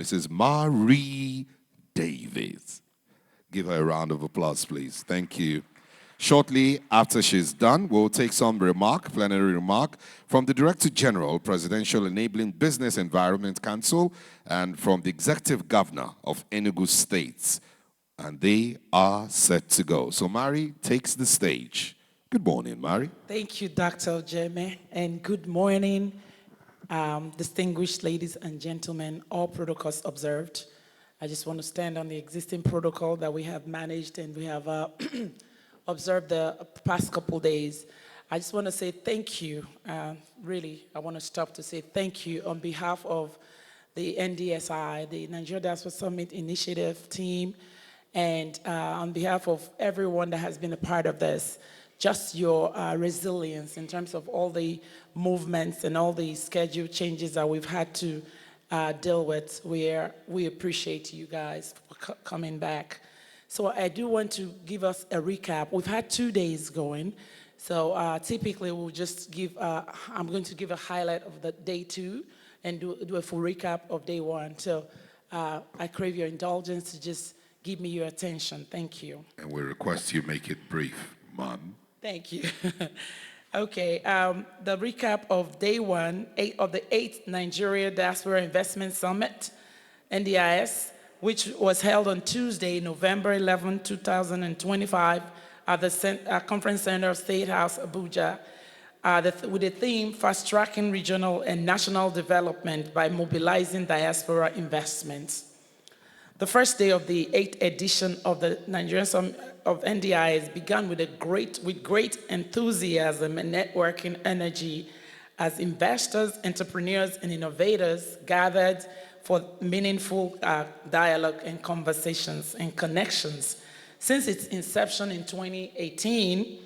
Mrs. Marie Davis. Give her a round of applause, please. Thank you. Shortly after she's done, we'll take some plenary remark, from the Director General, Presidential Enabling Business Environment Council, and from the Executive Governor of Enugu State. And they are set to go. So Mari takes the stage. Good morning, Mari. Thank you, Dr. Ojeme, and good morning, distinguished ladies and gentlemen, all protocols observed. I just want to stand on the existing protocol that we have managed and we have observed the past couple days. I just want to say thank you. Really, I want to stop to say thank you on behalf of the NDSI, the Nigeria Diaspora Summit Initiative team, and on behalf of everyone that has been a part of this. Just your resilience in terms of all the movements and all the schedule changes that we've had to deal with. We appreciate you guys for coming back. So I do want to give us a recap. We've had 2 days going. So typically we'll just give, I'm going to give a highlight of the day 2 and do a full recap of day 1. So I crave your indulgence to just give me your attention. Thank you. And we request you make it brief, ma'am. Thank you. Okay, the recap of day 1 of the 8th Nigeria Diaspora Investment Summit, NDIS, which was held on Tuesday, November 11, 2025, at the Conference Center of State House, Abuja, with the theme, Fast-Tracking Regional and National Development by Mobilizing Diaspora Investments. The first day of the 8th edition of the Nigerian Summit of NDIS began with great enthusiasm and networking energy as investors, entrepreneurs, and innovators gathered for meaningful dialogue and conversations and connections. Since its inception in 2018,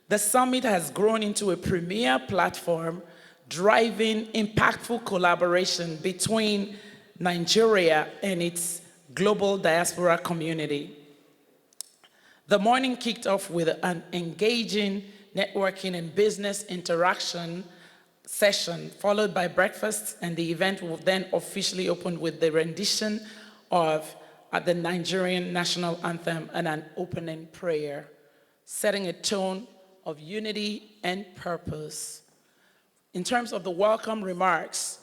the summit has grown into a premier platform driving impactful collaboration between Nigeria and its global diaspora community. The morning kicked off with an engaging networking and business interaction session, followed by breakfast, and the event will then officially open with the rendition of the Nigerian national anthem and an opening prayer, setting a tone of unity and purpose. In terms of the welcome remarks,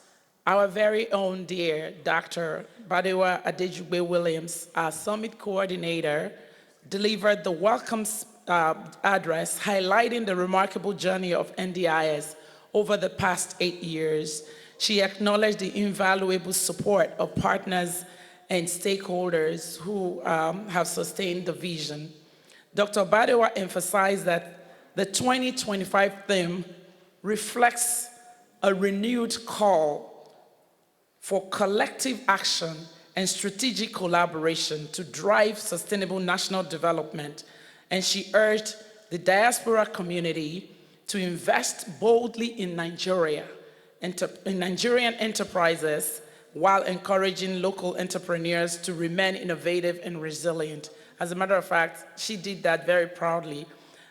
our very own dear Dr. Badewa Adejugbe Williams, our summit coordinator, delivered the welcome address highlighting the remarkable journey of NDIS over the past 8 years. She acknowledged the invaluable support of partners and stakeholders who have sustained the vision. Dr. Badewa emphasized that the 2025 theme reflects a renewed call for collective action and strategic collaboration to drive sustainable national development, and she urged the diaspora community to invest boldly in Nigerian enterprises while encouraging local entrepreneurs to remain innovative and resilient. As a matter of fact, she did that very proudly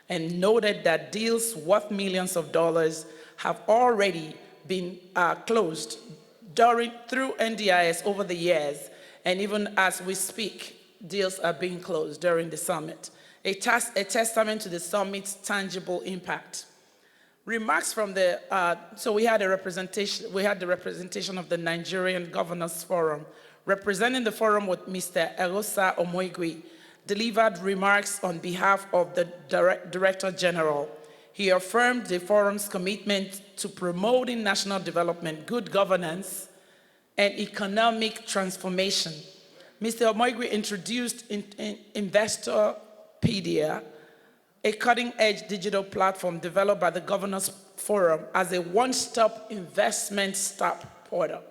and noted that deals worth millions of dollars have already been closed through NDIS over the years, and even as we speak, deals are being closed during the summit, a testament to the summit's tangible impact. Remarks from so we had the representation of the Nigerian Governors Forum. Representing the forum with Mr. Elosa Omoigui, delivered remarks on behalf of the Director General. He affirmed the forum's commitment to promoting national development, good governance, and economic transformation. Mr. Omoigui introduced Investorpedia, a cutting-edge digital platform developed by the Governors Forum as a one-stop investment stop portal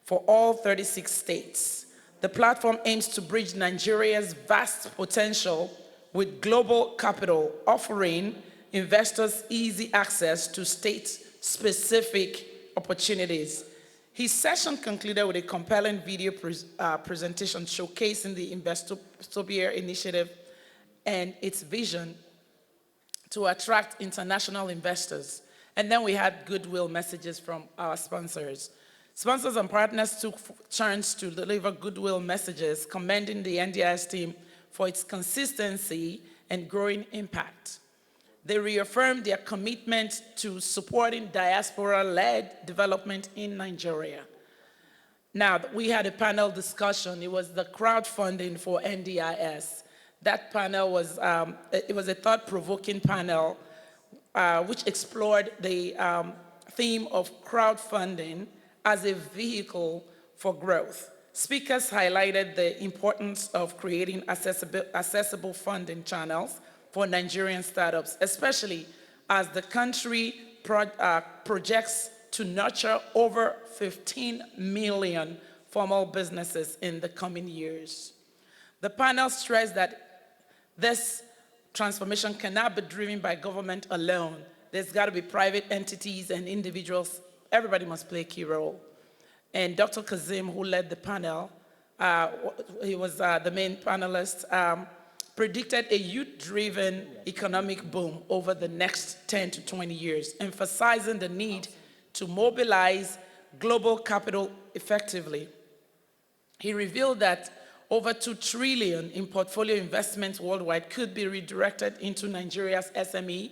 for all 36 states. The platform aims to bridge Nigeria's vast potential with global capital, offering investors easy access to state-specific opportunities. His session concluded with a compelling video presentation showcasing the Investorpedia initiative and its vision to attract international investors. And then we had goodwill messages from our sponsors. Sponsors and partners took turns to deliver goodwill messages, commending the NDIS team for its consistency and growing impact. They reaffirmed their commitment to supporting diaspora-led development in Nigeria. Now, we had a panel discussion. It was the crowdfunding for NDIS. That panel was, it was a thought-provoking panel which explored the theme of crowdfunding as a vehicle for growth. Speakers highlighted the importance of creating accessible funding channels for Nigerian startups, especially as the country projects to nurture over 15 million formal businesses in the coming years. The panel stressed that this transformation cannot be driven by government alone. There's got to be private entities and individuals. Everybody must play a key role. And Dr. Kazim, who led the panel, he was the main panelist, predicted a youth-driven economic boom over the next 10 to 20 years, emphasizing the need to mobilize global capital effectively. He revealed that over 2 trillion in portfolio investments worldwide could be redirected into Nigeria's SME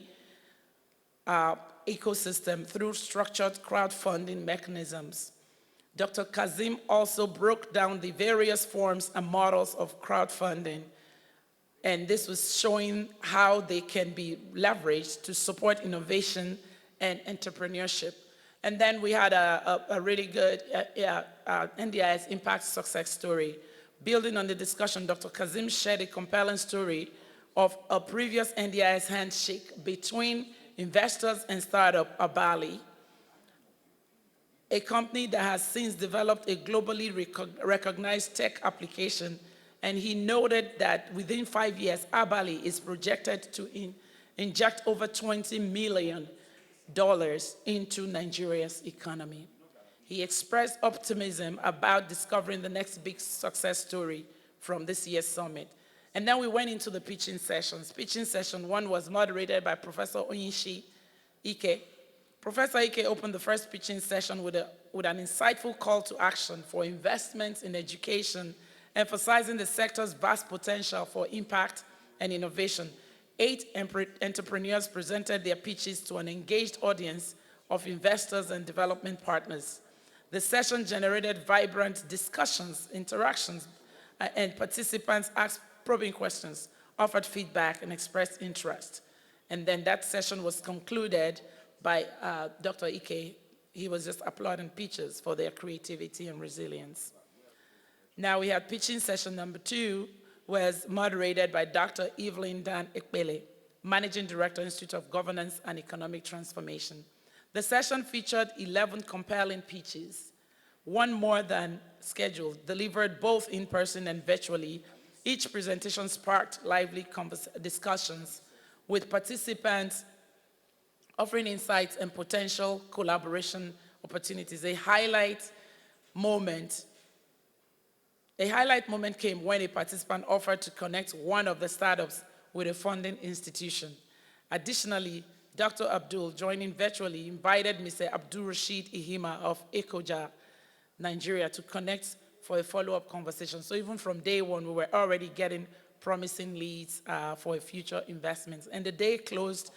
ecosystem through structured crowdfunding mechanisms. Dr. Kazim also broke down the various forms and models of crowdfunding, and this was showing how they can be leveraged to support innovation and entrepreneurship. And then we had a really good NDIS impact success story. Building on the discussion, Dr. Kazim shared a compelling story of a previous NDIS handshake between investors and startup Abali, a company that has since developed a globally recognized tech application. And he noted that within 5 years, Abali is projected to inject over $20 million into Nigeria's economy. He expressed optimism about discovering the next big success story from this year's summit. And then we went into the pitching sessions. Pitching session 1 was moderated by Professor Onyishi Ike. Professor Ike opened the first pitching session with an insightful call to action for investments in education, emphasizing the sector's vast potential for impact and innovation. 8 entrepreneurs presented their pitches to an engaged audience of investors and development partners. The session generated vibrant discussions, interactions, and participants asked probing questions, offered feedback, and expressed interest. And then that session was concluded by Dr. Ike. He was just applauding pitchers for their creativity and resilience. Now we had pitching session number 2, was moderated by Dr. Evelyn Dan Ekpele, Managing Director, Institute of Governance and Economic Transformation. The session featured 11 compelling pitches, 1 more than scheduled, delivered both in person and virtually. Each presentation sparked lively discussions with participants offering insights and potential collaboration opportunities. A highlight moment came when a participant offered to connect one of the startups with a funding institution. Additionally, Dr. Abdul, joining virtually, invited Mr. Abdul Rashid Ihima of Ekoja, Nigeria, to connect for a follow-up conversation. So even from day 1, we were already getting promising leads for future investments. And the day closed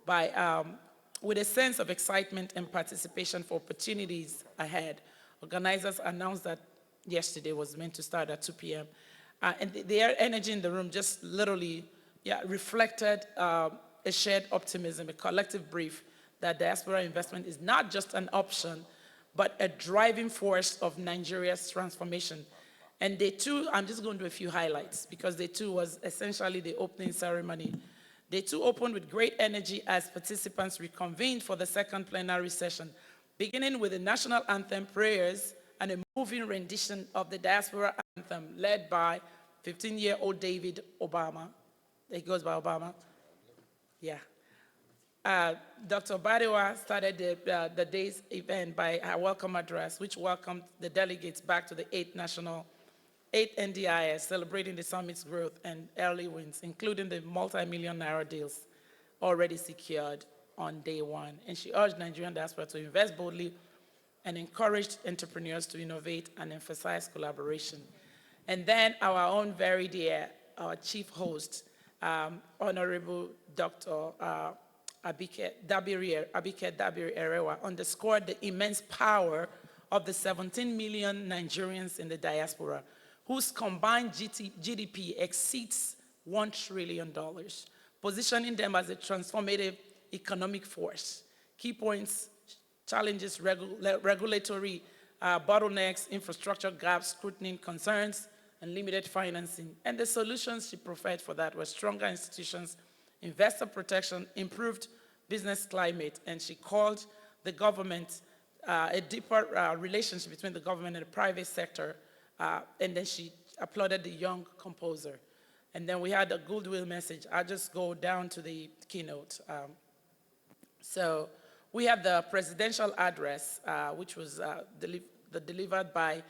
by, with a sense of excitement and participation for opportunities ahead. Organizers announced that yesterday was meant to start at 2 p.m. And the energy in the room just literally reflected a shared optimism, a collective brief that diaspora investment is not just an option, but a driving force of Nigeria's transformation. And day 2, I'm just going to do a few highlights because day 2 was essentially the opening ceremony. Day 2 opened with great energy as participants reconvened for the second plenary session, beginning with the national anthem prayers and a moving rendition of the diaspora anthem led by 15-year-old David Obama. He goes by Obama. Yeah. Dr. Badewa started the day's event by a welcome address, which welcomed the delegates back to the 8th NDIS, celebrating the summit's growth and early wins, including the multi-million naira deals already secured on day 1. And she urged Nigerian diaspora to invest boldly and encouraged entrepreneurs to innovate and emphasize collaboration. And then our own very dear, our chief host, Honorable Dr. Abike Dabiri Erewa, underscored the immense power of the 17 million Nigerians in the diaspora, whose combined GDP exceeds $1 trillion, positioning them as a transformative economic force. Key points: challenges, regulatory bottlenecks, infrastructure gaps, scrutiny concerns, and limited financing. And the solutions she proffered for that were stronger institutions, investor protection, improved business climate, and she called the government a deeper relationship between the government and the private sector, and then she applauded the young composer. And then we had a goodwill message. I'll just go down to the keynote. So we had the presidential address, which was delivered by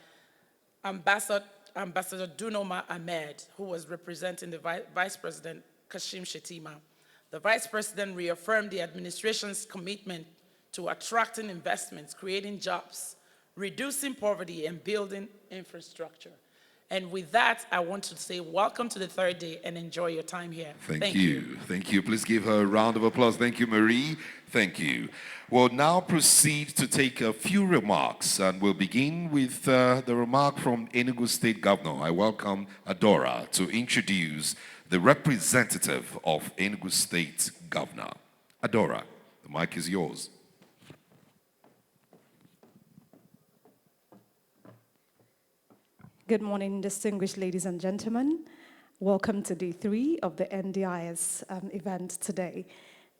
Ambassador Dunoma Ahmed, who was representing the Vice President Kashim Shettima. The Vice President reaffirmed the administration's commitment to attracting investments, creating jobs, reducing poverty, and building infrastructure. And with that, I want to say welcome to the third day and enjoy your time here. Thank you. Thank you. Please give her a round of applause. Thank you, Marie. Thank you. We'll now proceed to take a few remarks, and we'll begin with the remark from Enugu State Governor. I welcome Adora to introduce the representative of Enugu State Governor. Adora, the mic is yours. Good morning, distinguished ladies and gentlemen. Welcome to day 3 of the NDIS event today.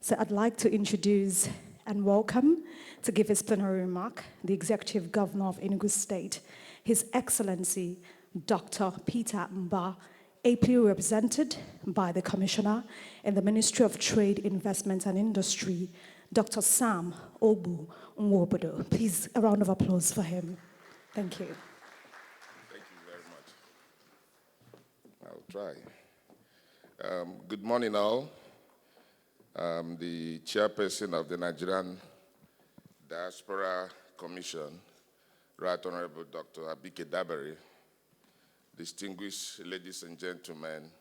So I'd like to introduce and welcome, to give his plenary remark, the Executive Governor of Enugu State, His Excellency Dr. Peter Mba, ably represented by the Commissioner in the Ministry of Trade, Investment and Industry, Dr. Sam Obu Nwobodo. Please, a round of applause for him. Thank you. Try. Good morning, all. The chairperson of the Nigerian Diaspora Commission, Right Honorable Dr. Abike Dabiri, distinguished ladies and gentlemen,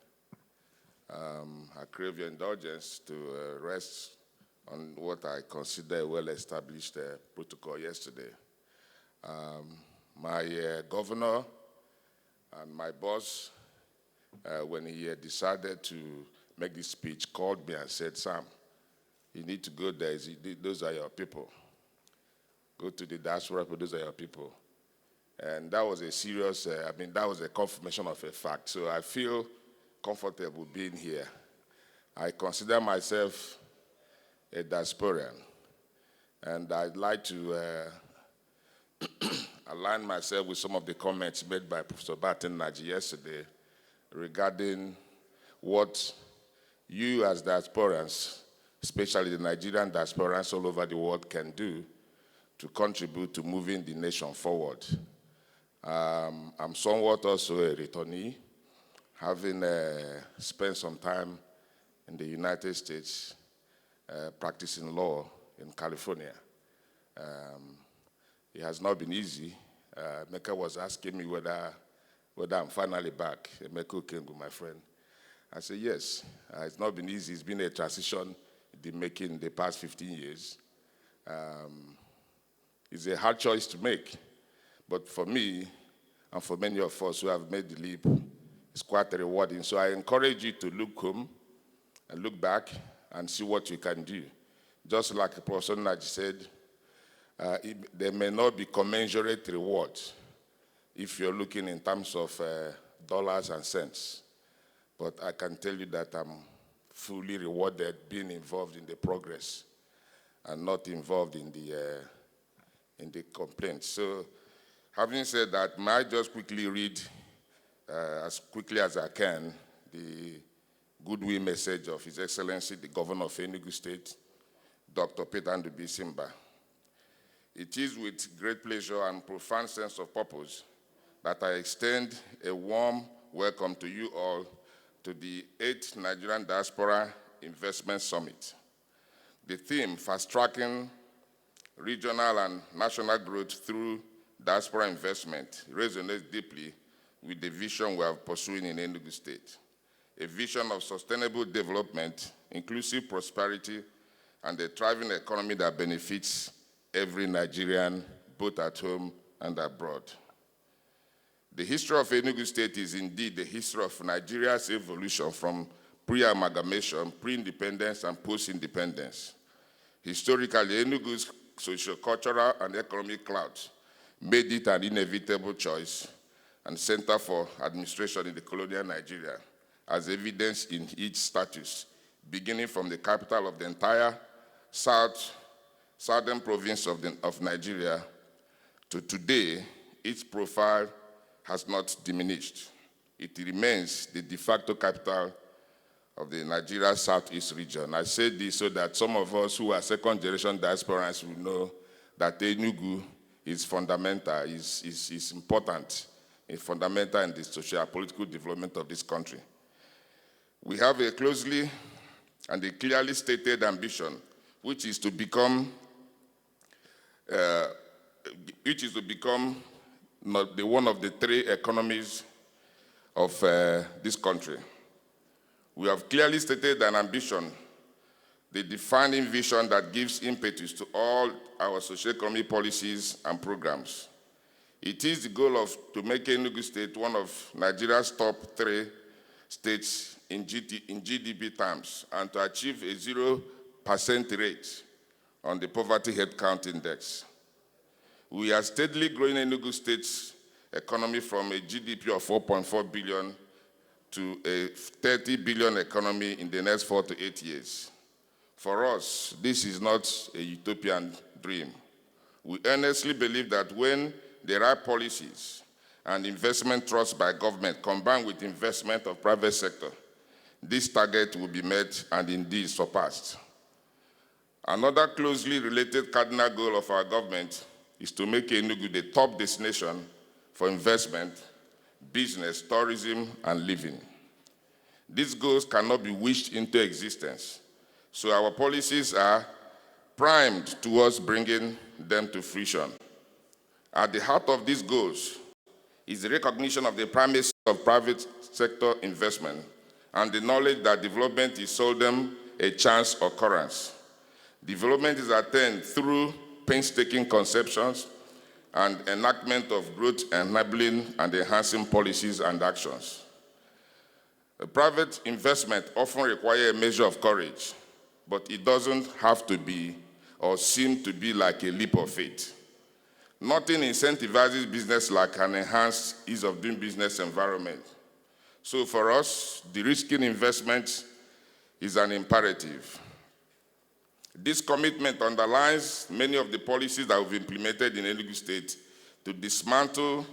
I crave your indulgence to rest on what I consider a well-established protocol yesterday. My governor and my boss, when he decided to make this speech, called me and said, Sam, you need to go there. Those are your people. Go to the diaspora, those are your people. And that was a serious, that was a confirmation of a fact. So I feel comfortable being here. I consider myself a diasporan. And I'd like to align myself with some of the comments made by Professor Batten Naji yesterday regarding what you as diasporans, especially the Nigerian diasporans all over the world, can do to contribute to moving the nation forward. I'm somewhat also a returnee, having spent some time in the United States practicing law in California. It has not been easy. Mecca was asking me whether I'm finally back. Emeka Okengu, my friend. I said, yes. It's not been easy. It's been a transition in making the past 15 years. It's a hard choice to make. But for me, and for many of us who have made the leap, it's quite rewarding. So I encourage you to look home and look back and see what you can do. Just like Professor Naji said, there may not be commensurate rewards if you're looking in terms of dollars and cents. But I can tell you that I'm fully rewarded being involved in the progress and not involved in the complaints. So having said that, may I just quickly read, as quickly as I can, the goodwill message of His Excellency, the Governor of Enugu State, Dr. Peter Ndubi Simba. It is with great pleasure and profound sense of purpose that I extend a warm welcome to you all to the 8th Nigerian Diaspora Investment Summit. The theme, fast-tracking regional and national growth through diaspora investment resonates deeply with the vision we are pursuing in Enugu State, a vision of sustainable development, inclusive prosperity, and a thriving economy that benefits every Nigerian, both at home and abroad. The history of Enugu State is indeed the history of Nigeria's evolution from pre-amalgamation, pre-independence, and post-independence. Historically, Enugu's socio-cultural and economic clout made it an inevitable choice and center for administration in the colonial Nigeria, as evidenced in its status, beginning from the capital of the entire southern province of Nigeria to today. Its profile has not diminished. It remains the de facto capital of the Nigeria Southeast region. I say this so that some of us who are second-generation diasporans will know that Enugu is fundamental, is important, is fundamental in the social and political development of this country. We have a closely and a clearly stated ambition, which is to become one of the three economies of this country. We have clearly stated an ambition, the defining vision that gives impetus to all our socio-economic policies and programs. It is the goal to make Enugu State one of Nigeria's top 3 states in GDP terms and to achieve a 0% rate on the Poverty Headcount Index. We are steadily growing Enugu State's economy from a GDP of 4.4 billion to a 30 billion economy in the next 4 to 8 years. For us, this is not a utopian dream. We earnestly believe that when the right policies and investment trust by government combined with investment of private sector, this target will be met and indeed surpassed. Another closely related cardinal goal of our government is to make Enugu the top destination for investment, business, tourism, and living. These goals cannot be wished into existence, so our policies are primed towards bringing them to fruition. At the heart of these goals is the recognition of the primacy of private sector investment and the knowledge that development is seldom a chance occurrence. Development is attained through painstaking conceptions and enactment of growth-enabling and enhancing policies and actions. A private investment often requires a measure of courage, but it doesn't have to be or seem to be like a leap of faith. Nothing incentivizes business like an enhanced ease of doing business environment. So for us, de-risking investment is an imperative. This commitment underlines many of the policies that we've implemented in Enugu State to dismantle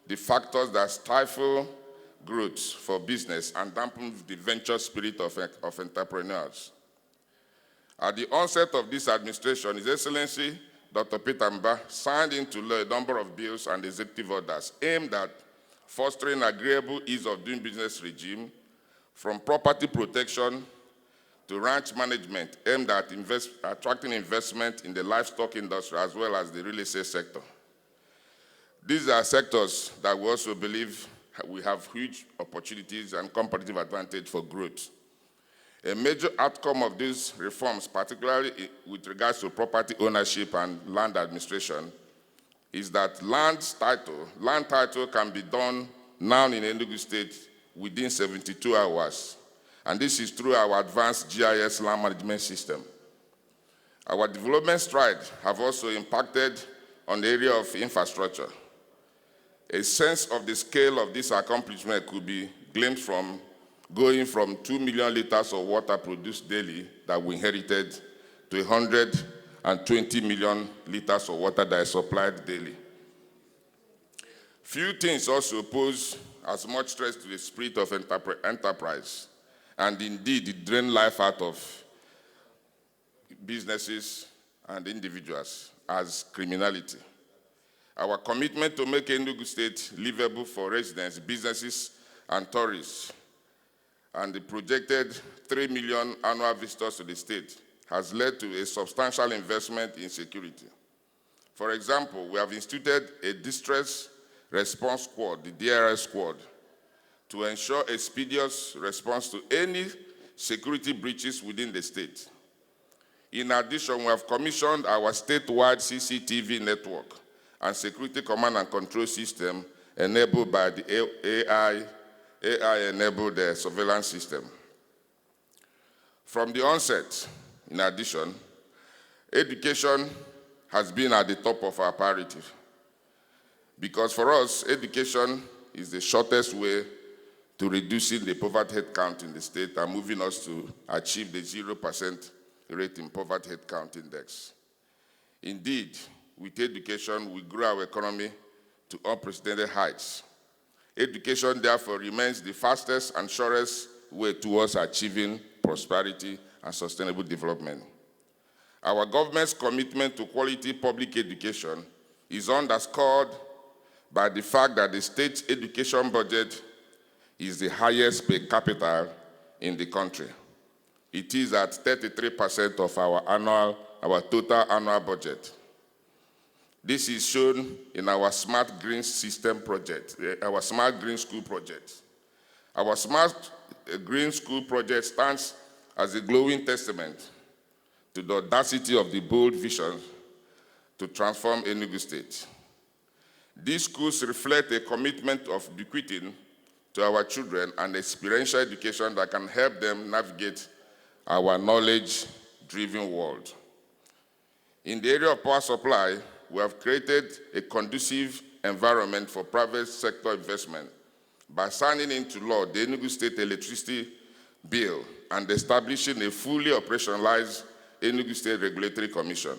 the factors that stifle growth for business and dampen the venture spirit of entrepreneurs. At the onset of this administration, His Excellency Dr. Peter Mba signed into law a number of bills and executive orders aimed at fostering agreeable ease of doing business regime, from property protection to ranch management, aimed at attracting investment in the livestock industry as well as the real estate sector. These are sectors that we also believe we have huge opportunities and competitive advantage for growth. A major outcome of these reforms, particularly with regards to property ownership and land administration, is that land title can be done now in Enugu State within 72 hours. And this is through our advanced GIS land management system. Our development strides have also impacted on the area of infrastructure. A sense of the scale of this accomplishment could be gleaned from going from 2 million liters of water produced daily that we inherited to 120 million liters of water that is supplied daily. Few things also pose as much stress to the spirit of enterprise, and indeed it drains life out of businesses and individuals as criminality. Our commitment to make Enugu State livable for residents, businesses, and tourists, and the projected 3 million annual visitors to the state has led to a substantial investment in security. For example, we have instituted a distress response squad, the DRS squad, to ensure a expeditious response to any security breaches within the state. In addition, we have commissioned our statewide CCTV network and security command and control system enabled by the AI-enabled surveillance system. From the onset, in addition, education has been at the top of our priority. Because for us, education is the shortest way to reducing the poverty head count in the state and moving us to achieve the 0% rate in poverty head count index. Indeed, with education, we grow our economy to unprecedented heights. Education, therefore, remains the fastest and surest way towards achieving prosperity and sustainable development. Our government's commitment to quality public education is underscored by the fact that the state's education budget is the highest per capita in the country. It is at 33% of our total annual budget. This is shown in our Smart Green System project, our Smart Green School project. Our Smart Green School project stands as a glowing testament to the audacity of the bold vision to transform Enugu State. These schools reflect a commitment of bequeathing to our children an experiential education that can help them navigate our knowledge-driven world. In the area of power supply, we have created a conducive environment for private sector investment by signing into law the Enugu State Electricity Bill and establishing a fully operationalized Enugu State Regulatory Commission.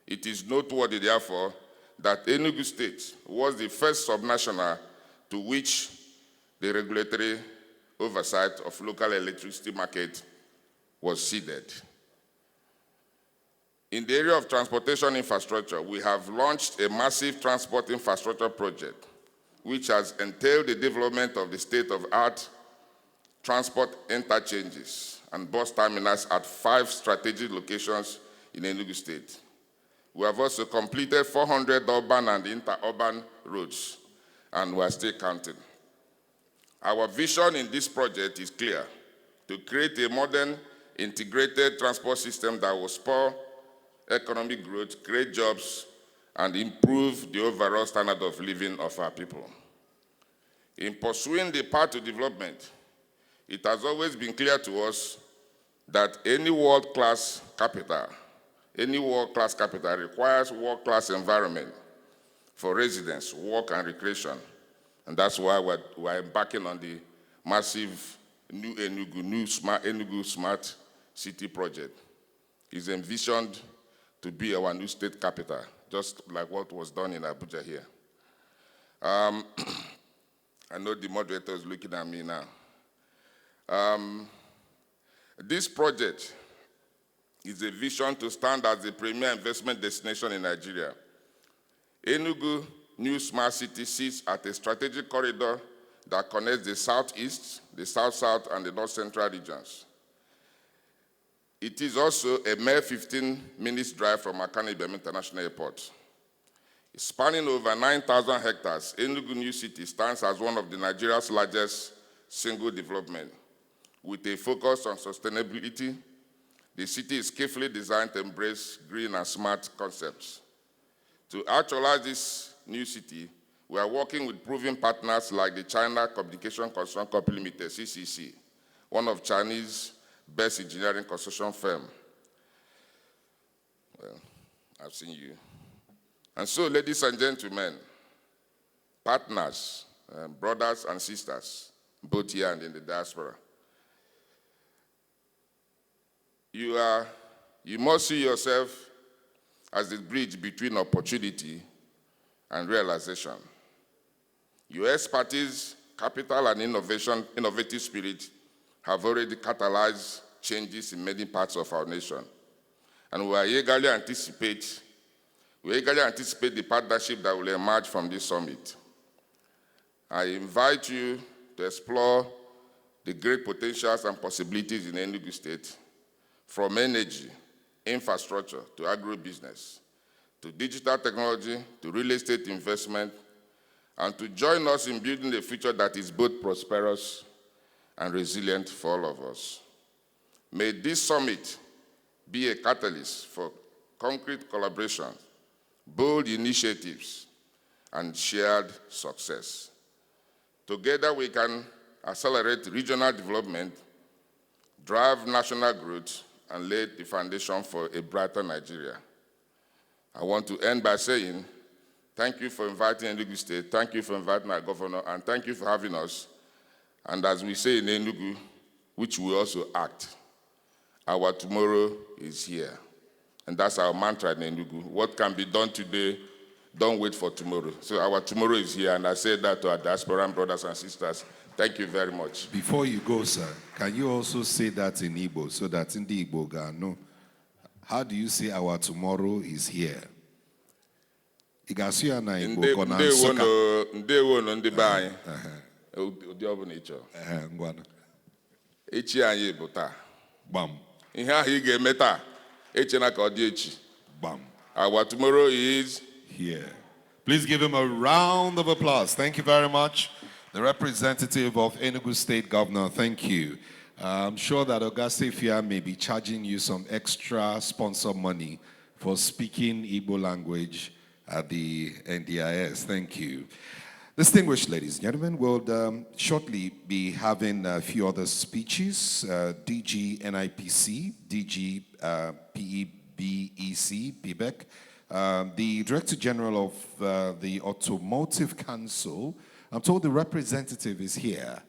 It is noteworthy, therefore, that Enugu State was the first subnational to which the regulatory oversight of local electricity market was ceded. In the area of transportation infrastructure, we have launched a massive transport infrastructure project, which has entailed the development of the state-of-the-art transport interchanges and bus terminals at 5 strategic locations in Enugu State. We have also completed 400 urban and interurban roads, and we are still counting. Our vision in this project is clear: to create a modern, integrated transport system that will spur economic growth, create jobs, and improve the overall standard of living of our people. In pursuing the path to development, it has always been clear to us that any world-class capital requires world-class environment for residents, work, and recreation. And that's why we're embarking on the massive new Enugu Smart City project. It's envisioned to be our new state capital, just like what was done in Abuja here. I know the moderator is looking at me now. This project is a vision to stand as the premier investment destination in Nigeria. Enugu New Smart City sits at a strategic corridor that connects the southeast, the south-south, and the north-central regions. It is also a mere 15 minutes drive from Akano Ibem International Airport. Spanning over 9,000 hectares, Enugu New City stands as one of Nigeria's largest single development. With a focus on sustainability, the city is carefully designed to embrace green and smart concepts. To actualize this new city, we are working with proven partners like the China Communication Construction Company Limited, CCC, one of Chinese best engineering construction firm. Well, I've seen you. And so, ladies and gentlemen, partners, brothers and sisters, both here and in the diaspora, you must see yourself as the bridge between opportunity and realization. Your expertise, capital, and innovative spirit have already catalyzed changes in many parts of our nation. And we eagerly anticipate the partnership that will emerge from this summit. I invite you to explore the great potentials and possibilities in Enugu State, from energy, infrastructure, to agribusiness, to digital technology, to real estate investment, and to join us in building a future that is both prosperous and resilient for all of us. May this summit be a catalyst for concrete collaboration, bold initiatives, and shared success. Together we can accelerate regional development, drive national growth, and lay the foundation for a brighter Nigeria. I want to end by saying, thank you for inviting Enugu State, thank you for inviting our governor, and thank you for having us. And as we say in Enugu, which we also act, our tomorrow is here. And that's our mantra in Enugu. What can be done today, don't wait for tomorrow. So our tomorrow is here, and I say that to our diaspora brothers and sisters. Thank you very much. Before you go, sir, can you also say that in Igbo so that in the Igbo ga know? How do you say our tomorrow is here? Igasuya na Igbo kona soka. Ndewo no ndị be anyị. Ụdị ọ bụla ị chọrọ. Ngwana. Echi anyị bụ taa. Bam. Ihe ahụ ị ga-eme taa, echena ka ọ dị echi. Bam. Our tomorrow is here. Please give him a round of applause. Thank you very much. The representative of Enugu State Governor, thank you. I'm sure that Auguste Fia may be charging you some extra sponsor money for speaking Igbo language at the NDIS. Thank you. Distinguished ladies and gentlemen, we'll shortly be having a few other speeches. DG NIPC, DG PEBEC, PBEC, the Director General of the Automotive Council. I'm told the representative is here.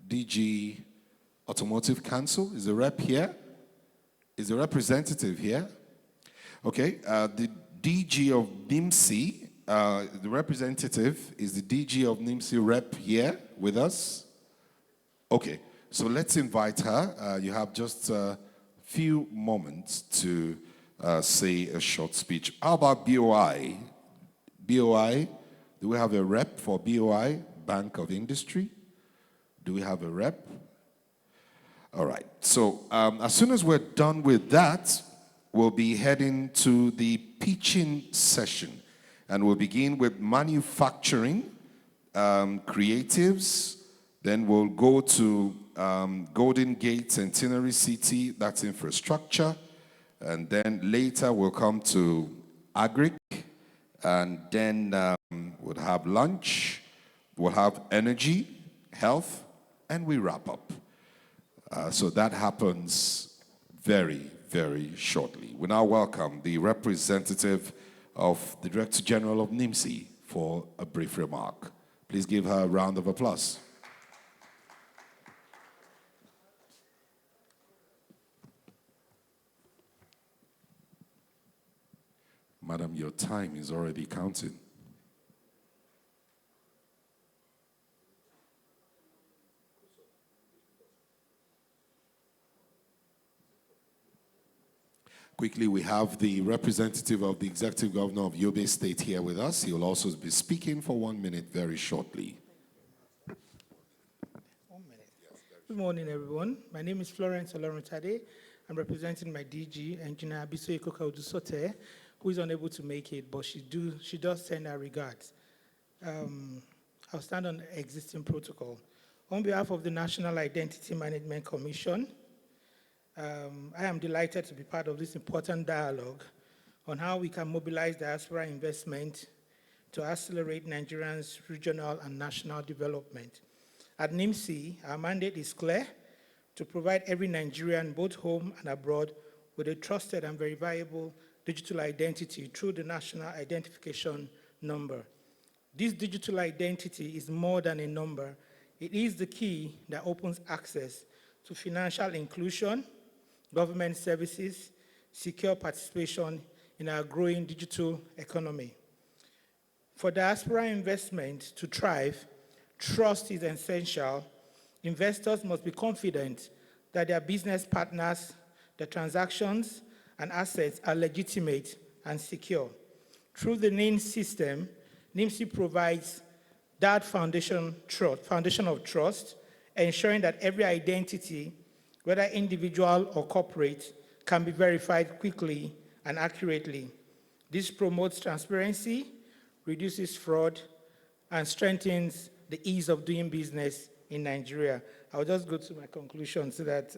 DG Automotive Council, is the rep here? Is the representative here? Okay, the DG of NIMSI, the representative, is the DG of NIMSI rep here with us? Okay, so let's invite her. You have just a few moments to say a short speech. How about BOI? BOI, do we have a rep for BOI, Bank of Industry? Do we have a rep? All right, so as soon as we're done with that, we'll be heading to the pitching session. And we'll begin with manufacturing, creatives, then we'll go to Golden Gate Centenary City, that's infrastructure, and then later we'll come to agric, and then we'll have lunch, we'll have energy, health, and we wrap up. So that happens very, very shortly. We now welcome the representative of the Director General of NIMSI for a brief remark. Please give her a round of applause. Madam, your time is already counting. Quickly, we have the representative of the Executive Governor of Yobe State here with us. He will also be speaking for 1 minute very shortly. 1 minute. Good morning, everyone. My name is Florence Olorunchade. I'm representing my DG, Engineer Abisoye Koka-Udusote, who is unable to make it, but she does send her regards. I'll stand on existing protocol. On behalf of the National Identity Management Commission, I am delighted to be part of this important dialogue on how we can mobilize diaspora investment to accelerate Nigerians' regional and national development. At NIMSI, our mandate is clear: to provide every Nigerian, both home and abroad, with a trusted and verifiable digital identity through the National Identification Number. This digital identity is more than a number. It is the key that opens access to financial inclusion, government services, secure participation in our growing digital economy. For diaspora investment to thrive, trust is essential. Investors must be confident that their business partners, their transactions, and assets are legitimate and secure. Through the NIN system, NIMSI provides that foundation of trust, ensuring that every identity, whether individual or corporate, can be verified quickly and accurately. This promotes transparency, reduces fraud, and strengthens the ease of doing business in Nigeria. I'll just go to my conclusion so that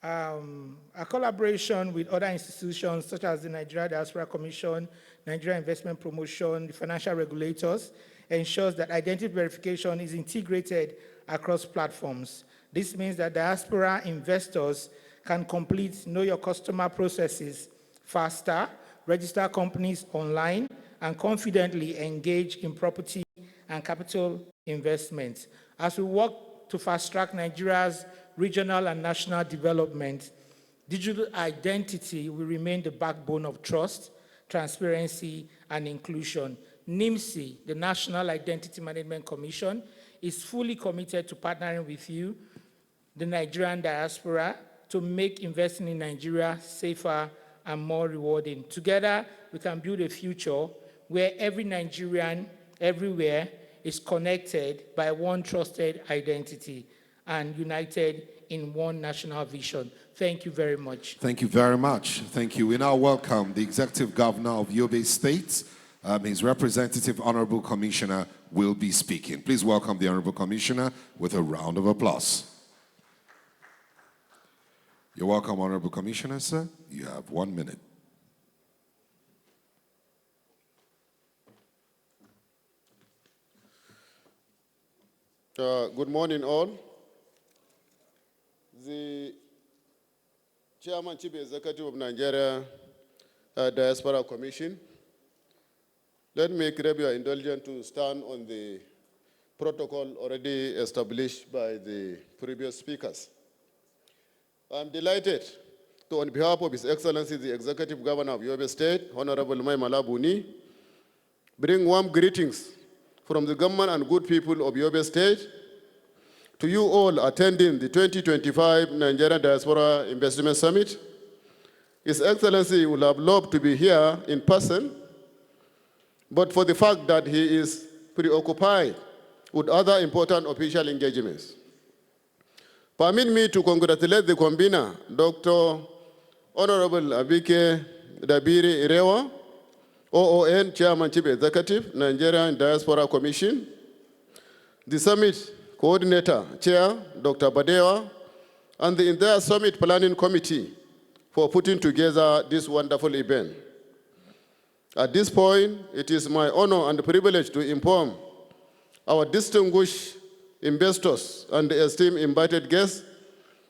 a collaboration with other institutions such as the Nigeria Diaspora Commission, Nigeria Investment Promotion, the financial regulators, ensures that identity verification is integrated across platforms. This means that diaspora investors can complete know your customer processes faster, register companies online, and confidently engage in property and capital investments. As we work to fast-track Nigeria's regional and national development, digital identity will remain the backbone of trust, transparency, and inclusion. NIMSI, the National Identity Management Commission, is fully committed to partnering with you, the Nigerian diaspora, to make investing in Nigeria safer and more rewarding. Together, we can build a future where every Nigerian, everywhere, is connected by one trusted identity and united in one national vision. Thank you very much. Thank you very much. Thank you. We now welcome the Executive Governor of Yobe State. His representative, Honorable Commissioner, will be speaking. Please welcome the Honorable Commissioner with a round of applause. You're welcome, Honorable Commissioner, sir. You have 1 minute. Good morning, all. The Chairman, Chief Executive of Nigeria Diaspora Commission, let me crave your indulgence to stand on the protocol already established by the previous speakers. I'm delighted to, on behalf of His Excellency, the Executive Governor of Yobe State, Honorable Mai Malabuni, bring warm greetings from the government and good people of Yobe State to you all attending the 2025 Nigerian Diaspora Investment Summit. His Excellency would have loved to be here in person, but for the fact that he is preoccupied with other important official engagements. Permit me to congratulate the convener, Dr. Honorable Abike Dabiri Irewa, OON Chairman Chief Executive, Nigerian Diaspora Commission, the Summit Coordinator, Chair, Dr. Badewa, and the entire Summit Planning Committee for putting together this wonderful event. At this point, it is my honor and privilege to inform our distinguished investors and the esteemed invited guests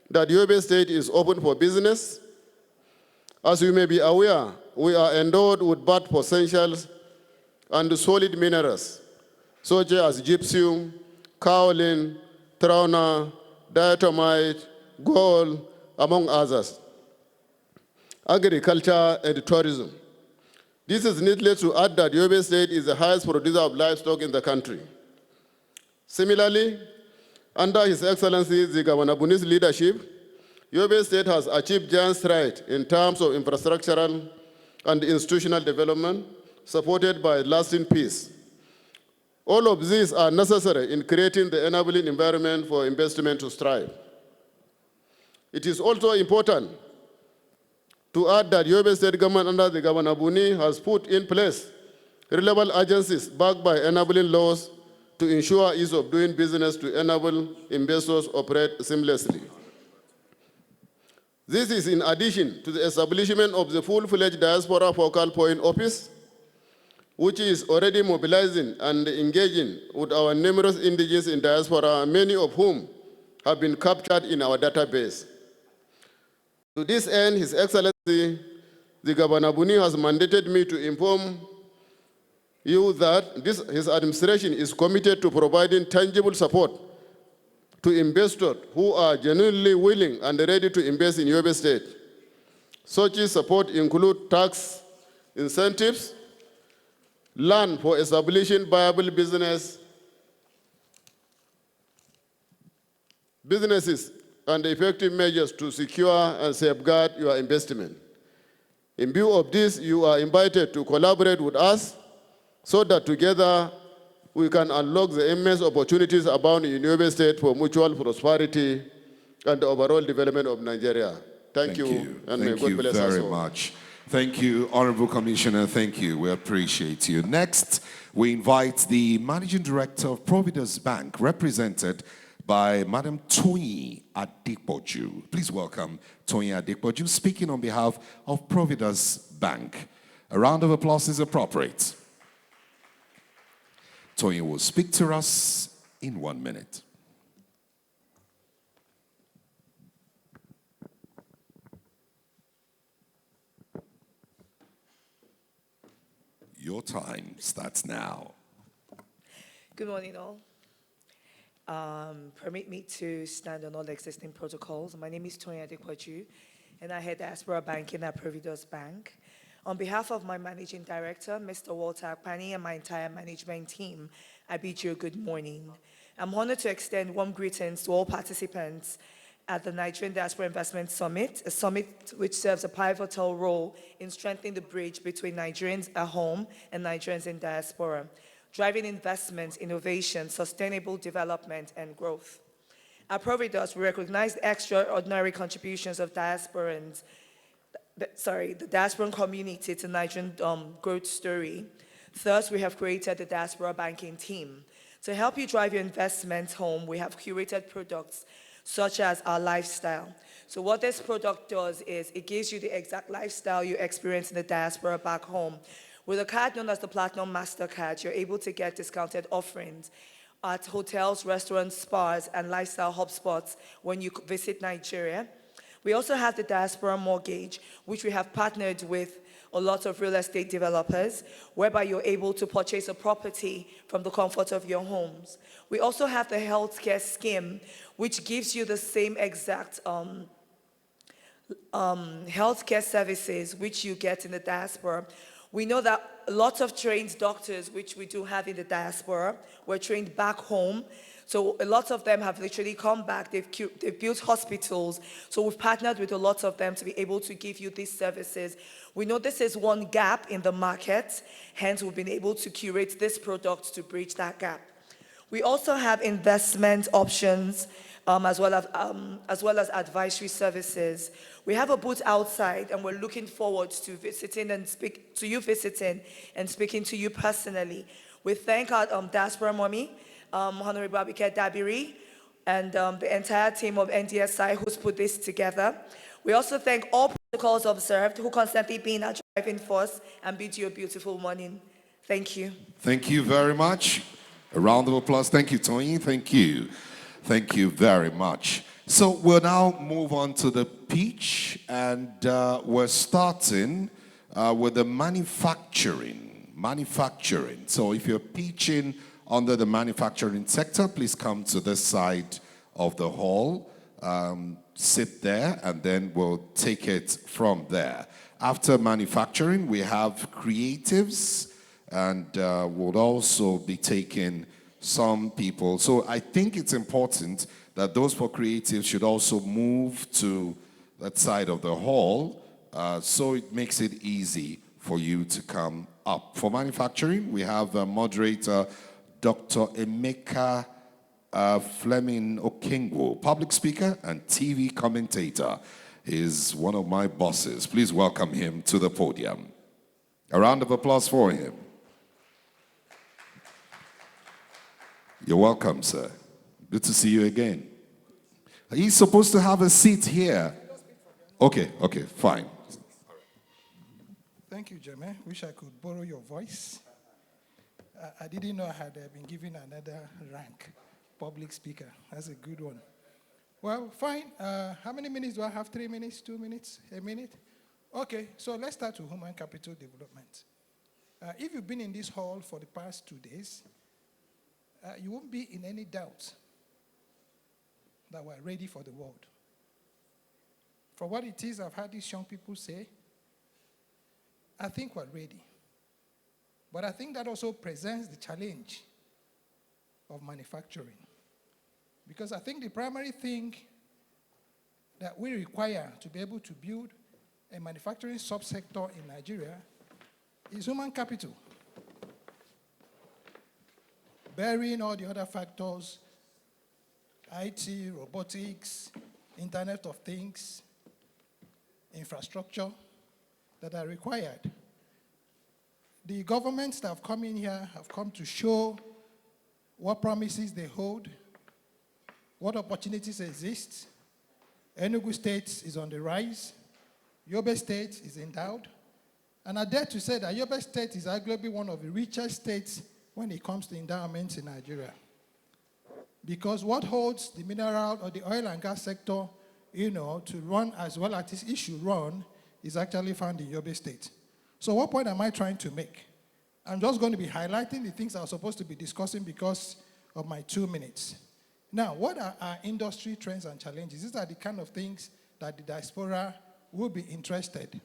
that Yobe State is open for business. As you may be aware, we are endowed with both potentials and solid minerals, such as gypsum, kaolin, trona, diatomite, gold, among others. Agriculture and tourism. This is needless to add that Yobe State is the highest producer of livestock in the country. Similarly, under His Excellency the Governor Buni's leadership, Yobe State has achieved giant strides in terms of infrastructural and institutional development, supported by lasting peace. All of these are necessary in creating the enabling environment for investment to thrive. It is also important to add that Yobe State government under the Governor Buni has put in place relevant agencies backed by enabling laws to ensure ease of doing business to enable investors operate seamlessly. This is in addition to the establishment of the full-fledged Diaspora Focal Point Office, which is already mobilizing and engaging with our numerous indigenes in diaspora, many of whom have been captured in our database. To this end, His Excellency, the Governor Buni has mandated me to inform you that his administration is committed to providing tangible support to investors who are genuinely willing and ready to invest in Yobe State. Such support include tax incentives, land for establishing viable businesses, and effective measures to secure and safeguard your investment. In view of this, you are invited to collaborate with us so that together we can unlock the immense opportunities abounding in Yobe State for mutual prosperity and the overall development of Nigeria. Thank you, and may God bless us all. Thank you very much. Thank you, Honorable Commissioner. Thank you. We appreciate you. Next, we invite the Managing Director of Providence Bank, represented by Madam Toyin Adepoju. Please welcome Toyin Adepoju, speaking on behalf of Providence Bank. A round of applause is appropriate. Toyin will speak to us in 1 minute. Your time starts now. Good morning, all. Permit me to stand on all existing protocols. My name is Toyin Adepoju, and I head Diaspora Banking at Providence Bank. On behalf of my Managing Director, Mr. Walter Akpani, and my entire management team, I bid you a good morning. I'm honored to extend warm greetings to all participants at the Nigerian Diaspora Investment Summit, a summit which serves a pivotal role in strengthening the bridge between Nigerians at home and Nigerians in diaspora, driving investment, innovation, sustainable development, and growth. At Providence, we recognize the extraordinary contributions of the diasporan community to Nigerian growth story. Thus, we have created the Diaspora Banking team. To help you drive your investments home, we have curated products such as our lifestyle. So what this product does is it gives you the exact lifestyle you experience in the diaspora back home. With a card known as the Platinum MasterCard, you're able to get discounted offerings at hotels, restaurants, spas, and lifestyle hotspots when you visit Nigeria. We also have the Diaspora Mortgage, which we have partnered with a lot of real estate developers, whereby you're able to purchase a property from the comfort of your homes. We also have the healthcare scheme, which gives you the same exact healthcare services which you get in the diaspora. We know that lots of trained doctors, which we do have in the diaspora, were trained back home. So a lot of them have literally come back, they've built hospitals. So we've partnered with a lot of them to be able to give you these services. We know this is one gap in the market, hence we've been able to curate this product to bridge that gap. We also have investment options as well as advisory services. We have a booth outside, and we're looking forward to visiting and speaking to you personally. We thank our diaspora mommy, Honorable Abike Dabiri, and the entire team of NDSI who's put this together. We also thank all protocols observed who constantly been our driving force, and bid you a beautiful morning. Thank you. Thank you very much. A round of applause. Thank you, Toyin. Thank you. Thank you very much. So we'll now move on to the pitch, and we're starting with the manufacturing. So if you're pitching under the manufacturing sector, please come to this side of the hall, sit there, and then we'll take it from there. After manufacturing, we have creatives, and we'll also be taking some people. So I think it's important that those for creatives should also move to that side of the hall, so it makes it easy for you to come up. For manufacturing, we have moderator Dr. Emeka Fleming Okengwo, public speaker and TV commentator. Is one of my bosses. Please welcome him to the podium. A round of applause for him. You're welcome, sir. Good to see you again. He's supposed to have a seat here. Okay, fine. Thank you, Jermaine. Wish I could borrow your voice. I didn't know I had been given another rank, public speaker. That's a good one. Well, fine. How many minutes do I have? 3 minutes, 2 minutes, a minute? Okay, so let's start with human capital development. If you've been in this hall for the past 2 days, you won't be in any doubt that we're ready for the world. For what it is, I've heard these young people say, I think we're ready. But I think that also presents the challenge of manufacturing. Because I think the primary thing that we require to be able to build a manufacturing subsector in Nigeria is human capital. Bearing all the other factors, IT, robotics, Internet of Things, infrastructure, that are required. The governments that have come in here have come to show what promises they hold, what opportunities exist. Enugu State is on the rise. Yobe State is endowed. And I dare to say that Yobe State is arguably one of the richest states when it comes to endowments in Nigeria. Because what holds the mineral or the oil and gas sector, to run as well as it should run is actually found in Yobe State. So what point am I trying to make? I'm just going to be highlighting the things I was supposed to be discussing because of my 2 minutes. Now, what are our industry trends and challenges? These are the kind of things that the diaspora will be interested.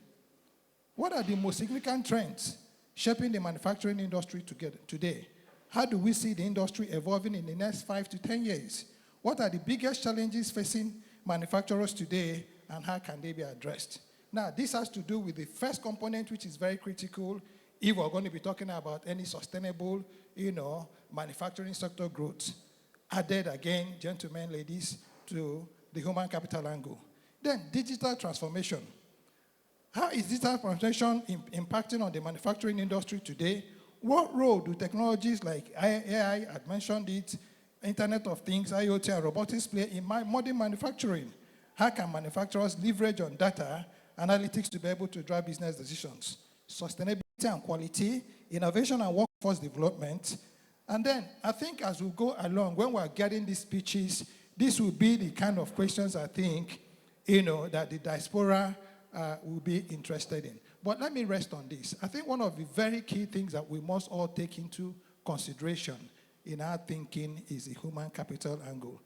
What are the most significant trends shaping the manufacturing industry today? How do we see the industry evolving in the next 5 to 10 years? What are the biggest challenges facing manufacturers today, and how can they be addressed? Now, this has to do with the first component, which is very critical if we're going to be talking about any sustainable, manufacturing sector growth. Added again, gentlemen, ladies, to the human capital angle. Then, digital transformation. How is digital transformation impacting on the manufacturing industry today? What role do technologies like AI, I mentioned it, Internet of Things, IoT, and robotics play in modern manufacturing? How can manufacturers leverage on data analytics to be able to drive business decisions? Sustainability and quality, innovation and workforce development. And then I think as we go along, when we're getting these pitches, this will be the kind of questions I think, that the diaspora will be interested in. But let me rest on this. I think one of the very key things that we must all take into consideration in our thinking is the human capital angle.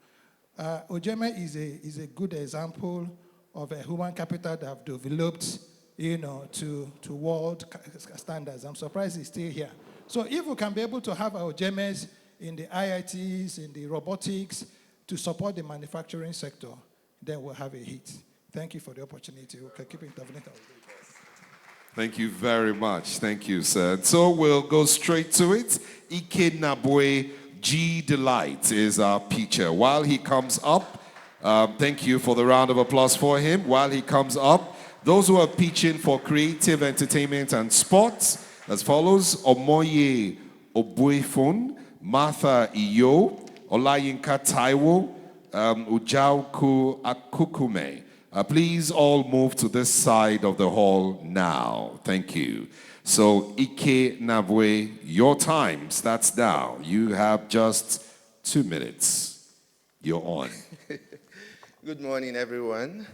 Ojeme is a good example of a human capital that have developed, to world standards. I'm surprised he's still here. So if we can be able to have our Ojemes in the IITs, in the robotics, to support the manufacturing sector, then we'll have a hit. Thank you for the opportunity. We can keep intervening. Thank you very much. Thank you, sir. So we'll go straight to it. Ike Nabwe G. Delight is our pitcher. While he comes up, thank you for the round of applause for him. While he comes up, those who are pitching for creative entertainment and sports, as follows: Omoye Obuefun, Martha Iyo, Olayinka Taiwo, Ujauku Akukume. Please all move to this side of the hall now. Thank you. So, Ike Nabwe, your time starts now. You have just 2 minutes. You're on. Good morning, everyone.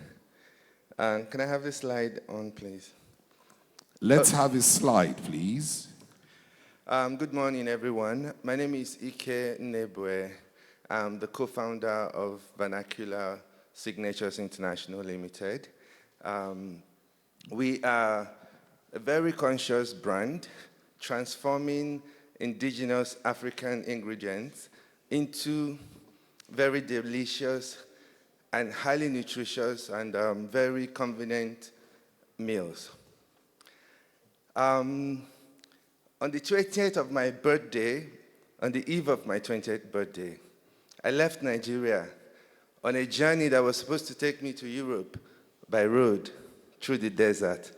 Can I have the slide on, please? Let's have a slide, please. Good morning, everyone. My name is Ike Nebwe. I'm the co-founder of Vernacular Signatures International Limited. We are a very conscious brand transforming indigenous African ingredients into very delicious and highly nutritious and very convenient meals. On the 20th of my birthday, on the eve of my 20th birthday, I left Nigeria on a journey that was supposed to take me to Europe by road through the desert.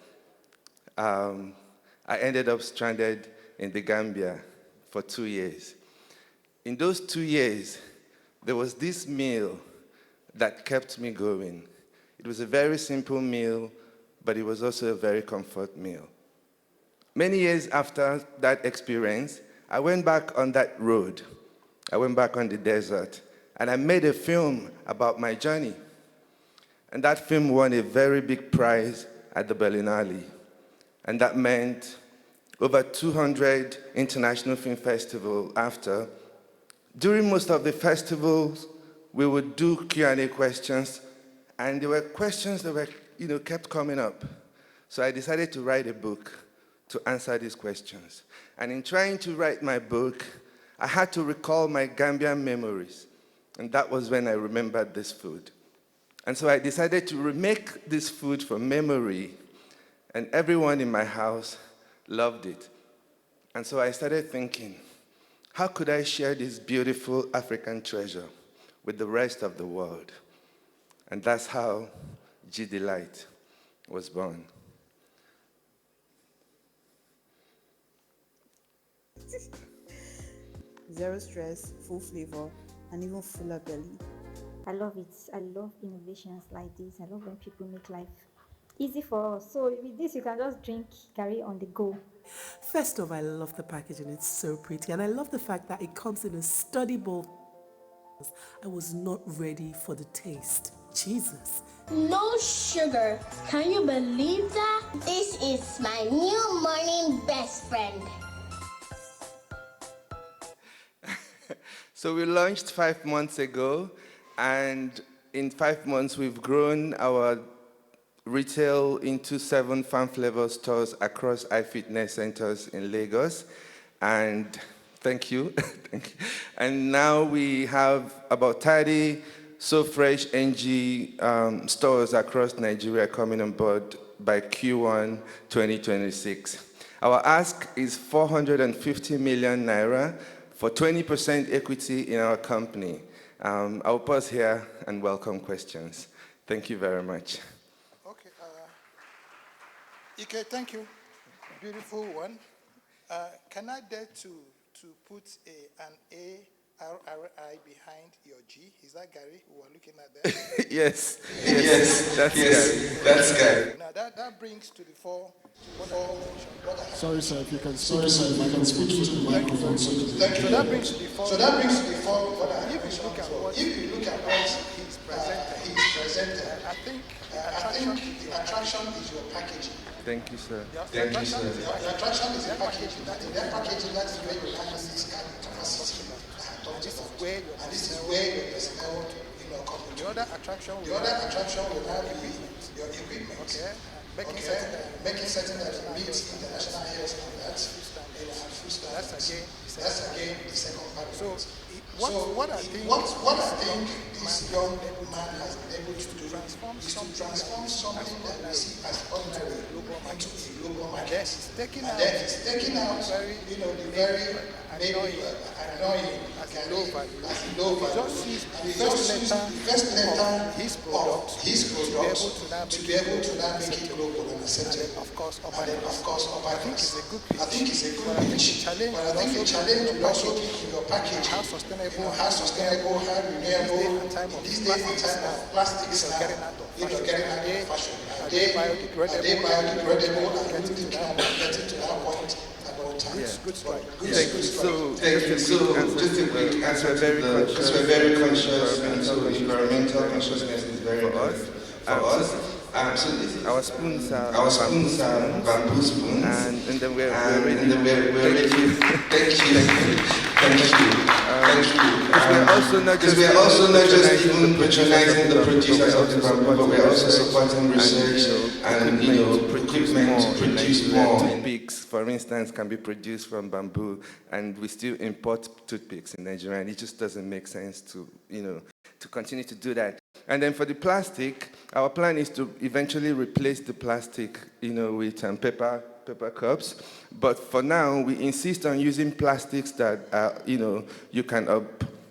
I ended up stranded in the Gambia for 2 years. In those 2 years, there was this meal that kept me going. It was a very simple meal, but it was also a very comfort meal. Many years after that experience, I went back on that road. I went back on the desert, and I made a film about my journey. And that film won a very big prize at the Berlinale. And that meant over 200 international film festivals after. During most of the festivals, we would do Q&A questions, and there were questions that were, kept coming up. So I decided to write a book to answer these questions. And in trying to write my book, I had to recall my Gambian memories. And that was when I remembered this food. And so I decided to remake this food from memory, and everyone in my house loved it. And so I started thinking, how could I share this beautiful African treasure with the rest of the world? And that's how G Delight was born. Zero stress, full flavor, and even fuller belly. I love it. I love innovations like this. I love when people make life easy for us. So with this, you can just drink curry on the go. First off, I love the packaging. It's so pretty. And I love the fact that it comes in a sturdy bowl. I was not ready for the taste. Jesus. No sugar. Can you believe that? This is my new morning best friend. So we launched 5 months ago, and in 5 months we've grown our retail into 7 farm flavor stores across iFitness centers in Lagos. And thank you. Thank you. And now we have about 30 So Fresh NG stores across Nigeria coming on board by Q1 2026. Our ask is 450 million naira for 20% equity in our company. I'll pause here and welcome questions. Thank you very much. Okay. Ike, thank you. Beautiful one. Can I dare to put an A-R-R-I behind your G? Is that Gary who are looking at that? Yes, that's Gary. That's Gary. Now that brings to the fore. Sorry, sir, if you can speak into the microphone. Thank you. So that brings to the fore. If you look at what he's presented, I think the attraction is your packaging. Thank you, sir. The attraction is the packaging. That packaging, that is where your capacity. And this is where your personnel come. The other attraction will have your equipment. Okay. Making certain that it meets international health standards and food standards. That's again the second part. So what I think this young man has been able to do is to transform something that we see as ordinary into a global market. And then he's taking out the very maybe annoying as a low value. He just sees the first letter of his product to be able to now make it global and accepted. Of course, I think it's a good pitch. But I think the challenge will also be in your package. How sustainable, how renewable, in this day and time of plastics now, getting out of fashion. Are they biodegradable and getting to that point? Good strike. Thank you. So, just a quick answer, because we're very conscious, and so environmental consciousness is very important for us. So our spoons are bamboo spoons, and then we're ready. Thank you. Because we're also not just even patronizing the producers of the bamboo, but we're also supporting research and equipment to produce more. Toothpicks, for instance, can be produced from bamboo, and we still import toothpicks in Nigeria, and it just doesn't make sense to continue to do that. And then for the plastic, our plan is to eventually replace the plastic, with paper cups. But for now, we insist on using plastics that, you can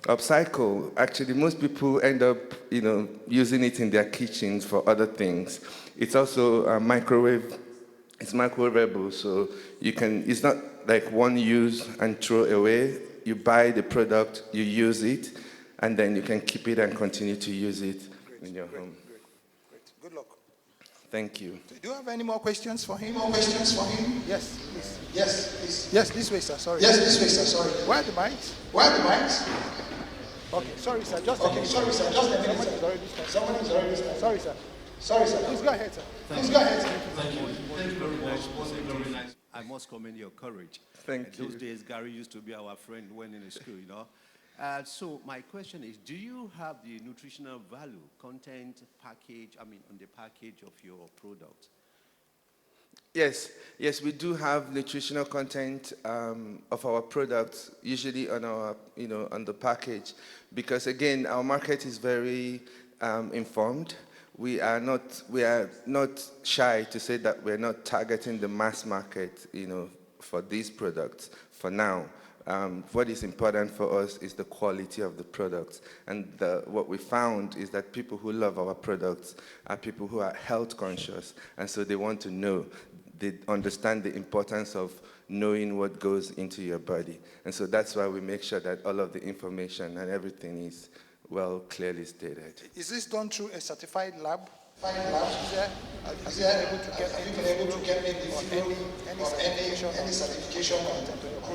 upcycle. Actually, most people end up, using it in their kitchens for other things. It's also it's microwavable, so it's not like one use and throw away. You buy the product, you use it, and then you can keep it and continue to use it in your home. Great. Good luck. Thank you. Do you have any more questions for him? Yes, please. Yes, this way, sir. Sorry. Where are the mics? Okay, sorry, sir. Just a minute. Someone is already started. Sorry, sir. Please go ahead, sir. Thank you very much. Very nice. I must commend your courage. Thank you. Those days, Gary used to be our friend when in school, So my question is, do you have the nutritional value, content, package, on the package of your product? Yes, we do have nutritional content of our products, usually on our, on the package, because again, our market is very informed. We are not shy to say that we're not targeting the mass market, for these products for now. What is important for us is the quality of the products. And what we found is that people who love our products are people who are health conscious. And so they want to know, they understand the importance of knowing what goes into your body. And so that's why we make sure that all of the information and everything is well clearly stated. Is this done through a certified lab? Have you been able to get maybe any certification on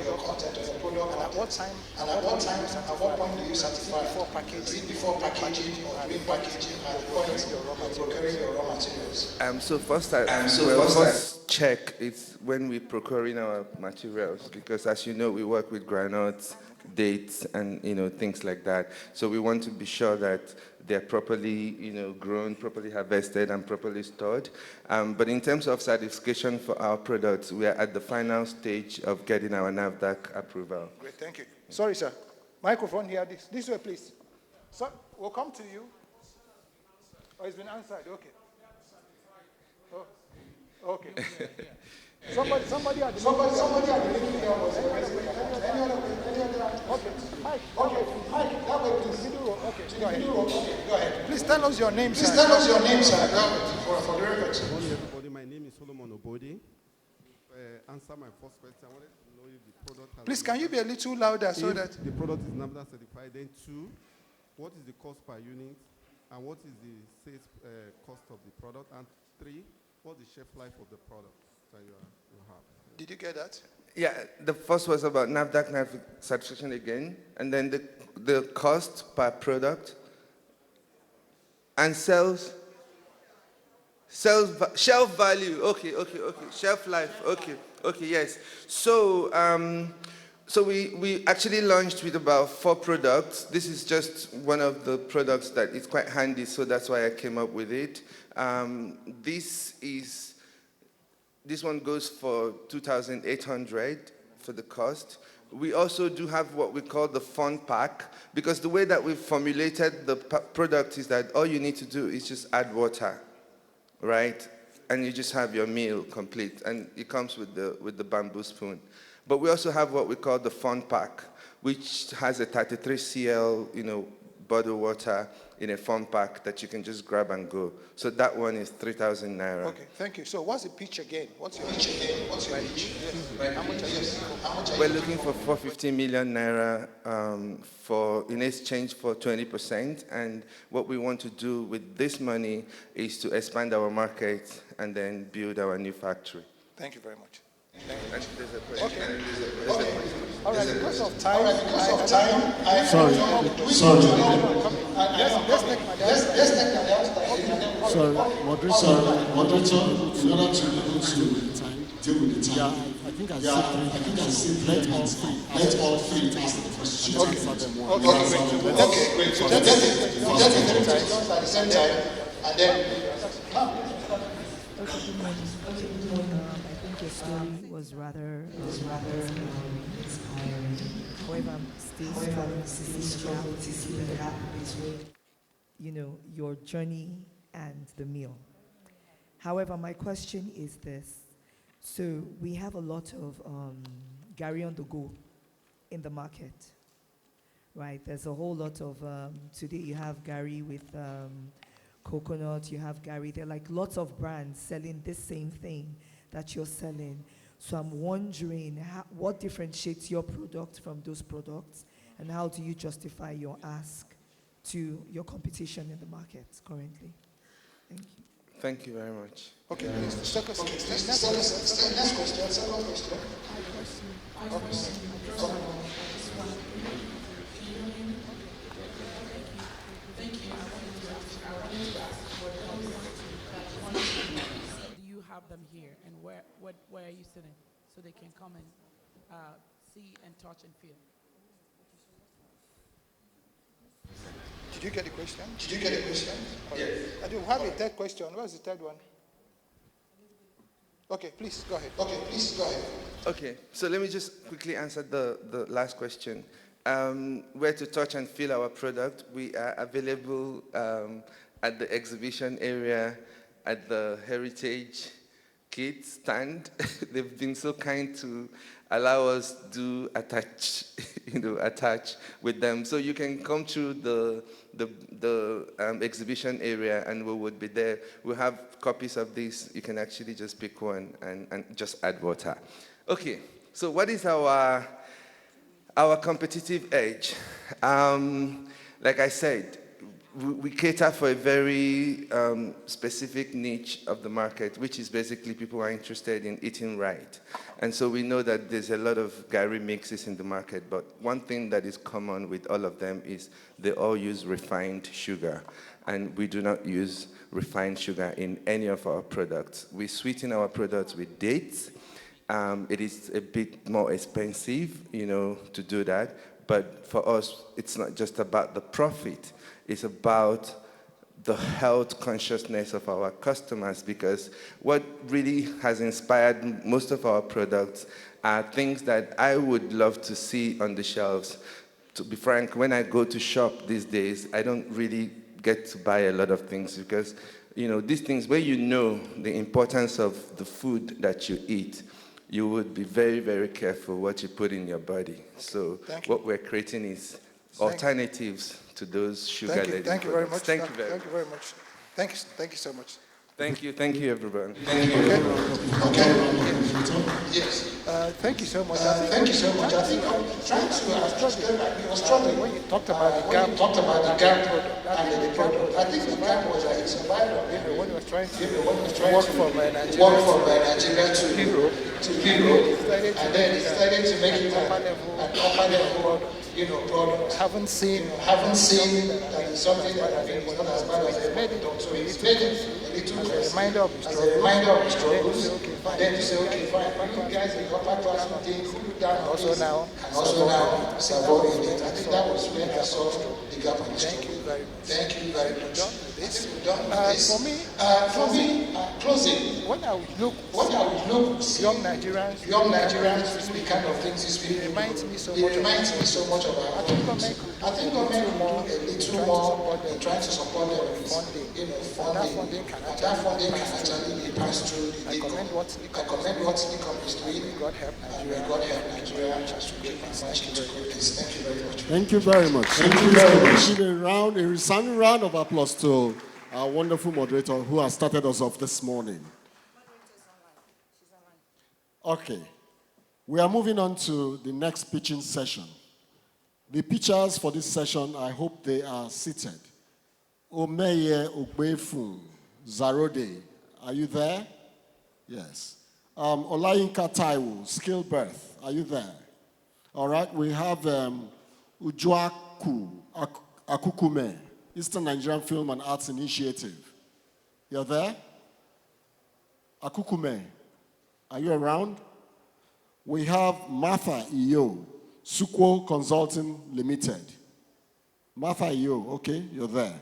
your content or your product? And at what time? And at what point do you certify? Is it before packaging or during packaging and procuring your raw materials? So first check is when we're procuring our materials, because as you know, we work with granules, dates, and things like that. So we want to be sure that they're properly grown, properly harvested, and properly stored. But in terms of certification for our products, we are at the final stage of getting our NAFDAC approval. Great, thank you. Sorry, sir. Microphone here. This way, please. Sir, we'll come to you. Oh, it's been answered. Okay. Oh, okay. Somebody at the beginning here was any other? Okay. Mike, that way, please. Okay, go ahead. Please tell us your name, sir. Please tell us your name, sir. For the record. Good morning, everybody. My name is Solomon Obodi. Answer my first question. I wanted to know if the product has... Please, can you be a little louder so if that... the product is NAFDAC certified, then 2, what is the cost per unit? And what is the sales cost of the product? And 3, what's the shelf life of the product that you have? Did you get that? Yeah, the first was about NAFDAC certification again, and then the cost per product and shelf value. Okay. Shelf life. Okay, yes. So we actually launched with about 4 products. This is just one of the products that is quite handy, so that's why I came up with it. This one goes for 2,800 for the cost. We also do have what we call the fun pack, because the way that we've formulated the product is that all you need to do is just add water, right? And you just have your meal complete, and it comes with the bamboo spoon. But we also have what we call the fun pack, which has a 33 cl, bottled water in a fun pack that you can just grab and go. So that one is 3,000 naira. Okay, thank you. So what's the pitch again? What's your pitch? How much are you? We're looking for 450 million naira in exchange for 20%. And what we want to do with this money is to expand our market and then build our new factory. Thank you very much. And there's a question. Okay. All right, because of time, Sorry. Let's take my dad. Sorry, moderator, in order to be able to deal with the time. I think I said 3. Let all 3 ask the question. Okay, great. So let's take the at the same time, and then Good morning. I think your story was rather inspiring. However, I'm still struggling to see the gap between, your journey and the meal. However, my question is this. So we have a lot of Gary on the go in the market, right? There's a whole lot of, today you have Gary with coconut, you have Gary. There are like lots of brands selling this same thing that you're selling. So I'm wondering what differentiates your product from those products, and how do you justify your ask to your competition in the market currently? Thank you. Thank you very much. Okay, please. Next question. Second question. Do you have them here, and where are you sitting, so they can come and see and touch and feel? Did you get the question? Yes. I do have a third question. What's the third one? Okay, please go ahead. Okay, so let me just quickly answer the last question. Where to touch and feel our product. We are available at the exhibition area, at the Heritage Kids stand. They've been so kind to allow us to attach with them. So you can come through the exhibition area, and we would be there. We have copies of this. You can actually just pick one and just add water. Okay, So what is our competitive edge? Like I said, we cater for a very specific niche of the market, which is basically people who are interested in eating right. And so we know that there's a lot of Gary mixes in the market, but one thing that is common with all of them is they all use refined sugar. And we do not use refined sugar in any of our products. We sweeten our products with dates. It is a bit more expensive, to do that. But for us, it's not just about the profit. It's about the health consciousness of our customers, because what really has inspired most of our products are things that I would love to see on the shelves. To be frank, when I go to shop these days, I don't really get to buy a lot of things because, these things where you know the importance of the food that you eat, you would be very, very careful what you put in your body. So what we're creating is alternatives to those sugar-laden Thank you very much. Thank you very much. Thank you very much. Thank you so much. Thank you, everyone. Okay. Yes. Thank you so much. Thank you so much. I think I'm trying to, I was struggling when you talked about the gap, and the product. I think the gap was that it's a viral. When you were trying to work from Nigeria to Europe, and then it started to make it an upper level product. Haven't seen that is something that I think is not as bad as everybody. So it's made it a little as a reminder of the struggles. Then you say, okay, fine. You guys in the upper class thing, also now support in it. I think that was when I saw the gap in the struggle. Thank you very much. For me, closing. When I would look young Nigerians, the kind of things you speak, it reminds me so much of our country. I think government will do a little more in trying to support them with funding. That funding can actually be passed through the NICOM. I commend what NICOM is doing. God help Nigeria. Thank you very much. Thank you very much. Thank you very much. Give a resounding round of applause to our wonderful moderator who has started us off this morning. Okay, we are moving on to the next pitching session. The pitchers for this session, I hope they are seated. Omeye Ogbefun Zarode, are you there? Yes. Olayinka Taiwo, Skillbirth, are you there? All right, we have Ujuaku Akukume, Eastern Nigerian Film and Arts Initiative. You're there? Akukume, are you around? We have Martha Iyo, Sukwo Consulting Limited. Martha Iyo, okay, you're there.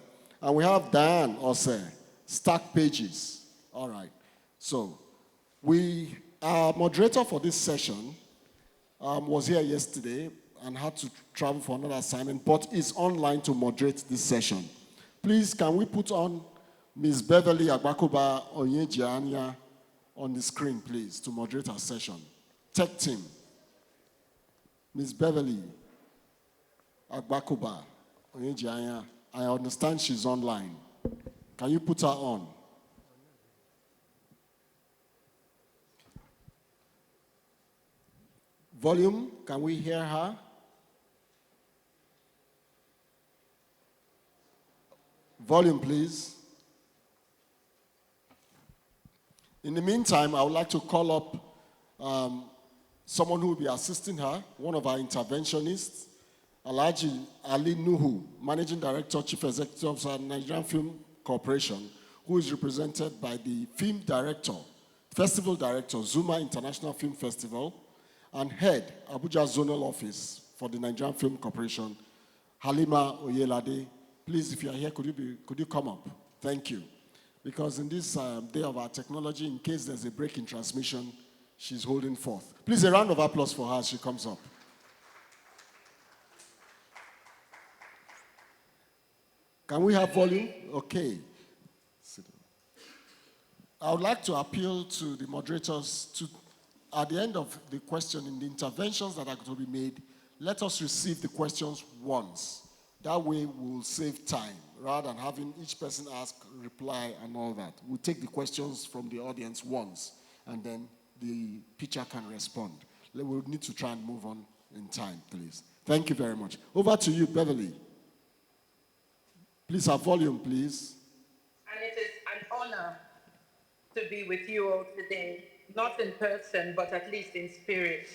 And we have Diane Ose, Stack Pages. All right. So, our moderator for this session was here yesterday and had to travel for another assignment, but is online to moderate this session. Please, can we put on Ms. Beverly Agbakoba Onyejianya on the screen, please, to moderate our session. Tech team. Ms. Beverly Agbakoba Onyejianya, I understand she's online. Can you put her on? Volume, can we hear her? Volume, please. In the meantime, I would like to call up someone who will be assisting her, one of our interventionists, Alhaji Ali Nuhu, Managing Director, Chief Executive Officer, Nigerian Film Corporation, who is represented by the Film Director, Festival Director, Zuma International Film Festival, and Head, Abuja Zonal Office for the Nigerian Film Corporation, Halima Oyelade. Please, if you are here, could you come up? Thank you. Because in this day of our technology, in case there's a break in transmission, she's holding forth. Please, a round of applause for her as she comes up. Can we have volume? Okay. I would like to appeal to the moderators to, at the end of the question, in the interventions that are going to be made, let us receive the questions once. That way we'll save time, rather than having each person ask, reply, and all that. We'll take the questions from the audience once, and then the pitcher can respond. we'll need to try and move on in time, please. Thank you very much. Over to you, Beverly. Please have volume, please. And it is an honor to be with you all today, not in person, but at least in spirit.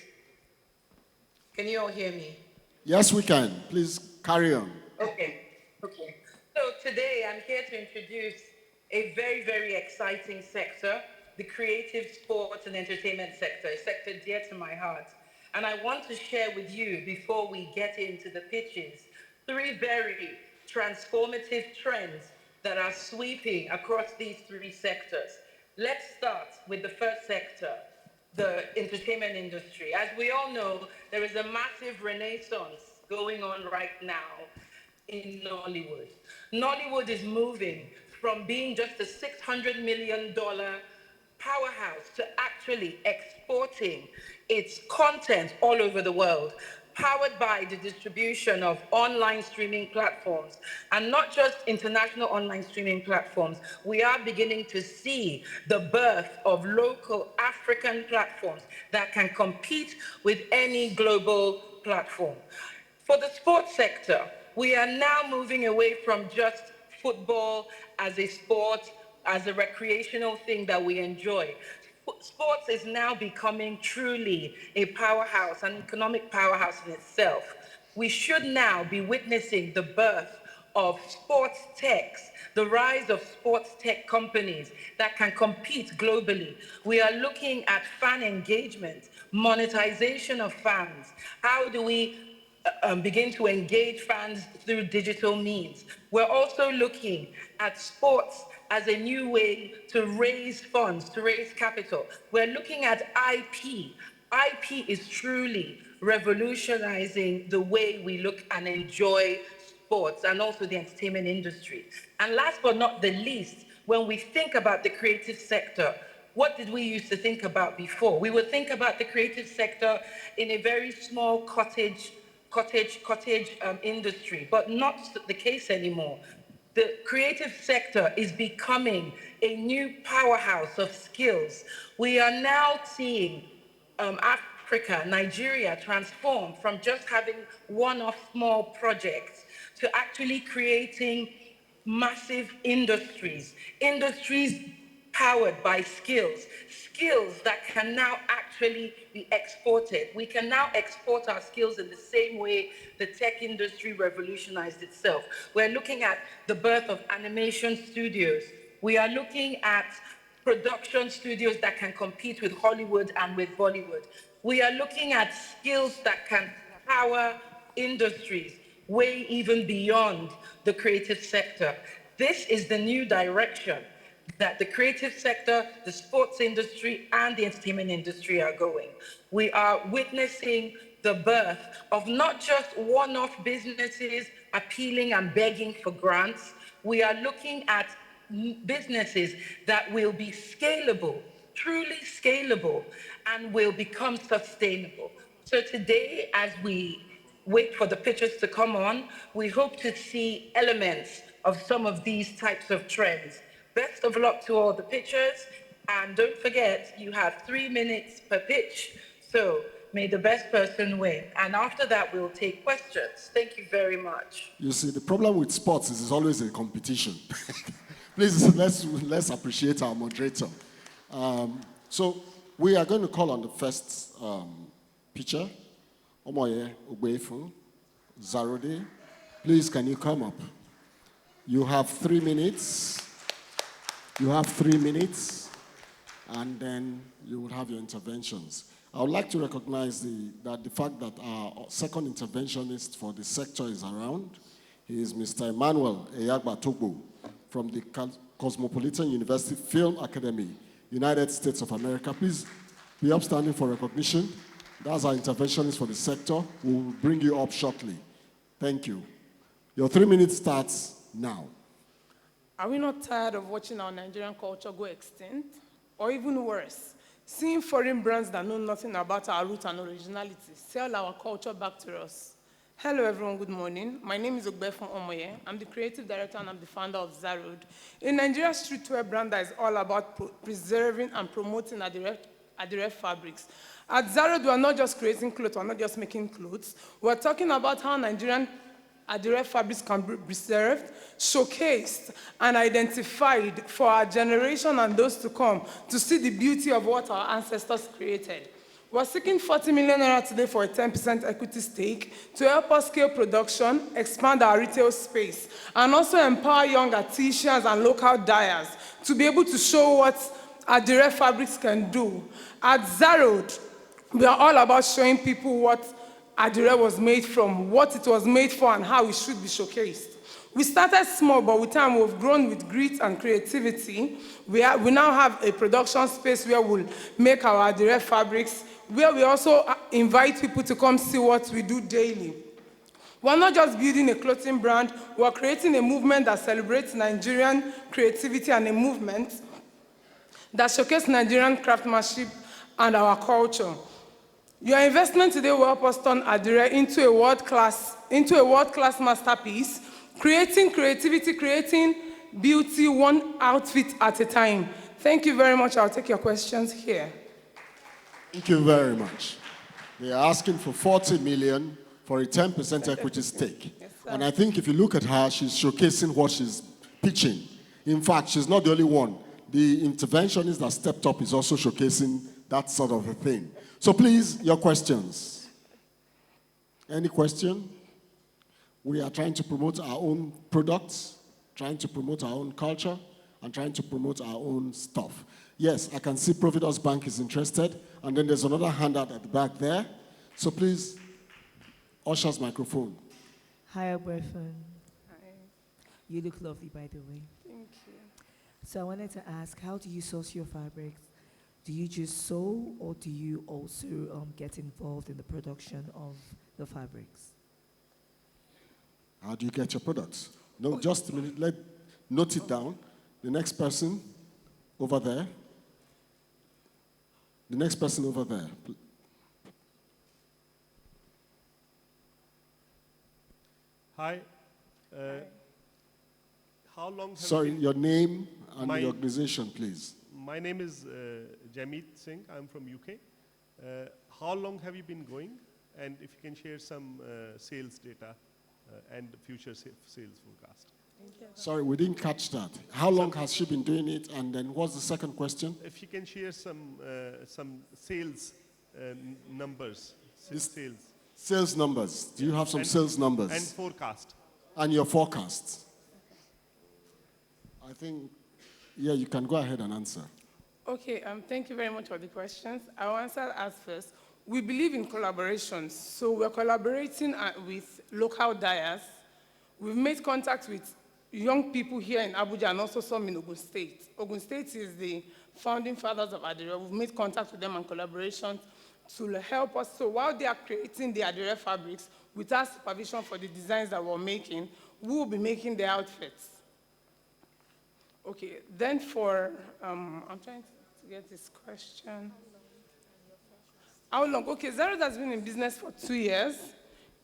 Can you all hear me? Yes, we can. Please carry on. Okay. So today I'm here to introduce a very, very exciting sector, the creative, sports, and entertainment sector, a sector dear to my heart. And I want to share with you, before we get into the pitches, 3 very transformative trends that are sweeping across these 3 sectors. Let's start with the first sector, the entertainment industry. As we all know, there is a massive renaissance going on right now in Nollywood. Nollywood is moving from being just a $600 million powerhouse to actually exporting its content all over the world, powered by the distribution of online streaming platforms. And not just international online streaming platforms, we are beginning to see the birth of local African platforms that can compete with any global platform. For the sports sector, we are now moving away from just football as a sport, as a recreational thing that we enjoy. Sports is now becoming truly a powerhouse, an economic powerhouse in itself. We should now be witnessing the birth of sports techs, the rise of sports tech companies that can compete globally. We are looking at fan engagement, monetization of fans. How do we begin to engage fans through digital means? We're also looking at sports as a new way to raise funds, to raise capital. We're looking at IP. IP is truly revolutionizing the way we look and enjoy sports and also the entertainment industry. And last but not the least, when we think about the creative sector, what did we used to think about before? We would think about the creative sector in a very small cottage industry, but not the case anymore. The creative sector is becoming a new powerhouse of skills. We are now seeing Africa, Nigeria transform from just having one-off small projects to actually creating massive industries powered by skills that can now actually be exported. We can now export our skills in the same way the tech industry revolutionized itself. We're looking at the birth of animation studios. We are looking at production studios that can compete with Hollywood and with Bollywood. We are looking at skills that can power industries way even beyond the creative sector. This is the new direction that the creative sector, the sports industry, and the entertainment industry are going. We are witnessing the birth of not just one-off businesses appealing and begging for grants. We are looking at businesses that will be scalable, truly scalable, and will become sustainable. So today, as we wait for the pictures to come on, we hope to see elements of some of these types of trends. Best of luck to all the pitchers, and don't forget, you have 3 minutes per pitch, so may the best person win. And after that, we'll take questions. Thank you very much. You see, the problem with sports is it's always a competition. Please, let's appreciate our moderator. So we are going to call on the first pitcher, Omoye Ogbefu Zarode. Please, can you come up? You have 3 minutes. You have 3 minutes, and then you will have your interventions. I would like to recognize the fact that our second interventionist for the sector is around. He is Mr. Emmanuel Eyagba Togbo from the Cosmopolitan University Film Academy, United States of America. Please be upstanding for recognition. That's our interventionist for the sector. We will bring you up shortly. Thank you. Your 3 minutes starts now. Are we not tired of watching our Nigerian culture go extinct? Or even worse, seeing foreign brands that know nothing about our roots and originality sell our culture back to us? Hello everyone, good morning. My name is Ogbefu Omoye. I'm the creative director and I'm the founder of Zarode, a Nigerian streetwear brand that is all about preserving and promoting a Adire fabrics. At Zaro, we are not just creating clothes, we're not just making clothes. We're talking about how Nigerian Adire fabrics can be preserved, showcased, and identified for our generation and those to come to see the beauty of what our ancestors created. We're seeking 40 million naira today for a 10% equity stake to help us scale production, expand our retail space, and also empower young artisans and local dyers to be able to show what Adire fabrics can do. At Zarod, we are all about showing people what Adire was made from, what it was made for, and how it should be showcased. We started small, but with time we've grown with grit and creativity. We now have a production space where we'll make our Adire fabrics, where we also invite people to come see what we do daily. We're not just building a clothing brand, we're creating a movement that celebrates Nigerian creativity and a movement that showcases Nigerian craftsmanship and our culture. Your investment today will help us turn Adire into a world-class masterpiece, creating creativity, creating beauty, one outfit at a time. Thank you very much. I'll take your questions here. Thank you very much. They are asking for 40 million for a 10% equity stake. Yes, And I think if you look at her, she's showcasing what she's pitching. In fact, she's not the only one. The interventionist that stepped up is also showcasing that sort of a thing. So please, your questions. Any question? We are trying to promote our own products, trying to promote our own culture, and trying to promote our own stuff. Yes, I can see Providence Bank is interested, and then there's another handout at the back there. So please, Usher's microphone. Hi, boyfriend. Hi. You look lovely, by the way. Thank you. So I wanted to ask, how do you source your fabrics? Do you just sew, or do you also get involved in the production of the fabrics? How do you get your products? No, just a minute. Note it down. The next person over there. The next person over there. Hi. How long have Sorry, you been your name and the organization, please. My name is Jamit Singh. I'm from UK. How long have you been going? And if you can share some sales data and future sales forecast. Sorry, we didn't catch that. How long has she been doing it? And then what's the second question? If you can share some sales numbers, sales. Sales numbers. Do you have some sales numbers? And forecast. And your forecast. I think, yeah, you can go ahead and answer. Okay, thank you very much for the questions. I'll answer as first. We believe in collaborations, so we're collaborating with local dyers. We've made contact with young people here in Abuja and also some in Ogun State. Ogun State is the founding fathers of Adire. We've made contact with them and collaboration to help us. So while they are creating the Adire fabrics, with our supervision for the designs that we're making, we will be making the outfits. Okay, then for, I'm trying to get this question. How long? Okay, Zara has been in business for 2 years.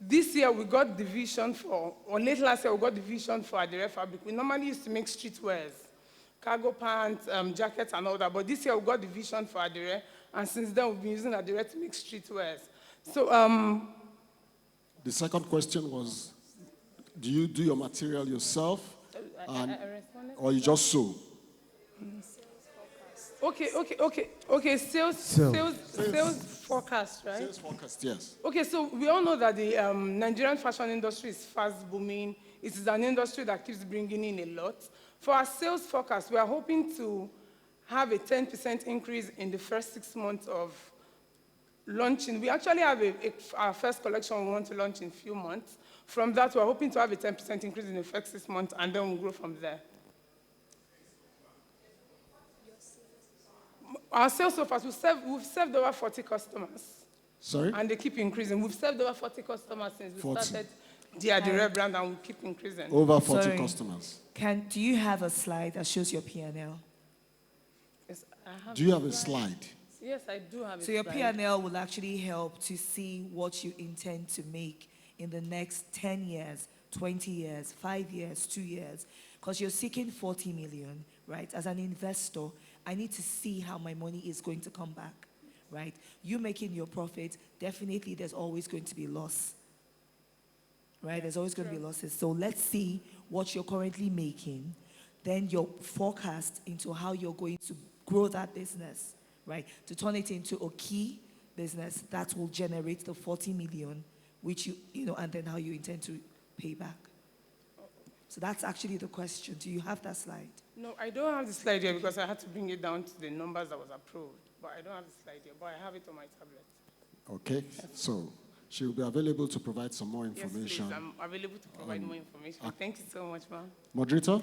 This year we got the vision for, or late last year we got the vision for Adire fabric. We normally used to make streetwears, cargo pants, jackets and all that, but this year we got the vision for Adire, and since then we've been using Adire to make streetwears. So, the second question was, do you do your material yourself? Or you just sew? Okay, sales forecast, right? Sales forecast, yes. Okay, so we all know that the Nigerian fashion industry is fast booming. It is an industry that keeps bringing in a lot. For our sales forecast, we are hoping to have a 10% increase in the first 6 months of launching. We actually have our first collection we want to launch in a few months. From that, we're hoping to have a 10% increase in the first 6 months, and then we'll grow from there. Our sales so far, we've served over 40 customers. Sorry? And they keep increasing. We've served over 40 customers since we started the Adire brand, and we keep increasing. Over 40 customers. Do you have a slide that shows your P&L? Yes, I have. Do you have a slide? Yes, I do have a slide. So your P&L will actually help to see what you intend to make in the next 10 years, 20 years, 5 years, 2 years. Because you're seeking 40 million, right? As an investor, I need to see how my money is going to come back. right? You making your profit, definitely there's always going to be loss, right? There's always going to be losses. So let's see what you're currently making, then your forecast into how you're going to grow that business, right? To turn it into a key business that will generate the 40 million, which and then how you intend to pay back. So that's actually the question. Do you have that slide? No, I don't have the slide here because I had to bring it down to the numbers that was approved. But I don't have the slide here, but I have it on my tablet. Okay, so she will be available to provide some more information. Yes, please, I'm available to provide more information. Thank you so much, ma'am. Moderator?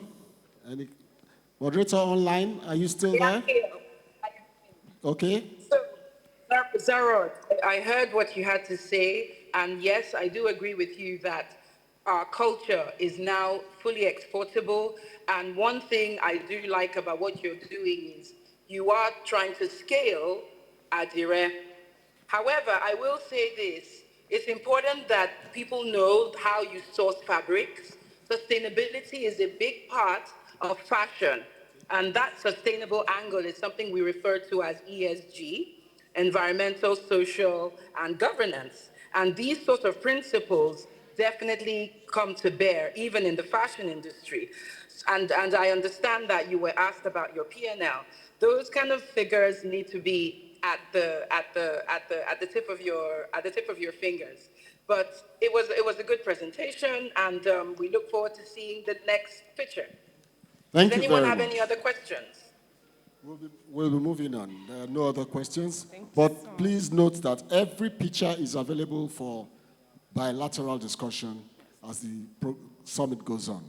Moderator online, are you still there? Okay. So, Zarot, I heard what you had to say, and yes, I do agree with you that our culture is now fully exportable. And one thing I do like about what you're doing is you are trying to scale Adire. However, I will say this. It's important that people know how you source fabrics. Sustainability is a big part of fashion. And that sustainable angle is something we refer to as ESG, environmental, social, and governance. And these sorts of principles definitely come to bear, even in the fashion industry. And I understand that you were asked about your P&L. Those kind of figures need to be at the tip of your fingers. But it was a good presentation, and we look forward to seeing the next picture. Thank Does you anyone very have much. any other questions? We'll be moving on. There are no other questions. But please note that every picture is available for bilateral discussion as the summit goes on.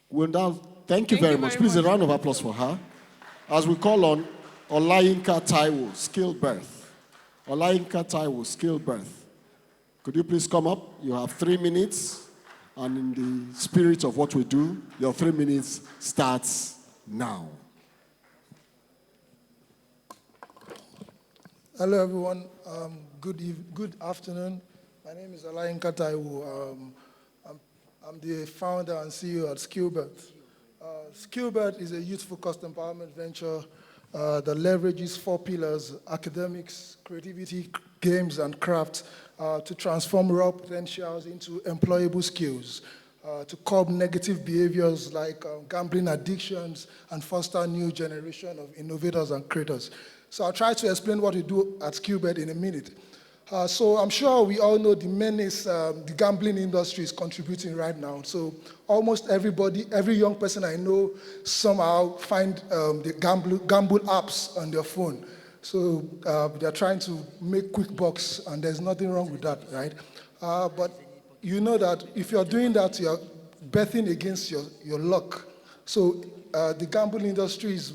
We'll now, thank you very much. Please, a round of applause for her. As we call on Olayinka Taiwo, Skill Birth. Olayinka Taiwo, Skill Birth. Could you please come up? You have 3 minutes. And in the spirit of what we do, your 3 minutes starts now. Hello, everyone. Good afternoon. My name is Olayinka Taiwo. I'm the founder and CEO at Skillbirth. Skillbirth is a youthful cost empowerment venture that leverages 4 pillars: academics, creativity, games, and craft, to transform raw potentials into employable skills, to curb negative behaviors like gambling addictions, and foster a new generation of innovators and creators. So I'll try to explain what we do at Skillbirth in a minute. So I'm sure we all know the menace the gambling industry is contributing right now. So almost everybody, every young person I know somehow find the gamble apps on their phone. So they're trying to make quick bucks, and there's nothing wrong with that, right? But you know that if you're doing that, you're betting against your luck. So the gambling industry is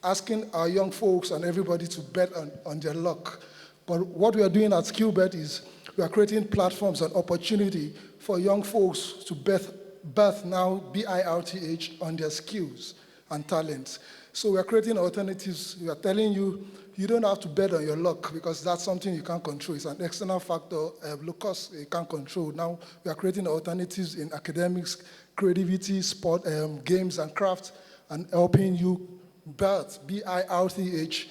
asking our young folks and everybody to bet on their luck. But what we are doing at Skillbirth is we are creating platforms and opportunity for young folks to birth now, B-I-R-T-H, on their skills and talents. So we are creating alternatives. We are telling you, you don't have to bet on your luck because that's something you can't control. It's an external factor, locus you can't control. Now we are creating alternatives in academics, creativity, sport, games, and craft, and helping you birth, B-I-R-T-H,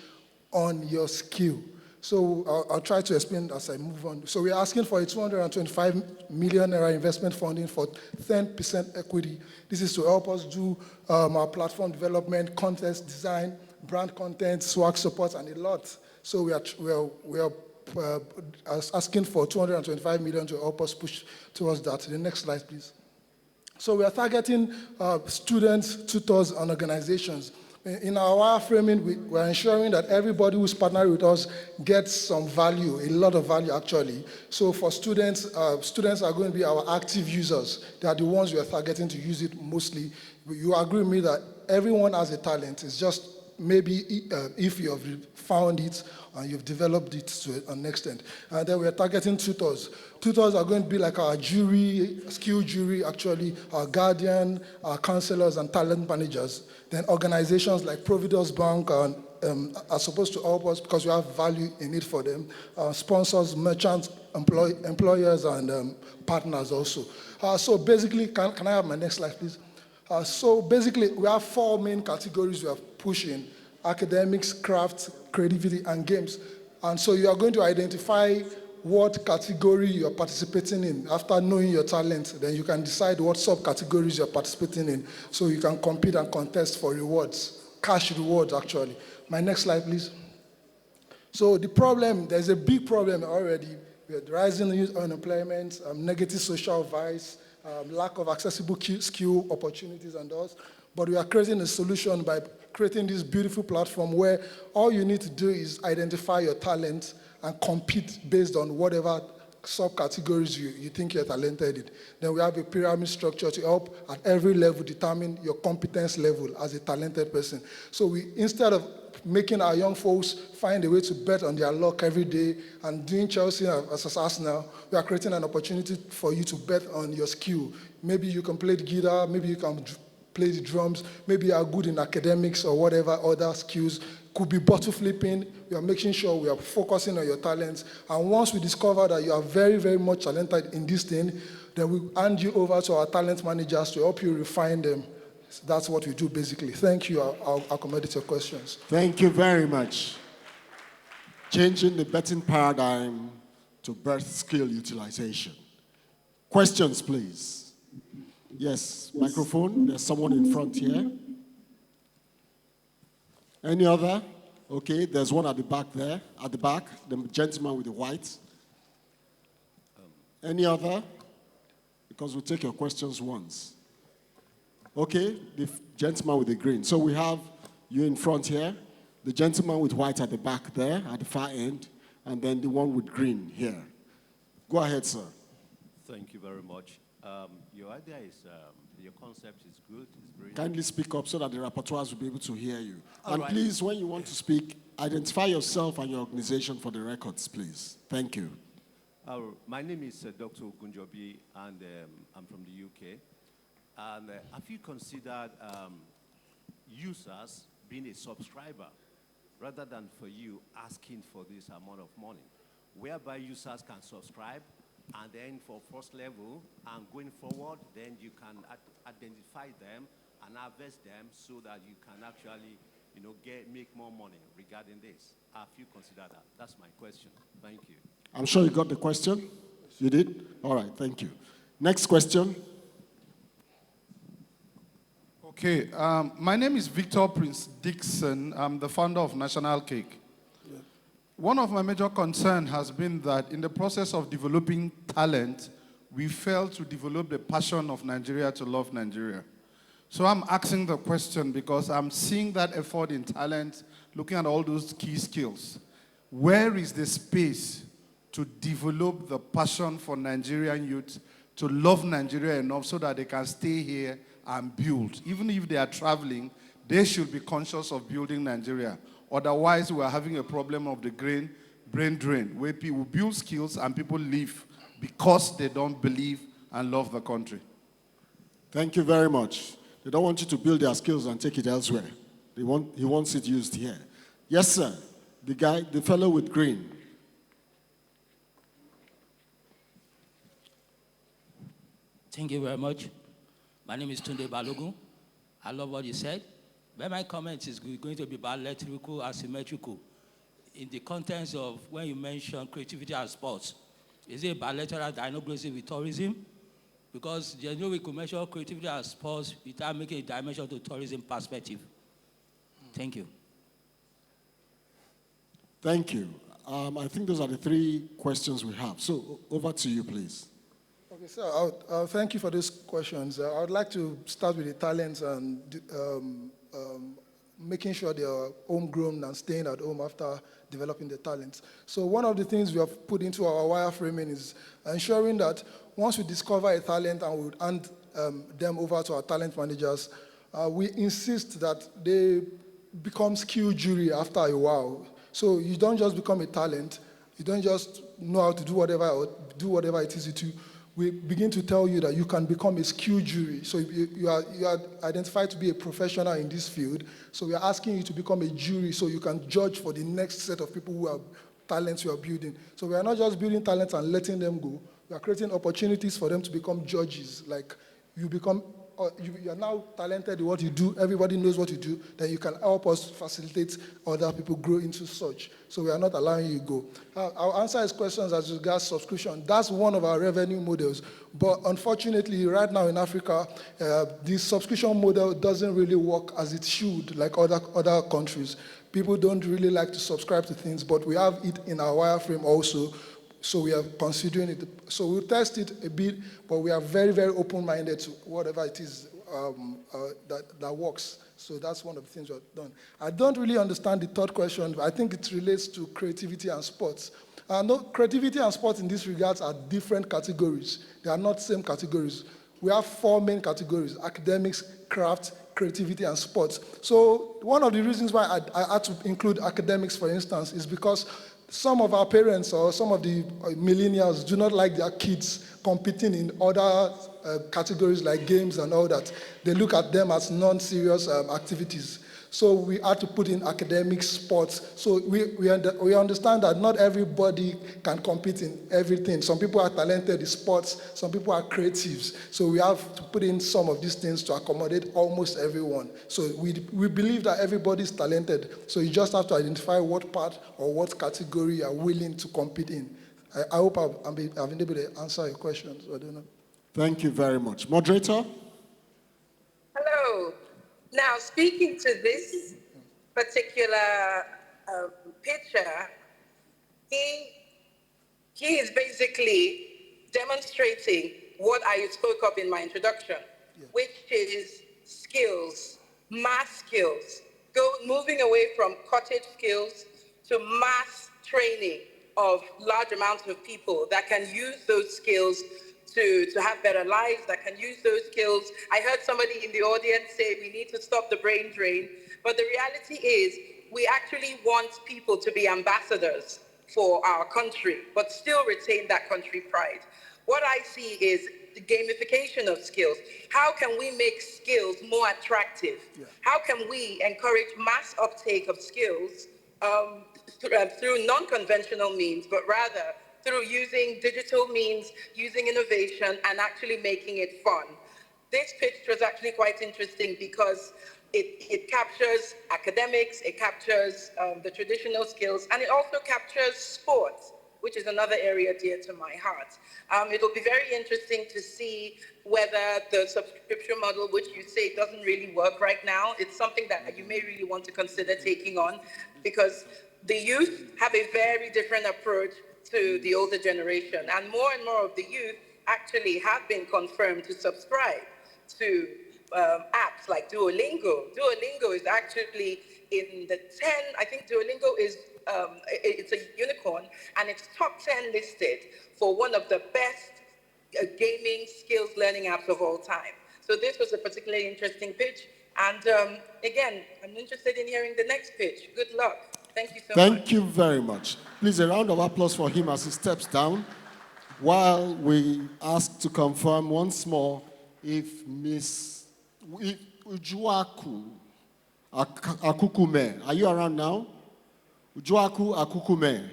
on your skill. So I'll try to explain as I move on. So we're asking for a 225 million naira investment funding for 10% equity. This is to help us do our platform development, content design, brand content, swag support, and a lot. So we are asking for 225 million to help us push towards that. The next slide, please. So we are targeting students, tutors, and organizations. In our wireframing, we're ensuring that everybody who's partnered with us gets some value, a lot of value actually. So for students, students are going to be our active users. They are the ones we are targeting to use it mostly. You agree with me that everyone has a talent. It's just maybe if you have found it and you've developed it to an extent. And then we're targeting tutors. Tutors are going to be like our jury, skill jury actually, our guardian, our counselors, and talent managers. Then organizations like Providence Bank are supposed to help us because we have value in it for them. Sponsors, merchants, employers, and partners also. So basically, can I have my next slide, please? So basically, we have 4 main categories we are pushing: academics, craft, creativity, and games. And so you are going to identify what category you're participating in. After knowing your talent, then you can decide what subcategories you're participating in, so you can compete and contest for rewards, cash rewards actually. My next slide, please. So the problem, there's a big problem already with rising youth unemployment, negative social vice, lack of accessible skill opportunities and those. But we are creating a solution by creating this beautiful platform where all you need to do is identify your talent and compete based on whatever subcategories you think you're talented in. Then we have a pyramid structure to help at every level determine your competence level as a talented person. So we, instead of making our young folks find a way to bet on their luck every day and doing Chelsea as Arsenal, we are creating an opportunity for you to bet on your skill. Maybe you can play the guitar, maybe you can play the drums, maybe you are good in academics or whatever other skills. Could be bottle flipping. We are making sure we are focusing on your talents. And once we discover that you are very, very much talented in this thing, then we hand you over to our talent managers to help you refine them. So that's what we do basically. Thank you. I'll accommodate your questions. Thank you very much. Changing the betting paradigm to birth skill utilization. Questions, please. Yes, microphone. There's someone in front here. Any other? Okay, there's one at the back there. At the back, the gentleman with the white. Any other? Because we'll take your questions once. Okay, the gentleman with the green. So we have you in front here, the gentleman with white at the back there, at the far end, and then the one with green here. Go ahead, sir. Thank you very much. Your idea is, your concept is good. It's brilliant. Kindly speak up so that the rapporteurs will be able to hear you. All and right. please, when you want to speak, identify yourself and your organization for the records, please. Thank you. My name is Dr. Gunjobi, and I'm from the UK. And have you considered users being a subscriber rather than for you asking for this amount of money, whereby users can subscribe, and then for first level and going forward, then you can identify them and harvest them so that you can actually, make more money regarding this? Have you considered that? That's my question. Thank you. I'm sure you got the question. You did? All right, thank you. Next question. Okay, my name is Victor Prince Dixon. I'm the founder of National Cake. Yeah. One of my major concerns has been that in the process of developing talent, we failed to develop the passion of Nigeria to love Nigeria. So I'm asking the question because I'm seeing that effort in talent, looking at all those key skills. Where is the space to develop the passion for Nigerian youth to love Nigeria enough so that they can stay here and build? Even if they are traveling, they should be conscious of building Nigeria. Otherwise, we are having a problem of the brain drain, where people build skills and people leave because they don't believe and love the country. Thank you very much. They don't want you to build their skills and take it elsewhere. He wants it used here. Yes, sir. The fellow with green. Thank you very much. My name is Tunde Balogun. I love what you said. But my comment is going to be bilateral and symmetrical. In the context of when you mention creativity and sports, is it bilateral that inclusive with tourism? Because there's no way we could measure creativity and sports without making a dimension to tourism perspective. Thank you. Thank you. I think those are the three questions we have. So over to you, please. Okay, so thank you for these questions. I would like to start with the talents and making sure they are homegrown and staying at home after developing the talents. So one of the things we have put into our wireframing is ensuring that once we discover a talent and we hand them over to our talent managers, we insist that they become skill jury after a while. So you don't just become a talent, you don't just know how to do whatever it is you do. We begin to tell you that you can become a skill jury. So you are identified to be a professional in this field. So we are asking you to become a jury so you can judge for the next set of people who are talents you are building. So we are not just building talents and letting them go. We are creating opportunities for them to become judges. Like you become you are now talented in what you do, everybody knows what you do, then you can help us facilitate other people grow into such. So we are not allowing you go. I'll answer his questions as regards subscription. That's one of our revenue models. But unfortunately, right now in Africa, the subscription model doesn't really work as it should, like other countries. People don't really like to subscribe to things, but we have it in our wireframe also. So we are considering it. So we'll test it a bit, but we are very, very open-minded to whatever it is that works. So that's one of the things we've done. I don't really understand the third question, but I think it relates to creativity and sports. No, creativity and sports in this regard are different categories. They are not same categories. We have 4 main categories: academics, craft, creativity, and sports. So one of the reasons why I had to include academics, for instance, is because some of our parents or some of the millennials do not like their kids competing in other categories like games and all that. They look at them as non-serious activities. So we had to put in academic, sports. So we understand that not everybody can compete in everything. Some people are talented in sports, some people are creatives. So we have to put in some of these things to accommodate almost everyone. So we believe that everybody is talented. So you just have to identify what part or what category you are willing to compete in. I hope I've been able to answer your questions. I don't know. Thank you very much. Moderator? Hello. Now, speaking to this particular picture, he is basically demonstrating what I spoke of in my introduction, which is skills, mass skills, moving away from cottage skills to mass training of large amounts of people that can use those skills to have better lives, that can use those skills. I heard somebody in the audience say we need to stop the brain drain, but the reality is we actually want people to be ambassadors for our country, but still retain that country pride. What I see is the gamification of skills. How can we make skills more attractive? How can we encourage mass uptake of skills through non-conventional means, but rather through using digital means, using innovation, and actually making it fun? This pitch was actually quite interesting because it captures academics, it captures the traditional skills, and it also captures sports, which is another area dear to my heart. It'll be very interesting to see whether the subscription model, which you say doesn't really work right now, it's something that you may really want to consider taking on, because the youth have a very different approach to the older generation. And more of the youth actually have been confirmed to subscribe to apps like Duolingo. Duolingo is actually in the 10, I think Duolingo is, it's a unicorn, and it's top 10 listed for one of the best gaming skills learning apps of all time. So this was a particularly interesting pitch. And again, I'm interested in hearing the next pitch. Good luck. Thank you so much. Thank you very much. Please, a round of applause for him as he steps down, while we ask to confirm once more if Miss Ujuaku Akukume, are you around now? Ujuaku Akukume,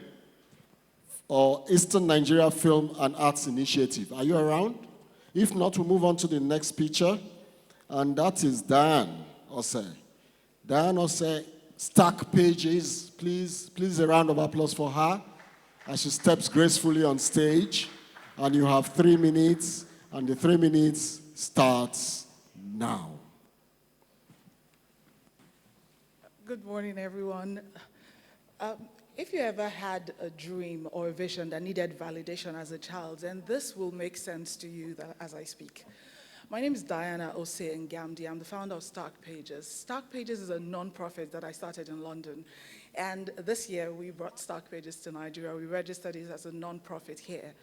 or Eastern Nigeria Film and Arts Initiative, are you around? If not, we'll move on to the next picture, and that is Diane Osei. Diane Osei, Stack Pages, please a round of applause for her as she steps gracefully on stage. And you have 3 minutes, and the 3 minutes starts now. Good morning, everyone. If you ever had a dream or a vision that needed validation as a child, then this will make sense to you as I speak. My name is Diana Osei Ngamdi. I'm the founder of Stack Pages. Stack Pages is a non-profit that I started in London. And this year, we brought Stack Pages to Nigeria. We registered it as a non-profit here.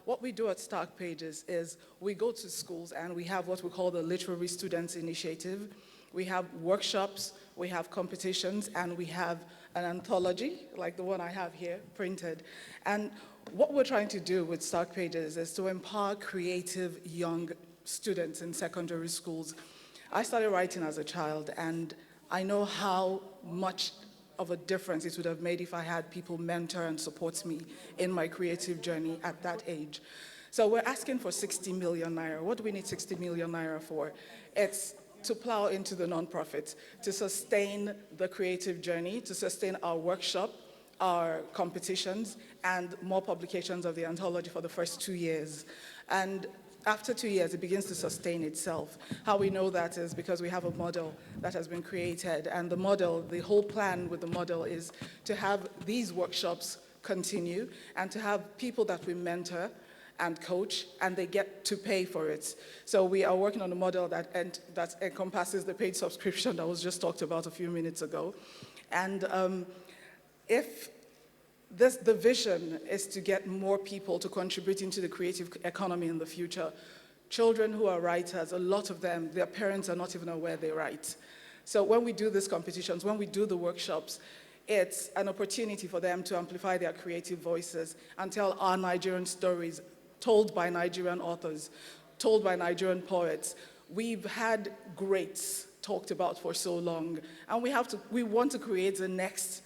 What we do at Stack Pages is we go to schools and we have what we call the Literary Students Initiative. We have workshops, we have competitions, and we have an anthology, like the one I have here, printed. And what we're trying to do with Stack Pages is to empower creative young students in secondary schools. I started writing as a child, and I know how much of a difference it would have made if I had people mentor and support me in my creative journey at that age. So we're asking for 60 million naira. What do we need 60 million naira for? It's to plow into the nonprofit, to sustain the creative journey, to sustain our workshop, our competitions, and more publications of the anthology for the first 2 years. And after 2 years, it begins to sustain itself. How we know that is because we have a model that has been created, and the model, the whole plan with the model is to have these workshops continue and to have people that we mentor and coach, and they get to pay for it. So we are working on a model that encompasses the paid subscription that was just talked about a few minutes ago. And if the vision is to get more people to contribute into the creative economy in the future. Children who are writers, a lot of them, their parents are not even aware they write. So when we do these competitions, when we do the workshops, it's an opportunity for them to amplify their creative voices and tell our Nigerian stories told by Nigerian authors, told by Nigerian poets. We've had greats talked about for so long, and we want to create the next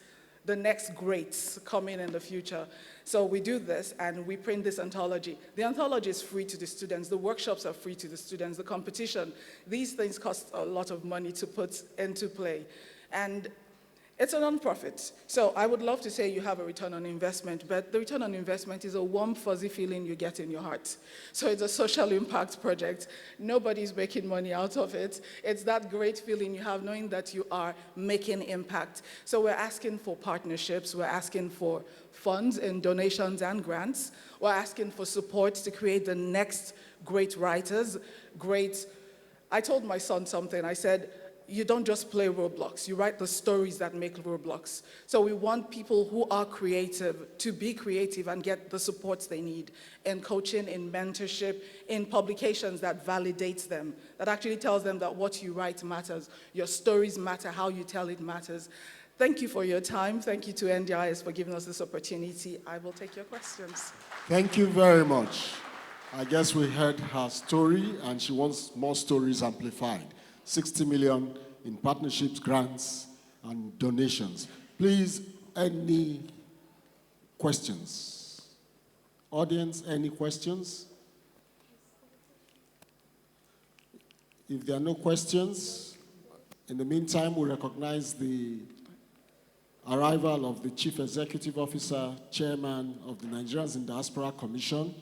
greats coming in the future. So we do this and we print this anthology. The anthology is free to the students. The workshops are free to the students. The competition, these things cost a lot of money to put into play. And it's a non-profit. So I would love to say you have a return on investment, but the return on investment is a warm, fuzzy feeling you get in your heart. So it's a social impact project. Nobody's making money out of it. It's that great feeling you have knowing that you are making impact. So we're asking for partnerships. We're asking for funds and donations and grants. We're asking for support to create the next great writers, I told my son something. I said, you don't just play Roblox, you write the stories that make Roblox. So we want people who are creative to be creative and get the supports they need in coaching, in mentorship, in publications that validates them, that actually tells them that what you write matters, your stories matter, how you tell it matters. Thank you for your time. Thank you to NDIS for giving us this opportunity. I will take your questions. Thank you very much. I guess we heard her story, and she wants more stories amplified. 60 million in partnerships, grants, and donations. Please, any questions? Audience, any questions? If there are no questions, in the meantime, we recognize the arrival of the Chief Executive Officer, Chairman of the Nigerians in Diaspora Commission,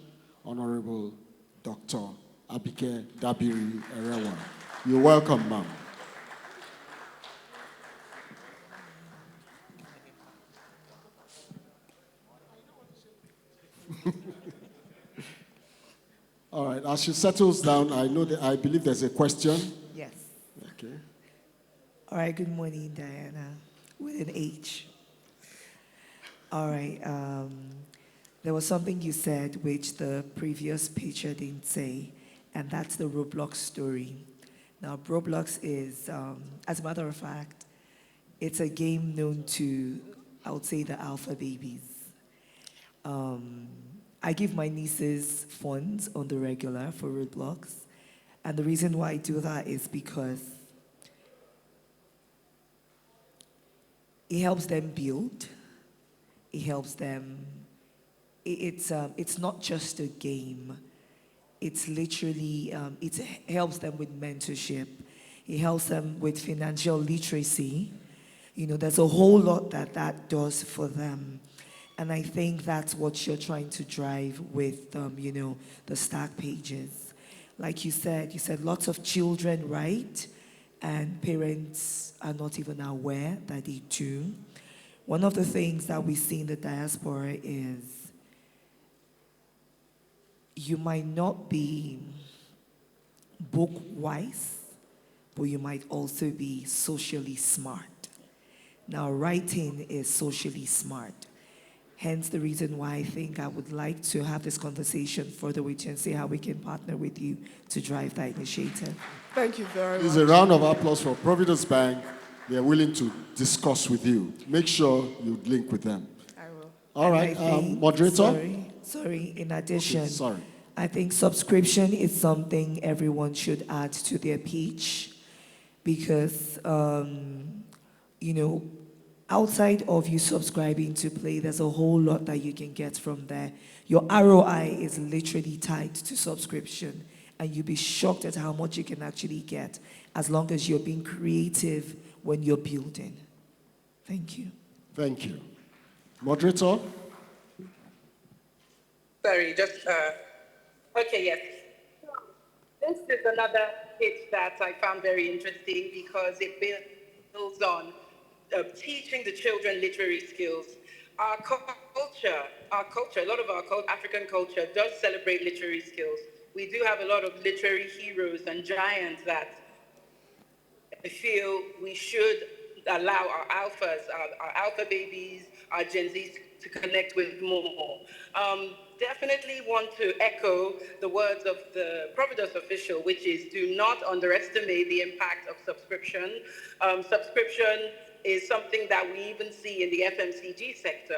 Honorable Dr. Abike Dabiri Erewa. You're welcome, ma'am. All right, as she settles down, I believe there's a question. Yes. Okay. All right, good morning, Diana, with an H. All right, there was something you said which the previous picture didn't say, and that's the Roblox story. Now, Roblox is, as a matter of fact, it's a game known to, I would say, the alpha babies. I give my nieces funds on the regular for Roblox, and the reason why I do that is because it helps them build. It helps them. It's not just a game. It's literally, it helps them with mentorship. It helps them with financial literacy. You know, there's a whole lot that does for them. And I think that's what you're trying to drive with, you know, the stack pages. Like you said lots of children write, and parents are not even aware that they do. One of the things that we see in the diaspora is you might not be book-wise, but you might also be socially smart. Now, writing is socially smart. Hence the reason why I think I would like to have this conversation further with you and see how we can partner with you to drive that initiative. Thank you very much. This is a round of applause for Providence Bank. They are willing to discuss with you. Make sure you link with them. I will. All right, moderator? Sorry, in addition, Okay, sorry. I think subscription is something everyone should add to their pitch because, you know, outside of you subscribing to Play, there's a whole lot that you can get from there. Your ROI is literally tied to subscription, and you'll be shocked at how much you can actually get as long as you're being creative when you're building. Thank you. Thank you. Moderator? Sorry, just, okay, yes. This is another pitch that I found very interesting because it builds on teaching the children literary skills. Our culture, a lot of our African culture does celebrate literary skills. We do have a lot of literary heroes and giants that I feel we should allow our alphas, our alpha babies, our Gen Zs to connect with more. Definitely want to echo the words of the Providence official, which is do not underestimate the impact of subscription. Subscription is something that we even see in the FMCG sector.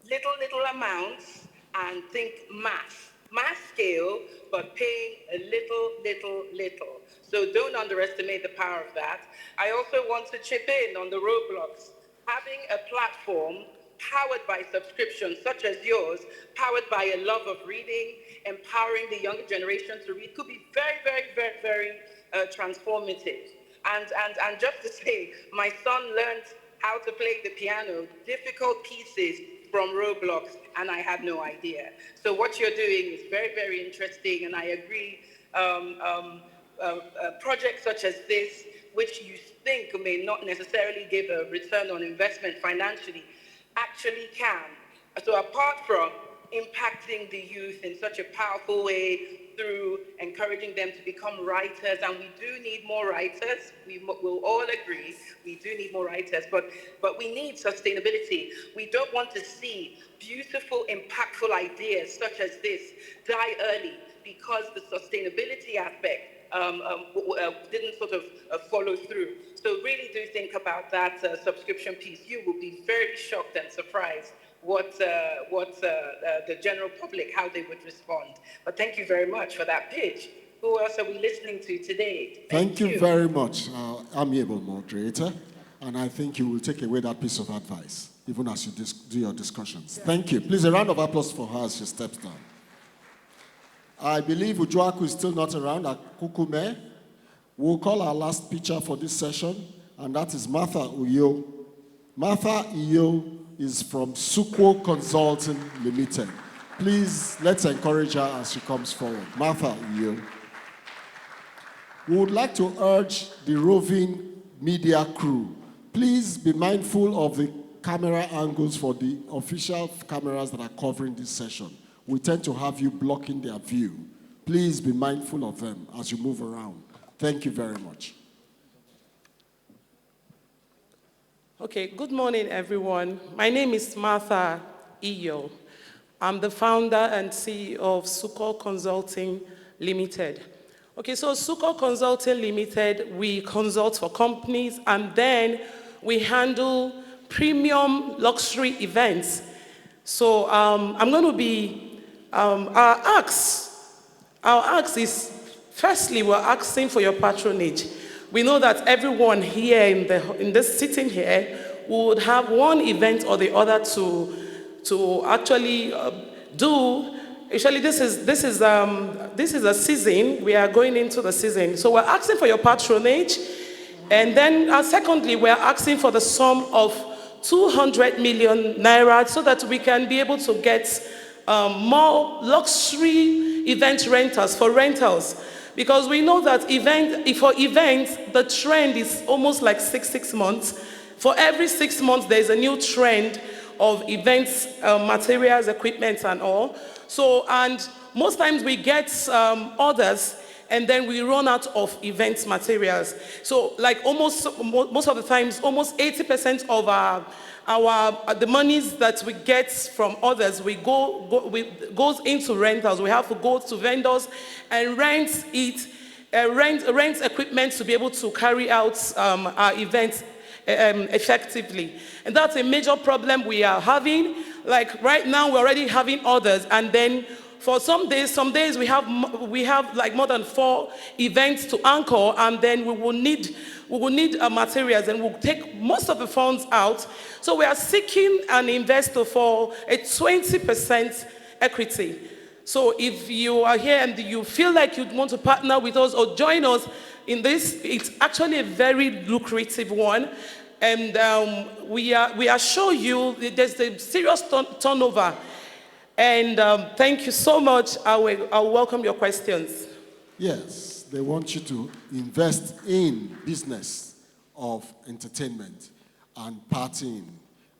Little amounts, and think mass scale, but paying a little. So don't underestimate the power of that. I also want to chip in on the roadblocks. Having a platform powered by subscriptions such as yours, powered by a love of reading, empowering the younger generation to read could be very transformative. And just to say, my son learned how to play the piano, difficult pieces from Roblox, and I had no idea. So what you're doing is very interesting, and I agree. Projects such as this, which you think may not necessarily give a return on investment financially, actually can. So apart from impacting the youth in such a powerful way through encouraging them to become writers, and we do need more writers, we'll all agree, we do need more writers, but we need sustainability. We don't want to see beautiful, impactful ideas such as this die early because the sustainability aspect didn't sort of follow through. So really do think about that subscription piece. You will be very shocked and surprised what the general public, how they would respond. But thank you very much for that pitch. Who else are we listening to today? Thank you very much, amiable moderator. And I think you will take away that piece of advice, even as you do your discussions. Thank you. Please, a round of applause for her as she steps down. I believe Ujuaku is still not around, Akukume. We'll call our last speaker for this session, and that is Martha Uyo. Martha Uyo is from Sukwo Consulting Limited. Please, let's encourage her as she comes forward. Martha Uyo. We would like to urge the roving media crew, please be mindful of the camera angles for the official cameras that are covering this session. We tend to have you blocking their view. Please be mindful of them as you move around. Thank you very much. Okay, good morning, everyone. My name is Martha Iyo. I'm the founder and CEO of Sukwo Consulting Limited. Okay, so Sukwo Consulting Limited, we consult for companies, and then we handle premium luxury events. So I'm going to be, our ask is, firstly, we're asking for your patronage. We know that everyone here in this sitting here would have one event or the other to actually do. Actually, this is a season. We are going into the season, so we're asking for your patronage, and then secondly, we're asking for the sum of 200 million naira so that we can be able to get more luxury event rentals for rentals. Because we know that for events, the trend is almost like six months. For every 6 months, there's a new trend of events, materials, equipment, and all. So, and most times we get orders, and then we run out of event materials. So, like most of the times, almost 80% of the monies that we get from others, goes into rentals. We have to go to vendors and rent equipment to be able to carry out our events effectively. And that's a major problem we are having. Like right now, we're already having orders, and then for some days we have like more than 4 events to anchor, and then we will need materials, and we'll take most of the funds out. So we are seeking an investor for a 20% equity. So if you are here and you feel like you'd want to partner with us or join us in this, it's actually a very lucrative one. And we assure you that there's a serious turnover. And thank you so much. I'll welcome your questions. Yes, they want you to invest in business of entertainment and partying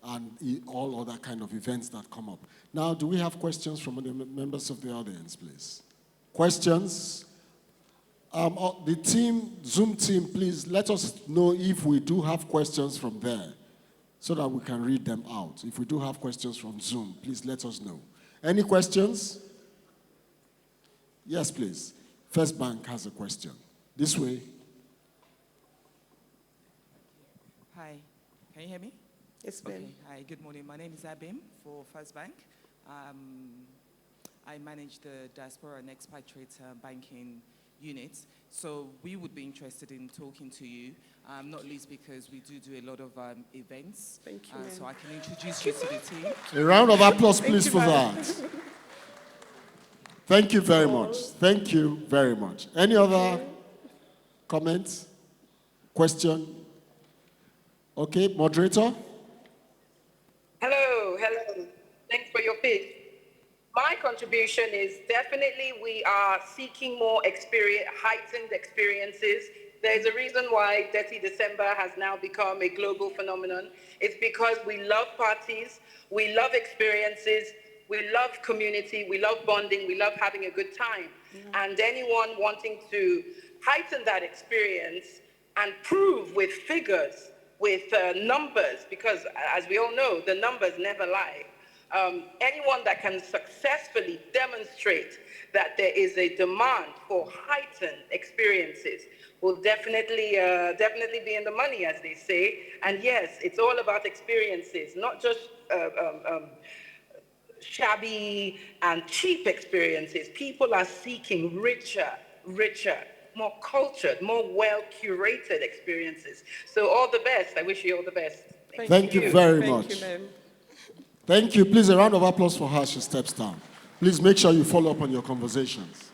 and all other kind of events that come up. Now, do we have questions from the members of the audience, please? Questions? The team, Zoom team, please let us know if we do have questions from there so that we can read them out. If we do have questions from Zoom, please let us know. Any questions? Yes, please. First Bank has a question. This way. Hi, can you hear me? Yes, ma'am. Okay. Hi, good morning. My name is Abim for First Bank. I manage the Diaspora and Expatriate Banking unit. So we would be interested in talking to you, not least because we do a lot of events. Thank you, ma'am. So I can introduce you to the team. A round of applause, please, for that. Thank you very much. Thank you very much. Any other comments? Question? Okay, moderator? Hello. Thanks for your pitch. My contribution is definitely we are seeking more heightened experiences. There's a reason why Dirty December has now become a global phenomenon. It's because we love parties, we love experiences, we love community, we love bonding, we love having a good time. And anyone wanting to heighten that experience and prove with figures, with numbers, because as we all know, the numbers never lie. Anyone that can successfully demonstrate that there is a demand for heightened experiences will definitely be in the money, as they say. And yes, it's all about experiences, not just shabby and cheap experiences. People are seeking richer, more cultured, more well-curated experiences. So all the best. I wish you all the best. Thank you very much. Thank you, ma'am. Thank you. Please, a round of applause for her. She steps down. Please make sure you follow up on your conversations.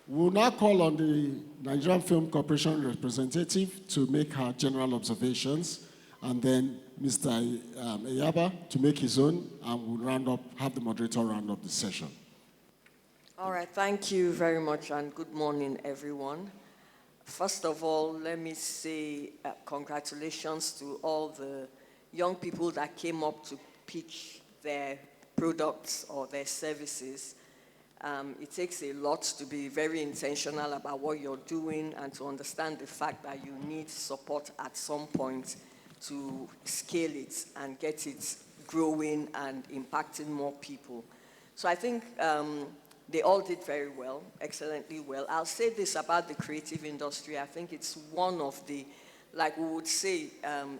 We'll now call on the Nigerian Film Corporation representative to make her general observations, and then Mr. Eyaba to make his own, and we'll have the moderator round up the session. All right, thank you very much, and good morning, everyone. First of all, let me say congratulations to all the young people that came up to pitch their products or their services. It takes a lot to be very intentional about what you're doing and to understand the fact that you need support at some point to scale it and get it growing and impacting more people. So I think they all did very well, excellently well. I'll say this about the creative industry. I think it's one of the, like we would say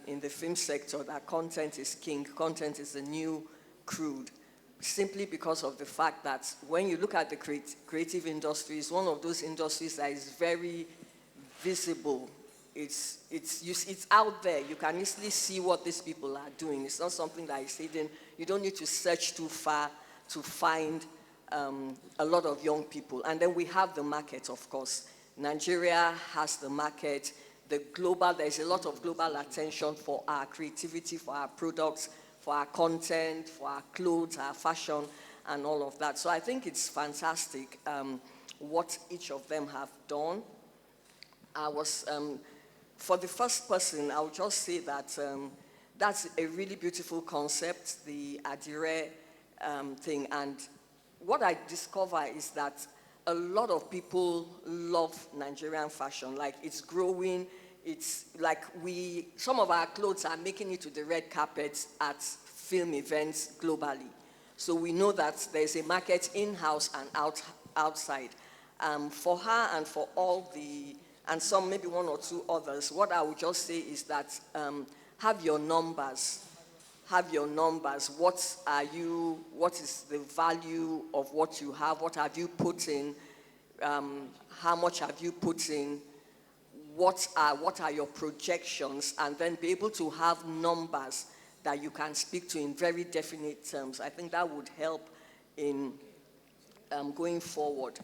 in the film sector, that content is king, content is the new crude, simply because of the fact that when you look at the creative industry, it's one of those industries that is very visible. It's out there. You can easily see what these people are doing. It's not something that is hidden. You don't need to search too far to find a lot of young people. And then we have the market, of course. Nigeria has the market. There's a lot of global attention for our creativity, for our products, for our content, for our clothes, our fashion, and all of that. So I think it's fantastic what each of them have done. For the first person, I would just say that that's a really beautiful concept, the Adire thing. And what I discover is that a lot of people love Nigerian fashion. Like, it's growing. It's like some of our clothes are making it to the red carpet at film events globally. So we know that there's a market in-house and outside. For her and for all and some, maybe one or two others, what I would just say is that have your numbers. have your numbers. What is the value of what you have? What have you put in? How much have you put in? What are your projections? And then be able to have numbers that you can speak to in very definite terms. I think that would help in going forward.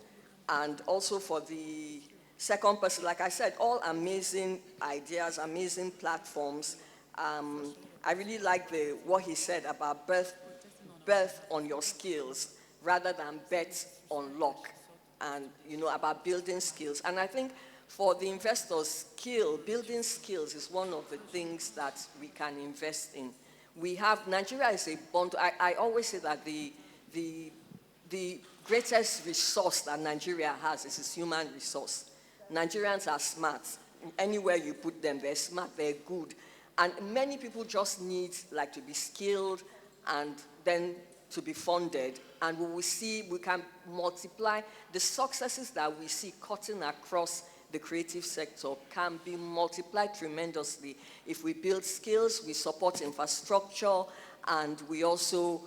And also for the second person, like I said, all amazing ideas, amazing platforms. I really like what he said about birth on your skills rather than bet on luck, and about building skills. And I think for the investors, building skills is one of the things that we can invest in. Nigeria is a bundle. I always say that the greatest resource that Nigeria has is its human resource. Nigerians are smart. Anywhere you put them, they're smart, they're good. And many people just need to be skilled and then to be funded. And we can multiply the successes that we see cutting across the creative sector can be multiplied tremendously if we build skills, we support infrastructure, and we also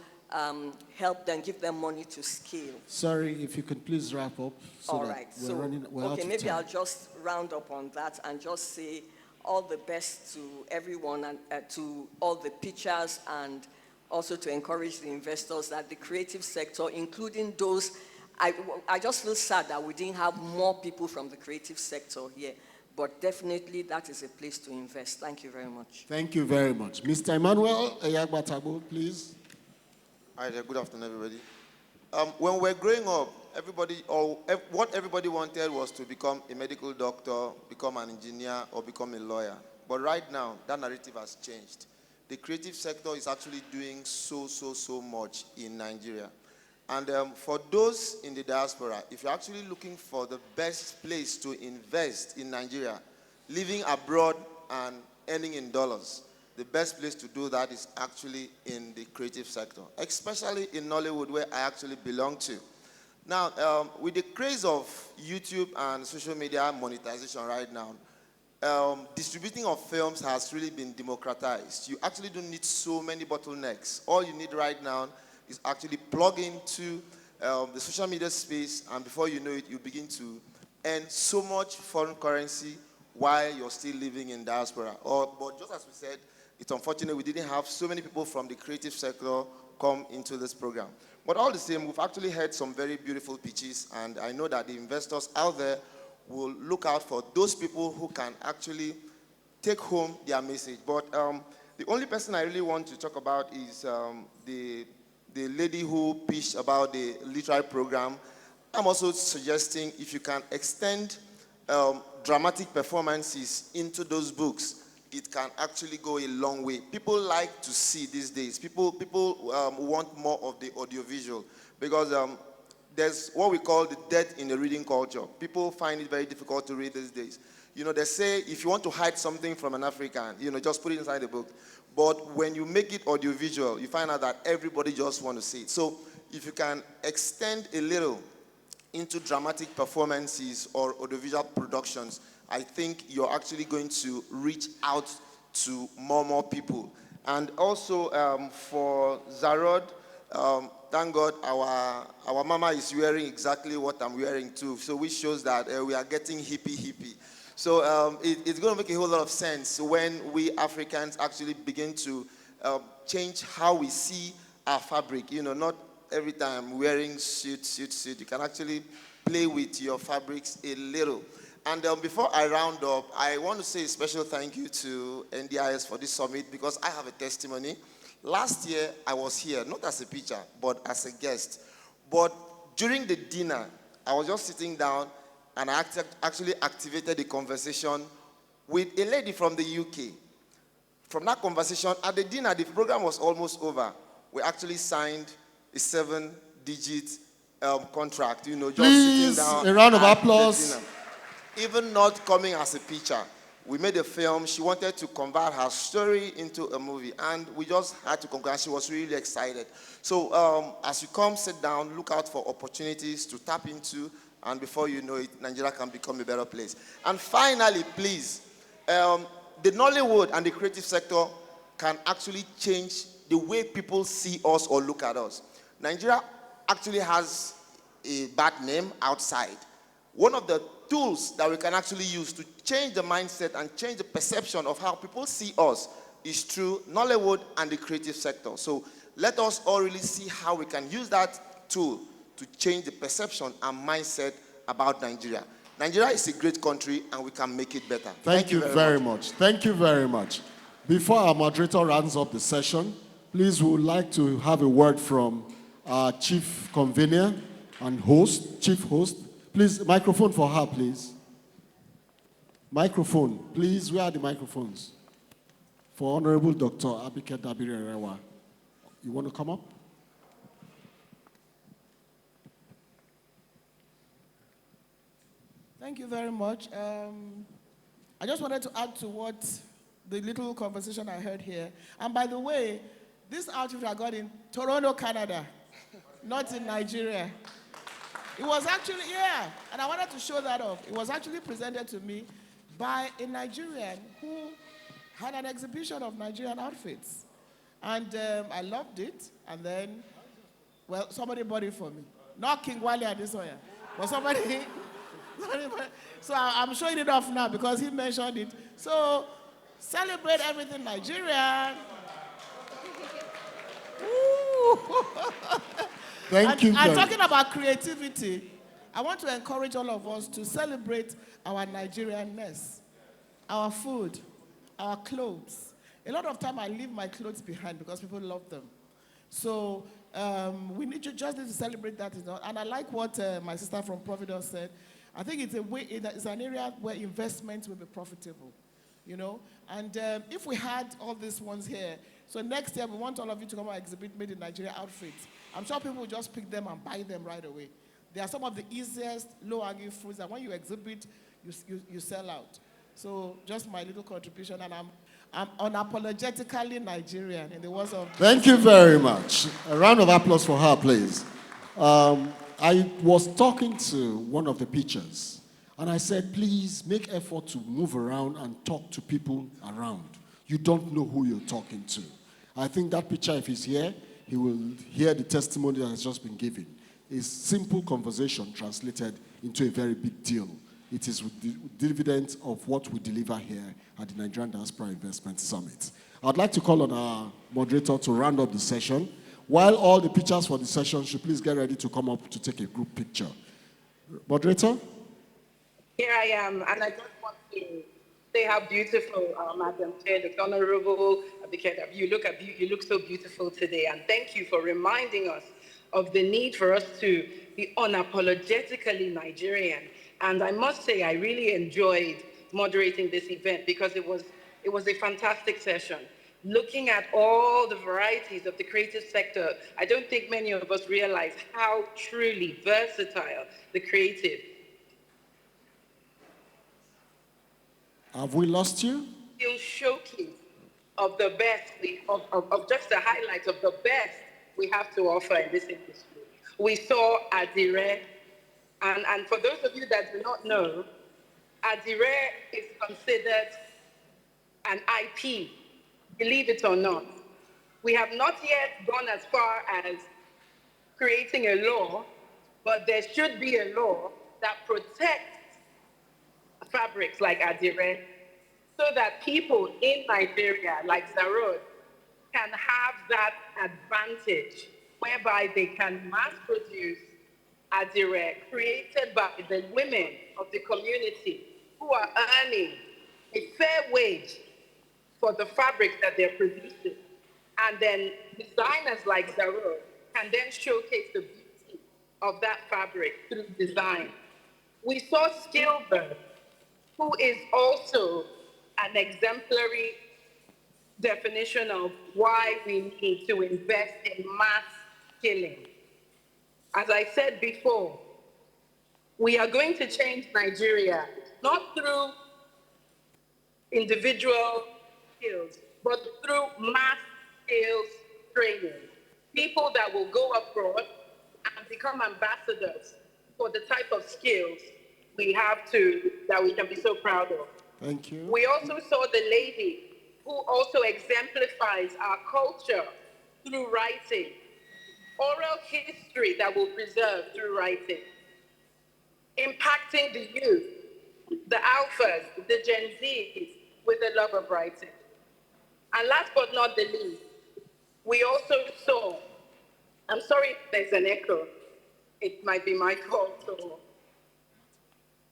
help them, give them money to scale. Sorry, if you could please wrap up. All right. We're Maybe I'll just round up on that and just say all the best to everyone and to all the pitchers, and also to encourage the investors that the creative sector, including those, I just feel sad that we didn't have more people from the creative sector here, but definitely that is a place to invest. Thank you very much. Thank you very much. Mr. Emmanuel Eyagbatabo, please. Hi there, good afternoon, everybody. When we were growing up, what everybody wanted was to become a medical doctor, become an engineer, or become a lawyer. But right now, that narrative has changed. The creative sector is actually doing so much in Nigeria. And for those in the diaspora, if you're actually looking for the best place to invest in Nigeria, living abroad and earning in dollars, the best place to do that is actually in the creative sector, especially in Nollywood, where I actually belong to. Now, with the craze of YouTube and social media monetization right now, distributing of films has really been democratized. You actually don't need so many bottlenecks. All you need right now is actually plug into the social media space, and before you know it, you begin to earn so much foreign currency while you're still living in diaspora. But just as we said, it's unfortunate we didn't have so many people from the creative sector come into this program. But all the same, we've actually heard some very beautiful pitches, and I know that the investors out there will look out for those people who can actually take home their message. But the only person I really want to talk about is the lady who pitched about the literary program. I'm also suggesting if you can extend dramatic performances into those books, it can actually go a long way. People like to see these days. People want more of the audiovisual, because there's what we call the death in the reading culture. People find it very difficult to read these days. They say if you want to hide something from an African, just put it inside the book. But when you make it audiovisual, you find out that everybody just wants to see it. So if you can extend a little into dramatic performances or audiovisual productions, I think you're actually going to reach out to more people. And also for Zarod, thank God our mama is wearing exactly what I'm wearing too, so which shows that we are getting hippie. So it's going to make a whole lot of sense when we Africans actually begin to change how we see our fabric. Not every time wearing suit. You can actually play with your fabrics a little. And before I round up, I want to say a special thank you to NDIS for this summit, because I have a testimony. Last year, I was here, not as a pitcher, but as a guest. But during the dinner, I was just sitting down, and I actually activated a conversation with a lady from the UK. From that conversation, at the dinner, the program was almost over. We actually signed a 7-digit contract, just Please, sitting down. a round of applause. Even not coming as a pitcher. We made a film. She wanted to convert her story into a movie, and we just had to conclude. She was really excited. So as you come, sit down, look out for opportunities to tap into, and before you know it, Nigeria can become a better place. And finally, please, the Nollywood and the creative sector can actually change the way people see us or look at us. Nigeria actually has a bad name outside. One of the tools that we can actually use to change the mindset and change the perception of how people see us is through Nollywood and the creative sector. So let us all really see how we can use that tool to change the perception and mindset about Nigeria. Nigeria is a great country and we can make it better. Thank you very much. Thank you very much. Before our moderator rounds up the session, please, we would like to have a word from our chief convener and host, chief host. Please, microphone for her, please. Microphone, please. Where are the microphones? For Honorable Dr. Abike Dabiri-Erewa. You want to come up? Thank you very much. I just wanted to add to what the little conversation I heard here. And by the way, this outfit I got in Toronto, Canada, not in Nigeria. It was actually, yeah, and I wanted to show that off. It was actually presented to me by a Nigerian who had an exhibition of Nigerian outfits. And I loved it, and then, well, somebody bought it for me. Not King Wale Adesoya, but somebody. So I'm showing it off now because he mentioned it. So celebrate everything Nigerian. Thank you. And talking about creativity, I want to encourage all of us to celebrate our Nigerianness, our food, our clothes. A lot of time I leave my clothes behind because people love them. So we need to just need to celebrate that. And I like what my sister from Providence said. I think it's a way, it's an area where investments will be profitable, you know. And if we had all these ones here, so next year we want all of you to come and exhibit made in Nigeria outfits. I'm sure people will just pick them and buy them right away. They are some of the easiest low-hanging fruits that when you exhibit, you sell out. So just my little contribution, and I'm unapologetically Nigerian in the words of... Thank you very much. A round of applause for her, please. I was talking to one of the pitchers, and I said, please make effort to move around and talk to people around. You don't know who you're talking to. I think that pitcher, if he's here, he will hear the testimony that has just been given. It's simple conversation translated into a very big deal. It is with the dividends of what we deliver here at the Nigerian Diaspora Investment Summit. I'd like to call on our moderator to round up the session. While all the pictures for the session should please get ready to come up to take a group picture. Moderator? Here I am, and I just want to say how beautiful Madam Chair, the Honorable Abike, you look so beautiful today, and thank you for reminding us of the need for us to be unapologetically Nigerian. And I must say, I really enjoyed moderating this event because it was a fantastic session. Looking at all the varieties of the creative sector, I don't think many of us realize how truly versatile the creative. Have we lost you? Still showcase of the best, of just the highlights of the best we have to offer in this industry. We saw Adire, and for those of you that do not know, Adire is considered an IP. Believe it or not. We have not yet gone as far as creating a law, but there should be a law that protects fabrics like Adire so that people in Nigeria, like Zarod, can have that advantage whereby they can mass produce Adire created by the women of the community who are earning a fair wage for the fabrics that they're producing. And then designers like Zaro can then showcase the beauty of that fabric through design. We saw Skillbird, who is also an exemplary definition of why we need to invest in mass skilling. As I said before, we are going to change Nigeria, not through individual skills, but through mass skills training. People that will go abroad and become ambassadors for the type of skills we have that we can be so proud of. Thank you. We also saw the lady who also exemplifies our culture through writing, oral history that will preserve through writing, impacting the youth, the alphas, the Gen Zs with the love of writing. And last but not the least, we also saw, I'm sorry if there's an echo, it might be my fault.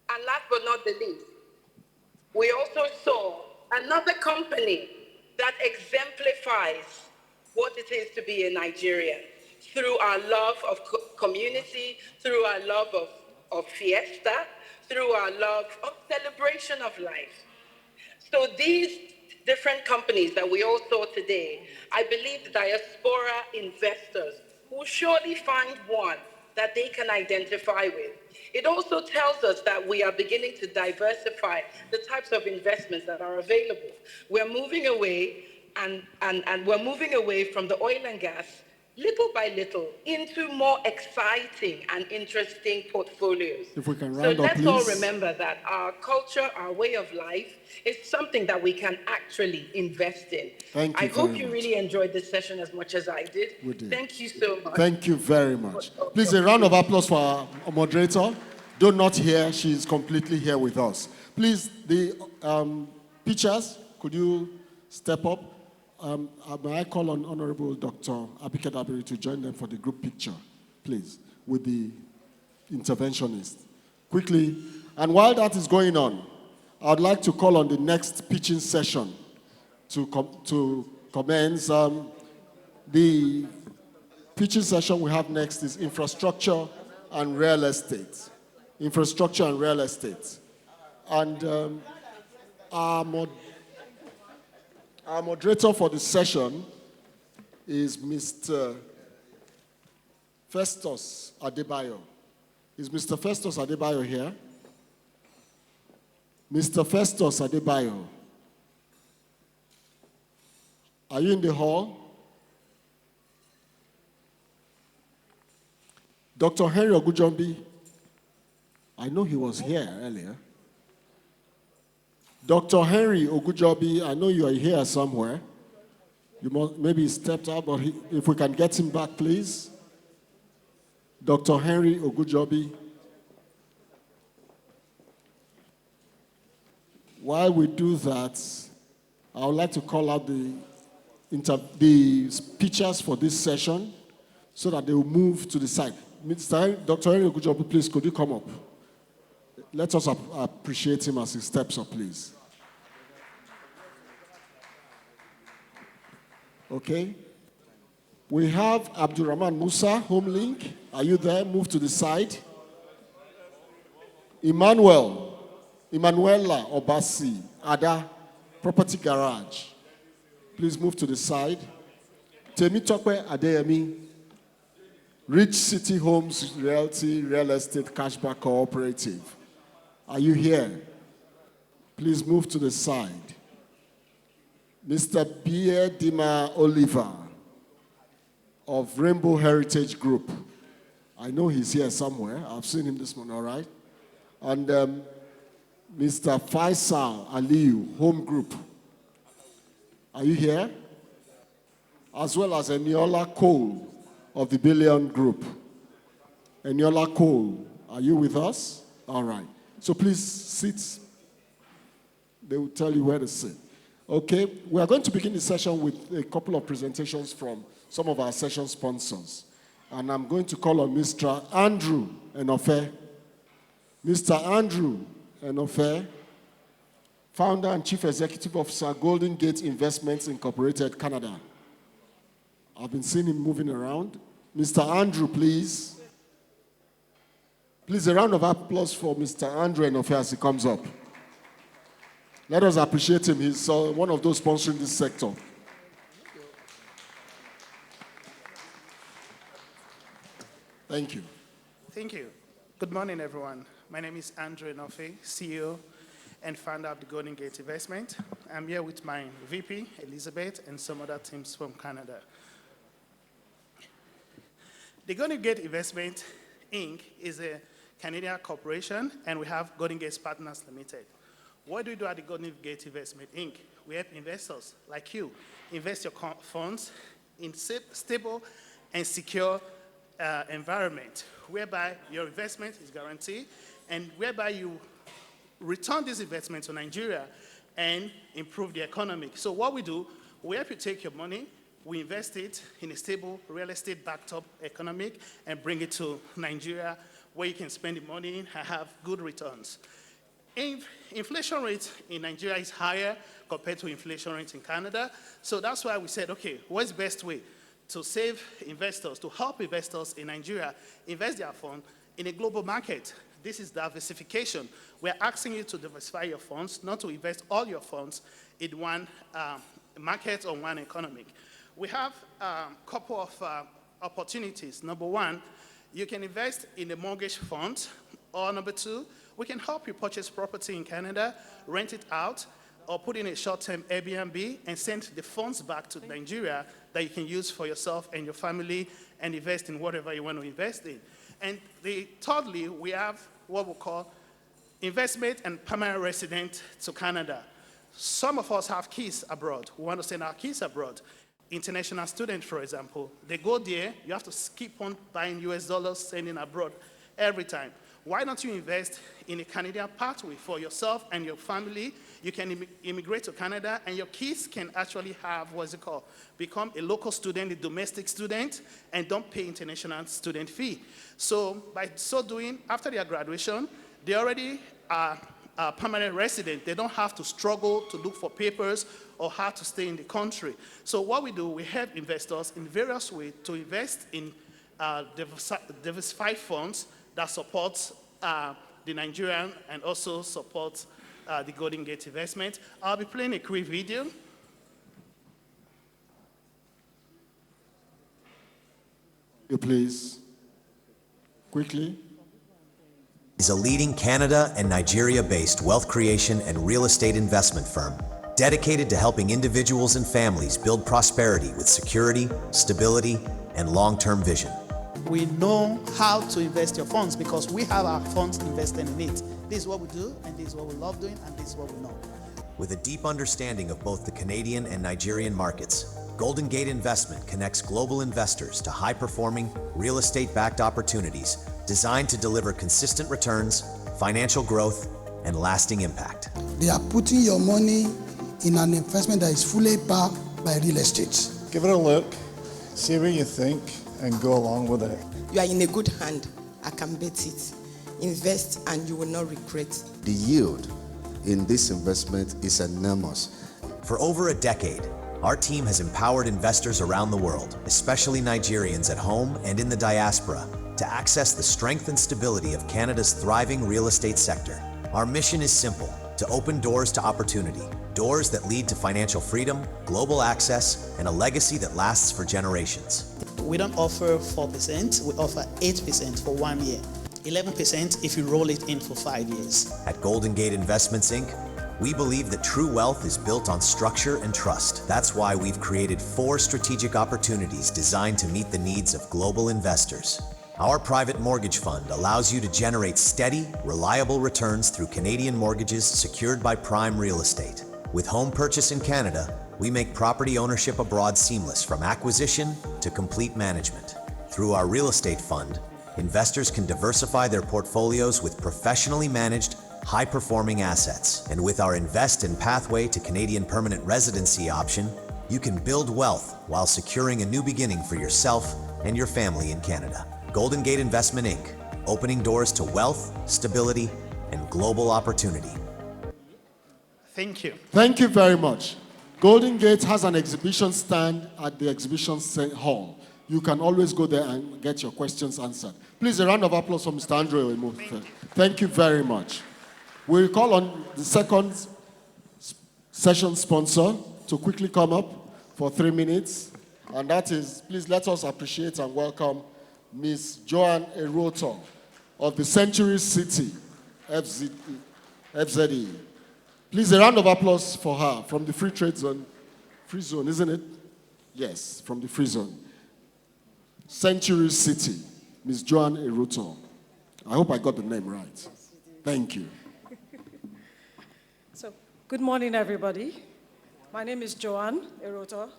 And last but not the least, we also saw another company that exemplifies what it is to be a Nigerian through our love of community, through our love of fiesta, through our love of celebration of life. So these different companies that we all saw today, I believe the diaspora investors will surely find one that they can identify with. It also tells us that we are beginning to diversify the types of investments that are available. We're moving away and we're moving away from the oil and gas little by little into more exciting and interesting portfolios. If we can So round up, let's all please. remember that our culture, our way of life is something that we can actually invest in. Thank you I hope very you much. really enjoyed this session as much as I did. We did. Thank you so much. Thank you very much. Please, a round of applause for our moderator. Though not here, she's completely here with us. Please, the pictures, could you step up? May I call on Honorable Dr. Abike Dabiri to join them for the group picture, please, with the interventionist. Quickly. And while that is going on, I'd like to call on the next pitching session to commence. The pitching session we have next is infrastructure and real estate. Infrastructure and real estate. And our moderator for the session is Mr. Festus Adebayo. Is Mr. Festus Adebayo here? Mr. Festus Adebayo. Are you in the hall? Dr. Henry Ogujombi. I know he was here earlier. Dr. Henry Ogujobi, I know you are here somewhere. You must, maybe he stepped out, but if we can get him back, please. Dr. Henry Ogujobi. While we do that, I would like to call out the speakers for this session so that they will move to the side. Dr. Henry Ogujobi, please, could you come up? Let us appreciate him as he steps up, please. Okay. We have Abdurrahman Musa, Homelink. Are you there? Move to the side. Emmanuela Obasi, Ada, Property Garage. Please move to the side. Temitope Adeyemi, Rich City Homes Realty Real Estate Cashback Cooperative. Are you here? Please move to the side. Mr. Pierre Dima Oliver of Rainbow Heritage Group. I know he's here somewhere. I've seen him this morning, all right? And Mr. Faisal Aliyu, Home Group. Are you here? As well as Eniola Cole of the Billion Group. Eniola Cole, are you with us? All right. So please sit. They will tell you where to sit. Okay, we are going to begin the session with a couple of presentations from some of our session sponsors. And I'm going to call on Mr. Andrew Enofe. Mr. Andrew Enofe, founder and chief executive officer, Golden Gate Investments Incorporated, Canada. I've been seeing him moving around. Mr. Andrew, please. Please, a round of applause for Mr. Andrew Enofe as he comes up. Let us appreciate him. He's one of those sponsoring this sector. Thank you. Thank you. Good morning, everyone. My name is Andrew Enofe, CEO and founder of the Golden Gate Investment. I'm here with my VP, Elizabeth, and some other teams from Canada. The Golden Gate Investment, Inc. is a Canadian corporation, and we have Golden Gate Partners Limited. What do we do at the Golden Gate Investment, Inc.? We help investors like you invest your funds in stable and secure environment, whereby your investment is guaranteed and whereby you return this investment to Nigeria and improve the economy. So what we do, we help you take your money, we invest it in a stable real estate backed up economic and bring it to Nigeria where you can spend the money and have good returns. Inflation rate in Nigeria is higher compared to inflation rate in Canada. So that's why we said, okay, what's the best way to save investors, to help investors in Nigeria invest their funds in a global market? This is diversification. We're asking you to diversify your funds, not to invest all your funds in one market or one economy. We have a couple of opportunities. Number one, you can invest in a mortgage fund, or number two, we can help you purchase property in Canada, rent it out, or put in a short-term Airbnb and send the funds back to Nigeria that you can use for yourself and your family and invest in whatever you want to invest in. And thirdly, we have what we call investment and permanent resident to Canada. Some of us have kids abroad. We want to send our kids abroad. International students, for example, they go there, you have to keep on buying US dollars, sending abroad every time. Why don't you invest in a Canadian pathway for yourself and your family? You can immigrate to Canada and your kids can actually have, become a local student, a domestic student, and don't pay international student fee. So by so doing, after their graduation, they already are a permanent resident. They don't have to struggle to look for papers or how to stay in the country. So what we do, we help investors in various ways to invest in diversified funds that supports the Nigerian and also supports the Golden Gate investment. I'll be playing a quick video. You please, quickly. Is a leading Canada and Nigeria-based wealth creation and real estate investment firm dedicated to helping individuals and families build prosperity with security, stability, and long-term vision. We know how to invest your funds because we have our funds invested in it. This is what we do, and this is what we love doing, and this is what we know. With a deep understanding of both the Canadian and Nigerian markets, Golden Gate Investment connects global investors to high-performing, real estate-backed opportunities designed to deliver consistent returns, financial growth, and lasting impact. They are putting your money in an investment that is fully backed by real estate. Give it a look, see what you think, and go along with it. You are in a good hand. I can bet it. Invest and you will not regret. The yield in this investment is enormous. For over a decade, our team has empowered investors around the world, especially Nigerians at home and in the diaspora, to access the strength and stability of Canada's thriving real estate sector. Our mission is simple: to open doors to opportunity, doors that lead to financial freedom, global access, and a legacy that lasts for generations. We don't offer 4%, we offer 8% for 1 year, 11% if you roll it in for 5 years. At Golden Gate Investments, Inc., we believe that true wealth is built on structure and trust. That's why we've created 4 strategic opportunities designed to meet the needs of global investors. Our private mortgage fund allows you to generate steady, reliable returns through Canadian mortgages secured by prime real estate. With home purchase in Canada, we make property ownership abroad seamless from acquisition to complete management. Through our real estate fund, investors can diversify their portfolios with professionally managed, high-performing assets. And with our Invest and Pathway to Canadian Permanent Residency option, you can build wealth while securing a new beginning for yourself and your family in Canada. Golden Gate Investment, Inc., opening doors to wealth, stability, and global opportunity. Thank you. Thank you very much. Golden Gate has an exhibition stand at the exhibition hall. You can always go there and get your questions answered. Please, a round of applause for Mr. Andrew. Thank you very much. We'll call on the second session sponsor to quickly come up for 3 minutes. And that is, please let us appreciate and welcome Ms. Joanne Eroto of the Century City FZE. Please, a round of applause for her from the Free Trade Zone. Free Zone, isn't it? Yes, from the Free Zone. Century City, Ms. Joanne Eroto. I hope I got the name right. Thank you. So, good morning, everybody. My name is Joanne Eroto.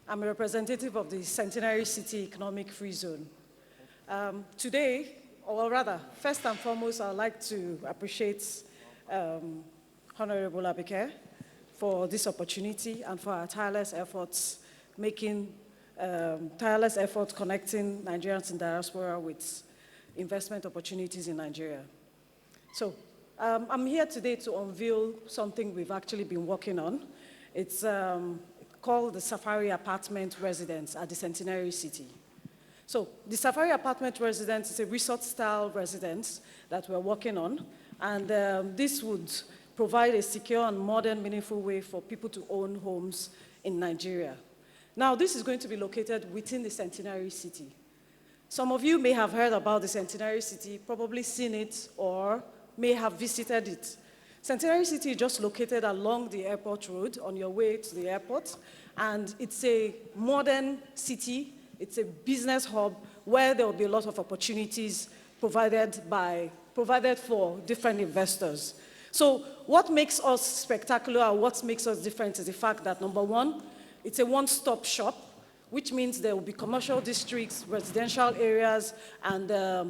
I'm a representative of the Centenary City Economic Free Zone. Today, or rather, first and foremost, I'd like to appreciate Honorable Abike for this opportunity and for our tireless efforts connecting Nigerians in diaspora with investment opportunities in Nigeria. So I'm here today to unveil something we've actually been working on. It's called the Safari Apartment Residence at the Centenary City. So the Safari Apartment Residence is a resort-style residence that we're working on, and this would provide a secure and modern, meaningful way for people to own homes in Nigeria. Now, this is going to be located within the Centenary City. Some of you may have heard about the Centenary City, probably seen it, or may have visited it. Centenary City is just located along the airport road on your way to the airport, and it's a modern city. It's a business hub where there will be a lot of opportunities provided for different investors. So what makes us spectacular and what makes us different is the fact that, number one, it's a one-stop shop, which means there will be commercial districts, residential areas, and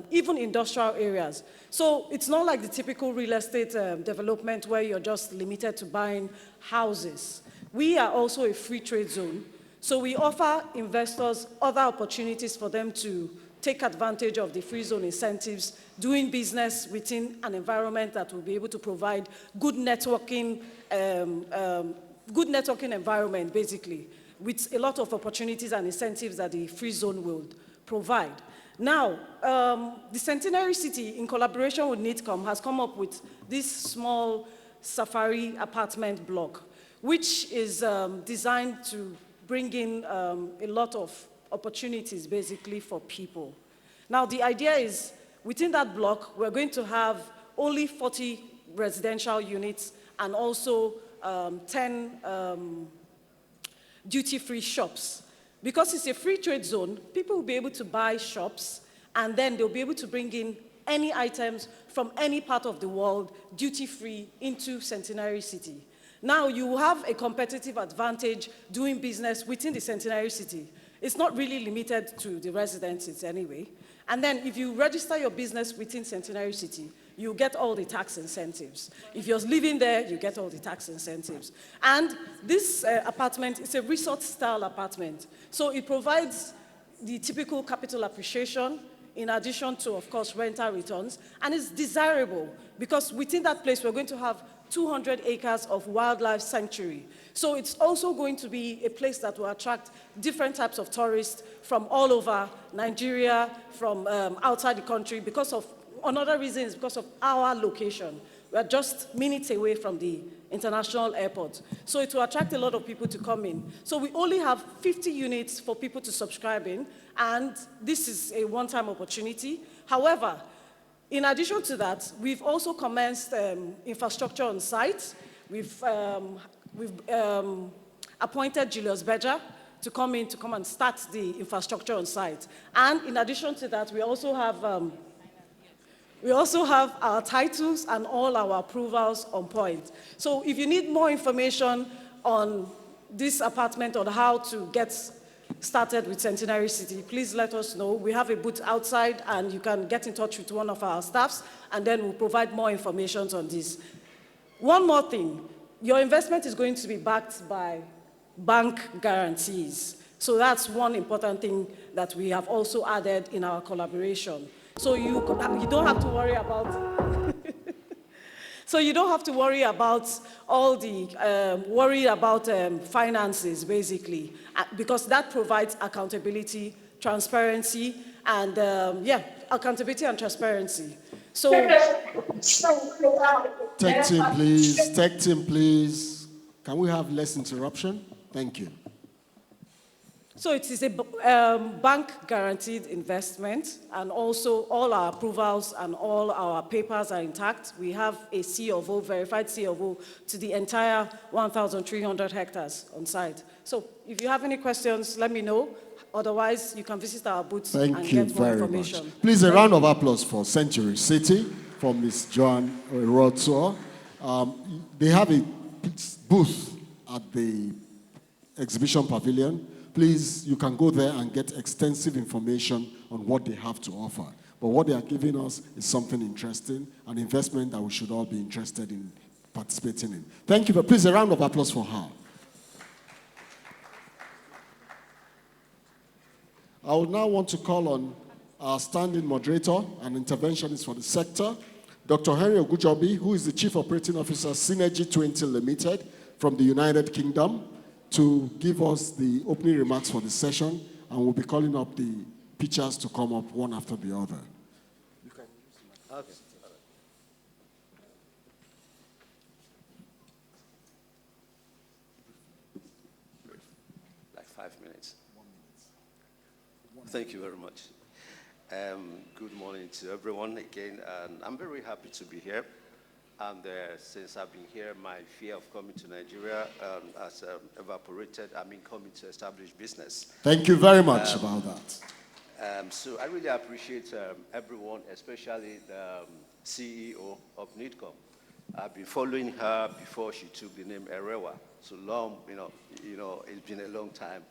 even industrial areas. So it's not like the typical real estate development where you're just limited to buying houses. We are also a free trade zone. So we offer investors other opportunities for them to take advantage of the free zone incentives, doing business within an environment that will be able to provide good networking environment, basically, with a lot of opportunities and incentives that the free zone will provide. Now, the Centenary City, in collaboration with NITCOM, has come up with this small safari apartment block, which is designed to bring in a lot of opportunities, basically, for people. Now, the idea is, within that block, we're going to have only 40 residential units and also 10 duty-free shops. Because it's a free trade zone, people will be able to buy shops, and then they'll be able to bring in any items from any part of the world, duty-free, into Centenary City. Now, you have a competitive advantage doing business within the Centenary City. It's not really limited to the residences anyway. And then if you register your business within Centenary City, you get all the tax incentives. If you're living there, you get all the tax incentives. And this apartment is a resort-style apartment. So it provides the typical capital appreciation, in addition to, of course, rental returns. And it's desirable because within that place, we're going to have 200 acres of wildlife sanctuary. So it's also going to be a place that will attract different types of tourists from all over Nigeria, from outside the country. Because of another reason is because of our location. We're just minutes away from the international airport. So it will attract a lot of people to come in. So we only have 50 units for people to subscribe in, and this is a one-time opportunity. However, in addition to that, we've also commenced infrastructure on site. We've appointed Julius Berger to come and start the infrastructure on site. And in addition to that, we also have our titles and all our approvals on point. So if you need more information on this apartment, on how to get started with Centenary City, please let us know. We have a booth outside, and you can get in touch with one of our staffs, and then we'll provide more information on this. One more thing, your investment is going to be backed by bank guarantees. So that's one important thing that we have also added in our collaboration. So you don't have to worry about so you don't have to worry about all the finances, basically, because that provides accountability, transparency, and accountability and transparency. So Tech team, please. Can we have less interruption? Thank you. So it is a bank-guaranteed investment, and also all our approvals and all our papers are intact. We have a C of O, verified C of O, to the entire 1,300 hectares on site. So if you have any questions, let me know. Otherwise, you can visit our booth and get more information. Much. Please, a round of applause for Century City, for Ms. Joan Rotsor. They have a booth at the exhibition pavilion. please, you can go there and get extensive information on what they have to offer. But what they are giving us is something interesting, an investment that we should all be interested in participating in. Thank you. Please, a round of applause for her. I would now want to call on our standing moderator and interventionist for the sector, Dr. Henry Ogujobi, who is the Chief Operating Officer, Synergy 20 Limited from the United Kingdom, to give us the opening remarks for the session, and we'll be calling up the pitchers to come up one after the other. Okay. Like 5 minutes. 1 minute. Thank you very much. Good morning to everyone again. I'm very happy to be here. And since I've been here, my fear of coming to Nigeria has evaporated. I mean, coming to establish business. Thank you very much about that. So I really appreciate everyone, especially the CEO of NIDCOM. I've been following her before she took the name Erewa. So long, it's been a long time.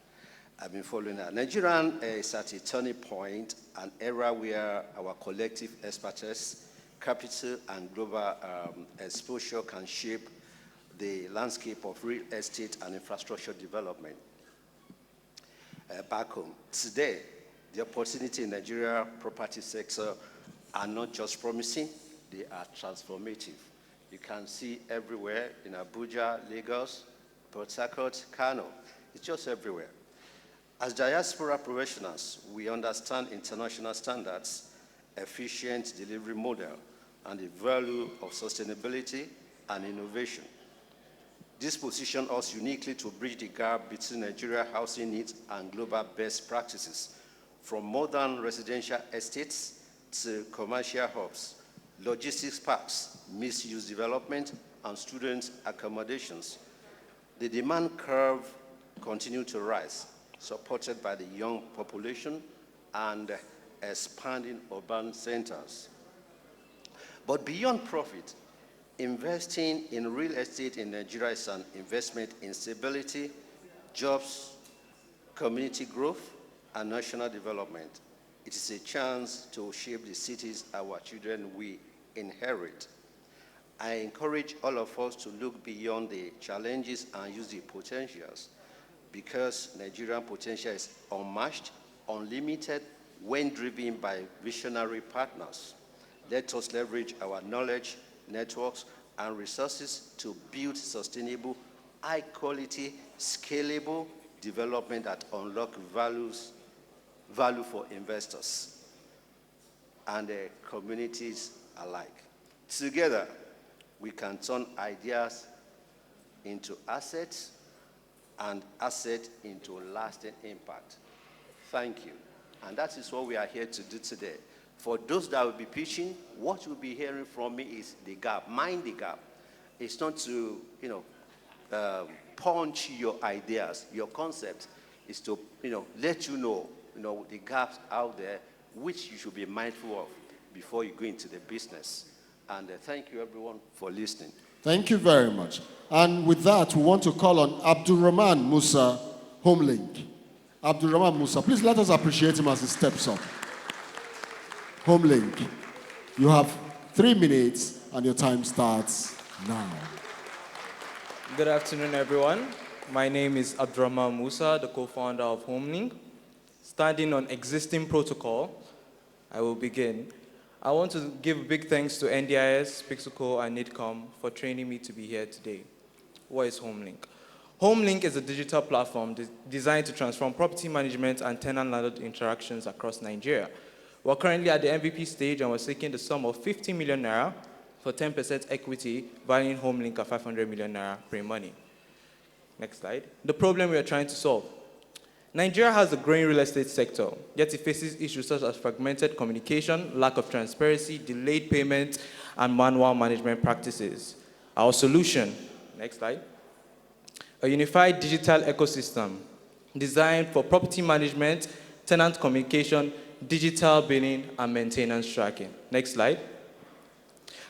I've been following her. Nigerian is at a turning point, an era where our collective expertise, capital, and global exposure can shape the landscape of real estate and infrastructure development. Back home, today, the opportunity in Nigeria property sector are not just promising, they are transformative. You can see everywhere in Abuja, Lagos, Port Harcourt, Kano. It's just everywhere. As diaspora professionals, we understand international standards, efficient delivery model, and the value of sustainability and innovation. This positions us uniquely to bridge the gap between Nigeria housing needs and global best practices, from modern residential estates to commercial hubs, logistics parks, mixed-use development, and student accommodations. The demand curve continues to rise, supported by the young population and expanding urban centers. But beyond profit, investing in real estate in Nigeria is an investment in stability, jobs, community growth, and national development. It is a chance to shape the cities our children will inherit. I encourage all of us to look beyond the challenges and use the potentials, because Nigerian potential is unmatched, unlimited, when driven by visionary partners. Let us leverage our knowledge, networks, and resources to build sustainable, high-quality, scalable development that unlock value for investors and communities alike. Together, we can turn ideas into assets and assets into lasting impact. Thank you. And that is what we are here to do today. For those that will be pitching, what you'll be hearing from me is the gap. Mind the gap. It's not to, punch your ideas, your concepts. It's to, let you know, the gaps out there, which you should be mindful of before you go into the business. And thank you, everyone, for listening. Thank you very much. And with that, we want to call on Abdulrahman Musa, Homelink. Abdulrahman Musa, please let us appreciate him as he steps up. Homelink, you have 3 minutes and your time starts now. Good afternoon, everyone. My name is Abdulrahman Musa, the co-founder of Homelink. Standing on existing protocol, I will begin. I want to give big thanks to NDIS, Pixelco, and NIDCOM for training me to be here today. What is Homelink? Homelink is a digital platform designed to transform property management and tenant-landlord interactions across Nigeria. We're currently at the MVP stage, and we're seeking the sum of 50 million naira for 10% equity, valuing Homelink at 500 million naira pre-money. Next slide. The problem we are trying to solve. Nigeria has a growing real estate sector, yet it faces issues such as fragmented communication, lack of transparency, delayed payment, and manual management practices. Our solution, next slide, a unified digital ecosystem designed for property management, tenant communication, digital billing, and maintenance tracking. Next slide.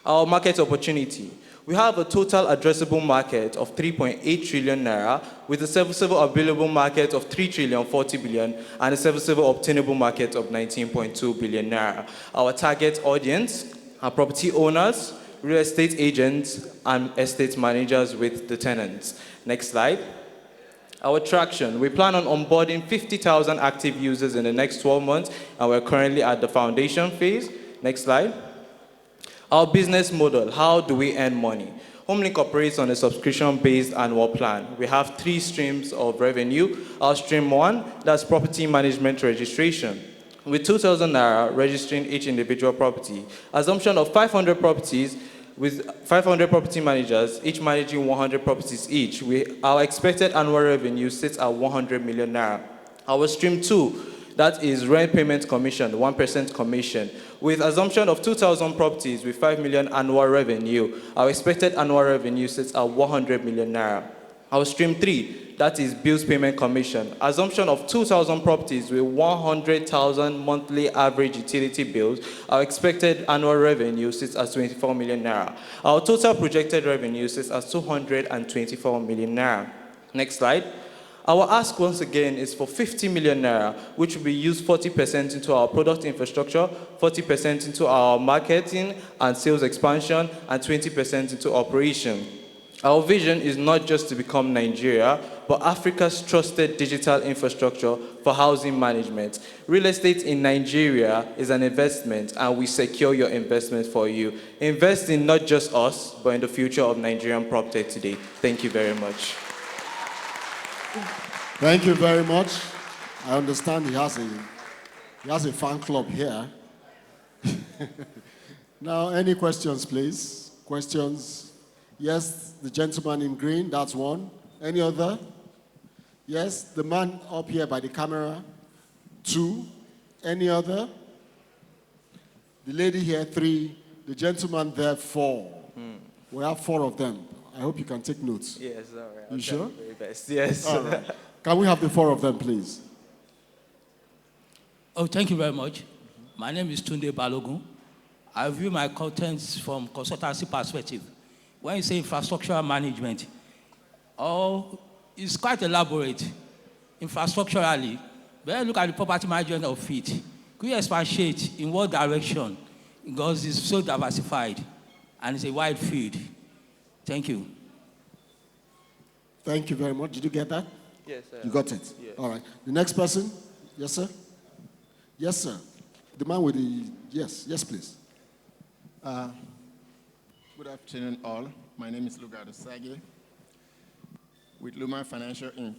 Our market opportunity. We have a total addressable market of 3.8 trillion naira with a serviceable available market of 3 trillion 40 billion and a serviceable obtainable market of 19.2 billion naira. Our target audience are property owners, real estate agents, and estate managers with the tenants. Next slide. Our traction. We plan on onboarding 50,000 active users in the next 12 months, and we're currently at the foundation phase. Next slide. Our business model, how do we earn money? HomeLink operates on a subscription-based annual plan. We have 3 streams of revenue. Our stream 1, that's property management registration. With 2,000 naira registering each individual property. Assumption of 500 properties with 500 property managers, each managing 100 properties each. Our expected annual revenue sits at 100 million naira. Our stream 2, that is rent payment commission, 1% commission. With assumption of 2,000 properties with 5 million annual revenue, our expected annual revenue sits at 100 million naira. Our stream 3, that is bills payment commission. Assumption of 2,000 properties with 100,000 monthly average utility bills, our expected annual revenue sits at 24 million naira. Our total projected revenue sits at 224 million naira. Next slide. Our ask once again is for 50 million naira, which will be used 40% into our product infrastructure, 40% into our marketing and sales expansion, and 20% into operation. Our vision is not just to become Nigeria, but Africa's trusted digital infrastructure for housing management. Real estate in Nigeria is an investment, and we secure your investment for you. Invest in not just us, but in the future of Nigerian PropTech today. Thank you very much. Thank you very much. I understand he has a fan club here. Now, any questions, please? Questions? Yes, the gentleman in green, that's one. Any other? Yes, the man up here by the camera, 2. Any other? The lady here, 3. The gentleman there, 4. We have 4 of them. I hope you can take notes. Yes, all right. You sure? Very best. Yes. All right. Can we have the 4 of them, please? Oh, thank you very much. My name is Tunde Balogun. I view my contents from consultancy perspective. When you say infrastructural management, it's quite elaborate. Infrastructurally, when you look at the property management of it, could you expatiate in what direction? Because it's so diversified and it's a wide field. Thank you. Thank you very much. Did you get that? Yes, sir. You got it? Yes. All right. The next person? Yes, sir? Yes, sir. The man with the... Yes, please. Good afternoon, all. My name is Lugado Sage with Luman Financial Inc.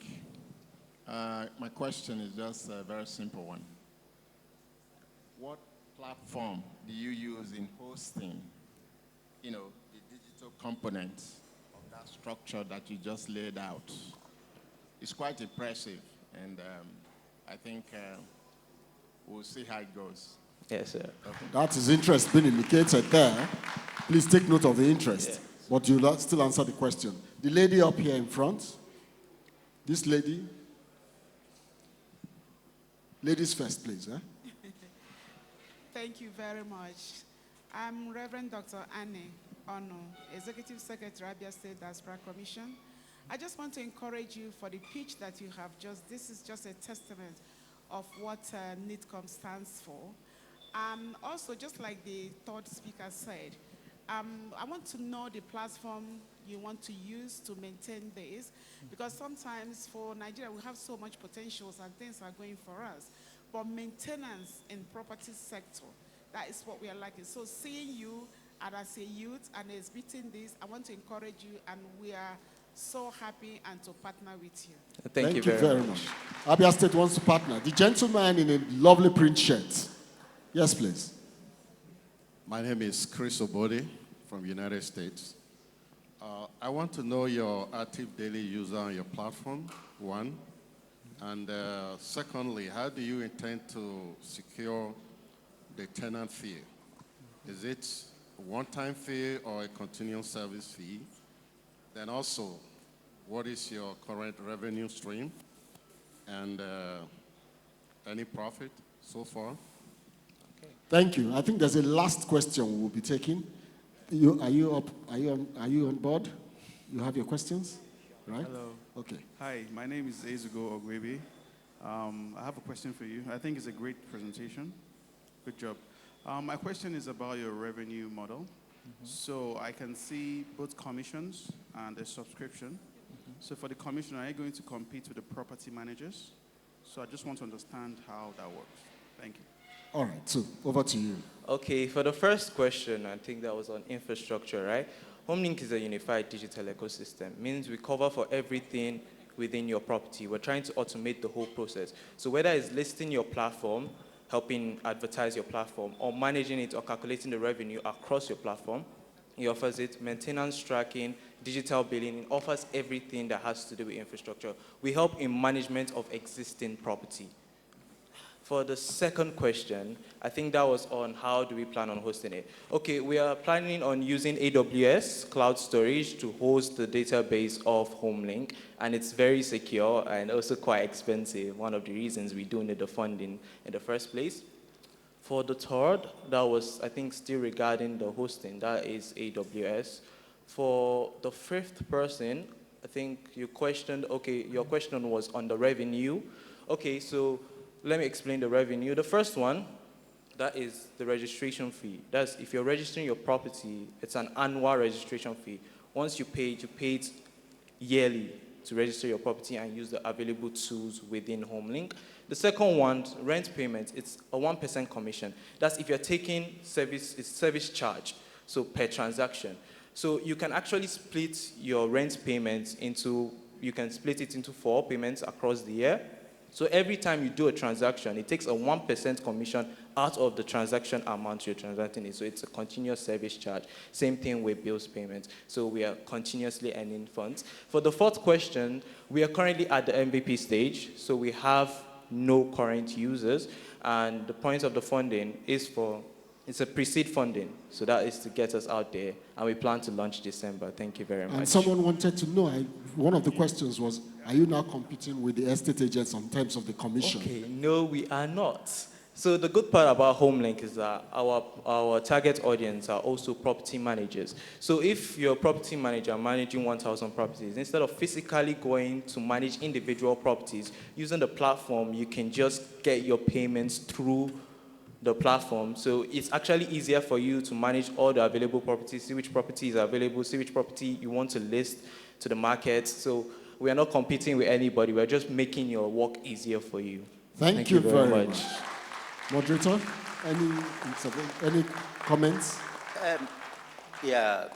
My question is just a very simple one. What platform do you use in hosting, the digital component of that structure that you just laid out? It's quite impressive, and I think we'll see how it goes. Yes, sir. Okay. That is interest being indicated there. Please take note of the interest. Yes. But you'll still answer the question. The lady up here in front. This lady. Ladies first, please. Thank you very much. I'm Reverend Dr. Annie Ono, Executive Secretary, Abia State Diaspora Commission. I just want to encourage you for the pitch that you have this is just a testament of what NITCOM stands for. Also, just like the third speaker said, I want to know the platform you want to use to maintain this, because sometimes for Nigeria, we have so much potentials and things are going for us. But maintenance in property sector, that is what we are lacking. So seeing you and as a youth and exhibiting this, I want to encourage you, and we are so happy and to partner with you. Thank you very much. Abia State wants to partner. The gentleman in a lovely print shirt. Yes, please. My name is Chris Obode from United States. I want to know your active daily user on your platform, 1. And secondly, how do you intend to secure the tenant fee? Is it a one-time fee or a continuous service fee? Then also, what is your current revenue stream and any profit so far? Thank you. I think there's a last question we'll be taking. Are you on board? You have your questions, right? Hello. Okay. Hi, my name is Ezugo Ogwebi. I have a question for you. I think it's a great presentation. Good job. My question is about your revenue model. So I can see both commissions and a subscription. So for the commission, are you going to compete with the property managers? So I just want to understand how that works. Thank you. All right, so over to you. Okay, for the first question, I think that was on infrastructure, right? HomeLink is a unified digital ecosystem. Means we cover for everything within your property. We're trying to automate the whole process. So whether it's listing your platform, helping advertise your platform, or managing it or calculating the revenue across your platform, he offers it. Maintenance tracking, digital billing, it offers everything that has to do with infrastructure. We help in management of existing property. For the second question, I think that was on how do we plan on hosting it. Okay, we are planning on using AWS cloud storage to host the database of HomeLink, and it's very secure and also quite expensive. One of the reasons we do need the funding in the first place. For the third, that was, I think, still regarding the hosting, that is AWS. For the fifth person, I think you questioned, okay, your question was on the revenue. Okay, so let me explain the revenue. The first one, that is the registration fee. That's if you're registering your property, it's an annual registration fee. Once you pay it yearly to register your property and use the available tools within HomeLink. The second one, rent payment, it's a 1% commission. That's if you're taking service charge, so per transaction. So you can actually split your rent payments into, you can split it into 4 payments across the year. So every time you do a transaction, it takes a 1% commission out of the transaction amount you're transacting it. So it's a continuous service charge. Same thing with bills payments. So we are continuously earning funds. For the fourth question, we are currently at the MVP stage. So we have no current users. And the point of the funding is it's a pre-seed funding. So that is to get us out there. And we plan to launch December. Thank you very much. And someone wanted to know, one of the questions was, are you now competing with the estate agents on terms of the commission? Okay, no, we are not. So the good part about HomeLink is that our target audience are also property managers. So if you're a property manager managing 1,000 properties, instead of physically going to manage individual properties, using the platform, you can just get your payments through the platform. So it's actually easier for you to manage all the available properties, see which property is available, see which property you want to list to the market. So we are not competing with anybody. We're just making your work easier for you. Thank you very much. Moderator, any comments? Yeah,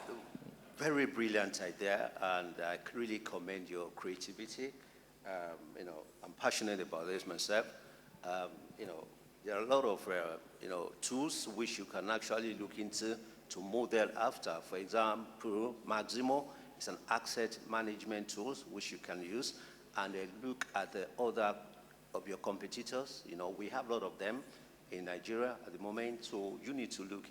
very brilliant idea, and I really commend your creativity. I'm passionate about this myself. There are a lot of tools which you can actually look into to model after. For example, Maximo is an asset management tool which you can use, and look at the other of your competitors. We have a lot of them in Nigeria at the moment, so you need to look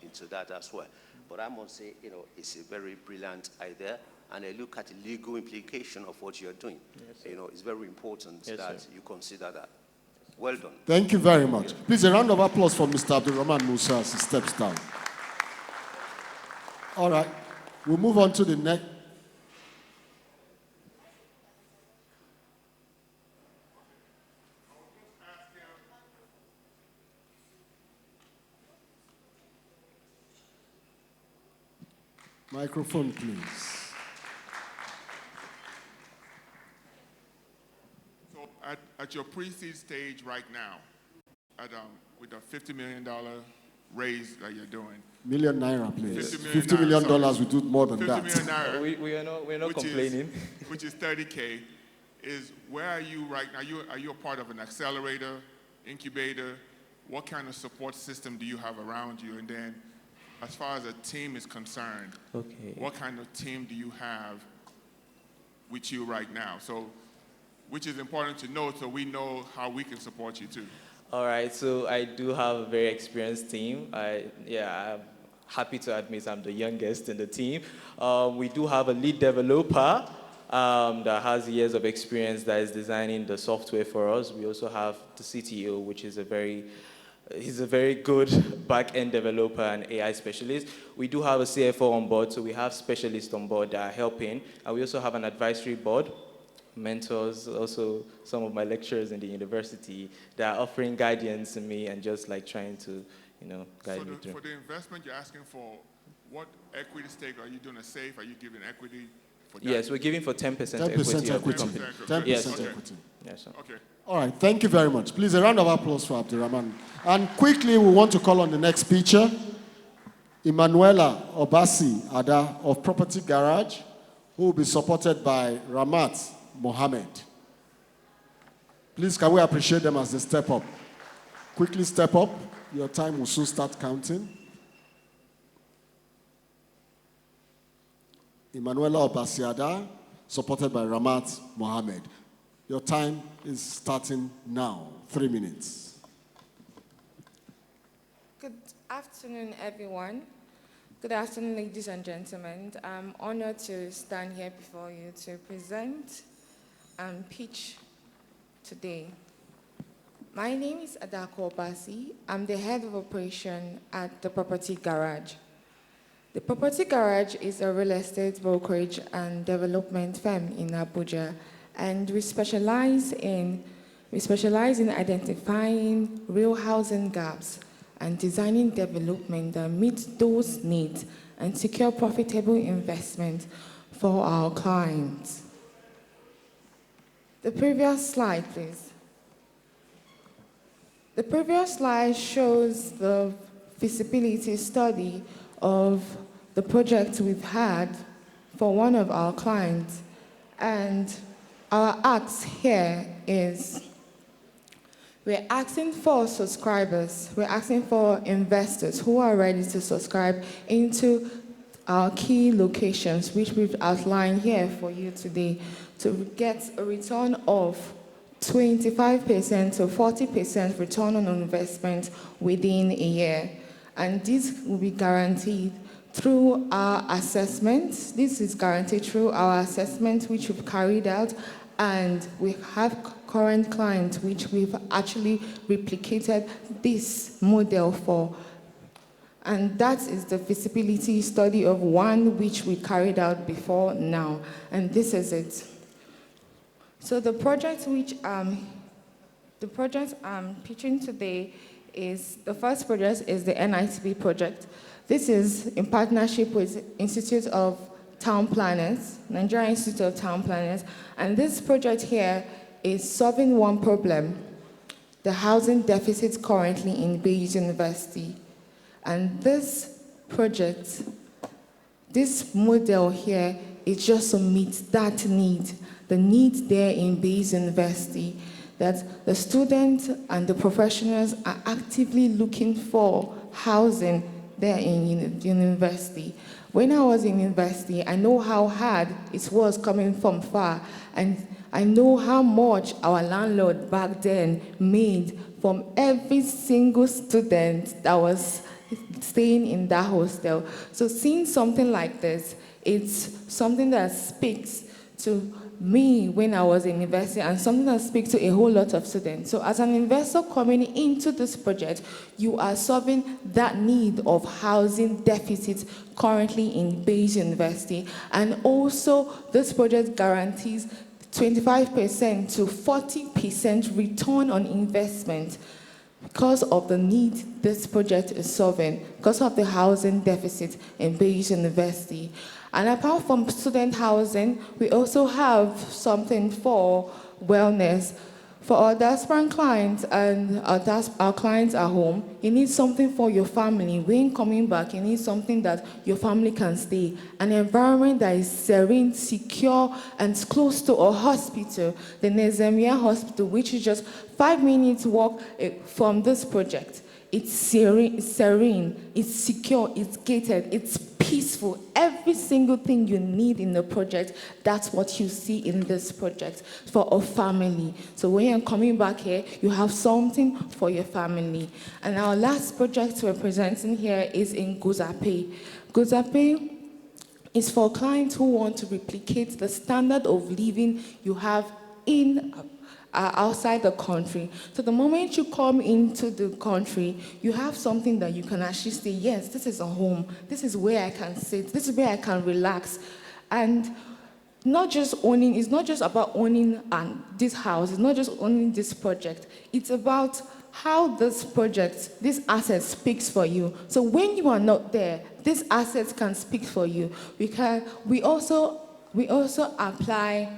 into that as well. But I must say, it's a very brilliant idea, and I look at the legal implication of what you're doing. Yes, it's very important that you consider that. Well done. Thank you very much. Please, a round of applause for Mr. Abdulrahman Musa as he steps down. All right, we'll move on to the next. Microphone, please. So at your pre-seed stage right now, with the $50 million raise that you're doing. Million naira, please. $50 million, we do more than that. $50 million naira. We're not complaining. Which is 30K. Where are you right now? Are you a part of an accelerator, incubator? What kind of support system do you have around you? And then, as far as a team is concerned, what kind of team do you have with you right now? So, which is important to know so we know how we can support you too. All right, so I do have a very experienced team. I'm happy to admit I'm the youngest in the team. We do have a lead developer that has years of experience that is designing the software for us. We also have the CTO, which is a very He's a very good back-end developer and AI specialist. We do have a CFO on board, so we have specialists on board that are helping. And we also have an advisory board, mentors, also some of my lecturers in the university that are offering guidance to me and just like trying to, guide me through. For the investment you're asking for, what equity stake are you doing? A safe? Are you giving equity for that? Yes, we're giving for 10% 10% equity. equity. 10% Yes. equity. Yes, sir. Okay. All right, thank you very much. Please, a round of applause for Abdurrahman. And quickly, we want to call on the next speaker, Emanuela Obasi Ada of Property Garage, who will be supported by Ramat Mohammed. Please, can we appreciate them as they step up? Quickly step up. Your time will soon start counting. Emanuela Obasi Ada, supported by Ramat Mohammed. Your time is starting now. 3 minutes. Good afternoon, everyone. Good afternoon, ladies and gentlemen. I'm honored to stand here before you to present and pitch today. My name is Adako Obasi. I'm the head of operation at the Property Garage. The Property Garage is a real estate brokerage and development firm in Abuja, and we specialize in identifying real housing gaps and designing development that meets those needs and secure profitable investment for our clients. The previous slide, please. The previous slide shows the feasibility study of the project we've had for one of our clients. And our ask here is we're asking for subscribers, we're asking for investors who are ready to subscribe into our key locations, which we've outlined here for you today, to get a return of 25% to 40% return on investment within a year. And this will be guaranteed through our assessments. This is guaranteed through our assessments which we've carried out, and we have current clients which we've actually replicated this model for. And that is the feasibility study of one which we carried out before now. And this is it. So the project I'm pitching today is, the first project is the NITB project. This is in partnership with Institute of Town Planners, Nigerian Institute of Town Planners. And this project here is solving one problem, the housing deficit currently in Bayes University. And this project, this model here is just to meet that need, the need there in Bayes University, that the students and the professionals are actively looking for housing there in university. When I was in university, I know how hard it was coming from far, and I know how much our landlord back then made from every single student that was staying in that hostel. So seeing something like this, it's something that speaks to me when I was in university and something that speaks to a whole lot of students. So as an investor coming into this project, you are solving that need of housing deficit currently in Bayes University. And also this project guarantees 25% to 40% return on investment because of the need this project is solving, because of the housing deficit in Bayes University. And apart from student housing, we also have something for wellness. For our diaspora clients and our clients at home, you need something for your family. When coming back, you need something that your family can stay. An environment that is serene, secure, and close to a hospital, the Nigerian hospital, which is just 5 minutes walk from this project. It's serene, it's secure, it's gated, it's peaceful. Every single thing you need in the project, that's what you see in this project for a family. So when you're coming back here, you have something for your family. And our last project we're presenting here is in Guzape. Guzape is for clients who want to replicate the standard of living you have in are outside the country. So the moment you come into the country, you have something that you can actually say, yes, this is a home. This is where I can sit. This is where I can relax. And not just owning, it's not just about owning this house, it's not just owning this project. It's about how this project, this asset speaks for you. So when you are not there, this asset can speak for you. We also apply.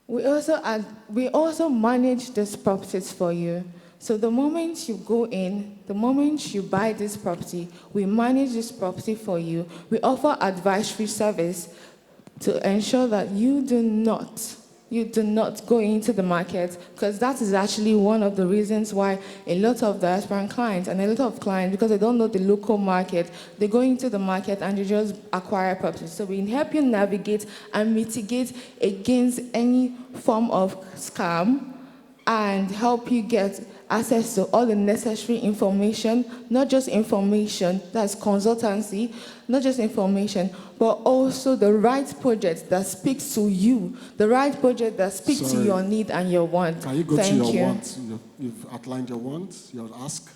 We also manage these properties for you. So the moment you go in, the moment you buy this property, we manage this property for you. We offer advisory service to ensure that you do not go into the market, because that is actually one of the reasons why a lot of diaspora clients and a lot of clients, because they don't know the local market, they go into the market and they just acquire properties. So we help you navigate and mitigate against any form of scam and help you get access to all the necessary information, not just information, that's consultancy, not just information, but also the right project that speaks to you, the right project that speaks to your need and your want. Can you go to your wants? You've outlined your wants, your ask.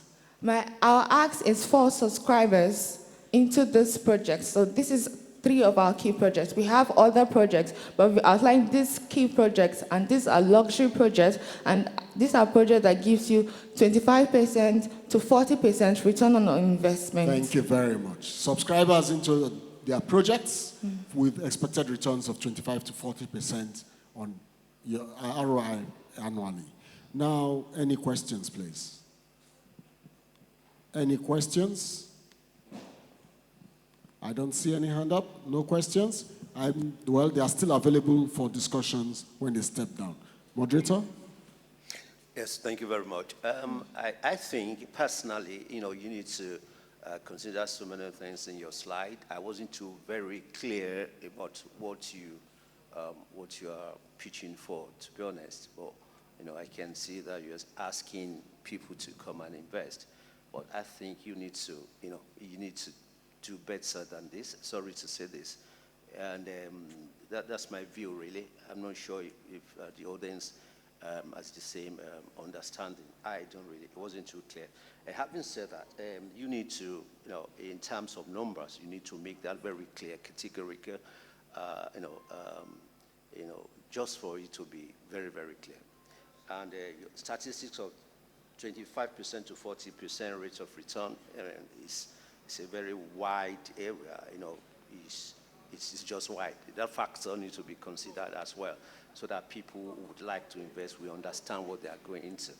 Our ask is for subscribers into this project. So this is 3 of our key projects. We have other projects, but we outlined these key projects, and these are luxury projects, and these are projects that gives you 25% to 40% return on investment. Thank you very much. Subscribers into their projects with expected returns of 25 to 40% on your ROI annually. Now, any questions, please? Any questions? I don't see any hand up. No questions? Well, they are still available for discussions when they step down. Moderator? Yes, thank you very much. I think personally, you need to consider so many things in your slide. I wasn't too very clear about what you are pitching for, to be honest. But I can see that you're asking people to come and invest. But I think you need to do better than this. Sorry to say this. And that's my view, really. I'm not sure if the audience has the same understanding. I don't really. It wasn't too clear. Having said that, you need to, in terms of numbers, you need to make that very clear, categorical, just for it to be very, very clear. And statistics of 25% to 40% rate of return is a very wide area. It's just wide. That factor needs to be considered as well, so that people who would like to invest will understand what they are going into.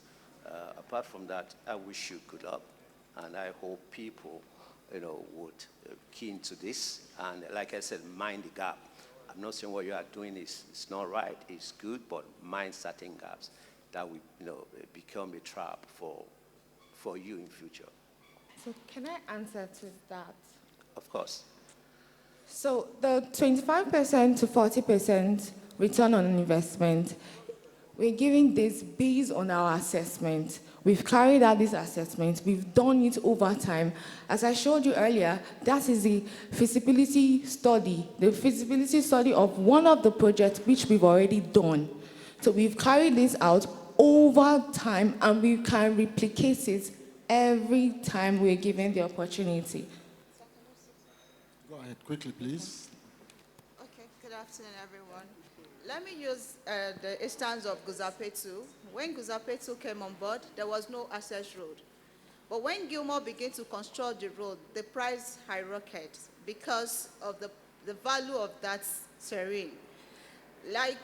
Apart from that, I wish you good luck, and I hope people, would key into this. And like I said, mind the gap. I'm not saying what you are doing is not right. It's good, but mind certain gaps that will, become a trap for you in future. So can I answer to that? Of course. So the 25% to 40% return on investment, we're giving this based on our assessment. We've carried out this assessment. We've done it over time. As I showed you earlier, that is the feasibility study of one of the projects which we've already done. So we've carried this out over time, and we can replicate it every time we're given the opportunity. Go ahead, quickly, please. Okay, good afternoon, everyone. Let me use the instance of Guzapetu. When Guzapetu came on board, there was no access road. But when Gilmore began to construct the road, the price skyrocketed because of the value of that terrain. Like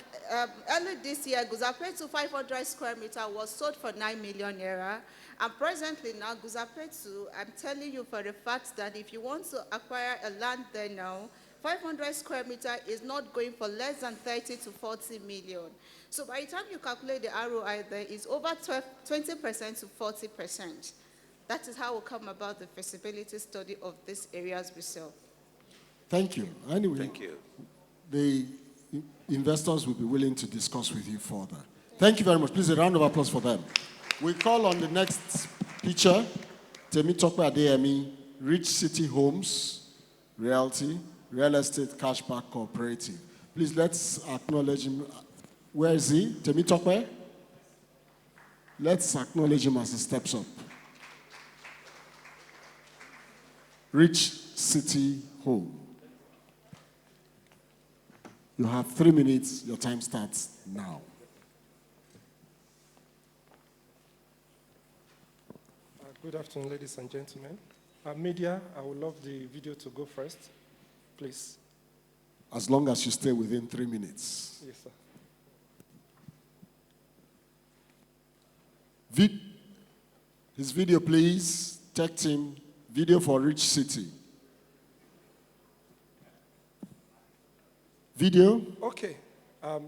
early this year, Guzapetu 500 square meter was sold for 9 million naira. And presently now, Guzapetu, I'm telling you for the fact that if you want to acquire a land there now, 500 square meter is not going for less than 30 to 40 million. So by the time you calculate the ROI there, it's over 20% to 40%. That is how we come about the feasibility study of these areas we sell. Thank you. Anyway, thank you. The investors will be willing to discuss with you further. Thank you very much. Please, a round of applause for them. We call on the next picture, Temitope Adeyemi, Rich City Homes, Realty, Real Estate Cashback Cooperative. Please, let's acknowledge him. Where is he? Temitope? Let's acknowledge him as he steps up. Rich City Home. You have 3 minutes. Your time starts now. Good afternoon, ladies and gentlemen. Media, I would love the video to go first, please. As long as you stay within 3 minutes. Yes, sir. His video, please. Tech team, video for Rich City. Video. Okay,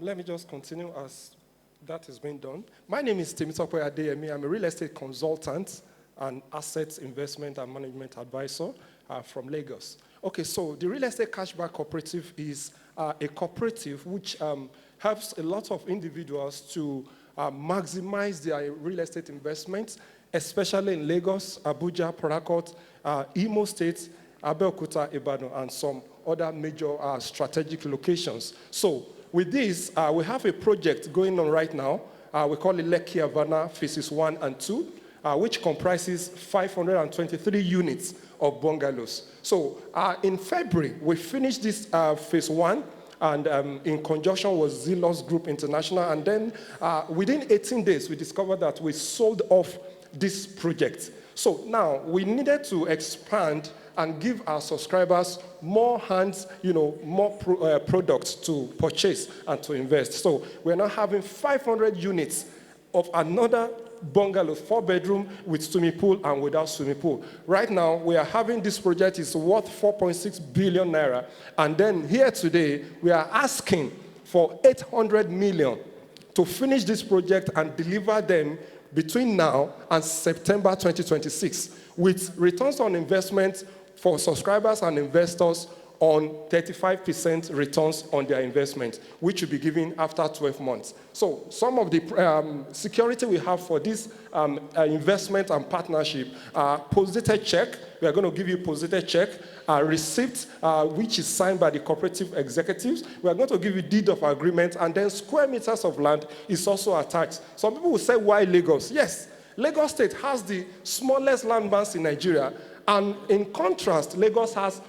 let me just continue as that is being done. My name is Temitope Adeyemi. I'm a real estate consultant and assets investment and management advisor from Lagos. Okay, so the Real Estate Cashback Cooperative is a cooperative which helps a lot of individuals to maximize their real estate investments, especially in Lagos, Abuja, Port Harcourt, Imo State, Abeokuta, Ibadan, and some other major strategic locations. So with this, we have a project going on right now. We call it Lekki Havana Phases 1 and 2, which comprises 523 units of bungalows. So in February, we finished this Phase 1, and in conjunction with Zelos Group International. And then within 18 days, we discovered that we sold off this project. So now we needed to expand and give our subscribers more hands, more products to purchase and to invest. So we're now having 500 units of another bungalow, 4-bedroom with swimming pool and without swimming pool. Right now, we are having this project is worth 4.6 billion naira. And then here today, we are asking for 800 million to finish this project and deliver them between now and September 2026 with returns on investment for subscribers and investors on 35% returns on their investment, which will be given after 12 months. So some of the security we have for this investment and partnership are post-dated check. We are going to give you post-dated check, receipt, which is signed by the cooperative executives. We are going to give you deed of agreement, and then square meters of land is also attached. Some people will say, why Lagos? Yes, Lagos State has the smallest land mass in Nigeria, and in contrast, Lagos has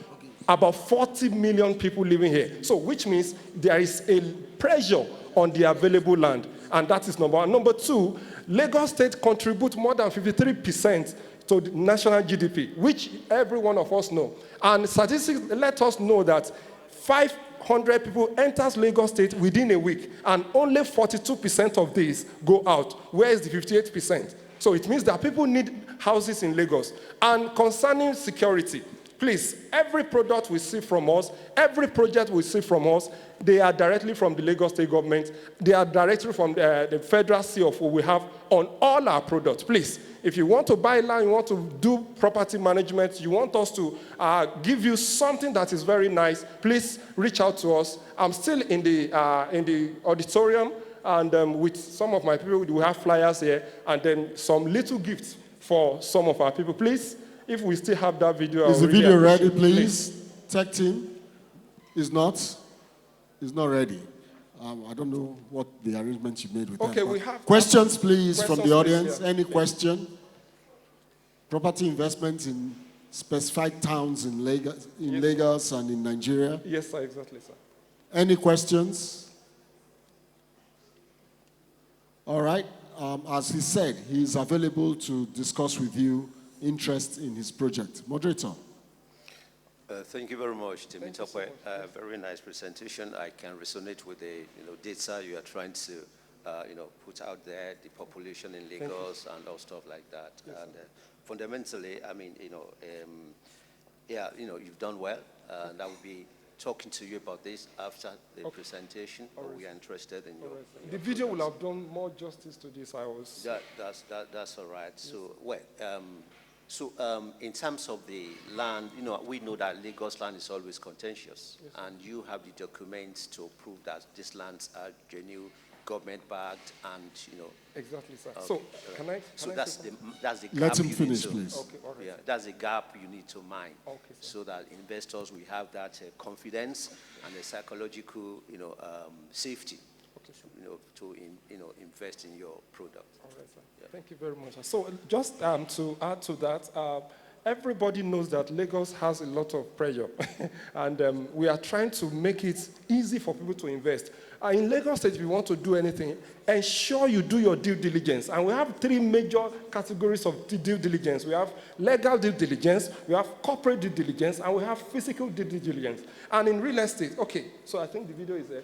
about 40 million people living here. So which means there is a pressure on the available land. And that is number one. Number two, Lagos State contributes more than 53% to the national GDP, which every one of us know. And statistics let us know that 500 people enters Lagos State within a week, and only 42% of these go out. Where is the 58%? So it means that people need houses in Lagos. And concerning security, please, every product we see from us, every project we see from us, they are directly from the Lagos State government. They are directly from the federal CFO we have on all our products. Please, if you want to buy land, you want to do property management, you want us to give you something that is very nice, please reach out to us. I'm still in the auditorium, and with some of my people, we have flyers here, and then some little gifts for some of our people. Please, if we still have that video, is the video ready, please? Tech team is not ready. I don't know what the arrangement you made with that. Okay, we have questions, please, from the audience. Please, yeah. Any question? Property investment in specified towns in Lagos and in Nigeria. Yes, sir, exactly, sir. Any questions? All right. As he said, he is available to discuss with you interest in his project. Moderator. Thank you very much, Temitope. Very nice presentation. I can resonate with the data you are trying to put out there, the population in Lagos and all stuff like that. Yes, and fundamentally, I mean, you've done well. And I will be talking to you about this after the presentation. But we are interested in your. The video will have done more justice to this. That's all right. So in terms of the land, we know that Lagos land is always contentious, yes, and you have the documents to prove that these lands are genuine, government-backed, and Exactly, sir. So that's the gap. Let him finish, please. Okay, yeah, that's the gap you need to mine, okay, so that investors will have that confidence and the psychological, safety, to invest in your product. All right, sir. Yeah. Thank you very much. So just to add to that, everybody knows that Lagos has a lot of pressure, and we are trying to make it easy for people to invest. In Lagos State, if you want to do anything, ensure you do your due diligence. And we have 3 major categories of due diligence. We have legal due diligence, we have corporate due diligence, and we have physical due diligence. And in real estate, okay, so I think the video is there.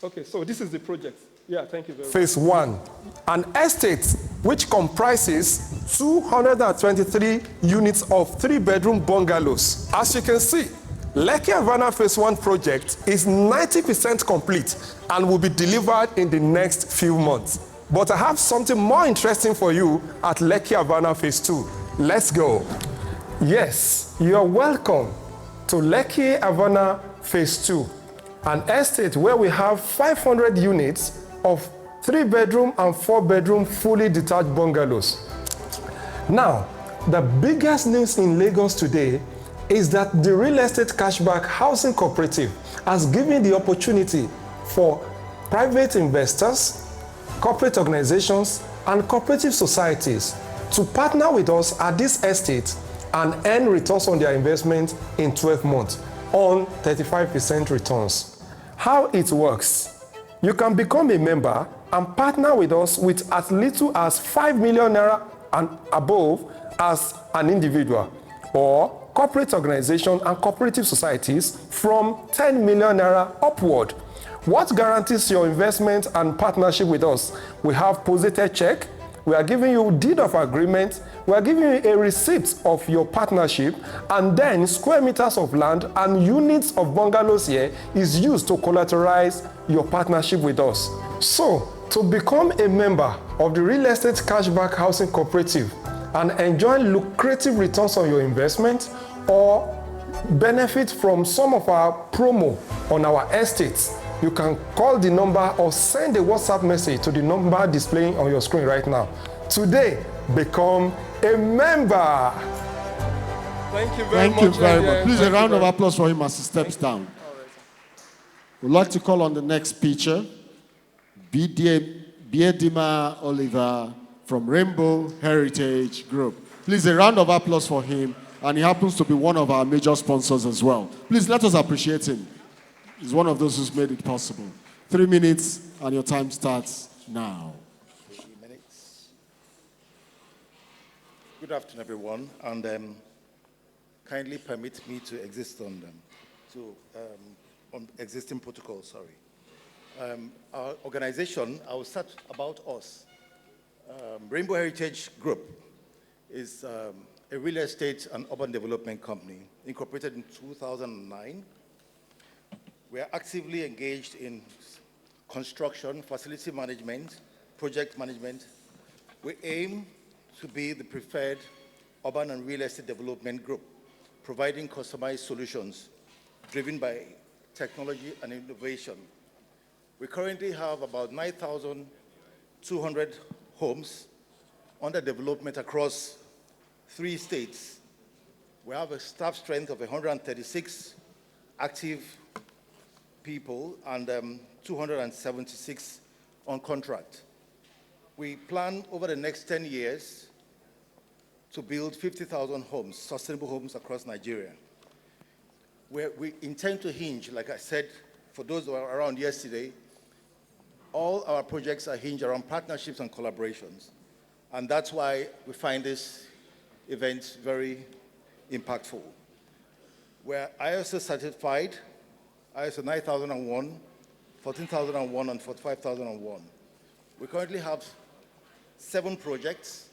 Okay, so this is the project. Yeah, thank you very much. Phase 1, an estate which comprises 223 units of 3-bedroom bungalows. As you can see, Lekki Havana Phase 1 project is 90% complete and will be delivered in the next few months. But I have something more interesting for you at Lekki Havana Phase 2. Let's go. Yes, you're welcome to Lekki Havana Phase 2, an estate where we have 500 units of 3-bedroom and 4-bedroom fully detached bungalows. Now, the biggest news in Lagos today is that the Real Estate Cashback Housing Cooperative has given the opportunity for private investors, corporate organizations, and cooperative societies to partner with us at this estate and earn returns on their investment in 12 months on 35% returns. How it works: you can become a member and partner with us with as little as 5 million naira and above as an individual, or corporate organizations and cooperative societies from 10 million naira upward. What guarantees your investment and partnership with us? We have posited check, we are giving you deed of agreement, we are giving you a receipt of your partnership, and then square meters of land and units of bungalows here is used to collateralize your partnership with us. So, to become a member of the Real Estate Cashback Housing Cooperative and enjoy lucrative returns on your investment, or benefit from some of our promo on our estates, you can call the number or send a WhatsApp message to the number displaying on your screen right now. Today, become a member. Thank you very much. Thank you very much. Please, a round of applause for him as he steps down. We'd like to call on the next speaker, Biedima Oliver from Rainbow Heritage Group. Please, a round of applause for him, and he happens to be one of our major sponsors as well. Please, let us appreciate him. He's one of those who's made it possible. 3 minutes, and your time starts now. 3 minutes. Good afternoon, everyone, and kindly permit me to exist on existing protocols, sorry. Our organization, I will start about us. Rainbow Heritage Group is a real estate and urban development company incorporated in 2009. We are actively engaged in construction, facility management, project management. We aim to be the preferred urban and real estate development group, providing customized solutions driven by technology and innovation. We currently have about 9,200 homes under development across 3 states. We have a staff strength of 136 active people and 276 on contract. We plan over the next 10 years to build 50,000 homes, sustainable homes across Nigeria. Where we intend to hinge, like I said, for those who were around yesterday, all our projects are hinged around partnerships and collaborations. And that's why we find this event very impactful. We're ISO certified, ISO 9001, 14001, and 45001. We currently have 7 projects.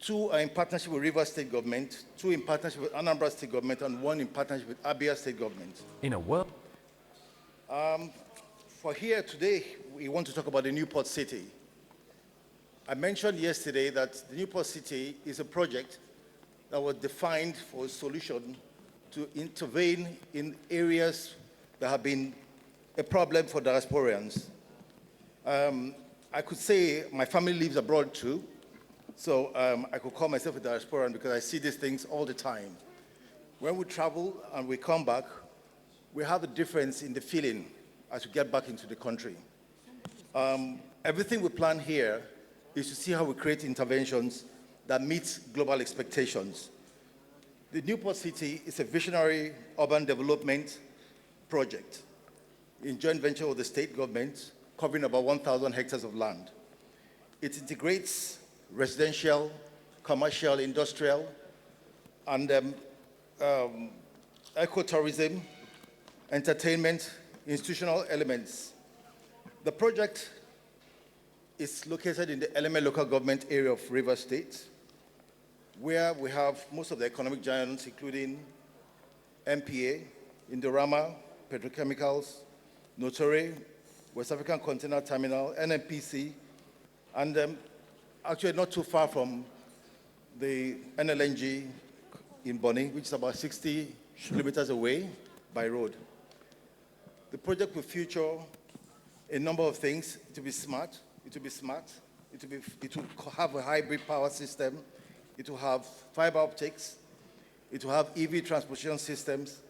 2 are in partnership with Rivers State Government, 2 in partnership with Anambra State Government, and 1 in partnership with Abia State Government. In a world. For here today, we want to talk about the Newport City. I mentioned yesterday that the Newport City is a project that was defined for a solution to intervene in areas that have been a problem for diasporans. I could say my family lives abroad too, so I could call myself a diasporan because I see these things all the time. when we travel and we come back, we have a difference in the feeling as we get back into the country. Everything we plan here is to see how we create interventions that meet global expectations. The Newport City is a visionary urban development project in joint venture with the state government, covering about 1,000 hectares of land. It integrates residential, commercial, industrial, and ecotourism, entertainment, institutional elements. The project is located in the Eleme local government area of Rivers State, where we have most of the economic giants, including MPA, Indorama, Petrochemicals, Notori, West African Container Terminal, NNPC, and actually not too far from the NLNG in Bonny, which is about 60 kilometers away by road. The project will feature a number of things. It will be smart, it will have a hybrid power system, it will have fiber optics, it will have EV transportation systems,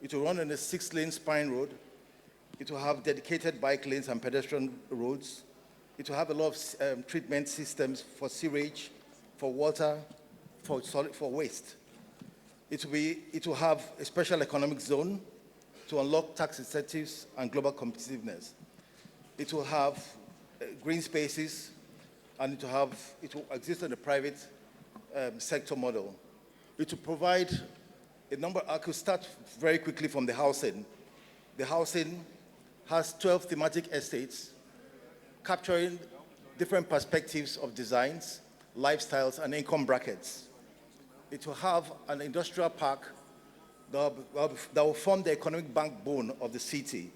it will run on a 6-lane spine road, it will have dedicated bike lanes and pedestrian roads, it will have a lot of treatment systems for sewage, for water, for waste. It will have a special economic zone to unlock tax incentives and global competitiveness. It will have green spaces, and it will exist in a private sector model. It will provide a number. I could start very quickly from the housing. The housing has 12 thematic estates capturing different perspectives of designs, lifestyles, and income brackets. It will have an industrial park that will form the economic backbone of the city.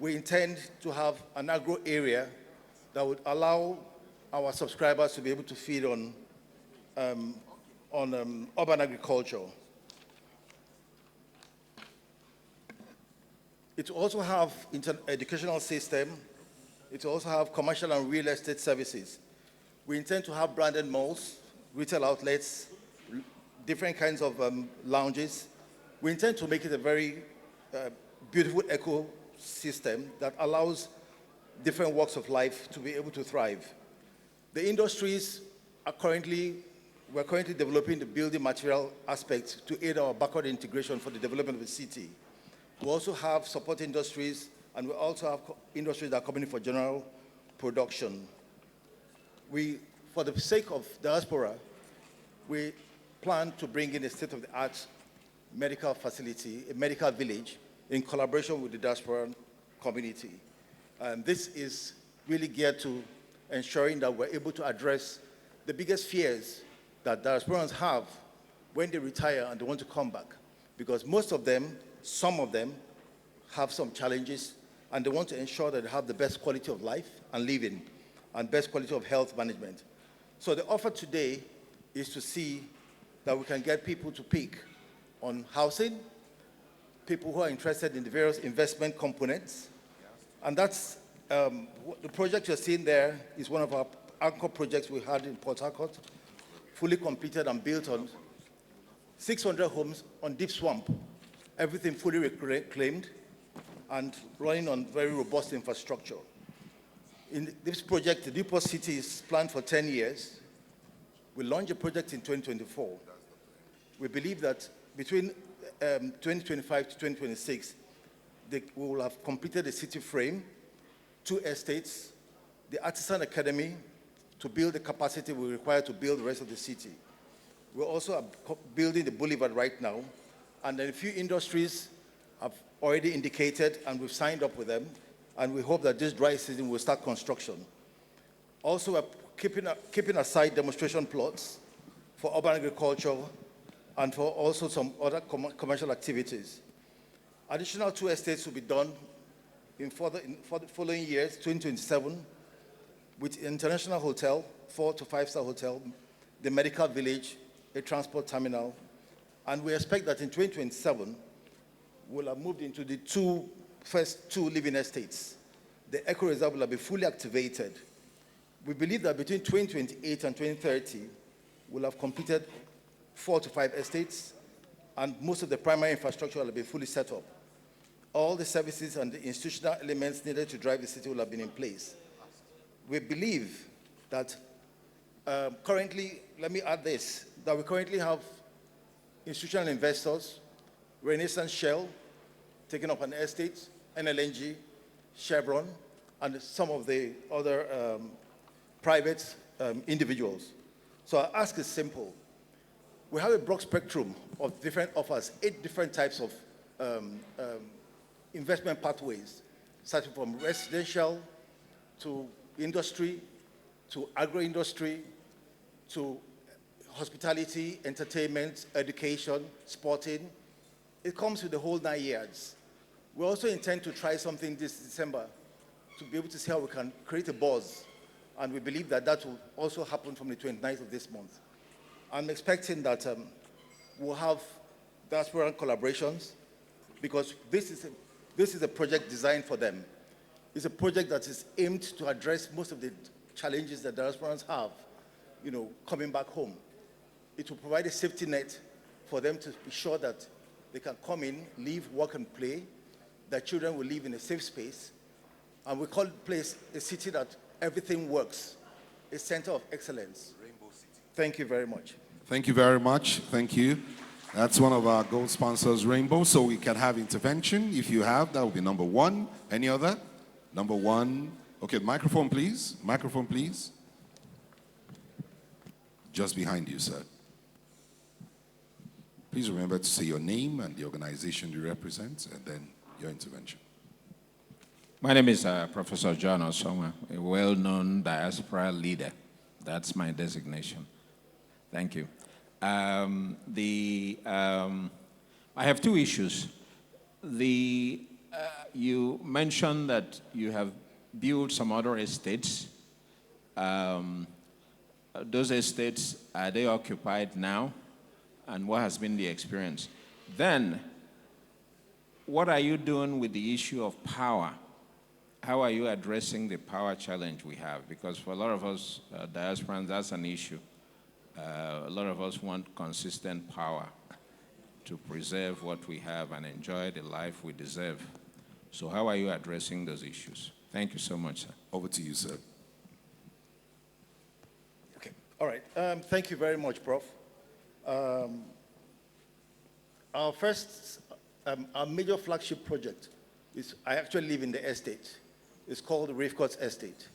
We intend to have an agro area that would allow our subscribers to be able to feed on urban agriculture. It will also have an educational system. It will also have commercial and real estate services. We intend to have branded malls, retail outlets, different kinds of lounges. We intend to make it a very beautiful ecosystem that allows different walks of life to be able to thrive. The industries we're currently developing the building material aspect to aid our backward integration for the development of the city. We also have support industries, and we also have industries that are coming in for general production. For the sake of Diaspora, we plan to bring in a state-of-the-art medical facility, a medical village, in collaboration with the Diaspora community. This is really geared to ensuring that we're able to address the biggest fears that Diasporans have when they retire and they want to come back. Because some of them have some challenges, and they want to ensure that they have the best quality of life and living and best quality of health management. So the offer today is to see that we can get people to pick on housing, people who are interested in the various investment components. And that's, the project you're seeing there is one of our anchor projects we had in Port Harcourt, fully completed and built on 600 homes on deep swamp, everything fully reclaimed and running on very robust infrastructure. In this project, the Newport City is planned for 10 years. We launched a project in 2024. We believe that between 2025 to 2026, we will have completed the city frame, 2 estates, the Artisan Academy to build the capacity we require to build the rest of the city. We're also building the boulevard right now, and then a few industries have already indicated, and we've signed up with them, and we hope that this dry season will start construction. Also, we're keeping aside demonstration plots for urban agriculture and for also some other commercial activities. Additional 2 estates will be done for the following years, 2027, with International Hotel, 4 to 5-star hotel, the medical village, a transport terminal, and we expect that in 2027, we'll have moved into the first two living estates. The eco reserve will be fully activated. We believe that between 2028 and 2030, we'll have completed 4 to 5 estates, and most of the primary infrastructure will have been fully set up. All the services and the institutional elements needed to drive the city will have been in place. We believe that currently, let me add this, that we currently have institutional investors, Renaissance Shell, taking up an estate, NLNG, Chevron, and some of the other private individuals. So our ask is simple. We have a broad spectrum of different offers, 8 different types of investment pathways, starting from residential to industry, to agro-industry, to hospitality, entertainment, education, sporting. It comes with the whole 9 yards. We also intend to try something this December to be able to see how we can create a buzz. And we believe that that will also happen from the 29th of this month. I'm expecting that we'll have diaspora collaborations, because this is a project designed for them. It's a project that is aimed to address most of the challenges that diasporans have, coming back home. It will provide a safety net for them to be sure that they can come in, live, work, and play. Their children will live in a safe space. And we call the place a city that everything works, a center of excellence. Rainbow City. Thank you very much. Thank you very much. Thank you. That's one of our gold sponsors, Rainbow, so we can have intervention. If you have, that will be number 1. Any other? Number 1. Okay, microphone, please. Microphone, please. Just behind you, sir. Please remember to say your name and the organization you represent, and then your intervention. My name is Professor John Osoma, a well-known diaspora leader. That's my designation. Thank you. I have 2 issues. You mentioned that you have built some other estates. Those estates, are they occupied now? And what has been the experience? Then, what are you doing with the issue of power? How are you addressing the power challenge we have? Because for a lot of us diasporans, that's an issue. A lot of us want consistent power to preserve what we have and enjoy the life we deserve. So how are you addressing those issues? Thank you so much, sir. Over to you, sir. Okay, all right. Thank you very much, Prof. Our first, our major flagship project is, I actually live in the estate. It's called the Rafe Courts Estate.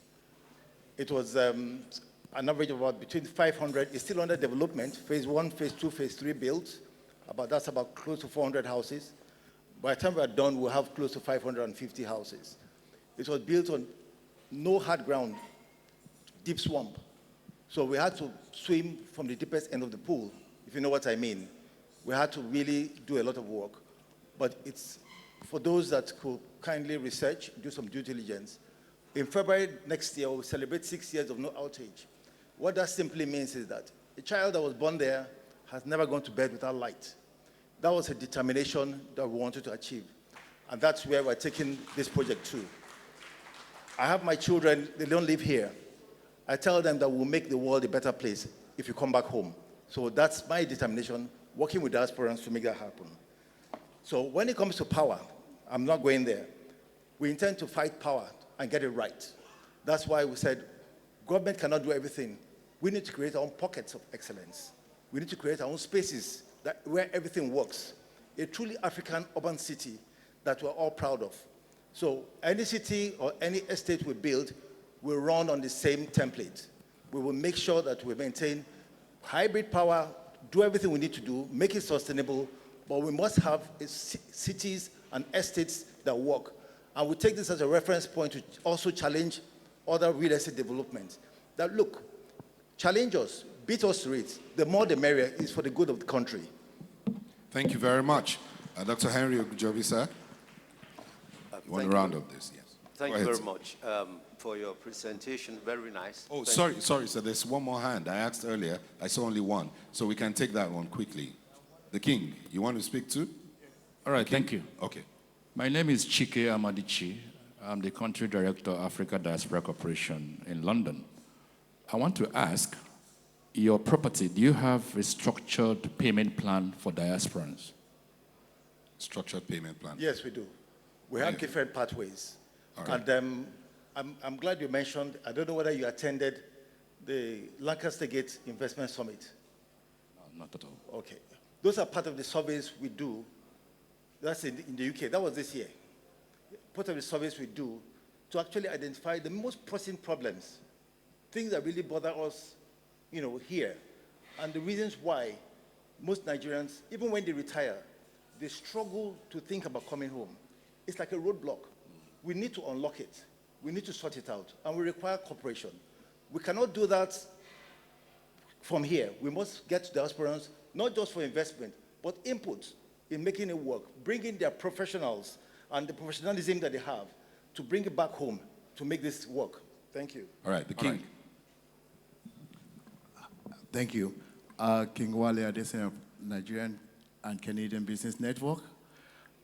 It was an average of about between 500, it's still under development, phase 1, phase 2, phase 3 built. That's about close to 400 houses. By the time we're done, we'll have close to 550 houses. It was built on no hard ground, deep swamp. So we had to swim from the deepest end of the pool, if you know what I mean. We had to really do a lot of work. But it's for those that could kindly research, do some due diligence. In February next year, we'll celebrate 6 years of no outage. What that simply means is that a child that was born there has never gone to bed without light. That was a determination that we wanted to achieve. And that's where we're taking this project to. I have my children, they don't live here. I tell them that we'll make the world a better place if you come back home. So that's my determination, working with diasporans to make that happen. So when it comes to power, I'm not going there. We intend to fight power and get it right. That's why we said government cannot do everything. We need to create our own pockets of excellence. We need to create our own spaces where everything works. A truly African urban city that we're all proud of. So any city or any estate we build will run on the same template. We will make sure that we maintain hybrid power, do everything we need to do, make it sustainable, but we must have cities and estates that work. And we take this as a reference point to also challenge other real estate developments. That look, challenge us, beat us to it. The more the merrier is for the good of the country. Thank you very much. Dr. Henry Ogujobi, sir. You want to round up this? Yes. Thank you very much for your presentation. Very nice. Oh, sorry, sir. There's one more hand. I asked earlier. I saw only one. So we can take that one quickly. The King, you want to speak too? All right, thank you. Okay. My name is Chike Amadichi. I'm the Country Director of Africa Diaspora Corporation in London. I want to ask your property, do you have a structured payment plan for diasporans? Structured payment plan? Yes, we do. We have different pathways. Right. And I'm glad you mentioned, I don't know whether you attended the Lancaster Gate Investment Summit. No, not at all. Okay. Those are part of the surveys we do. That's in the UK. That was this year. Part of the surveys we do to actually identify the most pressing problems, things that really bother us, here, and the reasons why most Nigerians, even when they retire, they struggle to think about coming home. It's like a roadblock. We need to unlock it. We need to sort it out, and we require cooperation. We cannot do that from here. We must get to diasporans, not just for investment, but input in making it work, bringing their professionals and the professionalism that they have to bring it back home to make this work. Thank you. All right, the King. Thank you. King Wale Adesina of Nigerian and Canadian Business Network.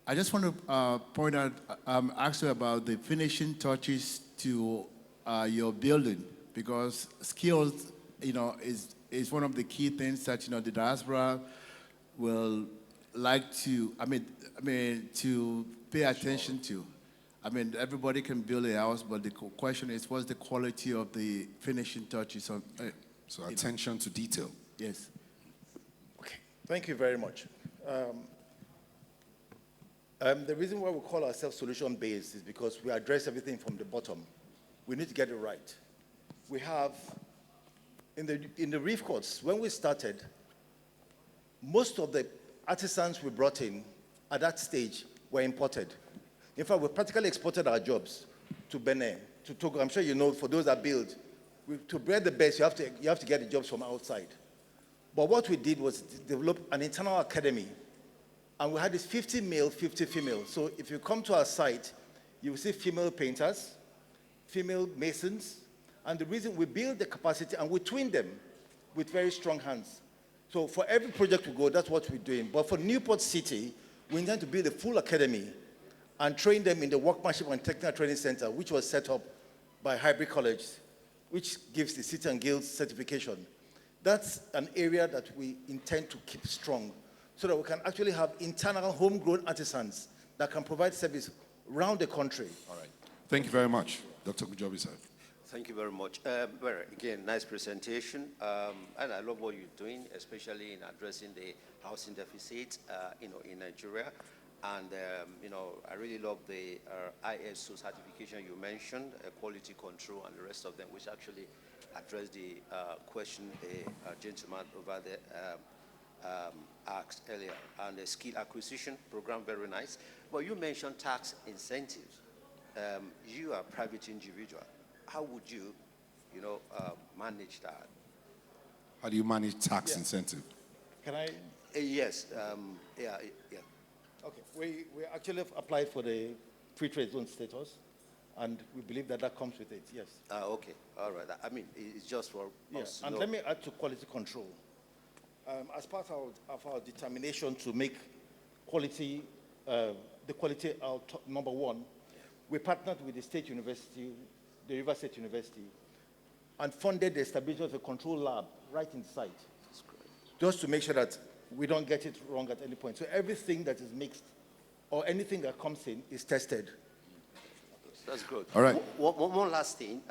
I just want to point out, ask you about the finishing touches to your building, because skills, is one of the key things that, the diaspora will like to, to pay attention to. Everybody can build a house, but the question is, what's the quality of the finishing touches? So attention to detail. Yes. Okay, thank you very much. The reason why we call ourselves solution-based is because we address everything from the bottom. We need to get it right. We have, in the reef courts, when we started, most of the artisans we brought in at that stage were imported. In fact, we practically exported our jobs to Benin, to Togo. I'm sure you know, for those that build, to breed the best, you have to get the jobs from outside. But what we did was develop an internal academy, and we had this 50 male, 50 female. So if you come to our site, you will see female painters, female masons, and the reason we build the capacity and we twin them with very strong hands. So for every project we go, that's what we're doing. But for Newport City, we intend to build a full academy and train them in the Workmanship and Technical Training Center, which was set up by Hybrid College, which gives the City and Guilds certification. That's an area that we intend to keep strong so that we can actually have internal homegrown artisans that can provide service around the country. All right. Thank you very much, Dr. Kujobi, sir. Thank you very much. Well, again, nice presentation. And I love what you're doing, especially in addressing the housing deficit, in Nigeria. And, I really love the ISO certification you mentioned, quality control, and the rest of them, which actually address the question a gentleman over there asked earlier. And the skill acquisition program, very nice. But you mentioned tax incentives. You are a private individual. How would you, manage that? How do you manage tax incentive? Can I? Yes. Yeah. Okay. We actually have applied for the free trade zone status, and we believe that comes with it, yes. Okay. All right. It's just for us to and know. let me add to quality control. As part of our determination to make quality, the quality our number one, we partnered with the State University, the River State University, and funded the establishment of a control lab right in sight, just to make sure that we don't get it wrong at any point. So everything that is mixed or anything that comes in is tested. That's good. All right. One last thing.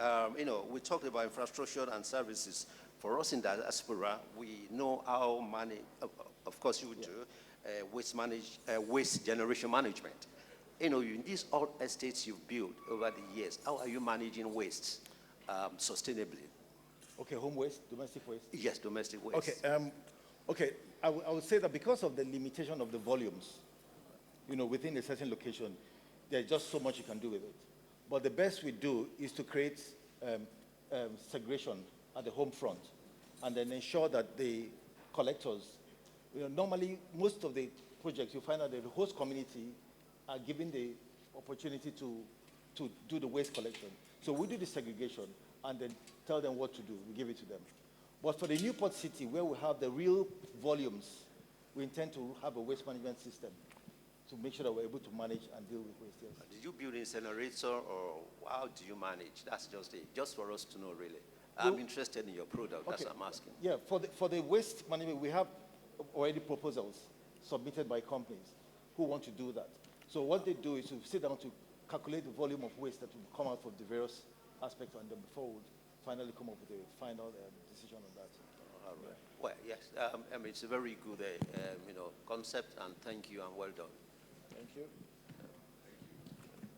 We talked about infrastructure and services. For us in Diaspora, we know how of course you do, waste generation management. In these all estates you've built over the years, how are you managing waste sustainably? Okay, home waste, domestic waste? Yes, domestic waste. Okay, I would say that because of the limitation of the volumes, within a certain location, there's just so much you can do with it. But the best we do is to create segregation at the home front and then ensure that the collectors, normally most of the projects you find out that the host community are given the opportunity to do the waste collection. So we do the segregation and then tell them what to do. We give it to them. But for the Newport City, where we have the real volumes, we intend to have a waste management system to make sure that we're able to manage and deal with waste. Yes. Did you build an incinerator, or how do you manage? That's just for us to know, really. I'm interested in your product, that's what I'm asking. Yeah, for the waste management, we have already proposals submitted by companies who want to do that. So what they do is to sit down to calculate the volume of waste that will come out from the various aspects, and then before we finally come up with a final decision on that. All right. Well, yes, I mean, it's a very good concept, and thank you, and well done. Thank you.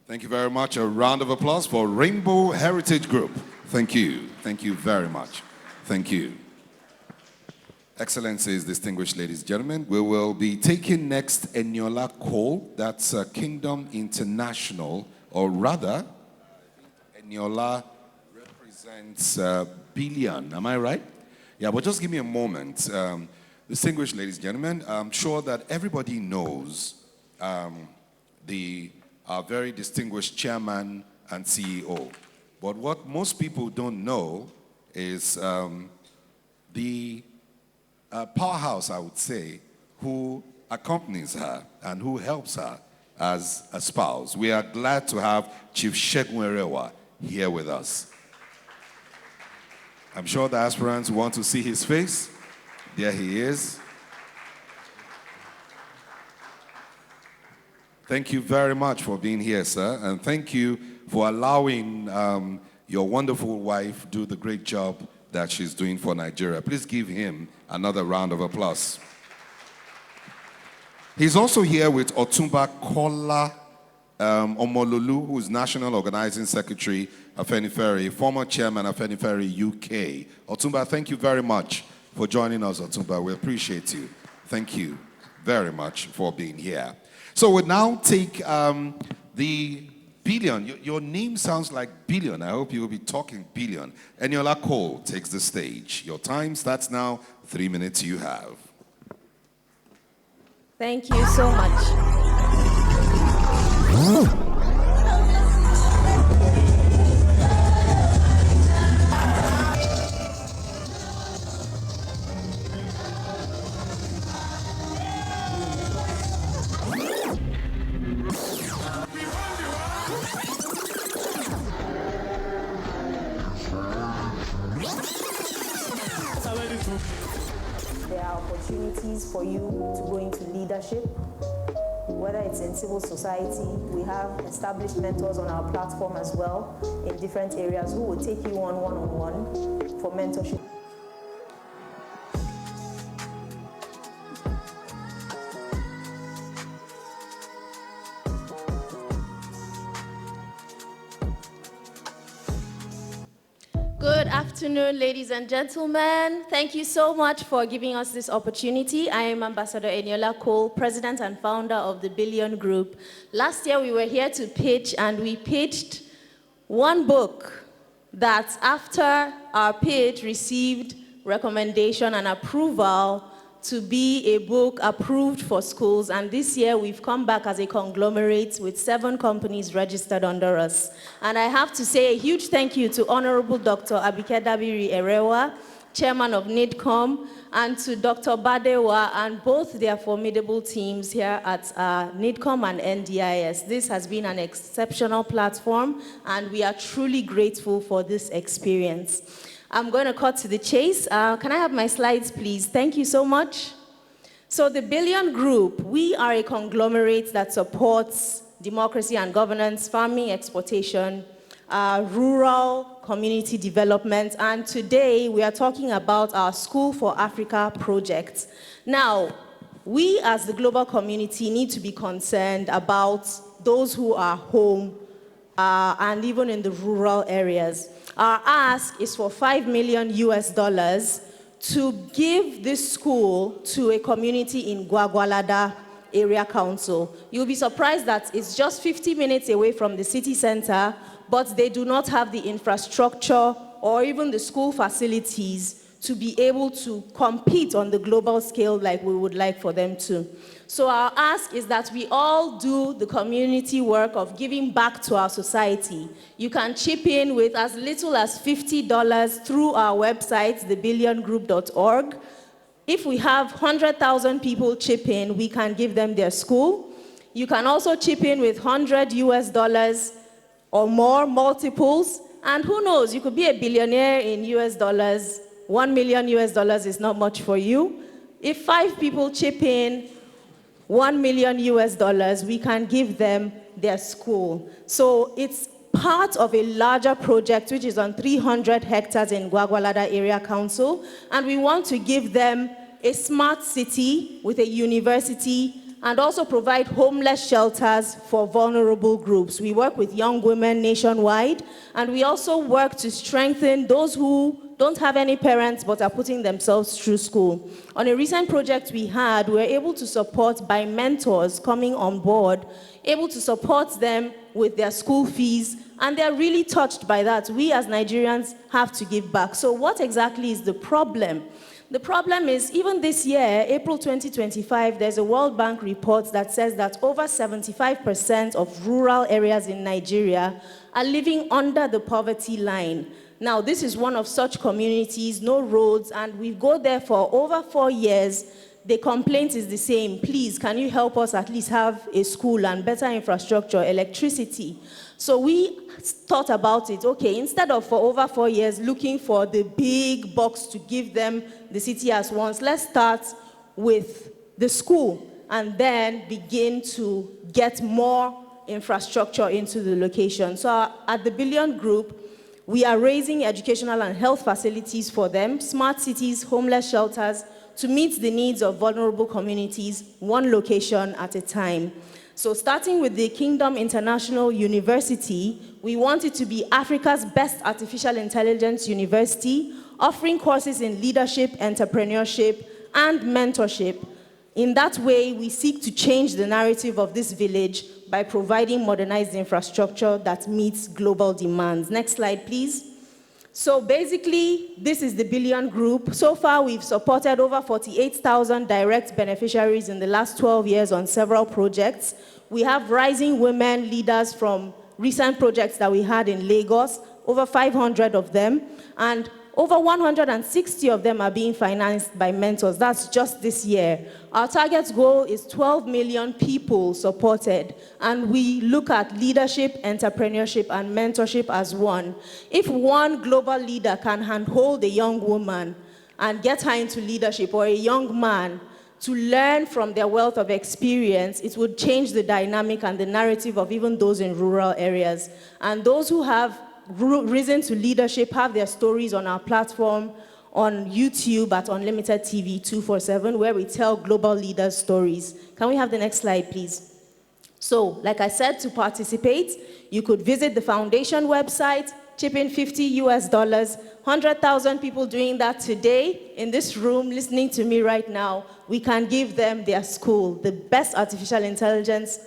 Thank you very much. A round of applause for Rainbow Heritage Group. Thank you. Thank you very much. Thank you. Excellencies, distinguished ladies and gentlemen, we will be taking next Eniola Cole. That's Kingdom International, or rather, Eniola represents billion. Am I right? Yeah, but just give me a moment. Distinguished ladies and gentlemen, I'm sure that everybody knows our very distinguished chairman and CEO. But what most people don't know is the powerhouse, I would say, who accompanies her and who helps her as a spouse. We are glad to have Chief Segun Erewa here with us. I'm sure the aspirants want to see his face. There he is. Thank you very much for being here, sir, and thank you for allowing your wonderful wife do the great job that she's doing for Nigeria. Please give him another round of applause. He's also here with Otumba Kola Omololu, who is National Organizing Secretary of Afenifere, former Chairman of Afenifere UK. Otumba, thank you very much for joining us, Otumba. We appreciate you. Thank you very much for being here. So we'll now take the billion. Your name sounds like billion. I hope you will be talking billion. Eniola Cole takes the stage. Your time starts now. 3 minutes you have. Thank you so much. There are opportunities for you to go into leadership, whether it's in civil society. We have established mentors on our platform as well in different areas who will take you on one-on-one for mentorship. Good afternoon, ladies and gentlemen. Thank you so much for giving us this opportunity. I am Ambassador Eniola Cole, President and founder of the Billion Group. Last year, we were here to pitch, and we pitched one book that, after our pitch, received recommendation and approval to be a book approved for schools. And this year, we've come back as a conglomerate with 7 companies registered under us. And I have to say a huge thank you to Honorable Dr. Abike Dabiri Erewa, Chairman of NIDCOM, and to Dr. Badewa and both their formidable teams here at NIDCOM and NDIS. This has been an exceptional platform, and we are truly grateful for this experience. I'm going to cut to the chase. Can I have my slides, please? Thank you so much. So the Billion Group, we are a conglomerate that supports democracy and governance, farming, exportation, rural community development, and today we are talking about our School for Africa project. Now, we as the global community need to be concerned about those who are home and even in the rural areas. Our ask is for $5 million to give this school to a community in Gwagwalada Area Council. You'll be surprised that it's just 50 minutes away from the city center, but they do not have the infrastructure or even the school facilities to be able to compete on the global scale like we would like for them to. So our ask is that we all do the community work of giving back to our society. You can chip in with as little as $50 through our website, thebilliongroup.org. If we have 100,000 people chip in, we can give them their school. You can also chip in with $100 or more, multiples, And who knows, you could be a billionaire in US dollars. $1 million US is not much for you. If 5 people chip in $1 million US, we can give them their school. So it's part of a larger project which is on 300 hectares in Gwagwalada Area Council, and we want to give them a smart city with a university and also provide homeless shelters for vulnerable groups. We work with young women nationwide, and we also work to strengthen those who don't have any parents but are putting themselves through school. On a recent project we had, we were able to support by mentors coming on board, able to support them with their school fees, and they're really touched by that. We as Nigerians have to give back. So what exactly is the problem? The problem is, even this year, April 2025, there's a World Bank report that says that over 75% of rural areas in Nigeria are living under the poverty line. Now, this is one of such communities, no roads, and we go there for over 4 years. The complaint is the same. Please, can you help us at least have a school and better infrastructure, electricity? So we thought about it. Okay, instead of for over 4 years looking for the big box to give them the city as once, let's start with the school and then begin to get more infrastructure into the location. So at the Billion Group, we are raising educational and health facilities for them, smart cities, homeless shelters, to meet the needs of vulnerable communities, one location at a time. So starting with the Kingdom International University, we want it to be Africa's best artificial intelligence university, offering courses in leadership, entrepreneurship, and mentorship. In that way, we seek to change the narrative of this village by providing modernized infrastructure that meets global demands. Next slide, please. So basically, this is the Billion Group. So far, we've supported over 48,000 direct beneficiaries in the last 12 years on several projects. We have rising women leaders from recent projects that we had in Lagos, over 500 of them, and over 160 of them are being financed by mentors. That's just this year. Our target goal is 12 million people supported, and we look at leadership, entrepreneurship, and mentorship as one. If one global leader can handhold a young woman and get her into leadership, or a young man to learn from their wealth of experience, it would change the dynamic and the narrative of even those in rural areas. And those who have risen to leadership have their stories on our platform on YouTube at Unlimited TV 247, where we tell global leaders' stories. Can we have the next slide, please? So, like I said, to participate, you could visit the foundation website, chip in $50, 100,000 people doing that today in this room, listening to me right now. We can give them their school, the best artificial intelligence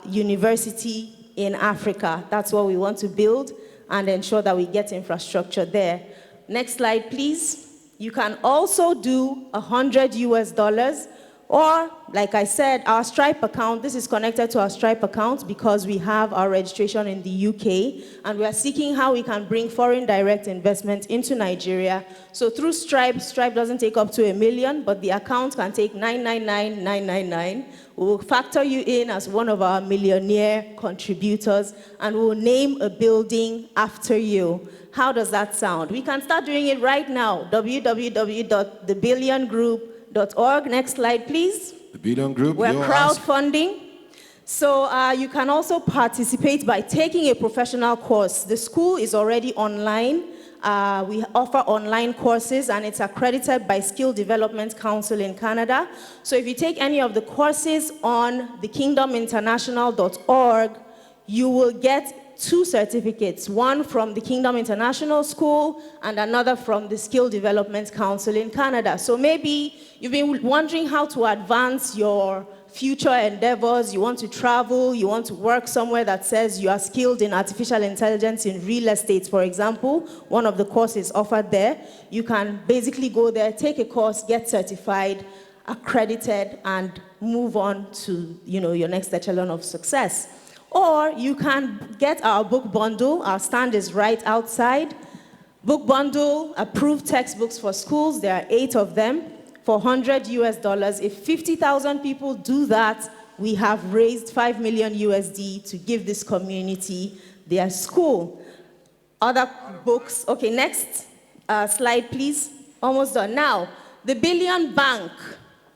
university in Africa. That's what we want to build and ensure that we get infrastructure there. Next slide, please. You can also do $100, or, like I said, our Stripe account. This is connected to our Stripe account because we have our registration in the UK, and we are seeking how we can bring foreign direct investment into Nigeria. So through Stripe, Stripe doesn't take up to $1 million, but the account can take 999,999. We'll factor you in as one of our millionaire contributors, and we'll name a building after you. How does that sound? We can start doing it right now. www.thebilliongroup.org. Next slide, please. The Billion Group. We're crowdfunding. So you can also participate by taking a professional course. The school is already online. We offer online courses, and it's accredited by Skill Development Council in Canada. So if you take any of the courses on thekingdominternational.org, you will get 2 certificates, one from the Kingdom International School and another from the Skill Development Council in Canada. So maybe you've been wondering how to advance your future endeavors, you want to travel, you want to work somewhere that says you are skilled in artificial intelligence in real estate, for example. One of the courses offered there. You can basically go there, take a course, get certified, accredited, and move on to your next echelon of success. Or you can get our book bundle. Our stand is right outside. Book bundle, approved textbooks for schools. There are 8 of them for $100. If 50,000 people do that, we have raised $5 million USD to give this community their school. other books. Okay, next slide, please. Almost done. Now, the Billion Bank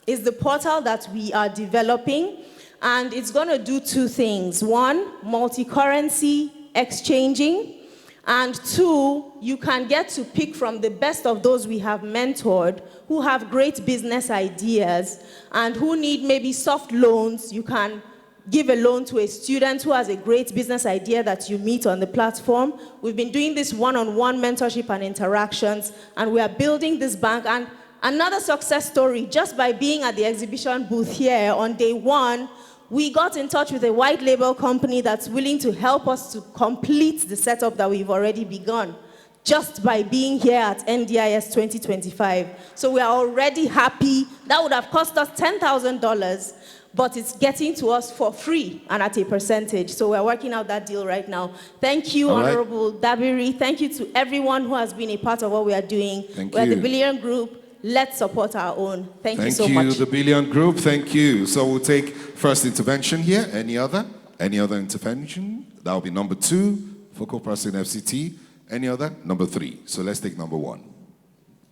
is the portal that we are developing, and it's going to do two things. One, multi-currency exchanging, and two, you can get to pick from the best of those we have mentored who have great business ideas and who need maybe soft loans. You can give a loan to a student who has a great business idea that you meet on the platform. We've been doing this one-on-one mentorship and interactions, and we are building this bank. And another success story, just by being at the exhibition booth here on day one, we got in touch with a white label company that's willing to help us to complete the setup that we've already begun, just by being here at NDIS 2025. So we are already happy. That would have cost us $10,000, but it's getting to us for free and at a percentage. So we're working out that deal right now. Thank you, Honorable Dabiri. Thank you to everyone who has been a part of what we are doing. We're the Billion Group. Let's support our own. Thank you so much. Thank you, the Billion Group. Thank you. So we'll take first intervention here. Any other? Any other intervention? That will be number 2, focal person FCT. Any other? Number 3. So let's take number 1.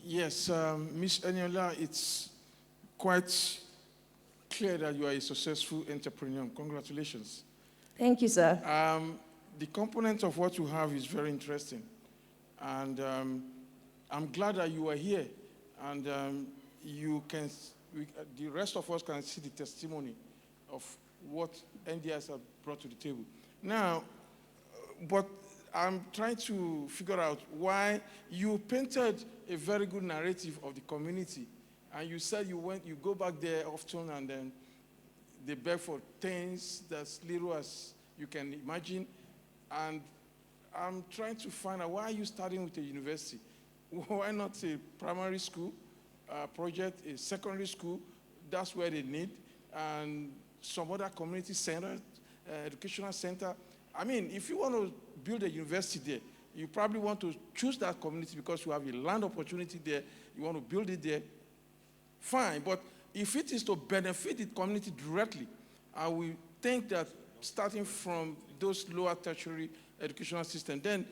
Yes, Ms. Eniola, it's quite clear that you are a successful entrepreneur. Congratulations. Thank you, sir. The component of what you have is very interesting. And I'm glad that you are here. And the rest of us can see the testimony of what NDS have brought to the table. Now, but I'm trying to figure out why you painted a very good narrative of the community. And you said you go back there often and then they beg for things that's little as you can imagine. And I'm trying to find out, why are you starting with a university? Why not a primary school project, a secondary school? That's where they need. And some other community center, educational center. I mean, if you want to build a university there, you probably want to choose that community because you have a land opportunity there. You want to build it there. Fine, but if it is to benefit the community directly, I will think that starting from those lower tertiary educational systems, then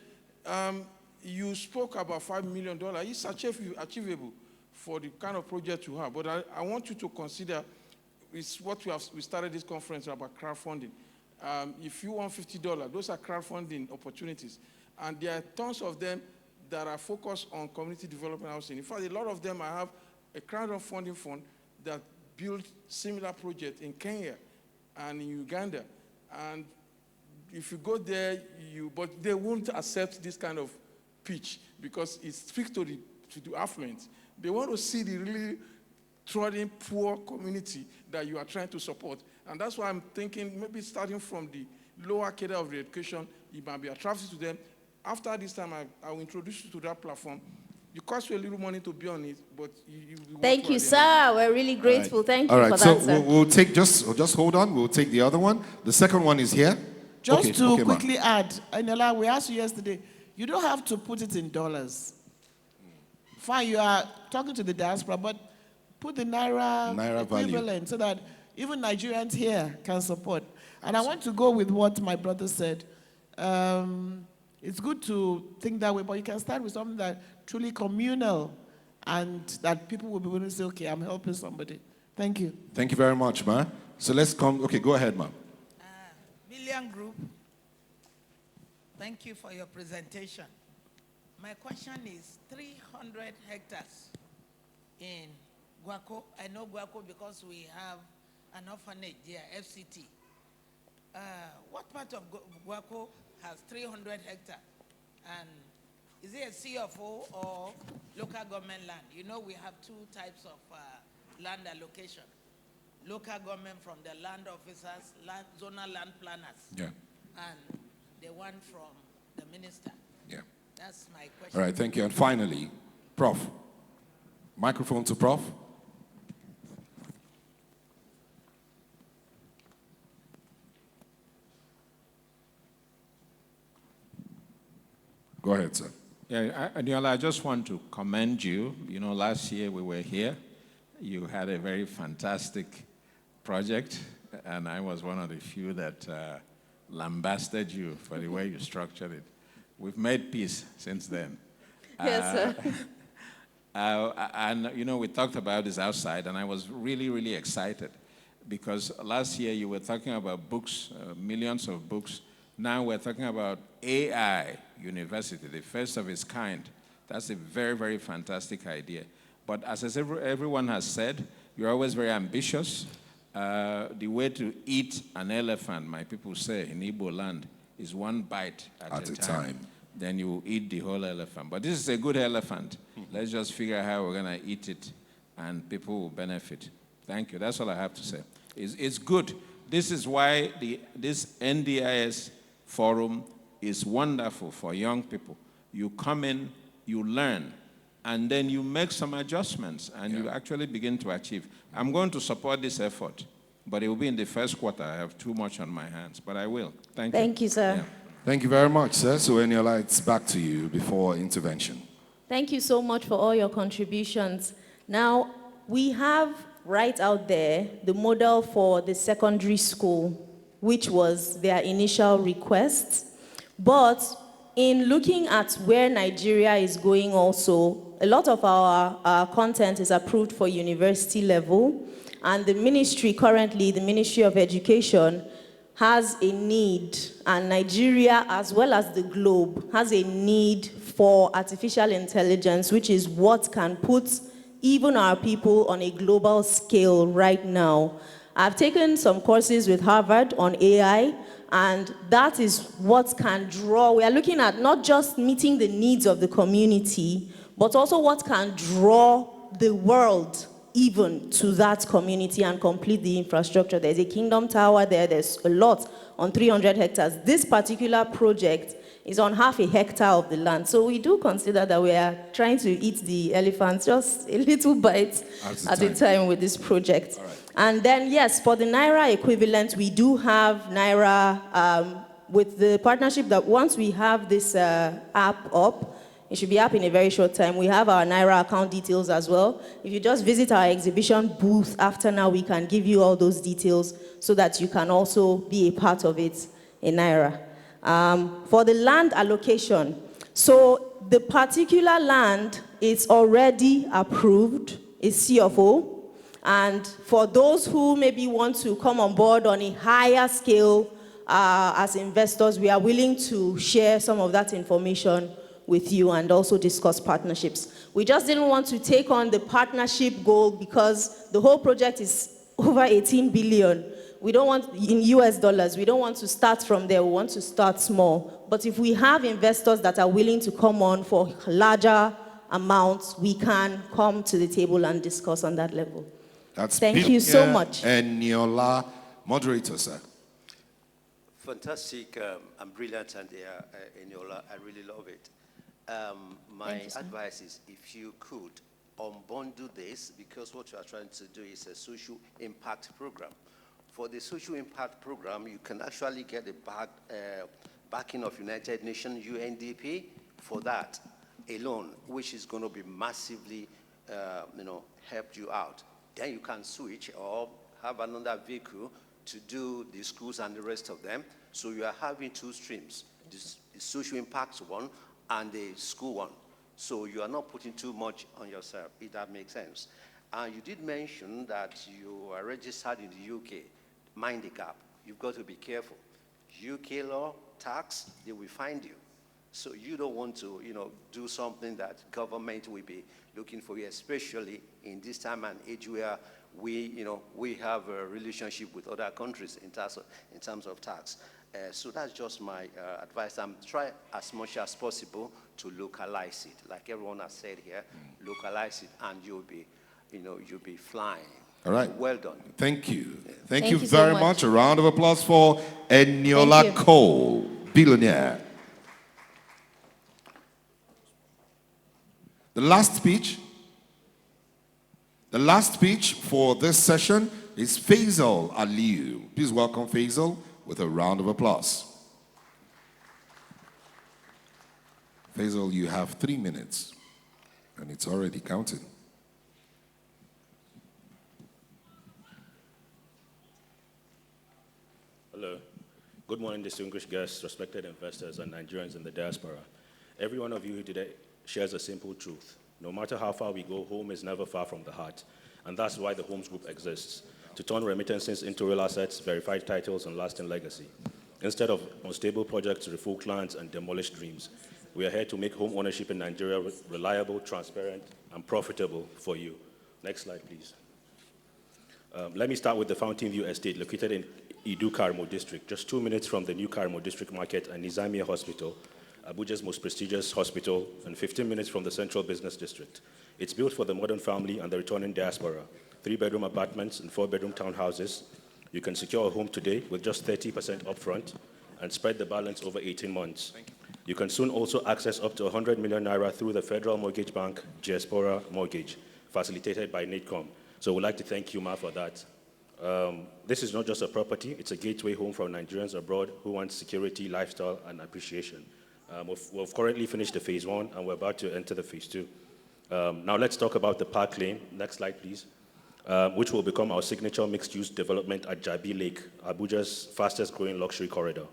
you spoke about $5 million. It's achievable for the kind of project you have, but I want you to consider is what we started this conference about crowdfunding. If you want $50, those are crowdfunding opportunities. And there are tons of them that are focused on community development housing. In fact, a lot of them I have a crowdfunding fund that built similar projects in Kenya and in Uganda. And if you go there, but they won't accept this kind of pitch because it speaks to the affluent. They want to see the really trodden, poor community that you are trying to support. And that's why I'm thinking maybe starting from the lower cadre of the education, it might be attractive to them. After this time, I will introduce you to that platform. It costs you a little money to be on it, but you Thank you, sir. We're really grateful. Thank you All right, for so that, sir. we'll take, just hold on, we'll take the other one. The second one is here. Just to quickly add, Eniola, we asked you yesterday, you don't have to put it in dollars. Fine, you are talking to the diaspora, but put the Naira equivalent value, so that even Nigerians here can support. And I want to go with what my brother said. It's good to think that way, but you can start with something that truly communal and that people will be willing to say, okay, I'm helping somebody. Thank you. Thank you very much, ma. So let's come, okay, go ahead, ma'am. Billion Group, thank you for your presentation. My question is 300 hectares in Guaco. I know Guaco because we have an orphanage there, FCT. What part of Guaco has 300 hectares? And is it a CFO or local government land? You know, we have two types of land allocation. Local government from the land officers, zonal land planners, and the one from the minister. Yeah. That's my question. All right, thank you. And finally, Prof. Microphone to Prof. Go ahead, sir. Yeah, Eniola, I just want to commend you. You know, last year we were here. You had a very fantastic project, and I was one of the few that lambasted you for the way you structured it. We've made peace since then. Yes, sir. And, you know, we talked about this outside, and I was really, really excited because last year you were talking about books, millions of books. Now we're talking about AI University, the first of its kind. That's a very, very fantastic idea. But as everyone has said, you're always very ambitious. The way to eat an elephant, my people say, in Igbo land, is one bite at a time. Then you eat the whole elephant. But this is a good elephant. Let's just figure out how we're going to eat it, and people will benefit. Thank you. That's all I have to say. It's good. This is why this NDIS forum is wonderful for young people. You come in, you learn, and then you make some adjustments, and you actually begin to achieve. I'm going to support this effort, but it will be in the first quarter. I have too much on my hands, but I will. Thank you. Thank you, sir. Yeah. Thank you very much, sir. So, Eniola, it's back to you before intervention. Thank you so much for all your contributions. Now, we have right out there the model for the secondary school, which was their initial request. But in looking at where Nigeria is going also, a lot of our content is approved for university level, and the ministry currently, the Ministry of Education, has a need, and Nigeria as well as the globe has a need for artificial intelligence, which is what can put even our people on a global scale right now. I've taken some courses with Harvard on AI, and that is what can draw. We are looking at not just meeting the needs of the community, but also what can draw the world even to that community and complete the infrastructure. There's a Kingdom Tower there, there's a lot on 300 hectares. This particular project is on half a hectare of the land. So we do consider that we are trying to eat the elephants just a little bite at a time with this project. Right. And then, yes, for the Naira equivalent, we do have Naira with the partnership that once we have this app up, it should be up in a very short time. We have our Naira account details as well. If you just visit our exhibition booth after now, we can give you all those details so that you can also be a part of it in Naira. For the land allocation, so the particular land is already approved, it's CFO, and for those who maybe want to come on board on a higher scale as investors, we are willing to share some of that information with you and also discuss partnerships. We just didn't want to take on the partnership goal because the whole project is over 18 billion. We don't want, in US dollars, we don't want to start from there, we want to start small. But if we have investors that are willing to come on for larger amounts, we can come to the table and discuss on that level. Thank you so much. Eniola, moderator, sir. Fantastic and brilliant, and Eniola, I really love it. My advice is if you could unbundle this, because what you are trying to do is a social impact program. For the social impact program, you can actually get the backing of United Nations, UNDP, for that alone, which is going to be massively, help you out. Then you can switch or have another vehicle to do the schools and the rest of them. So you are having two streams, the social impact one and the school one. So you are not putting too much on yourself, if that makes sense. And you did mention that you are registered in the UK. Mind the gap. You've got to be careful. UK law, tax, they will find you. So you don't want to, do something that government will be looking for you, especially in this time and age where we have a relationship with other countries in terms of tax. So that's just my advice. Try as much as possible to localize it. Like everyone has said here, localize it, and you'll be flying. All right. Well done. Thank you. Thank you you very so much. A round of applause for Eniola Cole, billionaire. The last speech for this session is Faisal Aliyu. Please welcome Faisal with a round of applause. Faisal, you have 3 minutes, and it's already counting. Hello. Good morning, distinguished guests, respected investors, and Nigerians in the diaspora. Every one of you today shares a simple truth. No matter how far we go, home is never far from the heart. And that's why the Homes Group exists, to turn remittances into real assets, verified titles, and lasting legacy. Instead of unstable projects, refold lands, and demolish dreams, we are here to make home ownership in Nigeria reliable, transparent, and profitable for you. Next slide, please. Let me start with the Fountain View Estate, located in Idu Karmo District, just 2 minutes from the new Karmo District Market and Nizamiya Hospital, Abuja's most prestigious hospital, and 15 minutes from the Central Business District. It's built for the modern family and the returning diaspora. 3-bedroom apartments and 4-bedroom townhouses. You can secure a home today with just 30% upfront and spread the balance over 18 months. You can soon also access up to 100 million naira through the Federal Mortgage Bank Diaspora Mortgage, facilitated by NIDCOM. So we'd like to thank you, Ma, for that. This is not just a property, it's a gateway home for Nigerians abroad who want security, lifestyle, and appreciation. We've currently finished the phase 1, and we're about to enter the phase 2. Now let's talk about the Park Lane. Next slide, please. Which will become our signature mixed-use development at Jabi Lake, Abuja's fastest-growing luxury corridor.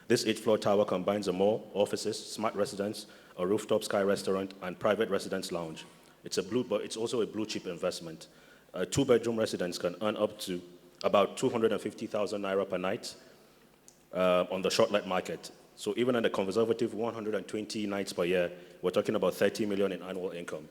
This 8-floor tower combines a mall, offices, smart residence, a rooftop sky restaurant, and private residence lounge. But it's also a blue-chip investment. A 2-bedroom residence can earn up to about 250,000 naira per night on the short-let market. So even at a conservative 120 nights per year, we're talking about 30 million in annual income,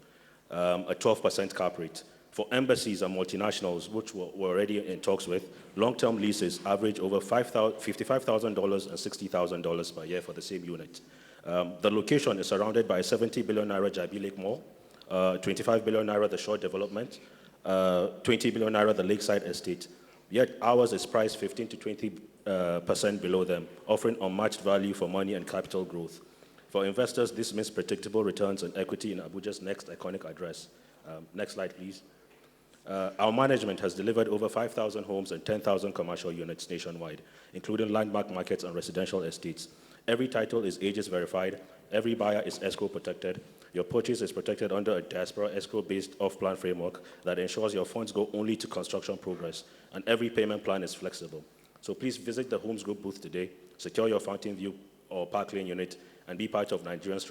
a 12% cap rate. For embassies and multinationals, which we're already in talks with, long-term leases average over $55,000 and $60,000 per year for the same unit. The location is surrounded by a 70 billion naira Jabi Lake Mall, 25 billion naira the shore development, 20 billion naira the lakeside estate. Yet ours is priced 15 to 20% below them, offering unmatched value for money and capital growth. For investors, this means predictable returns and equity in Abuja's next iconic address. Next slide, please. Our management has delivered over 5,000 homes and 10,000 commercial units nationwide, including landmark markets and residential estates. Every title is Aegis verified. Every buyer is escrow protected. Your purchase is protected under a Diaspora escrow-based off-plan framework that ensures your funds go only to construction progress, and every payment plan is flexible. So please visit the Homes Group booth today, secure your Fountain View or Park Lane unit, and be part of Nigeria's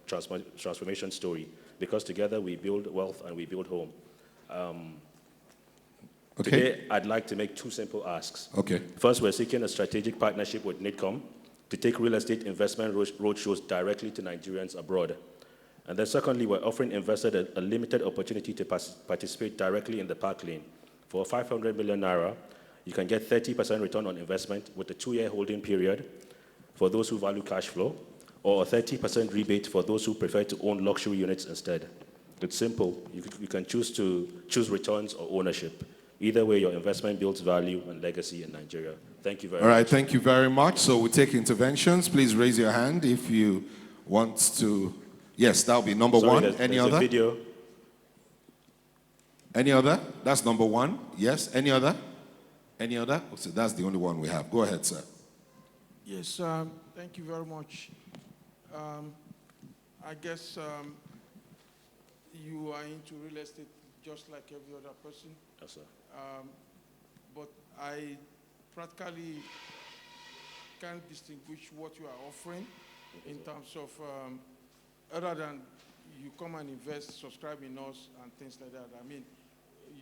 transformation story, because together we build wealth and we build home. Today, I'd like to make 2 simple asks. First, we're seeking a strategic partnership with NIDCOM to take real estate investment roadshows directly to Nigerians abroad. And then secondly, we're offering investors a limited opportunity to participate directly in the Park Lane. For 500 million naira, you can get 30% return on investment with a 2-year holding period for those who value cash flow, or a 30% rebate for those who prefer to own luxury units instead. It's simple. You can choose returns or ownership. Either way, your investment builds value and legacy in Nigeria. Thank you very much. All right, thank you very much. So we take interventions. Please raise your hand if you want to. Yes, that'll be number 1. Any other? Video. Any other? That's number 1. Yes, any other? Any other? So that's the only one we have. Go ahead, sir. Yes, thank you very much. I guess you are into real estate just like every other person. Yes, sir. But I practically can't distinguish what you are offering in terms of, other than you come and invest, subscribe in us, and things like that. I mean,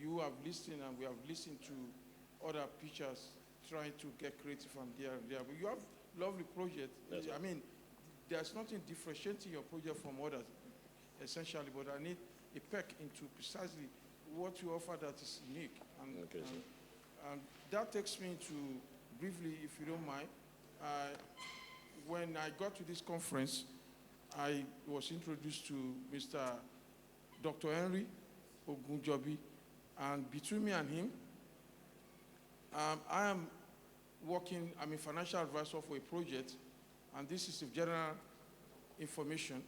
you have listened, and we have listened to other pitchers trying to get creative from there and there. But you have lovely projects. Yes, I mean, there's nothing differentiating your project from others, essentially, but I need a peek into precisely what you offer that is unique. And that takes me to, briefly, if you don't mind, when I got to this conference, I was introduced to Mr. Dr. Henry Ogunjobi, and between me and him, I am working, I'm a financial advisor for a project, and this is a general information.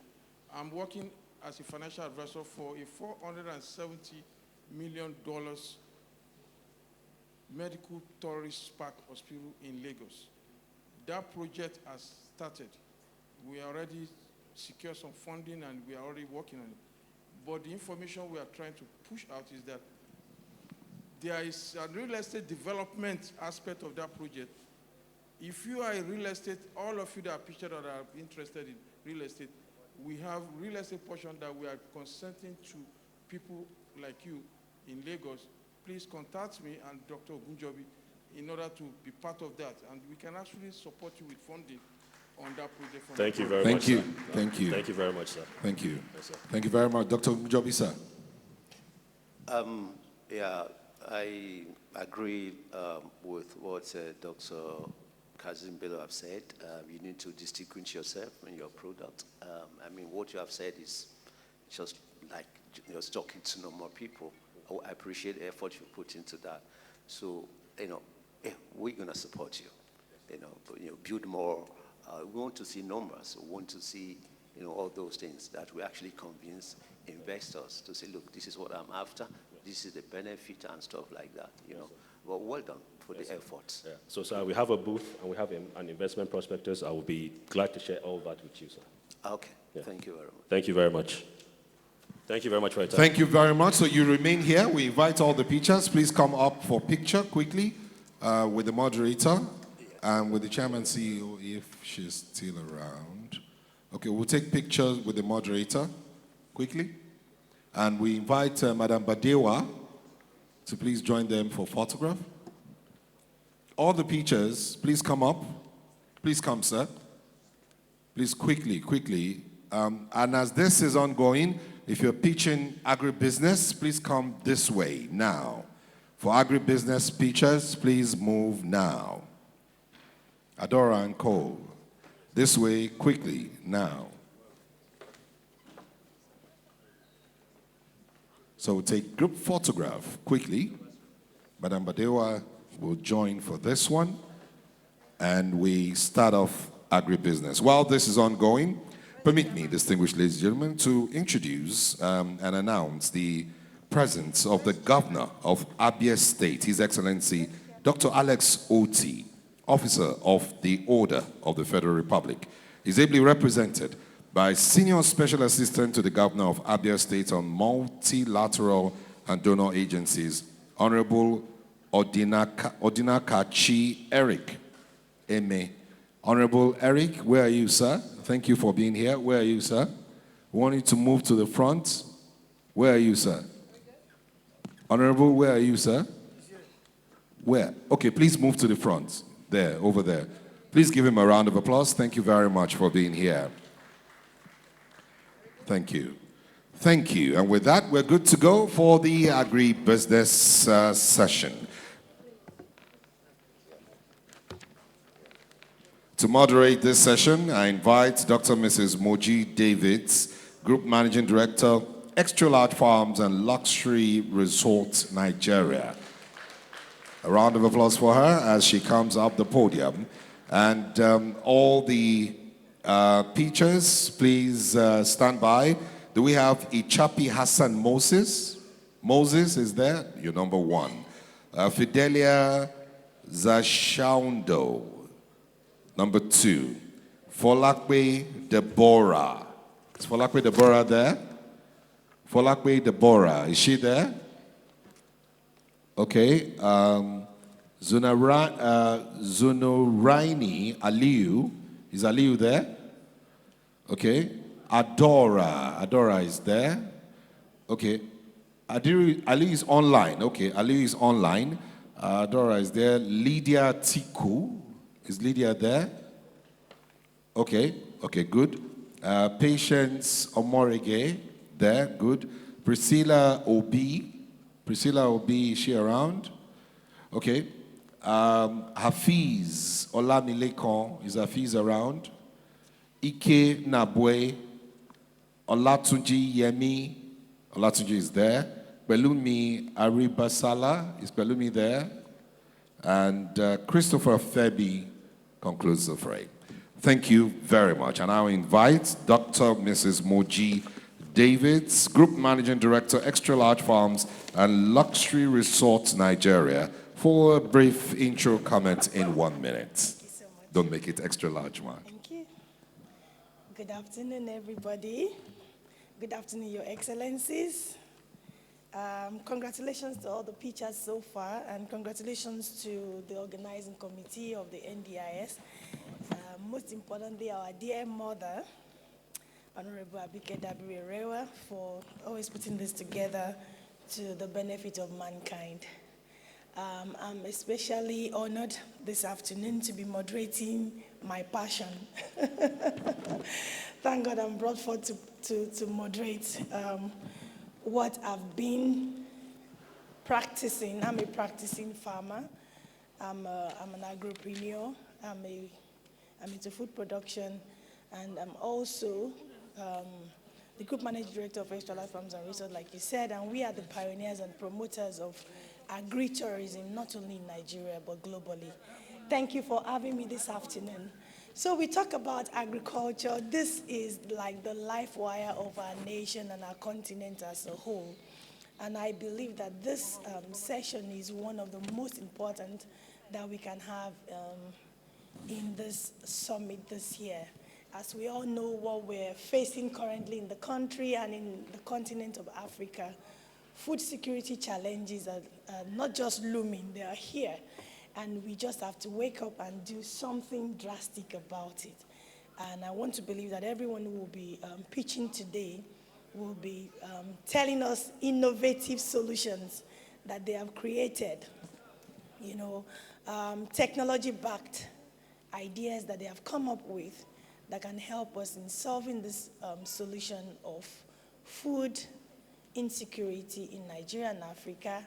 I'm working as a financial advisor for a $470 million medical tourist park hospital in Lagos. That project has started. We already secured some funding and we are already working on it. But the information we are trying to push out is that there is a real estate development aspect of that project if you are a real estate, all of you that are pictured or that are interested in real estate, we have real estate portion that we are consenting to people like you in Lagos. Please contact me and Dr. Ogunjobi in order to be part of that. And we can actually support you with funding on that project. Thank you very much, sir. Thank you. Thank you very much, sir. Thank you. Yes, sir. Thank you very much. Dr. Ogunjobi, sir. Yeah, I agree with what Dr. Kazim Bello have said. You need to distinguish yourself in your product. I mean, what you have said is just like just talking to normal people. I appreciate the effort you put into that. So, we're going to support you. Build more. We want to see numbers. We want to see, all those things that we actually convince investors to say, look, this is what I'm after. This is the benefit and stuff like that. But well done for the efforts. Yeah. So, sir, we have a booth and we have an investment prospectus. I will be glad to share all that with you, sir. Okay. Yeah. Thank you very much. Thank you very much. Thank you very much for your time. Thank you very much. So you remain here. We invite all the pictures. Please come up for picture quickly with the moderator and with the chairman CEO if she's still around. Okay, we'll take pictures with the moderator quickly. And we invite Madam Badewa to please join them for photograph. All the pictures, please come up. Please come, sir. Please quickly. And as this is ongoing, if you're pitching agribusiness, please come this way now. For agribusiness pitchers, please move now. Adora and Cole, this way quickly now. So we'll take group photograph quickly. Madam Badewa will join for this one. And we start off agribusiness. While this is ongoing, permit me, distinguished ladies and gentlemen, to introduce and announce the presence of the governor of Abia State, His Excellency Dr. Alex Oti, officer of the Order of the Federal Republic. He's ably represented by Senior Special Assistant to the Governor of Abia State on Multilateral and Donor Agencies, Honorable Odinakachi Eric Eme. Honorable Eric, where are you, sir? Thank you for being here. Where are you, sir? We want you to move to the front. Where are you, sir? Honorable, where are you, sir? Where? Okay, please move to the front. There, over there. Please give him a round of applause. Thank you very much for being here. Thank you. Thank you. And with that, we're good to go for the agribusiness session. To moderate this session, I invite Dr. Mrs. Moji Davids, Group Managing Director, Extra Large Farms and Luxury Resorts, Nigeria. A round of applause for her as she comes up the podium. And all the pitchers, please stand by. Do we have Ichapi Hassan Moses? Moses is there? You're number one. Fidelia Zashaundo. Number two, Folakwe Deborah. Is Folakwe Deborah there? Folakwe Deborah, is she there? Okay. Zunoraini Aliu. Is Aliu there? Okay. Adora is there. Okay. Ali is online. Okay, Ali is online. Adora is there. Lydia Tiku. Is Lydia there? Okay, good. Patience Omorige, there, good. Priscilla Obi, is she around? Okay. Hafiz Olamilekon, is Hafiz around? Ike Nabwe, Olatunji Yemi, Olatunji is there. Belumi Aribasala, is Belumi there? And Christopher Febi concludes the fray. Thank you very much. And I invite Dr. Mrs. Moji Davids, Group Managing Director, Extra Large Farms and Luxury Resorts, Nigeria, for a brief intro comment in 1 minute. Thank you so much. Don't make it extra large, man. Thank you. Good afternoon, everybody. Good afternoon, Your Excellencies. Congratulations to all the pitchers so far, and congratulations to the organizing committee of the NDIS. Most importantly, our dear mother, Honorable Abike Dabiri-Rewa, for always putting this together to the benefit of mankind. I'm especially honored this afternoon to be moderating my passion. Thank God I'm brought forth to moderate what I've been practicing. I'm a practicing farmer. I'm an agripreneur. I'm into food production, and I'm also the Group Managing Director of Extra Life Farms and Resorts, like you said, and we are the pioneers and promoters of agri-tourism, not only in Nigeria, but globally. Thank you for having me this afternoon. So we talk about agriculture. This is like the life wire of our nation and our continent as a whole. And I believe that this session is one of the most important that we can have in this summit this year. As we all know what we're facing currently in the country and in the continent of Africa, food security challenges are not just looming, they are here. And we just have to wake up and do something drastic about it. And I want to believe that everyone who will be pitching today will be telling us innovative solutions that they have created, you know, technology-backed ideas that they have come up with that can help us in solving this solution of food insecurity in Nigeria and Africa,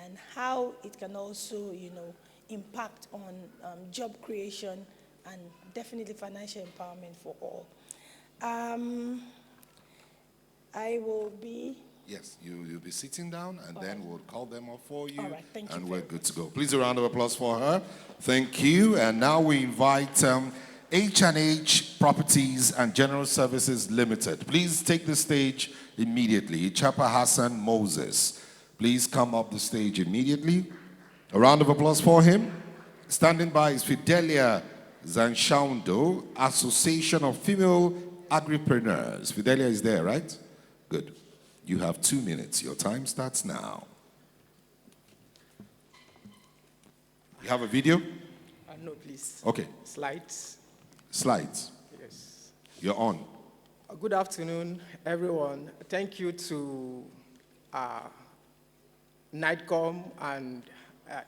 and how it can also, you know, impact on job creation and definitely financial empowerment for all. I will be... Yes, you'll be sitting down, and then we'll call them up for you, all right, thank you and very we're good to go. Please, a round of applause for her. Thank you. And now we invite H&H Properties and General Services Limited. Please take the stage immediately. Chapa Hassan Moses, please come up the stage immediately. A round of applause for him. Standing by is Fidelia Zanshaundo, Association of Female Agripreneurs. Fidelia is there, right? Good. You have 2 minutes. Your time starts now. You have a video? No, please. Okay. Slides. Slides. Yes. You're on. Good afternoon, everyone. Thank you to NITCOM and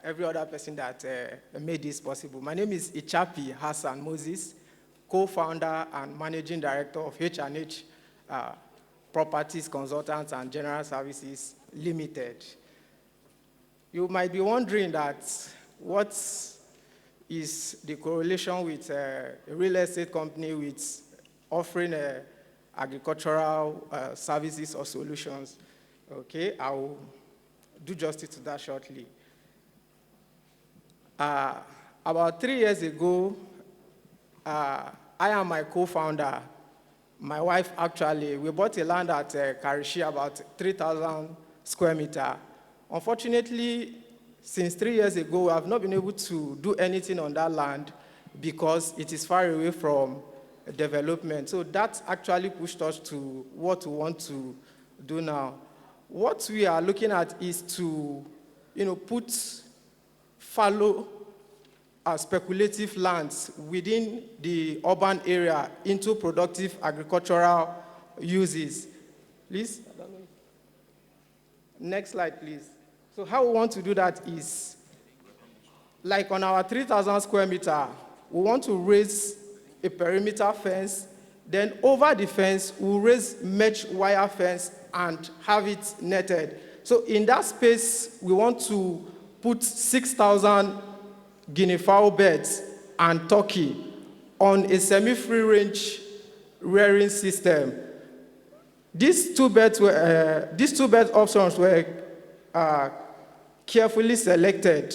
every other person that made this possible. My name is Ichapi Hassan Moses, co-founder and managing director of H&H Properties Consultants and General Services Limited. You might be wondering that what is the correlation with a real estate company with offering agricultural services or solutions. Okay, I will do justice to that shortly. About 3 years ago, I and my co-founder, my wife actually, we bought a land at Karishi, about 3,000 square meters. Unfortunately, since 3 years ago, we have not been able to do anything on that land because it is far away from development. So that actually pushed us to what we want to do now. What we are looking at is to, put fallow speculative lands within the urban area into productive agricultural uses. Please? Next slide, please. So how we want to do that is, like on our 3,000 square meter, we want to raise a perimeter fence, then over the fence, we'll raise mesh wire fence and have it netted. So in that space, we want to put 6,000 guinea fowl beds and turkey on a semi-free range rearing system. These two bed options were carefully selected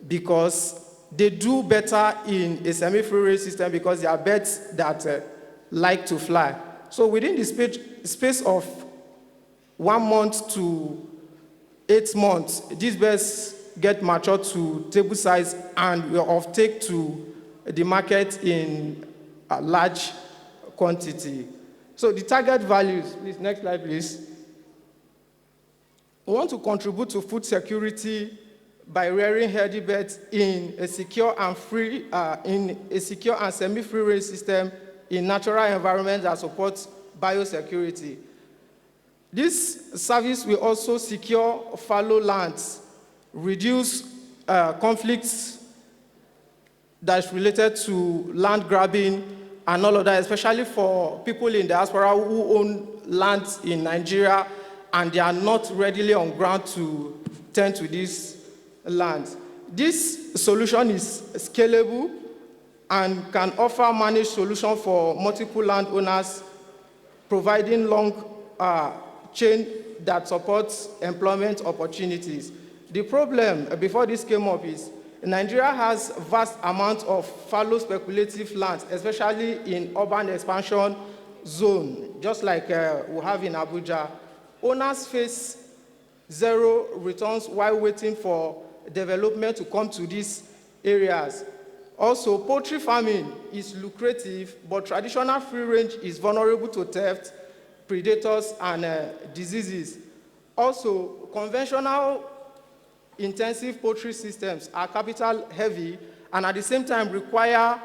because they do better in a semi-free range system because they are birds that like to fly. So within the space of 1 month to 8 months, these birds get matured to table size and will offtake to the market in a large quantity. So the target values, please, next slide, please. We want to contribute to food security by rearing healthy birds in a secure and semi-free range system in natural environments that supports biosecurity. This service will also secure fallow lands, reduce conflicts that's related to land grabbing and all of that, especially for people in diaspora who own lands in Nigeria and they are not readily on ground to tend to these lands. This solution is scalable and can offer managed solution for multiple landowners, providing long chain that supports employment opportunities. The problem before this came up is Nigeria has vast amounts of fallow speculative lands, especially in urban expansion zone, just like we have in Abuja. Owners face zero returns while waiting for development to come to these areas. Also, poultry farming is lucrative, but traditional free range is vulnerable to theft, predators, and diseases. Also, conventional intensive poultry systems are capital heavy and at the same time require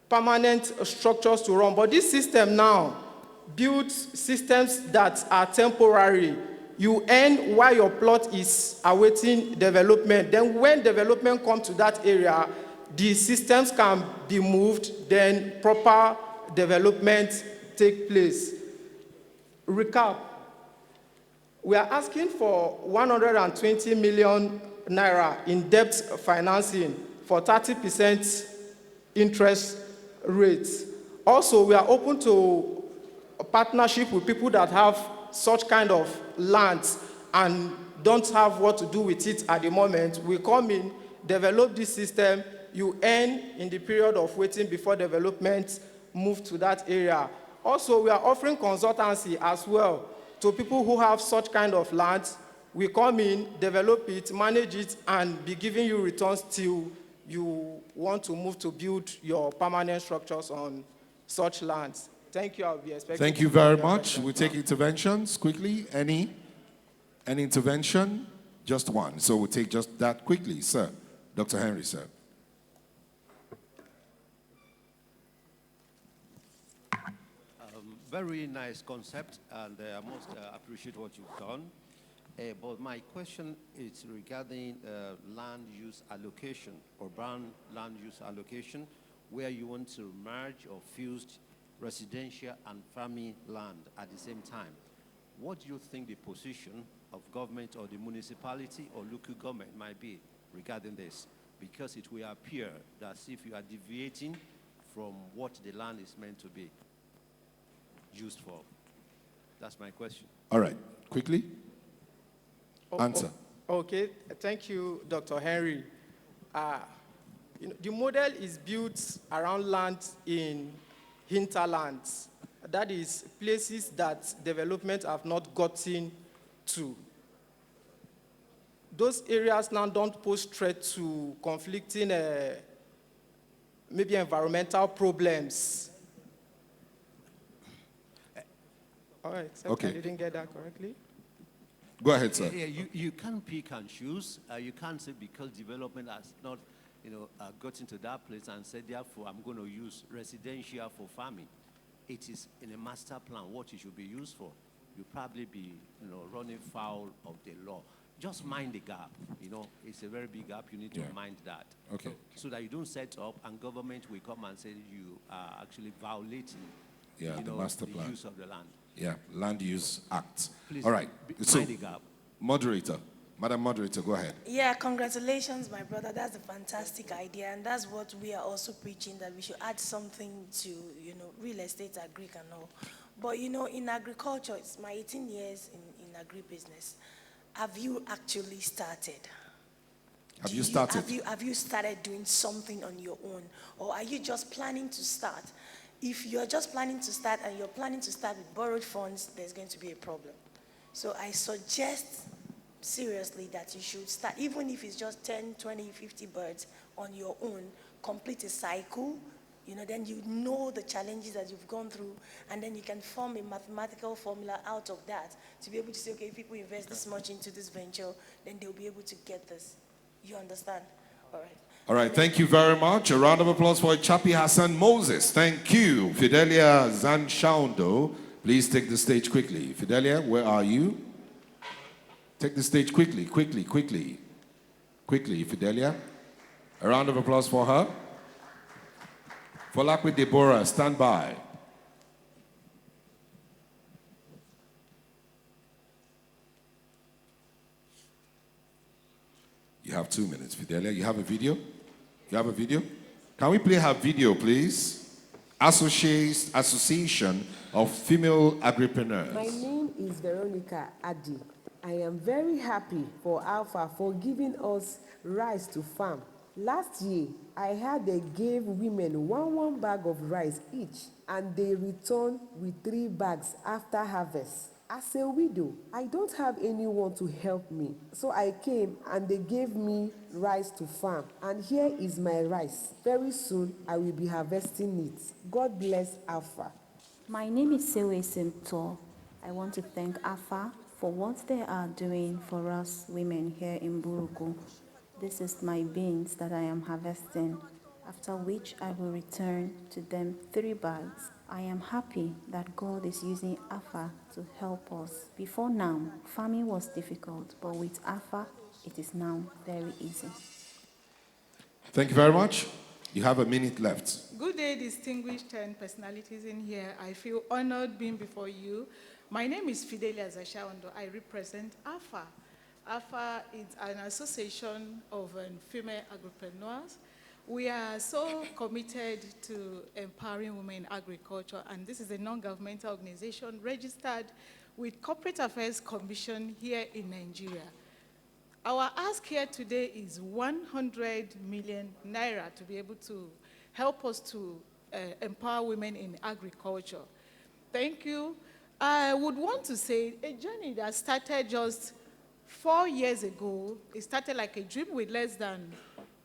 permanent structures to run. But this system now builds systems that are temporary. You earn while your plot is awaiting development. Then when development comes to that area, the systems can be moved, then proper development take place. Recap. We are asking for 120 million naira in debt financing for 30% interest rates. Also, we are open to a partnership with people that have such kind of lands and don't have what to do with it at the moment. We come in, develop this system, you earn in the period of waiting before development move to that area. Also, we are offering consultancy as well to people who have such kind of lands. We come in, develop it, manage it, and be giving you returns till you want to move to build your permanent structures on such lands. Thank you. I'll be expecting. Thank you very much. We'll take interventions quickly. Any intervention? Just one. So we'll take just that quickly, sir. Dr. Henry, sir. Very nice concept, and I must appreciate what you've done. But my question is regarding land use allocation, urban land use allocation, where you want to merge or fuse residential and farming land at the same time. What do you think the position of government or the municipality or local government might be regarding this? Because it will appear that if you are deviating from what the land is meant to be used for. That's my question. All right, quickly. Answer. Okay, thank you, Dr. Henry. The model is built around land in hinterlands. That is places that development have not gotten to. Those areas now don't pose threat to conflicting maybe environmental problems. All right, okay. I didn't get that correctly. Go ahead, sir. Yeah, you can't pick and choose. You can't say because development has not, gotten to that place and say, therefore, I'm going to use residential for farming. It is in a master plan what it should be used for. You'll probably be, running foul of the law. Just mind the gap. It's a very big gap. You need to mind that. Okay. So that you don't set up and government will come and say you are actually violating the master plan. Use of the land. Yeah, Land Use Act. Please, all right. So, mind the gap. Moderator. Madam Moderator, go ahead. Yeah, congratulations, my brother. That's a fantastic idea, and that's what we are also preaching, that we should add something to, real estate, agri and all. But, in agriculture, it's my 18 years in agribusiness. Have you actually started? Have you started? Have you started doing something on your own? Or are you just planning to start? If you're just planning to start and you're planning to start with borrowed funds, there's going to be a problem. So I suggest seriously that you should start, even if it's just 10, 20, 50 birds on your own, complete a cycle, You know, then you know the challenges that you've gone through, and then you can form a mathematical formula out of that to be able to say, okay, if people invest this much into this venture, then they'll be able to get this. You understand? All right. All right, thank you very much. A round of applause for Chapi Hassan Moses. Thank you. Fidelia Zanshaundo, please take the stage quickly. Fidelia, where are you? Take the stage quickly, quickly, quickly. Quickly, Fidelia. A round of applause for her. Folakwe Deborah, stand by. You have 2 minutes, Fidelia. You have a video? You have a video? Can we play her video, please? Association of Female Agripreneurs. My name is Veronica Adi. I am very happy for Alpha for giving us rice to farm. Last year, I heard they gave women one bag of rice each, and they returned with 3 bags after harvest. As a widow, I don't have anyone to help me, so I came and they gave me rice to farm. And here is my rice. Very soon, I will be harvesting it. God bless Alpha. My name is Sewe Simto. I want to thank Alpha for what they are doing for us women here in Buruku. This is my beans that I am harvesting, after which I will return to them 3 bags. I am happy that God is using Alpha to help us. Before now, farming was difficult, but with Alpha, it is now very easy. Thank you very much. You have a minute left. Good day, distinguished personalities in here. I feel honored being before you. My name is Fidelia Zashawando. I represent Alpha. Alpha is an association of female agripreneurs. We are so committed to empowering women in agriculture, and this is a non-governmental organization registered with Corporate Affairs Commission here in Nigeria. Our ask here today is 100 million naira to be able to help us to empower women in agriculture. Thank you. I would want to say a journey that started just 4 years ago. It started like a dream with less than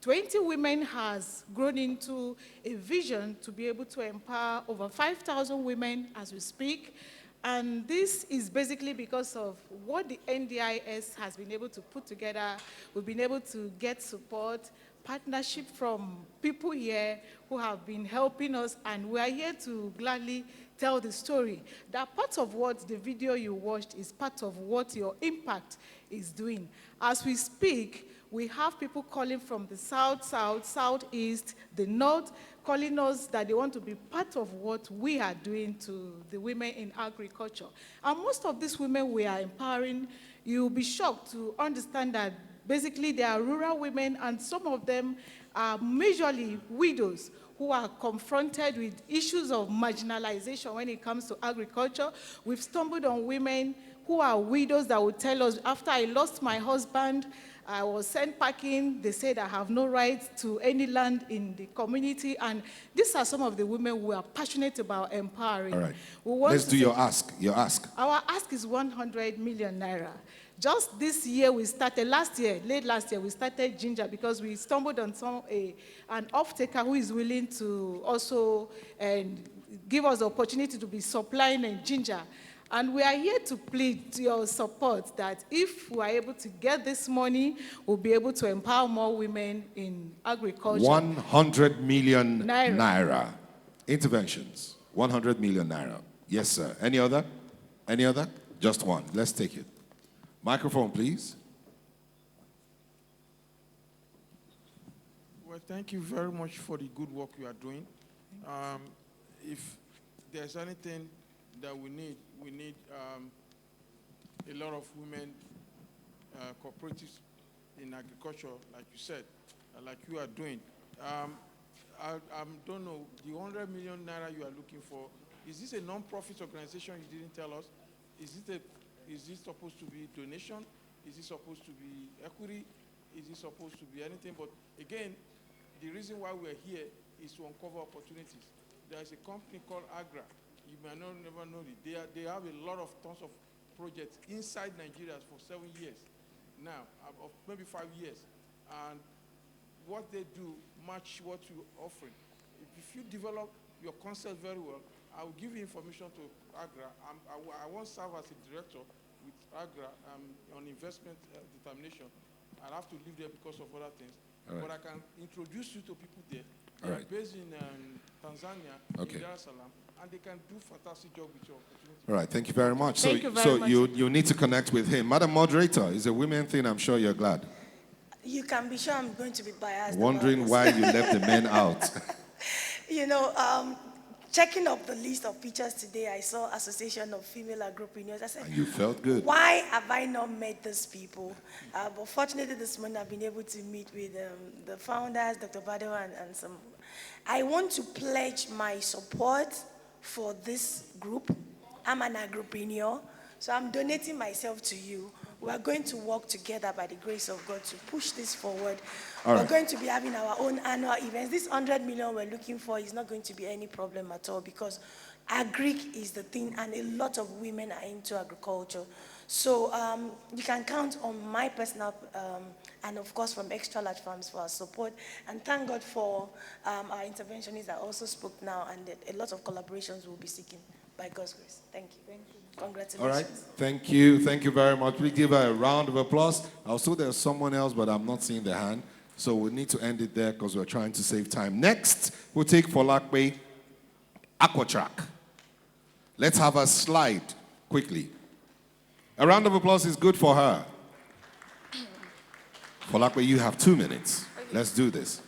20 women has grown into a vision to be able to empower over 5,000 women as we speak. And this is basically because of what the NDIS has been able to put together. We've been able to get support, partnership from people here who have been helping us, and we are here to gladly tell the story. That part of what the video you watched is part of what your impact is doing. As we speak, we have people calling from the south, southeast, the north, calling us that they want to be part of what we are doing to the women in agriculture. And most of these women we are empowering, you'll be shocked to understand that basically they are rural women, and some of them are majorly widows who are confronted with issues of marginalization when it comes to agriculture. We've stumbled on women who are widows that will tell us, after I lost my husband, I was sent packing. They said I have no right to any land in the community. And these are some of the women we are passionate about empowering. All right. Let's do your ask. Your ask. Our ask is 100 million naira. Just this year, we started, late last year, we started Ginger because we stumbled on an off-taker who is willing to also give us the opportunity to be supplying ginger. And we are here to plead your support that if we are able to get this money, we'll be able to empower more women in agriculture. 100 million naira. Interventions. 100 million naira. Yes, sir. Any other? Any other? Just one. Let's take it. Microphone, please. Well, thank you very much for the good work you are doing. If there's anything that we need a lot of women cooperatives in agriculture, like you said, like you are doing. I don't know, the 100 million naira you are looking for, is this a non-profit organization? You didn't tell us. Is this supposed to be donation? Is it supposed to be equity? Is it supposed to be anything? But again, the reason why we're here is to uncover opportunities. There's a company called Agra. You might never know it. They have a lot of tons of projects inside Nigeria for 7 years now, or maybe 5 years. And what they do match what you're offering. If you develop your concept very well, I will give you information to AGRA. I won't serve as a director with AGRA on investment determination. I'll have to leave there because of other things. Right. But I can introduce you to people there. They Right. are based in Tanzania, in Dar es Salaam, and they can do fantastic job with your opportunity. All right, thank you very much. Thank you very much. You need to connect with him. Madam Moderator, it's a women thing, I'm sure you're glad. You can be sure I'm going to be biased. Wondering why you left the men out. You know, checking up the list of pictures today, I saw Association of Female Agropreneurs. I said, And you felt good. why have I not met these people? But fortunately, this morning I've been able to meet with the founders, Dr. Bado, and some. I want to pledge my support for this group. I'm an agropreneur, so I'm donating myself to you. We are going to work together by the grace of God to push this forward. We're going to be having our own annual events. This 100 million we're looking for is not going to be any problem at all because agric is the thing and a lot of women are into agriculture. So you can count on my personal and of course from Extra Large Farms for our support. And thank God for our interventionists that also spoke now and a lot of collaborations we'll be seeking by God's grace. Thank you. Thank you. Congratulations. All right, thank you very much. We give her a round of applause. Also, there's someone else, but I'm not seeing the hand. So we need to end it there because we're trying to save time. Next, we'll take Folakwe Aquatrack. Let's have a slide quickly. A round of applause is good for her. Folakwe, you have 2 minutes. Let's do this.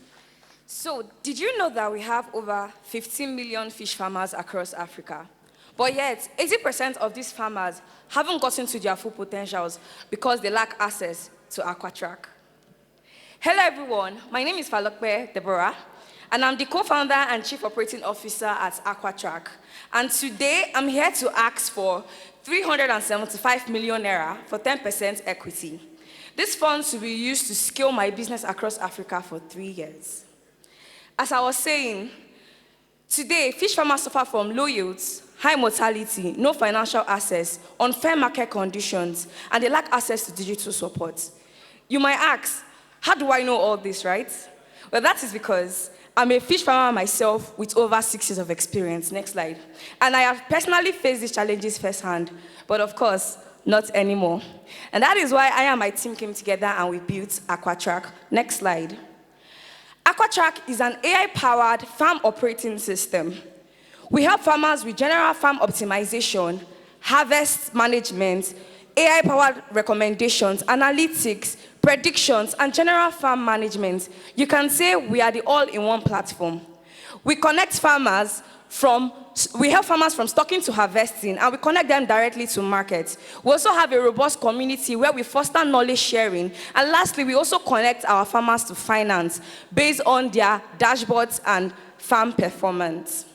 So, did you know that we have over 15 million fish farmers across Africa? But yet, 80% of these farmers haven't gotten to their full potentials because they lack access to Aquatrack. Hello everyone, my name is Falokpe Deborah, and I'm the co-founder and chief operating officer at Aquatrack. And today, I'm here to ask for 375 million naira for 10% equity. These funds will be used to scale my business across Africa for 3 years. As I was saying, today, fish farmers suffer from low yields, high mortality, no financial access, unfair market conditions, and they lack access to digital support. You might ask, how do I know all this, right? Well, that is because I'm a fish farmer myself with over 6 years of experience. Next slide. And I have personally faced these challenges firsthand, but of course, not anymore. And that is why I and my team came together and we built Aquatrack. Next slide. Aquatrack is an AI-powered farm operating system. We help farmers with general farm optimization, harvest management, AI-powered recommendations, analytics, predictions, and general farm management. You can say we are the all-in-one platform. We help farmers from stocking to harvesting, and we connect them directly to markets. We also have a robust community where we foster knowledge sharing. And lastly, we also connect our farmers to finance based on their dashboards and farm performance.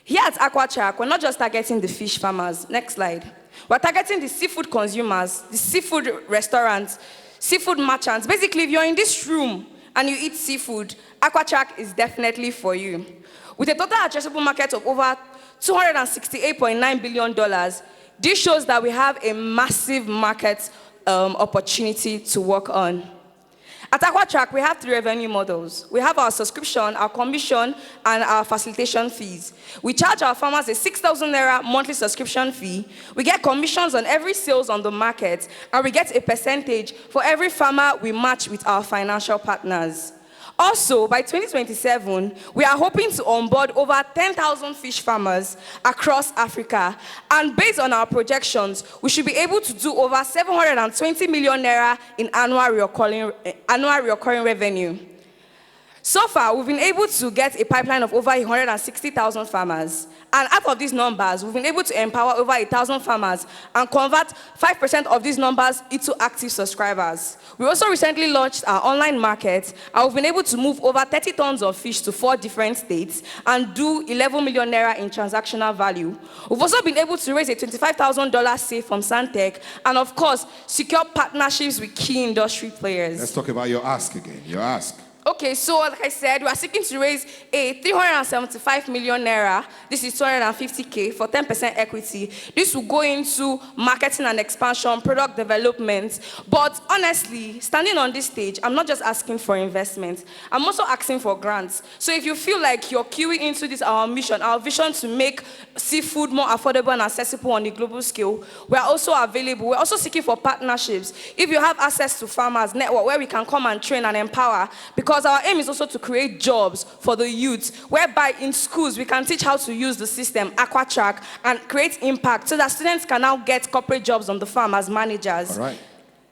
Here at Aquatrack, we're not just targeting the fish farmers. Next slide. We're targeting the seafood consumers, the seafood restaurants, seafood merchants. Basically, if you're in this room and you eat seafood, Aquatrack is definitely for you. With a total addressable market of over $268.9 billion, this shows that we have a massive market opportunity to work on. At Aquatrack, we have 3 revenue models. We have our subscription, our commission, and our facilitation fees. We charge our farmers a 6,000 naira monthly subscription fee. We get commissions on every sales on the market, and we get a percentage for every farmer we match with our financial partners. Also, by 2027, we are hoping to onboard over 10,000 fish farmers across Africa. And based on our projections, we should be able to do over 720 million naira in annual recurring revenue. So far, we've been able to get a pipeline of over 160,000 farmers. And out of these numbers, we've been able to empower over 1,000 farmers and convert 5% of these numbers into active subscribers. We also recently launched our online market, and we've been able to move over 30 tons of fish to 4 different states and do 11 million naira in transactional value. We've also been able to raise a $25,000 save from Santec, and of course, secure partnerships with key industry players. Let's talk about your ask again. Your ask. Okay, so like I said, we are seeking to raise a 375 million naira. This is 250K for 10% equity. This will go into marketing and expansion, product development. But honestly, standing on this stage, I'm not just asking for investment. I'm also asking for grants. So if you feel like you're queuing into this, our mission, our vision to make seafood more affordable and accessible on the global scale, we are also available. We're also seeking for partnerships. If you have access to farmers network where we can come and train and empower, because our aim is also to create jobs for the youth, whereby in schools we can teach how to use the system, AquaTrack, and create impact so that students can now get corporate jobs on the farm as managers. All right.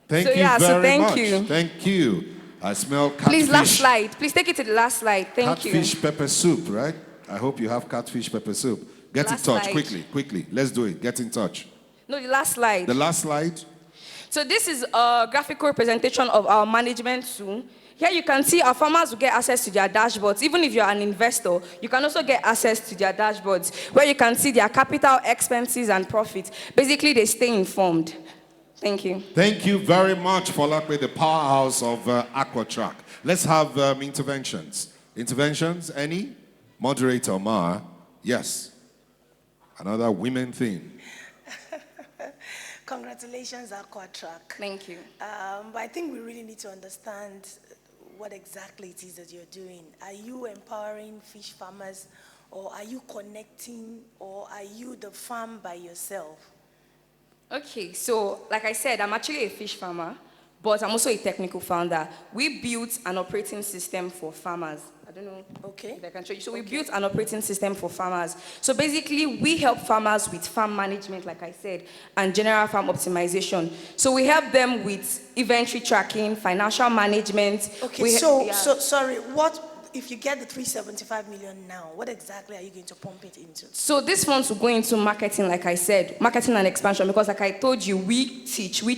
Thank So, you yeah, very so thank much. you. Thank you. I smell catfish. Please, last slide. Please take it to the last slide. Thank you. Catfish pepper soup, right? I hope you have catfish pepper soup. Get Last in touch, slide. quickly. Let's do it. Get in touch. No, the last slide. The last slide. So this is a graphical representation of our management tool. Here you can see our farmers will get access to their dashboards. Even if you're an investor, you can also get access to their dashboards where you can see their capital, expenses, and profits. Basically, they stay informed. Thank you. Thank you very much for the powerhouse of AquaTrack. Let's have interventions. Interventions, any? Moderator, Ma. Yes. Another women thing. Congratulations, AquaTrack. Thank you. But I think we really need to understand what exactly it is that you're doing. Are you empowering fish farmers, or are you connecting, or are you the farm by yourself? Okay, so like I said, I'm actually a fish farmer, but I'm also a technical founder. We built an operating system for farmers. I don't know if I can show you. So we built an operating system for farmers. So basically, we help farmers with farm management, like I said, and general farm optimization. So we help them with inventory tracking, financial management. Okay, so sorry, what if you get the 375 million now, what exactly are you going to pump it into? So these funds will go into marketing, like I said, marketing and expansion, because like I told you, we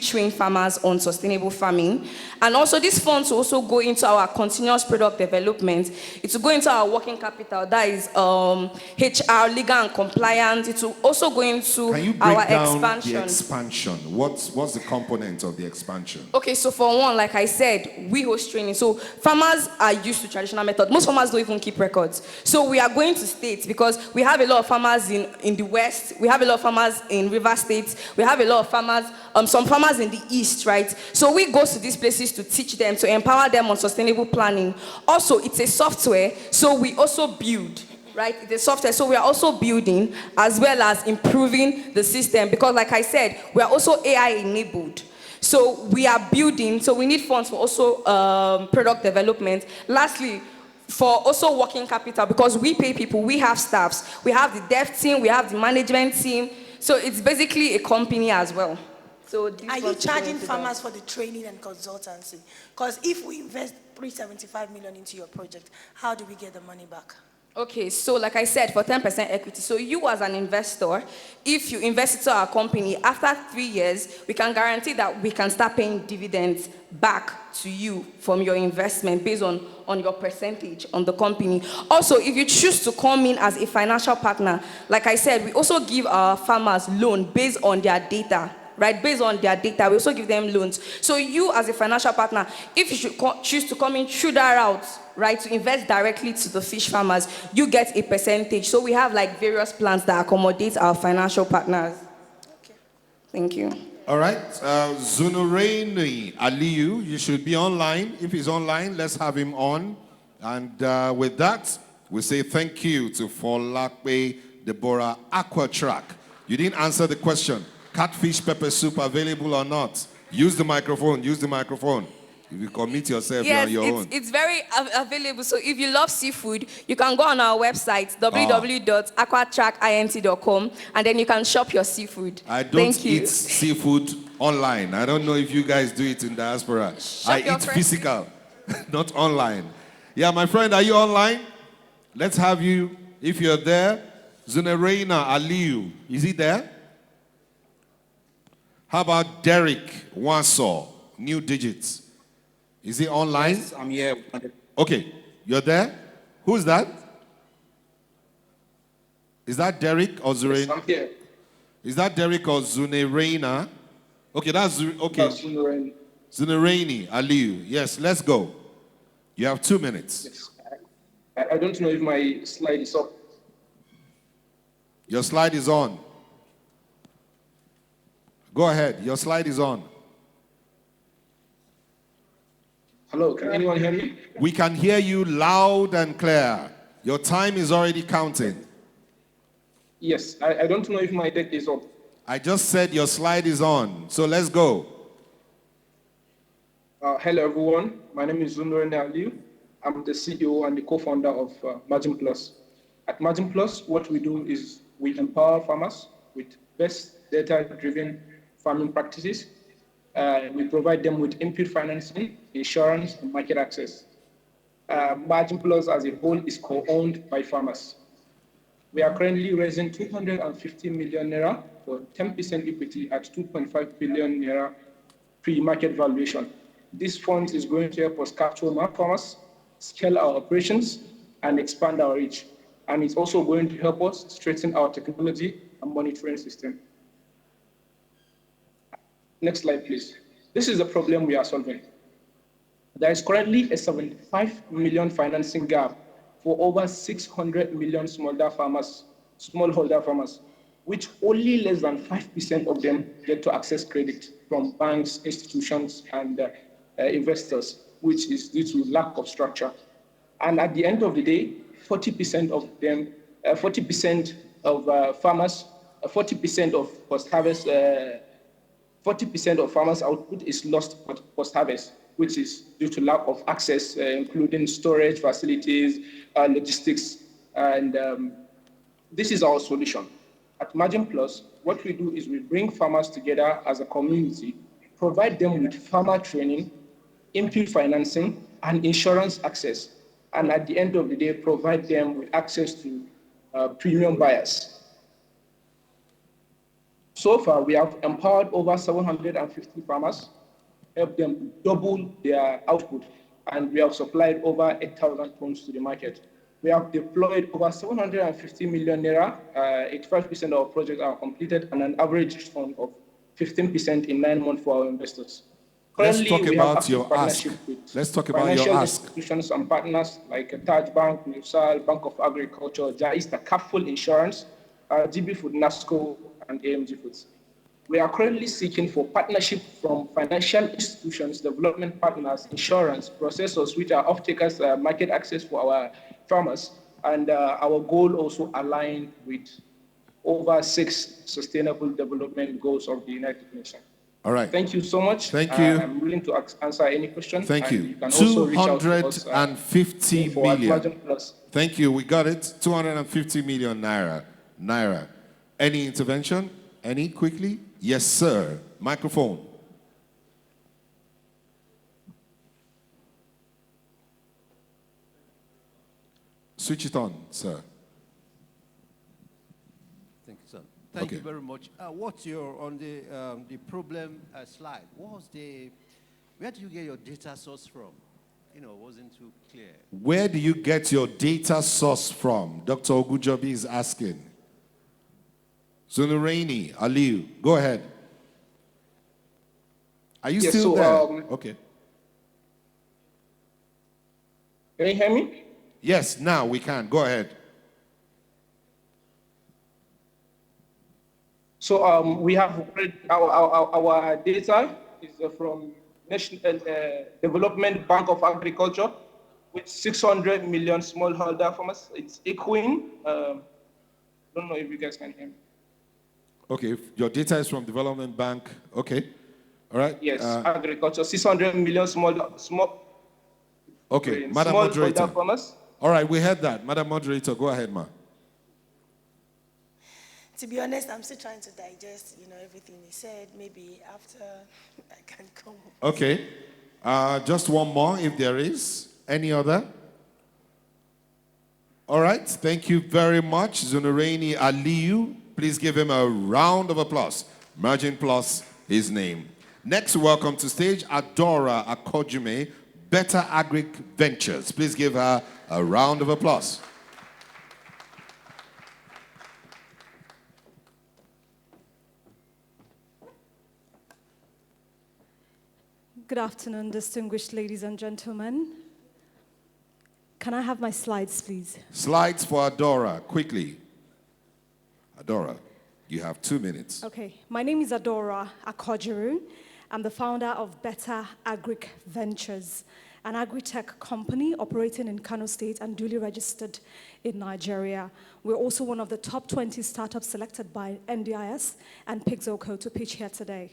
train farmers on sustainable farming. And also these funds will also go into our continuous product development. It will go into our working capital, that is HR, legal and compliance. It will also go into Can you break our down expansion. the expansion? What's the component of the expansion? Okay, so for one, like I said, we host training. So farmers are used to traditional methods. Most farmers don't even keep records. So we are going to states because we have a lot of farmers in the West. We have a lot of farmers in River States. We have a lot of farmers, some farmers in the East, right? So we go to these places to teach them, to empower them on sustainable planning. Also, it's a software, so we also build. Right, it's a software, so we are also building as well as improving the system because, like I said, we are also AI enabled. So we are building, so we need funds for also product development. Lastly, for also working capital, because we pay people, we have staffs. We have the dev team, we have the management team. So it's basically a company as well. So are you charging farmers for the training and consultancy? Because if we invest 375 million into your project, how do we get the money back? Okay, so like I said, for 10% equity, so you as an investor, if you invest into our company, after 3 years, we can guarantee that we can start paying dividends back to you from your investment based on your percentage on the company. Also, if you choose to come in as a financial partner, like I said, we also give our farmers loan based on their data. Right, based on their data, we also give them loans. So you as a financial partner, if you should choose to come in through that route, right, to invest directly to the fish farmers, you get a percentage. So we have like various plans that accommodate our financial partners. Okay. Thank you. All right, Zunuraini Aliyu, you should be online. If he's online, let's have him on. And with that, we say thank you to Folakbe Deborah AquaTrack. You didn't answer the question. Catfish pepper soup available or not? Use the microphone, use the microphone. If you commit yourself, yes, you're on your own. It's very available. So if you love seafood, you can go on our website, www.aquatrackint.com, and then you can shop your seafood. I don't eat seafood online. I don't know if you guys do it in Diaspora. I eat physical, not online. Yeah, my friend, are you online? Let's have you, if you're there. Zunereina Aliyu, is he there? How about Derek Wansaw, New Digits? Is he online? Yes, I'm here. Okay, you're there? Who's that? Is that Derek or Zunereina? Yes, I'm here. Is that Derek or Zunereina? Okay, that's okay. Zunereini. Zunereini Aliyu. Yes, let's go. You have 2 minutes. Yes. I don't know if my slide is up. Your slide is on. Go ahead. Your slide is on. Hello, can anyone hear me? We can hear you loud and clear. Your time is already counting. Yes, I don't know if my deck is up. I just said your slide is on. So let's go. Hello, everyone. My name is Zunure Aliu. I'm the CEO and the co-founder of Margin Plus. At Margin Plus, what we do is we empower farmers with best data-driven farming practices. We provide them with input financing, insurance, and market access. Margin Plus as a whole is co-owned by farmers. We are currently raising 250 million naira for 10% equity at 2.5 billion naira pre-market valuation. This fund is going to help us capture more farmers, scale our operations, and expand our reach. And it's also going to help us strengthen our technology and monitoring system. Next slide, please. This is the problem we are solving. There is currently a 75 million financing gap for over 600 million smallholder farmers, which only less than 5% of them get to access credit from banks, institutions, and investors, which is due to lack of structure. And at the end of the day, 40% of them, 40% of farmers, 40% of post-harvest, 40% of farmers' output is lost post-harvest, which is due to lack of access, including storage facilities, logistics, and this is our solution. At Margin Plus, what we do is we bring farmers together as a community, provide them with farmer training, input financing, and insurance access, and at the end of the day, provide them with access to premium buyers. So far, we have empowered over 750 farmers, helped them double their output, and we have supplied over 8,000 tons to the market. We have deployed over 750 million naira, 85% of our projects are completed, and an average return of 15% in 9 months for our investors. Let's talk about your ask. Let's talk about your ask. Institutions and partners like Taj Bank, Nusal, Bank of Agriculture, Jaista, Capful Insurance, GB Food, NASCO, and AMG Foods. We are currently seeking for partnership from financial institutions, development partners, insurance, processors, which are off-takers, market access for our farmers, and our goal also aligned with over 6 sustainable development goals of the United Nations. All right. Thank you so much. Thank you. I'm willing to answer any question. Thank you. You can also reach out to us, 250 million. Thank you. We got it. 250 million naira. Any intervention? Any quickly? Yes, sir. Microphone. Switch it on, sir. Thank you, sir. Thank you very much. What's your, on the problem slide, where do you get your data source from? You know, it wasn't too clear. Where do you get your data source from? Dr. Ogujobi is asking. Zunuraini, Aliu, go ahead. Are you still there? Okay. Can you hear me? Yes, now we can. Go ahead. So we have our data is from National Development Bank of Agriculture with 600 million smallholder farmers. It's equine. Don't know if you guys can hear me. Okay, your data is from Development Bank. Okay, all right. Yes, agriculture, 600 million small. Okay, Madam Moderator. Farmers. All right, we heard that. Madam Moderator, go ahead, ma. To be honest, I'm still trying to digest, everything he said. Maybe after I can come. Okay, just one more if there is. Any other? All right, thank you very much, Zunuraini Aliu. Please give him a round of applause. Margin Plus, his name. Next, welcome to stage Adora Akojume, Better Agric Ventures. Please give her a round of applause. Good afternoon, distinguished ladies and gentlemen. Can I have my slides, please? Slides for Adora, quickly. Adora, you have 2 minutes. Okay, my name is Adora Akojiru. I'm the founder of Better Agric Ventures, an agri-tech company operating in Kano State and duly registered in Nigeria. We're also one of the top 20 startups selected by NDIS and Pixelco to pitch here today.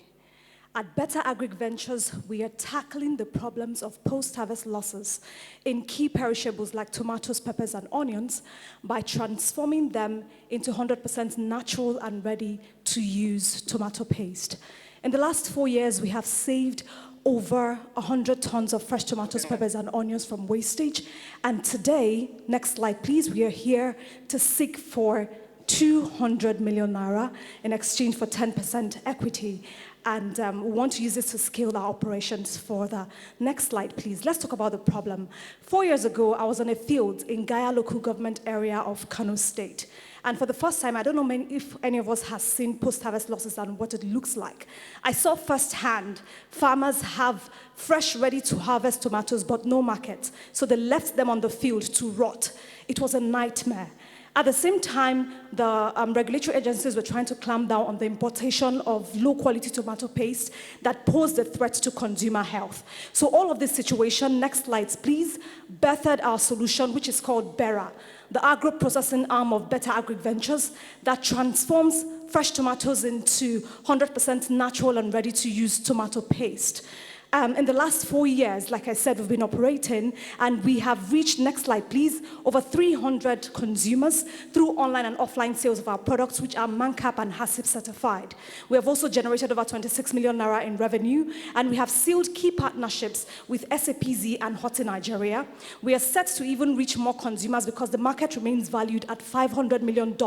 At Better Agric Ventures, we are tackling the problems of post-harvest losses in key perishables like tomatoes, peppers, and onions by transforming them into 100% natural and ready-to-use tomato paste. In the last 4 years, we have saved over 100 tons of fresh tomatoes, peppers, and onions from wastage. And today, next slide, please, we are here to seek for 200 million naira in exchange for 10% equity. And we want to use this to scale our operations further. Next slide, please. Let's talk about the problem. 4 years ago, I was on a field in Gaya local government area of Kano State. And for the first time, I don't know if any of us has seen post-harvest losses and what it looks like. I saw firsthand farmers have fresh, ready-to-harvest tomatoes, but no market. So they left them on the field to rot. It was a nightmare. At the same time, the regulatory agencies were trying to clamp down on the importation of low-quality tomato paste that posed a threat to consumer health. So all of this situation, next slides please, birthed our solution, which is called BERA, the agro-processing arm of Better Agric Ventures that transforms fresh tomatoes into 100% natural and ready-to-use tomato paste. In the last 4 years, like I said, we've been operating, and we have reached, next slide please, over 300 consumers through online and offline sales of our products, which are MANCAP and HACCP certified. We have also generated over 26 million naira in revenue, and we have sealed key partnerships with SAPZ and Hot in Nigeria. We are set to even reach more consumers because the market remains valued at $500 million,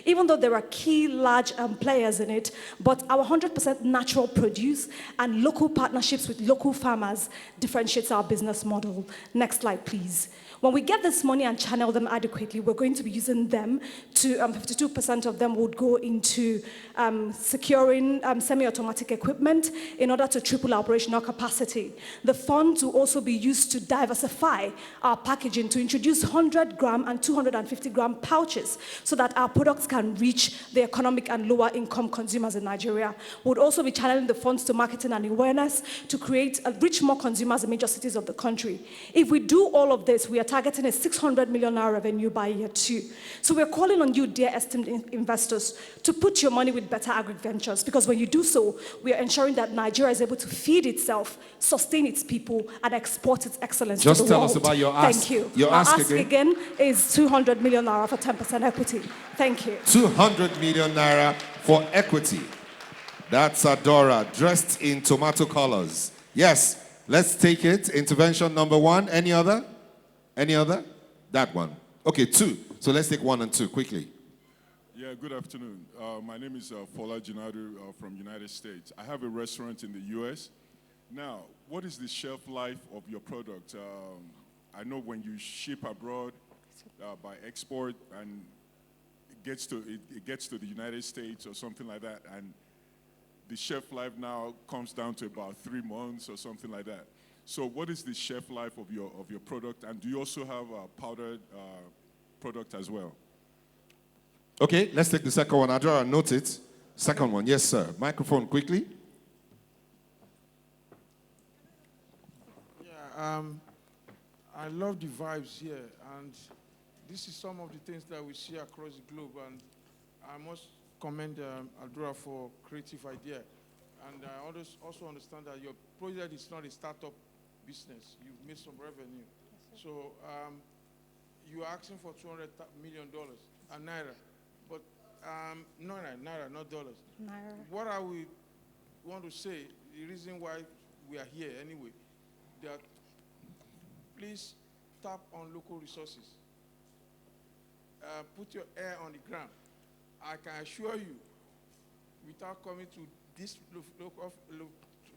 even though there are key large players in it, but our 100% natural produce and local partnerships with local farmers differentiates our business model. Next slide, please. When we get this money and channel them adequately, we're going to be using them to, 52% of them would go into securing semi-automatic equipment in order to triple our operational capacity. The funds will also be used to diversify our packaging to introduce 100-gram and 250-gram pouches so that our products can reach the economic and lower income consumers in Nigeria. We'll also be channeling the funds to marketing and awareness to reach more consumers in major cities of the country. If we do all of this, we are targeting a 600 million naira revenue by year 2. So we're calling on you, dear esteemed investors, to put your money with Better Agric Ventures, because when you do so, we are ensuring that Nigeria is able to feed itself, sustain its people, and export its excellence Just to the world. tell us about your ask. Thank you. Your Our ask again is 200 million naira for 10% equity. Thank you. 200 million naira for equity. That's Adora, dressed in tomato colors. Yes, let's take it. Intervention number 1. Any other? Any other? That one. Okay, 2. So let's take 1 and 2 quickly. Yeah, good afternoon. My name is Fola Jinadu from United States. I have a restaurant in the U.S. Now, what is the shelf life of your product? I know when you ship abroad by export and it gets to the United States or something like that, and the shelf life now comes down to about 3 months or something like that. So what is the shelf life of your product, and do you also have a powdered product as well? Okay, let's take the second one. Adora, note it. Second one, yes, sir. Microphone, quickly. Yeah, I love the vibes here, and this is some of the things that we see across the globe, and I must commend Adora for creative idea. And I also understand that your project is not a startup business. You've made some revenue. Yes, so you're asking for $200 million naira, but no, naira, not dollars. Naira. What I would want to say, the reason why we are here anyway, that please tap on local resources. Put your ear on the ground. I can assure you, without coming to this local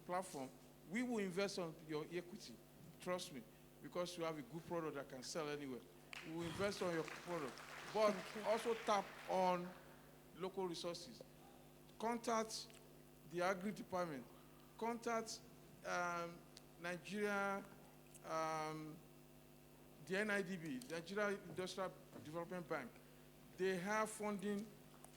platform, we will invest on your equity. Trust me, because you have a good product that can sell anywhere. We will invest on your product, but also tap on local resources. Contact the agri department. Contact Nigeria the NIDB, the Nigerian Industrial Development Bank, they have funding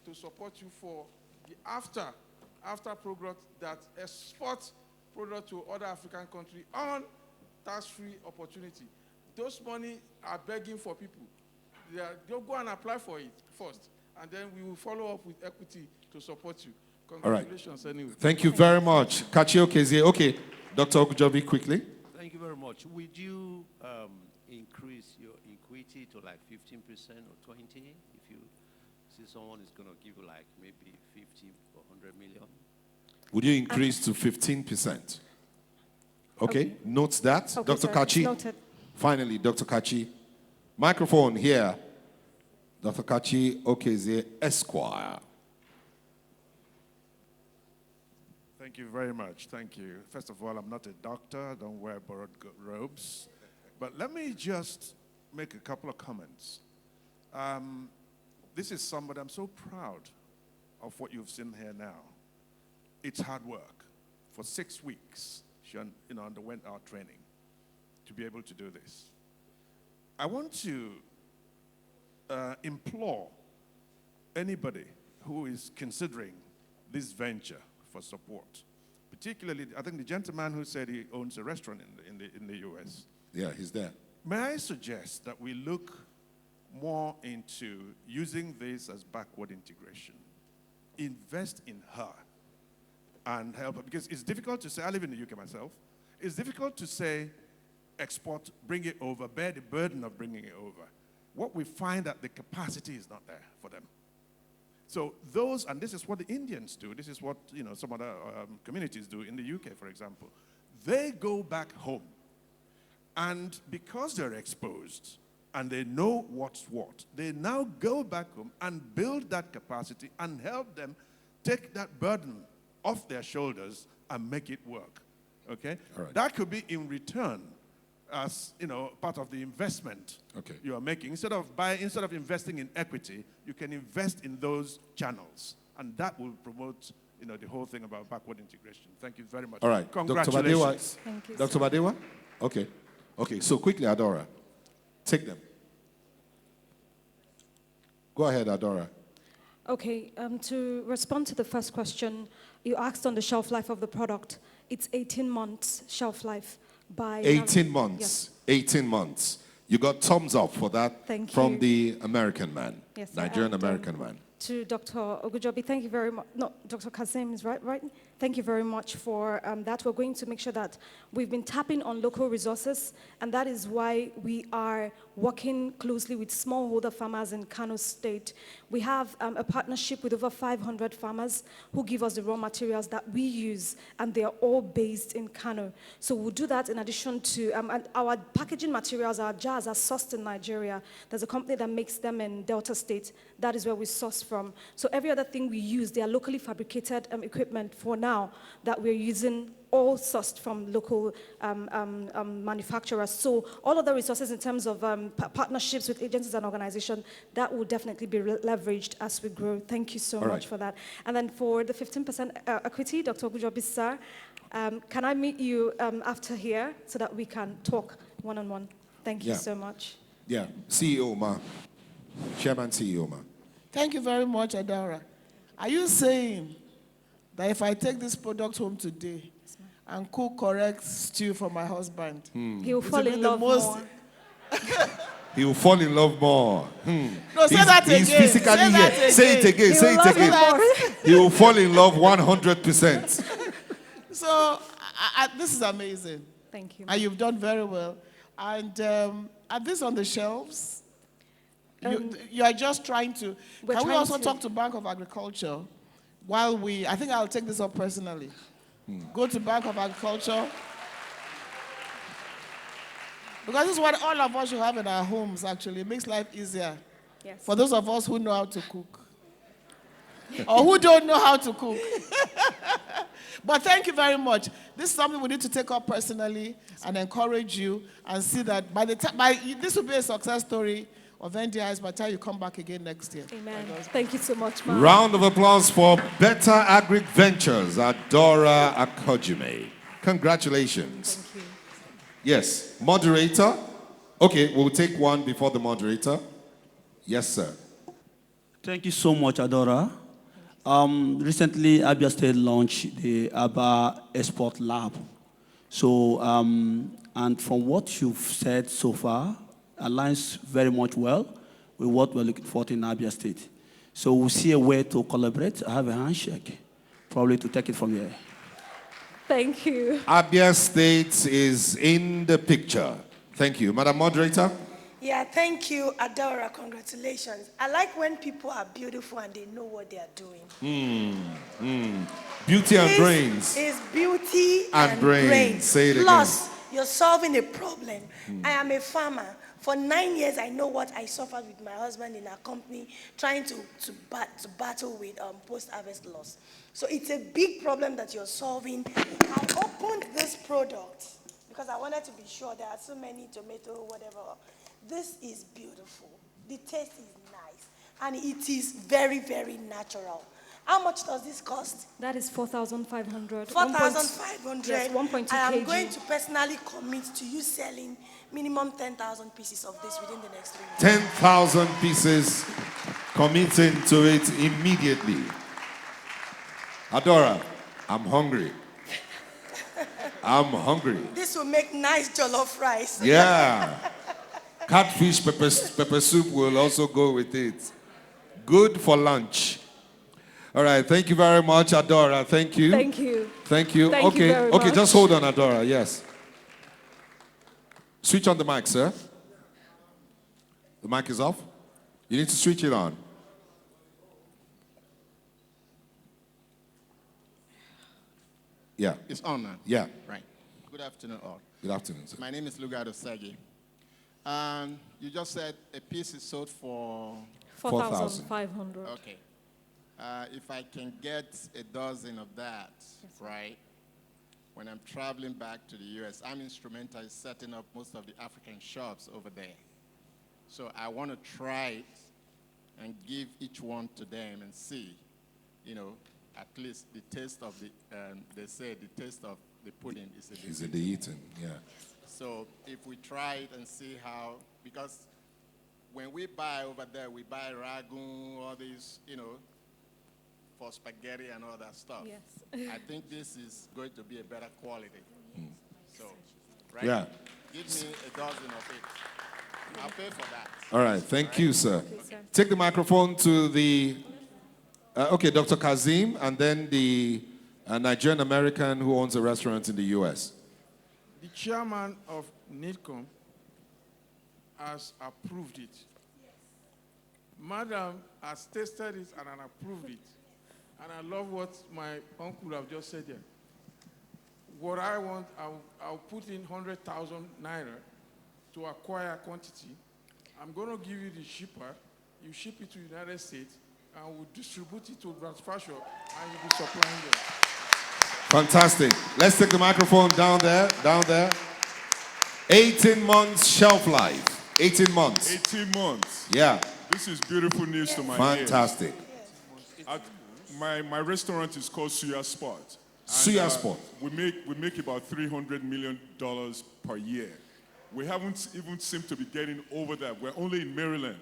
to support you for the after program that export product to other African countries on tax-free opportunity. Those money are begging for people. They'll go and apply for it first, and then we will follow up with equity to support you. Congratulations, anyway. Thank you very much. Kachi Okezie. Okay, Dr. Ogujobi, quickly. Thank you very much. Would you increase your equity to like 15% or 20% if you see someone is going to give you like maybe 50 or 100 million? Would you increase to 15%? Okay, note that. Okay, Dr. sir. Kachi. Noted. Finally, Dr. Kachi. Microphone here. Dr. Kachi Okezie, Esquire. Thank you very much. Thank you. First of all, I'm not a doctor. I don't wear borrowed robes. But let me just make a couple of comments. This is somebody, I'm so proud of what you've seen here now. It's hard work. For 6 weeks, she underwent our training to be able to do this. I want to implore anybody who is considering this venture for support, particularly, I think the gentleman who said he owns a restaurant in the U.S. Yeah, he's there. May I suggest that we look more into using this as backward integration? Invest in her and help her, because it's difficult to say, I live in the UK myself, it's difficult to say export, bring it over, bear the burden of bringing it over. What we find that the capacity is not there for them. So those, and this is what the Indians do, this is what some other communities do in the UK, for example. They go back home, and because they're exposed and they know what's what, they now go back home and build that capacity and help them take that burden off their shoulders and make it work. Okay? All right. That could be in return as part of the investment you are making. Instead of investing in equity, you can invest in those channels, and that will promote the whole thing about backward integration. Thank you very much. All right, Congratulations. Dr. Badewa? Okay. Okay, so quickly, Adora. Take them. Go ahead, Adora. Okay, to respond to the first question, you asked on the shelf life of the product. It's 18 months shelf life. By 18 months. Yes. 18 months. You got thumbs up for that Thank from you. the American man. Yes, Nigerian and, American man. To Dr. Ogujobi, thank you very much. No, Dr. Kazim is right? Thank you very much for that. We're going to make sure that we've been tapping on local resources, and that is why we are working closely with smallholder farmers in Kano State. We have a partnership with over 500 farmers who give us the raw materials that we use, and they are all based in Kano. So we'll do that in addition to and our packaging materials, our jars are sourced in Nigeria. There's a company that makes them in Delta State. That is where we source from. So every other thing we use, they are locally fabricated equipment for now that we're using, all sourced from local manufacturers. So all of the resources in terms of partnerships with agencies and organizations, that will definitely be leveraged as we grow. Thank you so much for that. And then for the 15% equity, Dr. Ogujobi, sir, can I meet you after here so that we can talk one-on-one? Thank you so much. Yeah, CEO, ma. Chairman CEO, ma. Thank you very much, Adara. Are you saying that if I take this product home today and cook correct stew for my husband, he will fall in love more? He will fall in love more. No, say that again. He's physically here. Say it again. Say it again. He will fall in love 100%. So this is amazing. Thank you. And you've done very well. And are these on the shelves? You are just trying to. Can we also talk to Bank of Agriculture while I think I'll take this up personally. Go to Bank of Agriculture. Because this is what all of us should have in our homes, actually. It makes life easier. Yes. For those of us who know how to cook. Or who don't know how to cook. But thank you very much. This is something we need to take up personally and encourage you and see that by the time, this will be a success story of NDIs by the time you come back again next year. Amen. Thank you so much, ma'am. Round of applause for Better Agric Ventures, Adora Akojime. Congratulations. Thank you. Yes, moderator, Okay, we'll take one before the moderator. Yes, sir. Thank you so much, Adora. Recently, Abia State launched the ABBA Export Lab. So, and from what you've said so far, aligns very much well with what we're looking for in Abia State. So we'll see a way to collaborate, have a handshake, probably to take it from here. Thank you. Abia State is in the picture. Thank you. Madam Moderator? Yeah, thank you, Adora. Congratulations. I like when people are beautiful and they know what they are doing. Beauty and brains. Is beauty And brains. Say it Plus, you're solving a problem. I am a farmer. For 9 years, I know what I suffered with my husband in our company, trying to battle with post-harvest loss. So it's a big problem that you're solving. I opened this product because I wanted to be sure there are so many tomato, whatever. This is beautiful. The taste is nice. And it is very, very natural. How much does this cost? That is 4,500. 4,500. Yes, 1.2 I am kg. going to personally commit to you selling minimum 10,000 pieces of this within the next 3 months. 10,000 pieces, committing to it immediately. Adora, I'm hungry. I'm hungry. This will make nice jollof rice. Yeah. Catfish pepper soup will also go with it. Good for lunch. All right, thank you very much, Adora. Thank you. Thank you. Thank you. Thank you Okay, very okay, much. just hold on, Adora. Yes. Switch on the mic, sir. The mic is off. You need to switch it on. Yeah. It's on now. Yeah. Right. Good afternoon, all. Good afternoon, sir. My name is Lugado Sagi. You just said a piece is sold for 4,500. Okay. If I can get a dozen of that, right? When I'm traveling back to the U.S., I'm instrumental in setting up most of the African shops over there. So I want to try it and give each one to them and see, at least the taste of the, they say the taste of the pudding is a Is it the eating? Yeah. So if we try it and see how, because when we buy over there, we buy ragu, all these, for spaghetti and all that stuff. Yes. I think this is going to be a better quality. So, right? Yeah. Give me a dozen of it. I'll pay for that. All right, thank you, sir. Okay, sir. Take the microphone to the, Dr. Kazim, and then the Nigerian American who owns a restaurant in the U.S. The chairman of NIDCOM has approved it. Madam has tasted it and approved it. And I love what my uncle have just said here. What I want, I'll put in 100,000 naira to acquire quantity. I'm going to give you the shipper. You ship it to the United States, and we'll distribute it to Transfer Shop, and you'll be supplying them. Fantastic. Let's take the microphone down there. 18 months shelf life. 18 months. 18 months. Yeah. This is beautiful news to my Fantastic. ears. My restaurant is called Suya Spot. Suya Spot. We make about $300 million per year. We haven't even seemed to be getting over that. We're only in Maryland.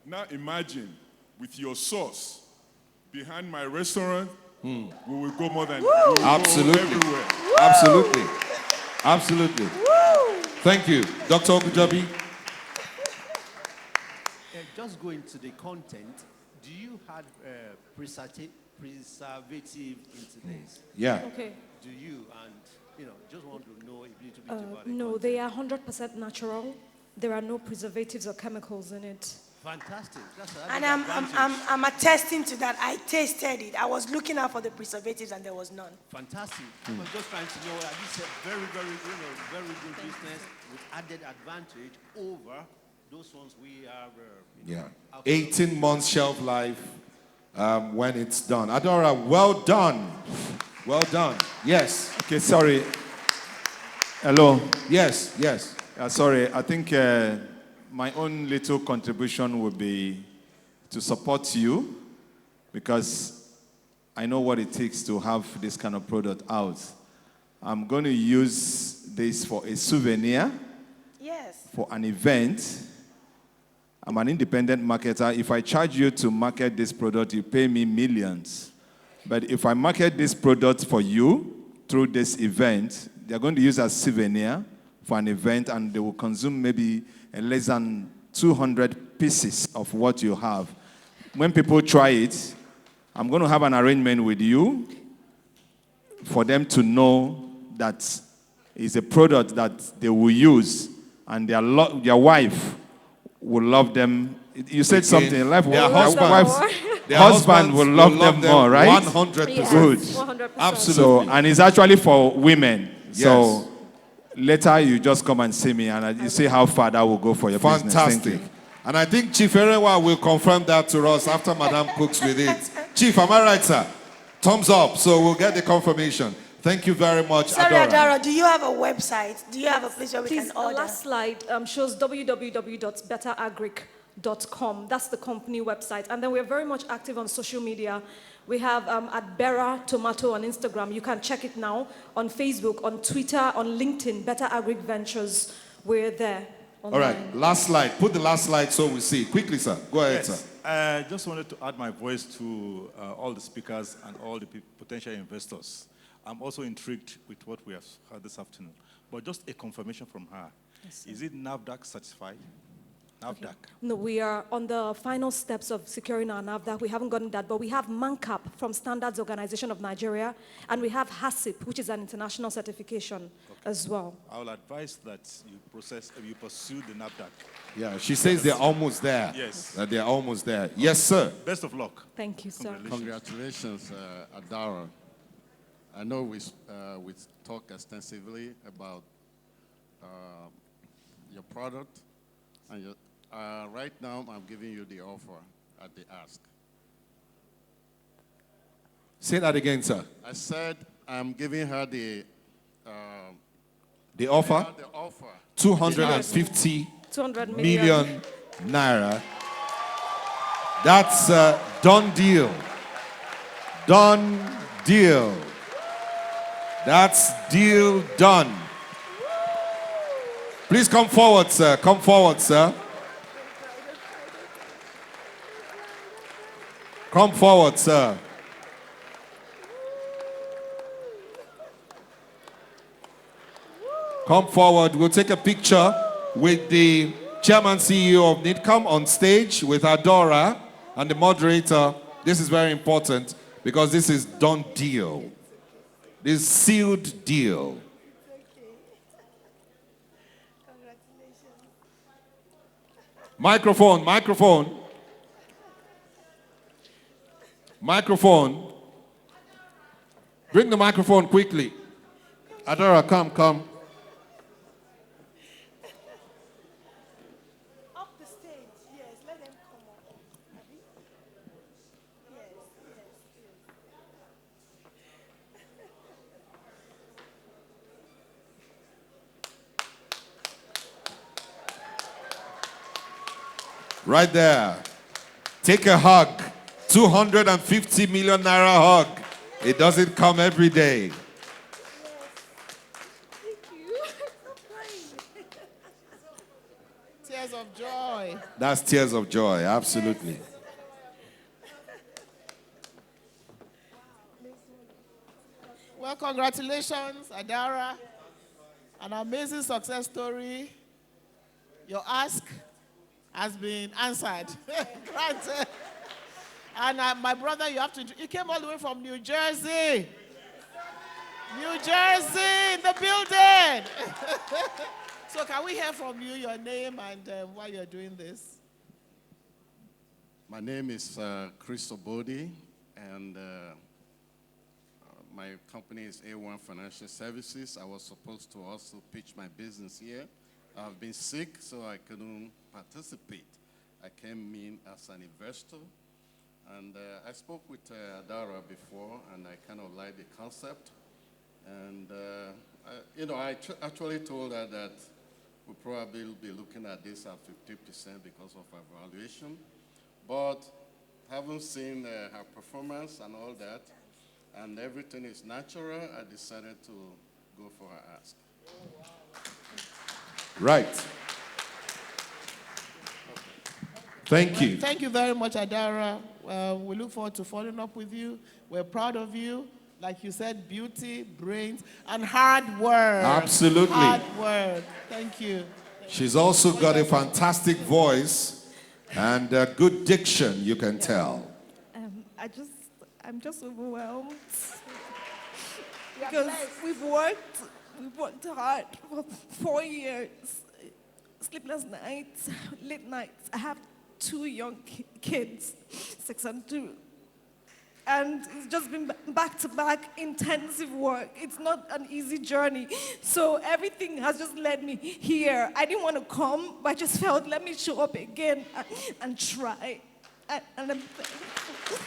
Now imagine, with your sauce behind my restaurant, we will go more than Absolutely. Go everywhere. Absolutely. Absolutely. Thank you. Dr. Okujabi. Just going to the content, do you have preservative into this? Yeah. Okay. Do you? And, just want to know a little bit about it. No, they are 100% natural. There are no preservatives or chemicals in it. Fantastic. That's And I'm attesting to that. I tasted it. I was looking out for the preservatives and there was none. Fantastic. I was just trying to know that this is a very, very, very good business with added advantage over those ones we are. Yeah. 18 months shelf life when it's done. Adora, well done. Well done. Yes. Okay, sorry. Hello. Yes, yes. Sorry, I think my own little contribution would be to support you because I know what it takes to have this kind of product out. I'm going to use this for a souvenir. Yes. for an event. I'm an independent marketer. If I charge you to market this product, you pay me millions. But if I market this product for you through this event, they're going to use as souvenir for an event, and they will consume maybe less than 200 pieces of what you have. When people try it, I'm going to have an arrangement with you for them to know that it's a product that they will use, and their wife will love them. You said something. Their husband will love them more, right? 100%. Yes. Good. 100%. Absolutely. So, and it's actually for women. Yes. So later you just come and see me, and you see how far that will go for your business. Thank Fantastic. you. And I think Chief Erewa will confirm that to us after Madam cooks with it. Chief, am I right, sir? Thumbs up, so we'll get the confirmation. Thank you very much, Sorry, Adora. Adora, do you have a website? Do you have a place where we Please, can order? the last slide shows www.betteragric.com. That's the company website. And then we're very much active on social media. We have at Bera Tomato on Instagram. You can check it now. On Facebook, on Twitter, on LinkedIn, Better Agric Ventures. We're there. All right, last slide. Put the last slide so we see. Quickly, sir. Go ahead, sir. I just wanted to add my voice to all the speakers and all the potential investors. I'm also intrigued with what we have heard this afternoon. But just a confirmation from her. Yes, Is it NAFDAC certified? NAFDAC. Okay. No, we are on the final steps of securing our NAFDAC. We haven't gotten that, but we have MANCAP from Standards Organization of Nigeria, and we have HACCP, which is an international certification as well. I will advise that you pursue the NAFDAC. Yeah, she says they're almost there. Yes. That they're almost there. Yes, sir. Best of luck. Thank you, sir. Congratulations, Adara. I know we talk extensively about your product, and right now I'm giving you the offer at the ask. Say that again, sir. I said I'm giving her the offer? The offer. 250 200 million naira. That's a done deal. Done deal. That's deal done. Please come forward, sir. Come forward, sir. Come forward, sir. Come forward. We'll take a picture with the chairman CEO of NIDCOM on stage with Adora and the moderator. This is very important because this is done deal. This is sealed deal. Microphone, microphone. Microphone. Bring the microphone quickly. Adora, come, come. Up the stage, yes, let them come up. Yes, yes, yes. Right there. Take a hug. 250 million naira hug. It doesn't come every day. Tears of joy. That's tears of joy, absolutely. Well, congratulations, Adara. An amazing success story. Your ask has been answered. Granted. And my brother, you came all the way from New Jersey. New Jersey in the building. So can we hear from you your name and why you're doing this? My name is Chris Obodi, and my company is A1 Financial Services. I was supposed to also pitch my business here. I've been sick, so I couldn't participate. I came in as an investor, and I spoke with Adara before, and I kind of liked the concept. And, I actually told her that we'll probably be looking at this at 50% because of her valuation. But having seen her performance and all that, and everything is natural, I decided to go for her ask. Right. Thank you. Thank you very much, Adara. We look forward to following up with you. We're proud of you. Like you said, beauty, brains, and hard work. Absolutely. Hard work. Thank you. She's also got a fantastic voice and a good diction, you can tell. I'm just overwhelmed. Because we've worked hard for 4 years. Sleepless nights, late nights. I have 2 young kids, 6 and 2. And it's just been back-to-back intensive work. It's not an easy journey. So everything has just led me here. I didn't want to come, but I just felt, let me show up again and try. And I'm thankful.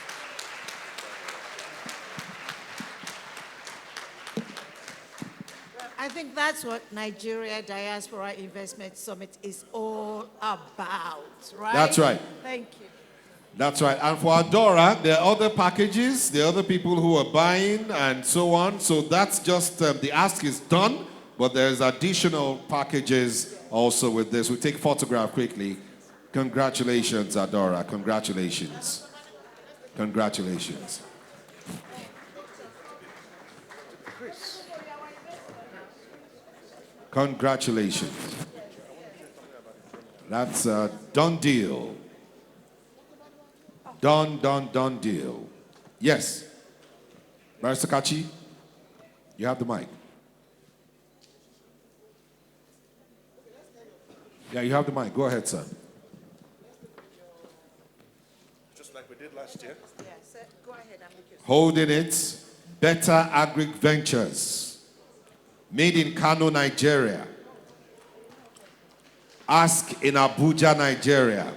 I think that's what Nigeria Diaspora Investment Summit is all about, right? That's right. Thank you. That's right. And for Adora, there are other packages, there are other people who are buying and so on. So that's just, the ask is done, but there's additional packages also with this. We'll take a photograph quickly. Congratulations, Adora. Congratulations. Congratulations. Congratulations. That's a done deal. Done deal. Yes. Barrister Kachi, you have the mic. Yeah, you have the mic. Go ahead, sir. Just like we did last year. Yes, go ahead and make your... Holding it, Better Agric Ventures, made in Kano, Nigeria. Ask in Abuja, Nigeria.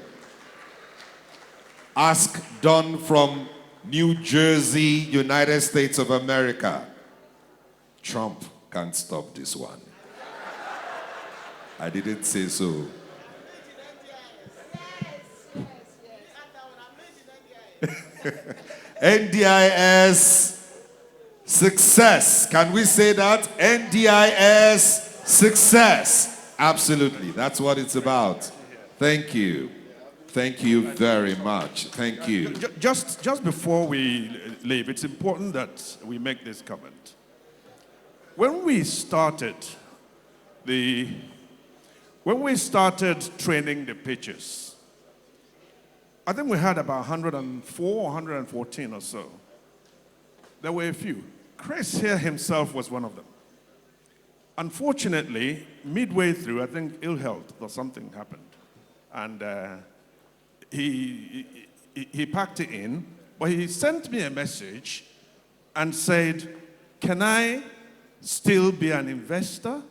Ask done from New Jersey, United States of America. Trump can't stop this one. I didn't say so. NDIS success. Can we say that? NDIS success. Absolutely. That's what it's about. Thank you. Thank you very much. Thank you. Just before we leave, it's important that we make this comment. When we started training the pitchers, I think we had about 104, 114 or so. There were a few. Chris here himself was one of them. Unfortunately, midway through, I think ill health or something happened. And he packed it in, but he sent me a message and said, can I still be an investor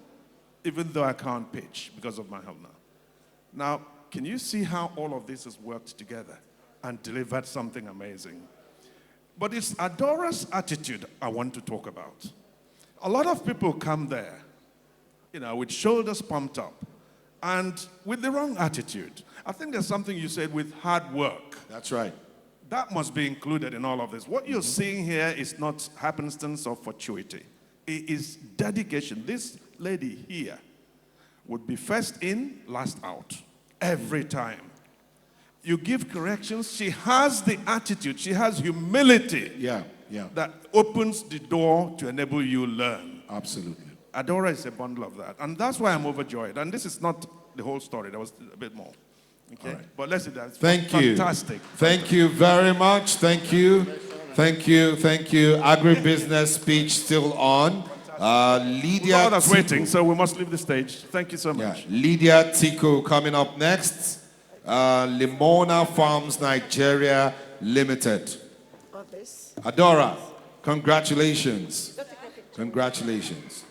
even though I can't pitch because of my health now? Now, can you see how all of this has worked together and delivered something amazing? But it's Adora's attitude I want to talk about. A lot of people come there, with shoulders pumped up and with the wrong attitude. I think there's something you said with hard work. That's right. That must be included in all of this. What you're seeing here is not happenstance or fortuity. It is dedication. This lady here would be first in, last out, every time. You give corrections. She has the attitude. She has humility. Yeah. That opens the door to enable you learn. Absolutely. Adora is a bundle of that. And that's why I'm overjoyed. And this is not the whole story. There was a bit more. Okay? Right. But let's do that. Thank you. Fantastic. Thank you very much. Thank you. Thank you. Thank you. Agribusiness speech still on. Lydia. Others waiting, so we must leave the stage. Thank you so much. Lydia Tiku coming up next. Limona Farms Nigeria Limited. Adora, congratulations. Congratulations.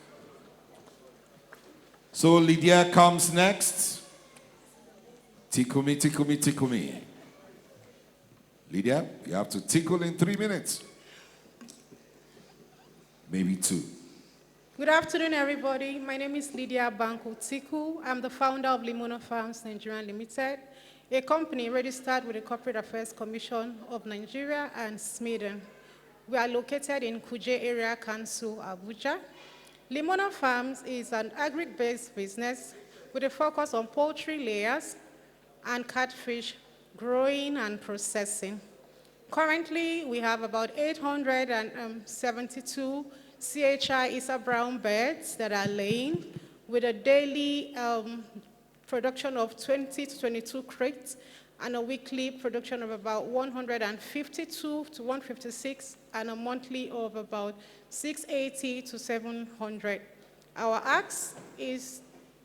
So Lydia comes next. Tikumi. Lydia, you have to tickle in 3 minutes. Maybe 2. Good afternoon, everybody. My name is Lydia Banko Tiku. I'm the founder of Limona Farms Nigerian Limited, a company registered with the Corporate Affairs Commission of Nigeria and Sweden. We are located in Kuje Area Council, Abuja. Limona Farms is an agri-based business with a focus on poultry layers and catfish growing and processing. Currently, we have about 872 CHI Issa Brown birds that are laying with a daily production of 20 to 22 crates and a weekly production of about 152 to 156 and a monthly of about 680 to 700. Our ask is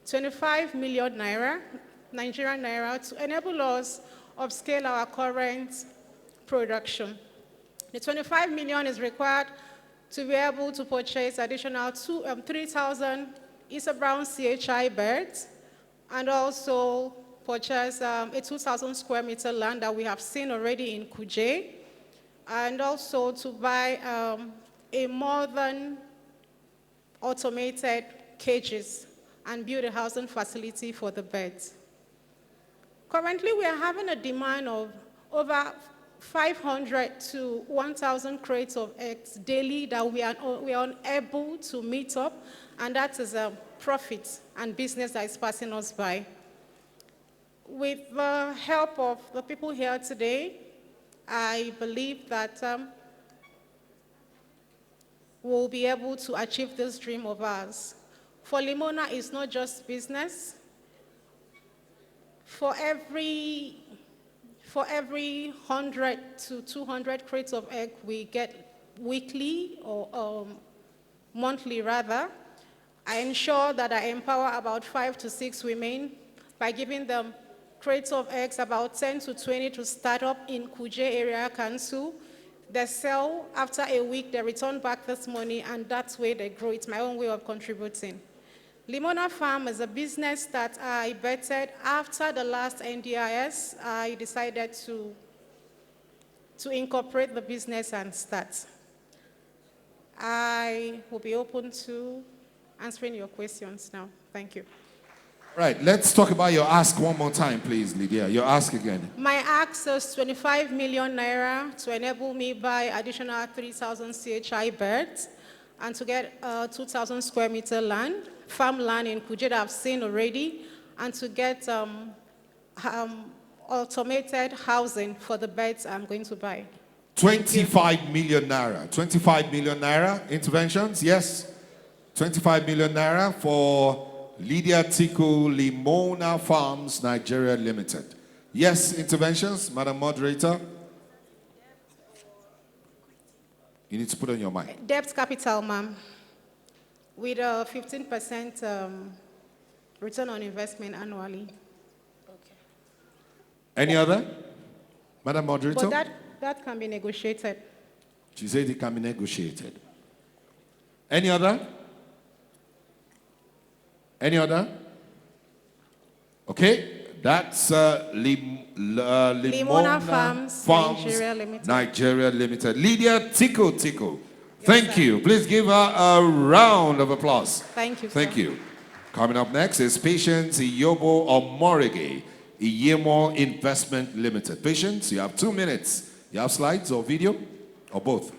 25 million naira, Nigerian naira, to enable us upscale our current production. The 25 million is required to be able to purchase additional 3,000 Issa Brown CHI birds and also purchase a 2,000 square meter land that we have seen already in Kuje, and also to buy a modern automated cages and build a housing facility for the birds. Currently, we are having a demand of over 500 to 1,000 crates of eggs daily that we are unable to meet up, and that is a profit and business that is passing us by. With the help of the people here today, I believe that we'll be able to achieve this dream of ours. For Limona, it's not just business. For every 100 to 200 crates of egg we get weekly or monthly rather, I ensure that I empower about 5 to 6 women by giving them crates of eggs, about 10 to 20 to start up in Kuje Area Council. They sell, after a week, they return back this money, and that's where they grow. It's my own way of contributing. Limona Farm is a business that I betted after the last NDIS. I decided to incorporate the business and start. I will be open to answering your questions now. Thank you. Right, let's talk about your ask one more time, please, Lydia. Your ask again. My ask is 25 million naira to enable me buy additional 3,000 CHI birds and to get 2,000 square meter land, farmland in Kuje that I've seen already, and to get automated housing for the birds I'm going to buy. 25 million naira. 25 million naira interventions, yes. 25 million naira for Lydia Tiku Limona Farms Nigeria Limited. Yes, interventions, Madam Moderator. You need to put on your mic. Debt capital, ma'am, with a 15% return on investment annually. Okay. Any other? Madam Moderator? But that can be negotiated. She said it can be negotiated. Any other? Any other? Okay, that's Limona Farms Nigeria Limited. Nigeria Limited. Lydia Tiku. Thank you. Please give her a round of applause. Thank you, Thank you. Coming up next is Patience Iyobo Omorige, Iyemo Investment Limited. Patience, you have 2 minutes. You have slides or video or both?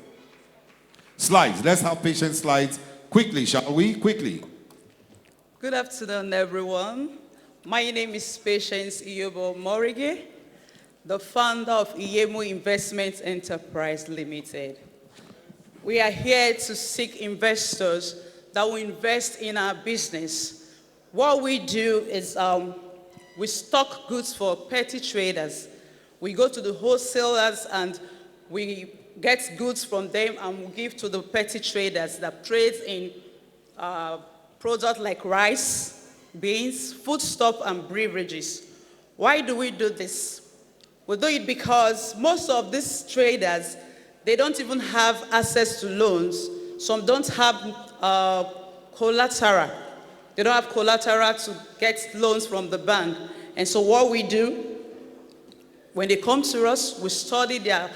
Slides. Let's have Patience slides quickly, shall we? Quickly. Good afternoon, everyone. My name is Patience Iyobo Omorige, the founder of Iyemo Investment Enterprise Limited. We are here to seek investors that will invest in our business. What we do is we stock goods for petty traders. We go to the wholesalers and we get goods from them and we give to the petty traders that trade in products like rice, beans, foodstuff, and beverages. Why do we do this? We do it because most of these traders, they don't even have access to loans. Some don't have collateral. They don't have collateral to get loans from the bank. And so what we do, when they come to us, we study their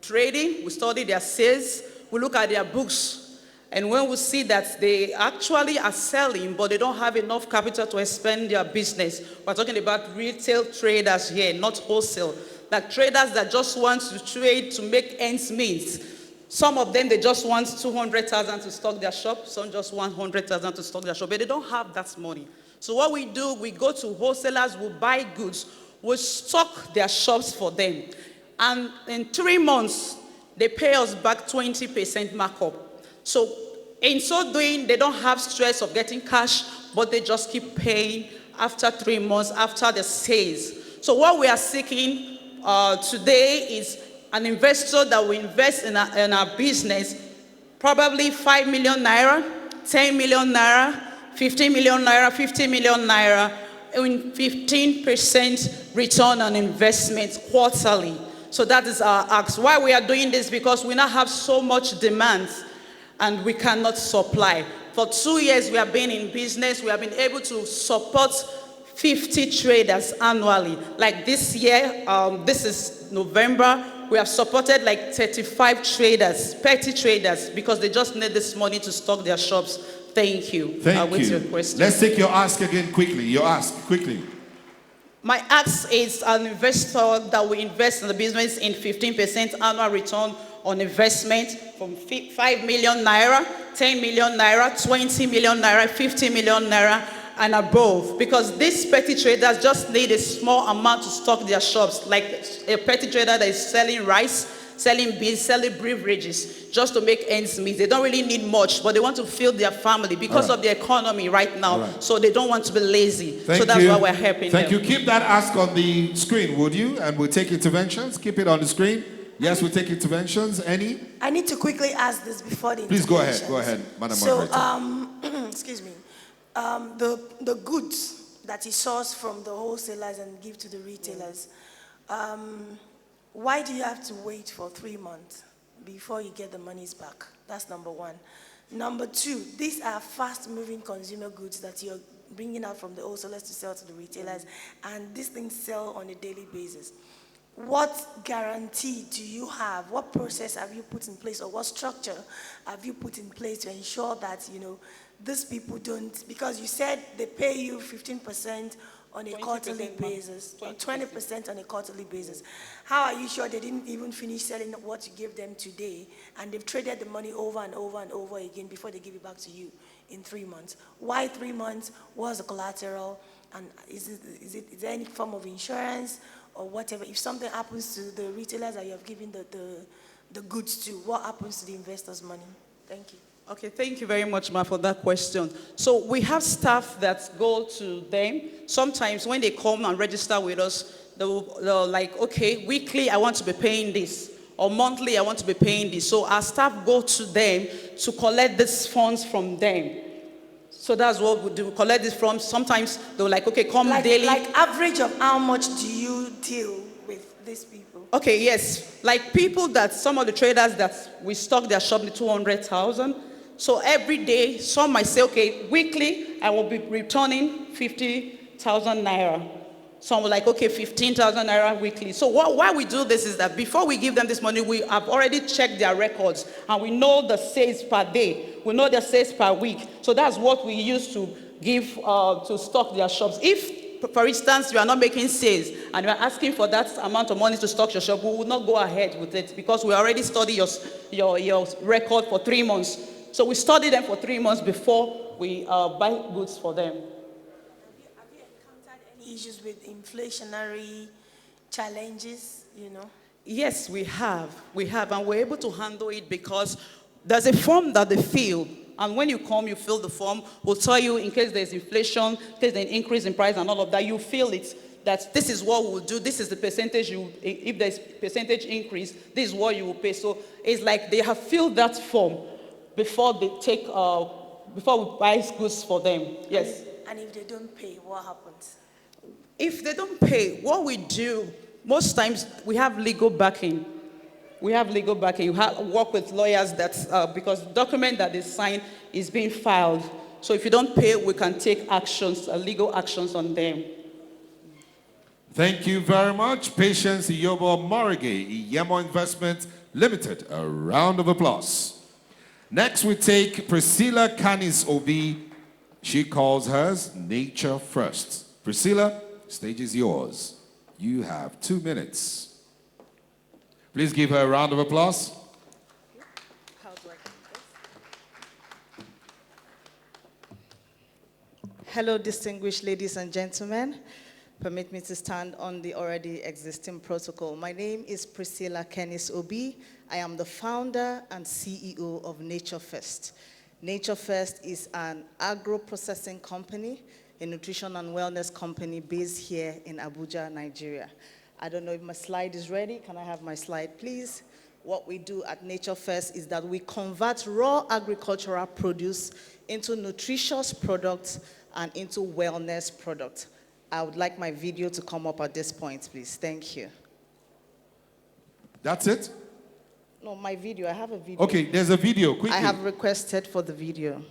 trading, we study their sales, we look at their books. And when we see that they actually are selling, but they don't have enough capital to expand their business, we're talking about retail traders here, not wholesale. Like traders that just want to trade to make ends meet. Some of them, they just want 200,000 to stock their shop. Some just want 100,000 to stock their shop, but they don't have that money. So what we do, we go to wholesalers, we buy goods. We stock their shops for them. And in 3 months, they pay us back 20% markup. So in so doing, they don't have stress of getting cash, but they just keep paying after 3 months, after the sales. So what we are seeking today is an investor that will invest in our business, probably 5 million naira, 10 million naira, 15 million naira, 50 million naira, in 15% return on investment quarterly. So that is our ask. Why we are doing this? Because we now have so much demand and we cannot supply. For 2 years we have been in business, we have been able to support 50 traders annually. Like this year, this is November, we have supported like 35 traders, petty traders, because they just need this money to stock their shops. Thank you. Thank you. Your question. Let's take your ask again quickly. Your ask, quickly. My ask is an investor that will invest in the business in 15% annual return on investment from 5 million naira, 10 million naira, 20 million naira, 50 million naira, and above. Because these petty traders just need a small amount to stock their shops, like a petty trader that is selling rice, selling beans, selling beverages, just to make ends meet. They don't really need much, but they want to feed their family because of the economy right now. So they don't want to be lazy. So that's why we're helping them. Thank you. Keep that ask on the screen, would you? And we'll take interventions. Keep it on the screen. Yes, we'll take interventions. Any? I need to quickly ask this before the Please go ahead. Go ahead, Madam Moderator. Excuse me. The goods that he source from the wholesalers and give to the retailers, why do you have to wait for 3 months before you get the monies back? That's number one. Number two, these are fast-moving consumer goods that you're bringing out from the wholesalers to sell to the retailers, and these things sell on a daily basis. What guarantee do you have? What process have you put in place, or what structure have you put in place to ensure that, you know, these people don't, because you said they pay you 15% on a quarterly basis, or 20% on a quarterly basis. How are you sure they didn't even finish selling what you gave them today, and they've traded the money over and over and over again before they give it back to you in 3 months? Why 3 months? What's the collateral? And is there any form of insurance or whatever? If something happens to the retailers that you have given the goods to, what happens to the investors' money? Thank you. Okay, thank you very much, Ma, for that question. So we have staff that go to them. Sometimes when they come and register with us, they're like, okay, weekly I want to be paying this, or monthly I want to be paying this. So our staff go to them to collect these funds from them. So that's what we do, collect this from. Sometimes they're like, okay, come daily. Like average of how much do you deal with these people? Okay, yes. Like people that, some of the traders that we stock their shop in 200,000. So every day, some might say, okay, weekly, I will be returning 50,000 naira. Some will like, okay, 15,000 naira weekly. So why we do this is that before we give them this money, we have already checked their records, and we know the sales per day. We know their sales per week. So that's what we use to give, to stock their shops. If, for instance, you are not making sales and you are asking for that amount of money to stock your shop, we will not go ahead with it because we already studied your record for 3 months. So we study them for 3 months before we buy goods for them. Have you encountered any issues with inflationary challenges, you know? Yes, we have, and we're able to handle it because there's a form that they fill, and when you come, you fill the form. We'll tell you in case there's inflation, in case there's an increase in price and all of that, you fill it, that this is what we'll do, this is the percentage, if there's percentage increase, this is what you will pay. So it's like they have filled that form before they take, before we buy goods for them, yes. And if they don't pay, what happens? If they don't pay, what we do, most times we have legal backing. We have legal backing. You work with lawyers that, because the document that they sign is being filed. So if you don't pay, we can take actions, legal actions on them. Thank you very much. Patience Iyobo Morige, Iyemo Investment Limited. A round of applause. Next, we take Priscilla Canis Obi. She calls hers Nature First. Priscilla, stage is yours. You have 2 minutes. Please give her a round of applause. Hello, distinguished ladies and gentlemen. Permit me to stand on the already existing protocol. My name is Priscilla Kennis Obi. I am the founder and CEO of Nature First. Nature First is an agro-processing company, a nutrition and wellness company based here in Abuja, Nigeria. I don't know if my slide is ready. Can I have my slide, please? What we do at Nature First is that we convert raw agricultural produce into nutritious products and into wellness products. I would like my video to come up at this point, please. Thank you. That's it? No, my video. I have a video. Okay, there's a video. Quickly. I have requested for the video.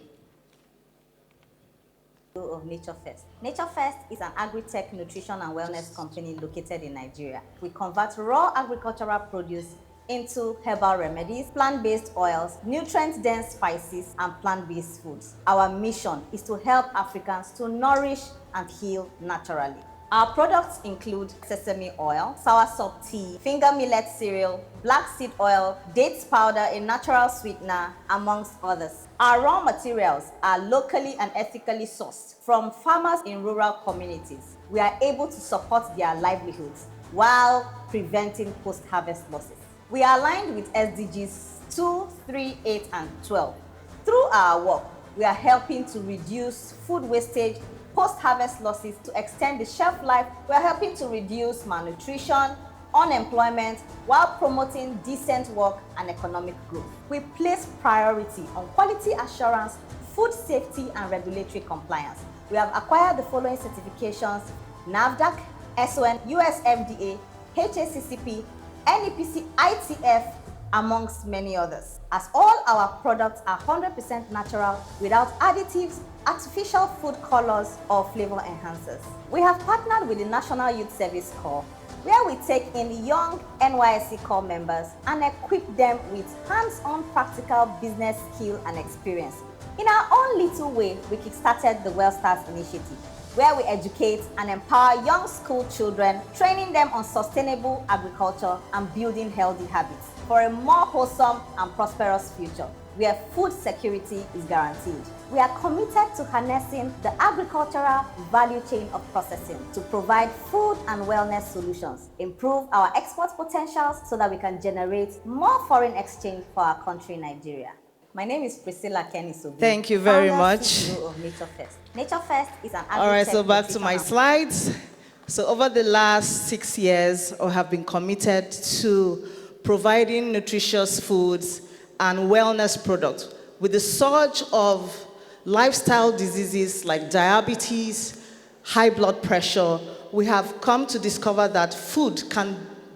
Of Nature First. Nature First is an agri-tech nutrition and wellness company located in Nigeria. We convert raw agricultural produce into herbal remedies, plant-based oils, nutrient-dense spices, and plant-based foods. Our mission is to help Africans to nourish and heal naturally. Our products include sesame oil, soursop tea, finger millet cereal, black seed oil, dates powder, a natural sweetener, amongst others. Our raw materials are locally and ethically sourced from farmers in rural communities. We are able to support their livelihoods while preventing post-harvest losses. We are aligned with SDGs 2, 3, 8, and 12. Through our work, we are helping to reduce food wastage, post-harvest losses, to extend the shelf life. We are helping to reduce malnutrition, unemployment, while promoting decent work and economic growth. We place priority on quality assurance, food safety, and regulatory compliance. We have acquired the following certifications: NAFDAC, SON, US FDA, HACCP, NEPC, ITF, amongst many others. As all our products are 100% natural, without additives, artificial food colors, or flavor enhancers. We have partnered with the National Youth Service Corps, where we take in young NYSC Corps members and equip them with hands-on practical business skill and experience. In our own little way, we kickstarted the WellStart initiative, where we educate and empower young school children, training them on sustainable agriculture and building healthy habits for a more wholesome and prosperous future, where food security is guaranteed. We are committed to harnessing the agricultural value chain of processing to provide food and wellness solutions, improve our export potentials so that we can generate more foreign exchange for our country, Nigeria. My name is Priscilla Kennis-Obi. Thank you very much. CEO of Nature First. Nature First is an All right, so back to my slides. So over the last 6 years, I have been committed to providing nutritious foods and wellness products. With the surge of lifestyle diseases like diabetes, high blood pressure, we have come to discover that food can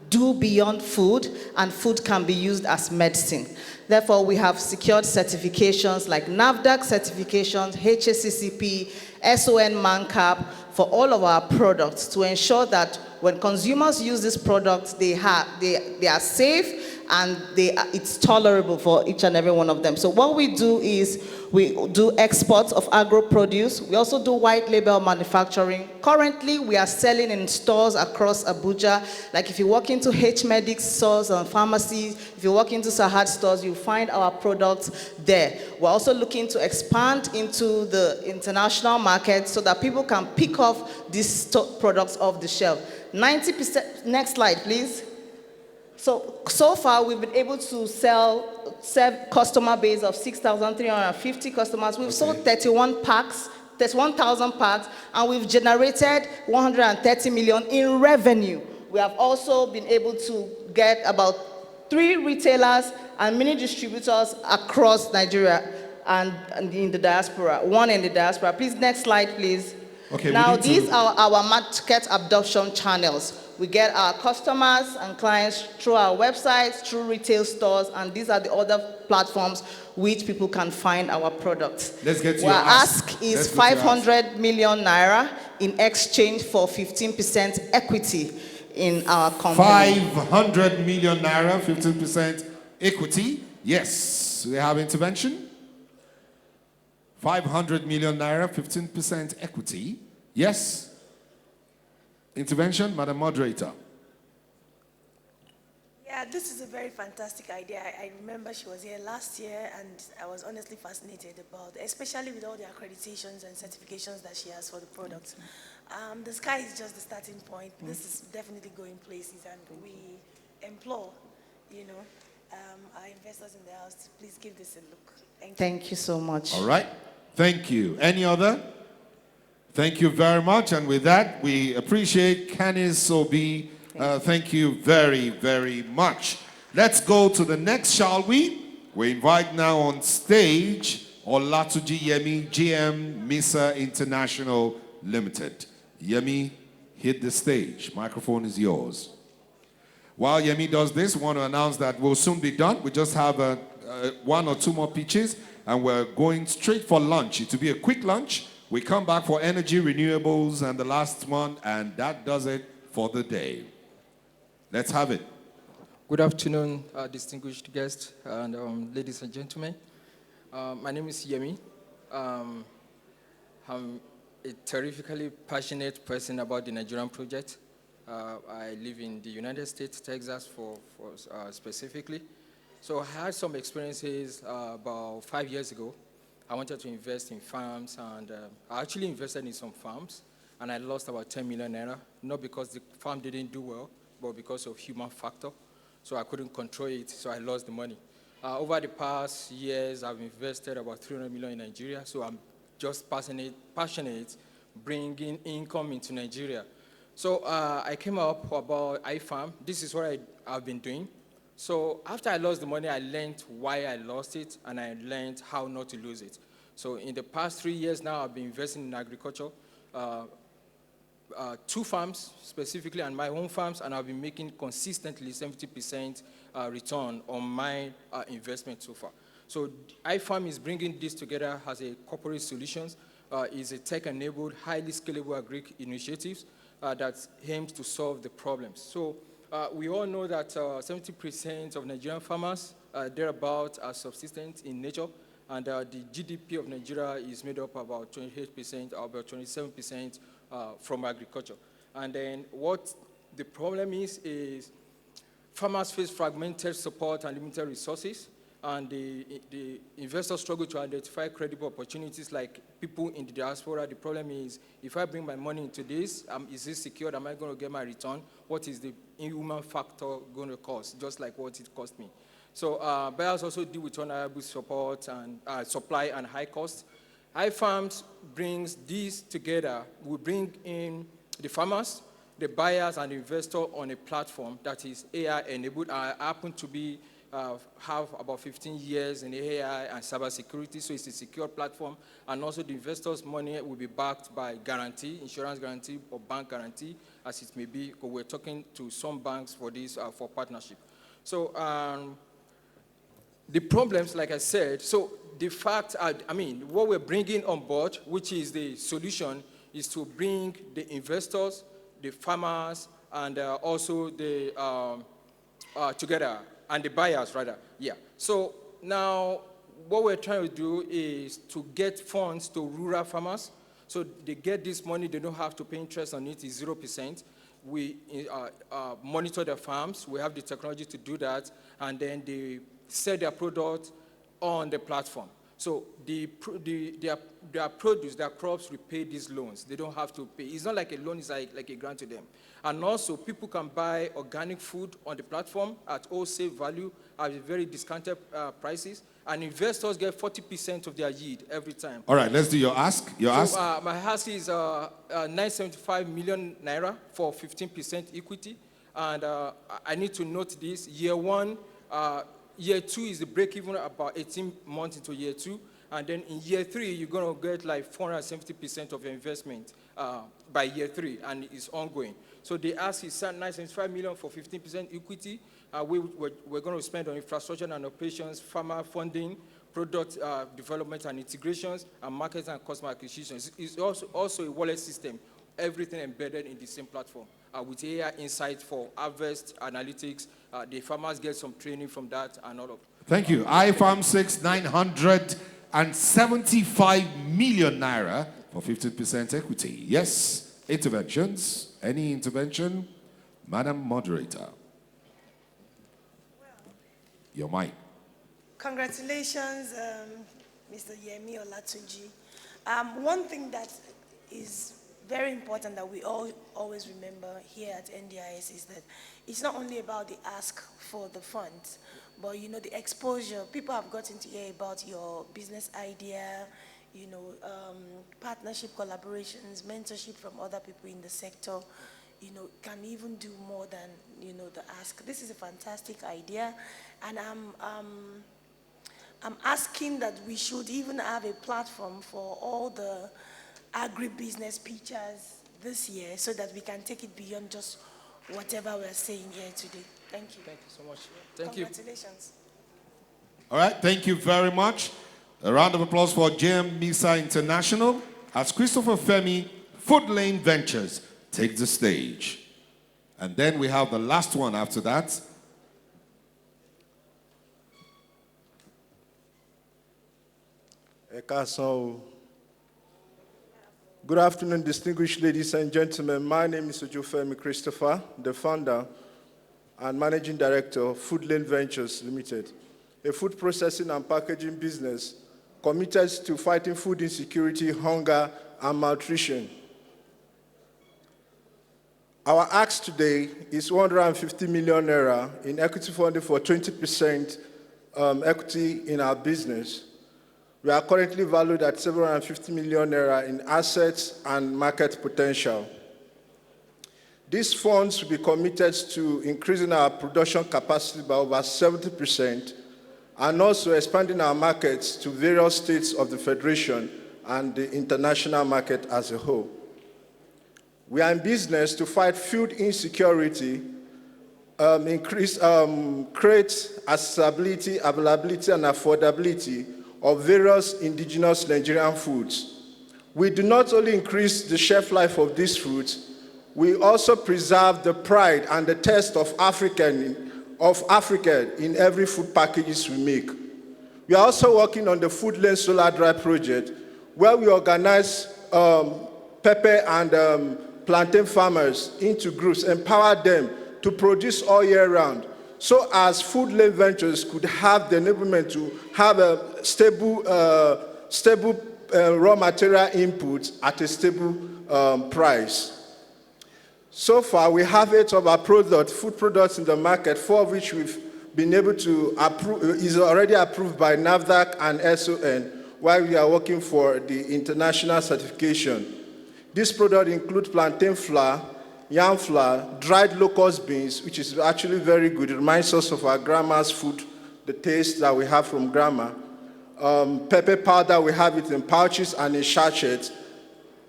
do beyond food, and food can be used as medicine. Therefore, we have secured certifications like NAFDAC certifications, HACCP, SON MANCAP for all of our products to ensure that when consumers use these products, they are safe and it's tolerable for each and every one of them. So what we do is we do exports of agro produce. We also do white label manufacturing. Currently, we are selling in stores across Abuja. Like if you walk into H-Medics stores and pharmacies, if you walk into Sahad stores, you'll find our products there. We're also looking to expand into the international market so that people can pick off these products off the shelf. 90%, next slide, please. So far, we've been able to serve customer base of 6,350 customers. We've sold 31,000 packs, and we've generated 130 million in revenue. We have also been able to get about 3 retailers and mini distributors across Nigeria and in the diaspora, 1 in the diaspora. Please, next slide, please. Okay, now, these are our market absorption channels. We get our customers and clients through our websites, through retail stores, and these are the other platforms which people can find our products. Let's get to our your ask is 500 million naira in exchange for 15% equity in our company. 500 million naira, 15% equity. Yes, we have intervention. 500 million naira, 15% equity. Yes. Intervention, Madam Moderator. Yeah, Yeah, this is a very fantastic idea. I remember she was here last year, and I was honestly fascinated about, especially with all the accreditations and certifications that she has for the products. The sky is just the starting point. This is definitely going places, and we implore, our investors in the house to please give this a look. Thank you so much. All right. Thank you. Any other? Thank you very much. And with that, we appreciate Canis Sobi. Thank you very, very much. Let's go to the next, shall we? We invite now on stage Olatuji Yemi, GM Misa International Limited. Yemi, hit the stage. Microphone is yours. While Yemi does this, we want to announce that we'll soon be done. We just have one or two more pitches, and we're going straight for lunch. It will be a quick lunch. We come back for energy, renewables, and the last one, and that does it for the day. Let's have it. Good afternoon, distinguished guests and ladies and gentlemen. My name is Yemi. I'm a terrifically passionate person about the Nigerian project. I live in the United States, Texas, specifically. So I had some experiences about 5 years ago. I wanted to invest in farms, and I actually invested in some farms, and I lost about 10 million naira, not because the farm didn't do well, but because of human factor. So I couldn't control it, so I lost the money. Over the past years, I've invested about 300 million in Nigeria, so I'm just passionate bringing income into Nigeria. So I came up about iFarm. This is what I've been doing. So after I lost the money, I learned why I lost it, and I learned how not to lose it. So in the past 3 years now, I've been investing in agriculture, 2 farms specifically, and my own farms, and I've been making consistently 70% return on my investment so far. So iFarm is bringing this together as a corporate solutions. It's a tech-enabled, highly scalable agri initiative that aims to solve the problems. So we all know that 70% of Nigerian farmers, thereabout, are subsistent in nature, and the GDP of Nigeria is made up about 28%, about 27% from agriculture. And then what the problem is farmers face fragmented support and limited resources, and the investors struggle to identify credible opportunities like people in the diaspora. The problem is, if I bring my money into this, is this secured? Am I going to get my return? What is the human factor going to cost, just like what it cost me? So buyers also deal with unreliable support and supply and high costs. iFarms brings these together. We bring in the farmers, the buyers, and the investor on a platform that is AI-enabled. I happen to be have about 15 years in AI and cybersecurity, so it's a secure platform. And also the investors' money will be backed by guarantee, insurance guarantee or bank guarantee, as it may be, because we're talking to some banks for this, for partnership. So the problems, like I said, so the fact, what we're bringing on board, which is the solution, is to bring the investors, the farmers, and also the together, and the buyers, rather, yeah. So now, what we're trying to do is to get funds to rural farmers, so they get this money, they don't have to pay interest on it, it's 0%. We monitor their farms, we have the technology to do that, and then they sell their product on the platform. So their produce, their crops repay these loans. They don't have to pay. It's not like a loan, it's like a grant to them. And also, people can buy organic food on the platform at wholesale value at very discounted prices. And investors get 40% of their yield every time. All right, let's do your ask. Your ask. My ask is 975 million naira for 15% equity. And I need to note this. Year 1, year 2 is the break-even about 18 months into year 2. And then in year 3, you're going to get like 470% of your investment by year 3, and it's ongoing. So the ask is 975 million for 15% equity. We're going to spend on infrastructure and operations, farmer funding, product development and integrations, and market and customer acquisitions. It's also a wallet system, everything embedded in the same platform. With AI insight for harvest analytics, the farmers get some training from that and all of that. Thank you. iFarm 6, 975 million naira for 15% equity. Yes. Interventions. Any intervention? Madam Moderator. Your mic. Congratulations, Mr. Yemi Olatunji. One thing that is very important that we all always remember here at NDIS is that it's not only about the ask for the funds, but the exposure. People have gotten to hear about your business idea, partnership collaborations, mentorship from other people in the sector, can even do more than, the ask. This is a fantastic idea, and I'm asking that we should even have a platform for all the agribusiness pitchers this year so that we can take it beyond just whatever we're saying here today. Thank you. Thank you so much. Thank you. Congratulations. All right, thank you very much. A round of applause for JM Misa International as Christopher Femi, Food Lane Ventures, takes the stage. And then we have the last one after that. Good afternoon, distinguished ladies and gentlemen. My name is Ojofemi Christopher, the founder and managing director of Food Lane Ventures Limited, a food processing and packaging business committed to fighting food insecurity, hunger, and malnutrition. Our ask today is 150 million naira in equity funding for 20% equity in our business. We are currently valued at 750 million naira in assets and market potential. These funds will be committed to increasing our production capacity by over 70% and also expanding our markets to various states of the Federation and the international market as a whole. We are in business to fight food insecurity, create accessibility, availability, and affordability of various indigenous Nigerian foods. We do not only increase the shelf life of these foods, we also preserve the pride and the taste of Africa in every food packages we make. We are also working on the Food Lane Solar Dry project, where we organize pepper and plantain farmers into groups, empower them to produce all year round, so as Food Lane Ventures could have the enablement to have a stable raw material input at a stable price. So far, we have 8 of our food products in the market, 4 of which we've been able to approve, is already approved by NAFDAC and SON, while we are working for the international certification. These products include plantain flour, yam flour, dried locust beans, which is actually very good. It reminds us of our grandma's food, the taste that we have from grandma. Pepper powder, we have it in pouches and in sachets,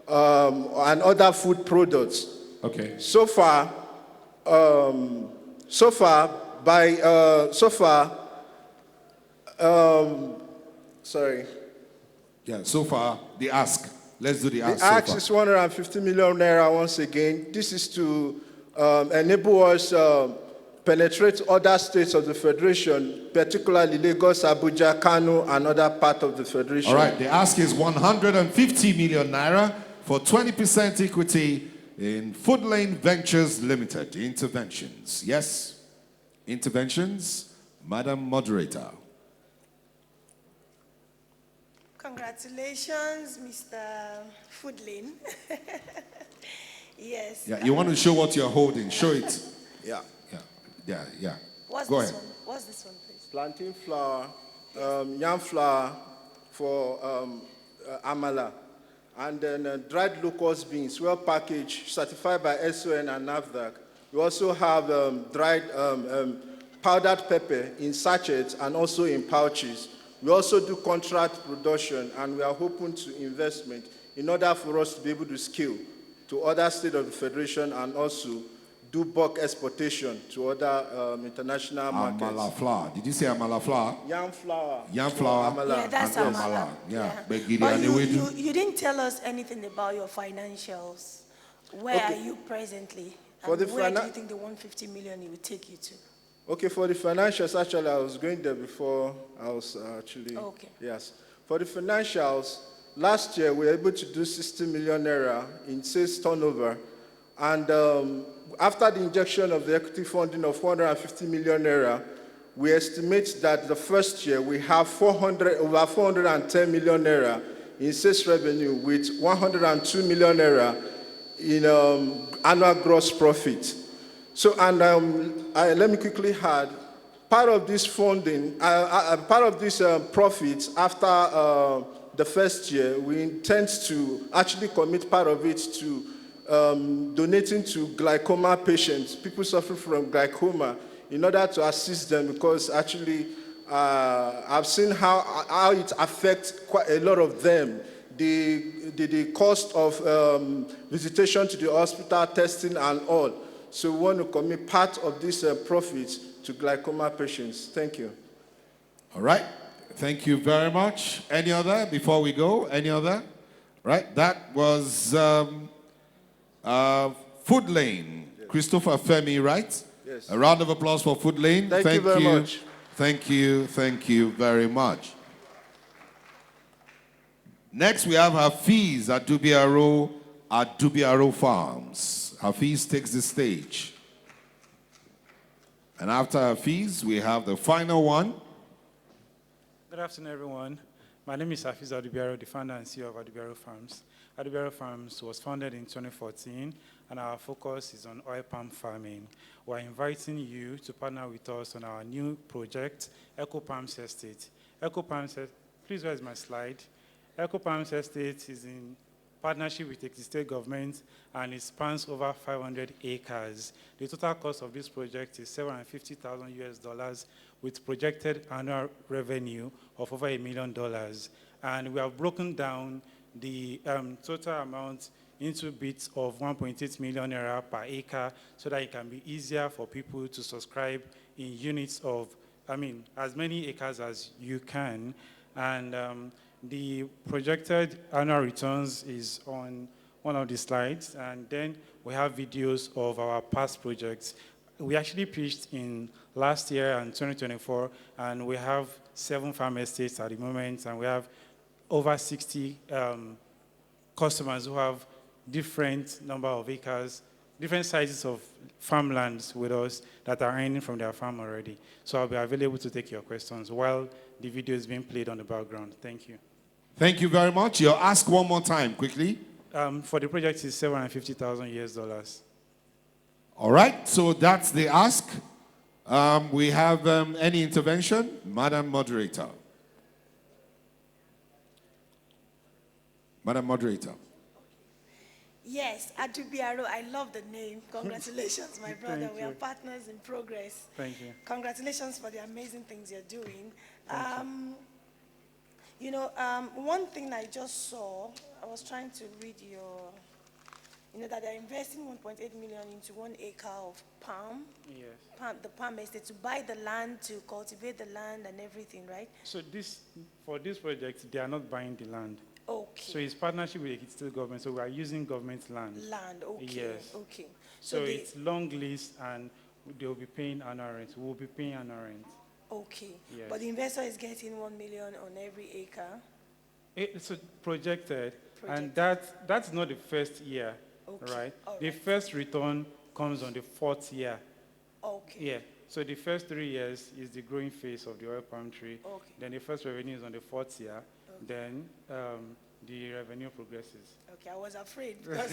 and other food products. Okay. So far, the ask. Let's do the ask. The ask is 150 million naira once again. This is to enable us penetrate other states of the Federation, particularly Lagos, Abuja, Kano, and other parts of the Federation. All right, the ask is 150 million naira for 20% equity in Food Lane Ventures Limited. Interventions. Yes? Interventions? Madam Moderator. Congratulations, Mr. Food Lane. Yes. Yeah, you want to show what you're holding. Show it. Yeah. What's Go this ahead. one? What's this one, please? Plantain flour, yam flour for amala, and then dried locust beans, well packaged, certified by SON and NAFDAC. We also have dried powdered pepper in sachets and also in pouches. We also do contract production, and we are open to investment in order for us to be able to scale to other states of the Federation and also do bulk exportation to other international markets. Amala flour. Did you say amala flour? Yam flour. Yam flour. Amala. Yeah, that's and amala. Yeah. But you didn't tell us anything about your financials. Where are you presently? For the where do you think the 150 million will take you to? Okay, for the financials, actually, I was going there before I was actually. Okay. Yes. For the financials, last year we were able to do 60 million naira in sales turnover. And after the injection of the equity funding of 450 million naira, we estimate that the first year we have over 410 million naira in sales revenue with 102 million naira in annual gross profit. So, and let me quickly add, part of this funding, part of this profits after the first year, we intend to actually commit part of it to donating to glaucoma patients, people suffering from glaucoma, in order to assist them, because actually I've seen how it affects quite a lot of them. The cost of visitation to the hospital, testing and all. So we want to commit part of this profits to glaucoma patients. Thank you. All right. Thank you very much. Any other before we go? Any other? Right. That was Food Lane. Yes. Christopher Femi, right? Yes. A round of applause for Food Lane. Thank you very much. Thank you. Thank you very much. Next, we have Hafiz at Dubiaro Farms. Hafiz takes the stage. And after Hafiz, we have the final one. Good afternoon, everyone. My name is Hafiz Adubiaro, the founder and CEO of Adubiaro Farms. Adubiaro Farms was founded in 2014, and our focus is on oil palm farming. We're inviting you to partner with us on our new project, Eco Palms Estate. Eco Palms, please, where's my slide? Eco Palms Estate is in partnership with the state government, and it spans over 500 acres. The total cost of this project is $750,000 with projected annual revenue of over $1 million. And we have broken down the total amount into bits of 1.8 million naira per acre, so that it can be easier for people to subscribe in units of, as many acres as you can. And the projected annual returns is on one of the slides, and then we have videos of our past projects. We actually pitched in last year and 2024, and we have 7 farm estates at the moment, and we have over 60 customers who have different number of acres, different sizes of farmlands with us that are earning from their farm already. So I'll be available to take your questions while the video is being played on the background. Thank you. Thank you very much. Your ask one more time, quickly. For the project is $750,000. All right, so that's the ask. We have any intervention? Madam Moderator. Madam Moderator. Yes, Adubiaro, I love the name. Congratulations, my brother. We are partners in progress. Thank you. Congratulations for the amazing things you're doing. One thing I just saw, I was trying to read that they're investing 1.8 million into 1 acre of palm. Yes. The palm estate, to buy the land, to cultivate the land and everything, right? So for this project, they are not buying the land. Okay. So it's partnership with the state government, so we are using government land. Land, okay. Yes. Okay. So it's long lease, and they'll be paying annual rent. We'll be paying annual rent. Okay. Yes. But the investor is getting 1 million on every acre. It's projected, and that's not the first year, Okay. right? All The first return comes on the 4th year. Okay. Yeah. So the first 3 years is the growing phase of the oil palm tree. Okay. Then the first revenue is on the 4th year. Then the revenue progresses. Okay, I was afraid because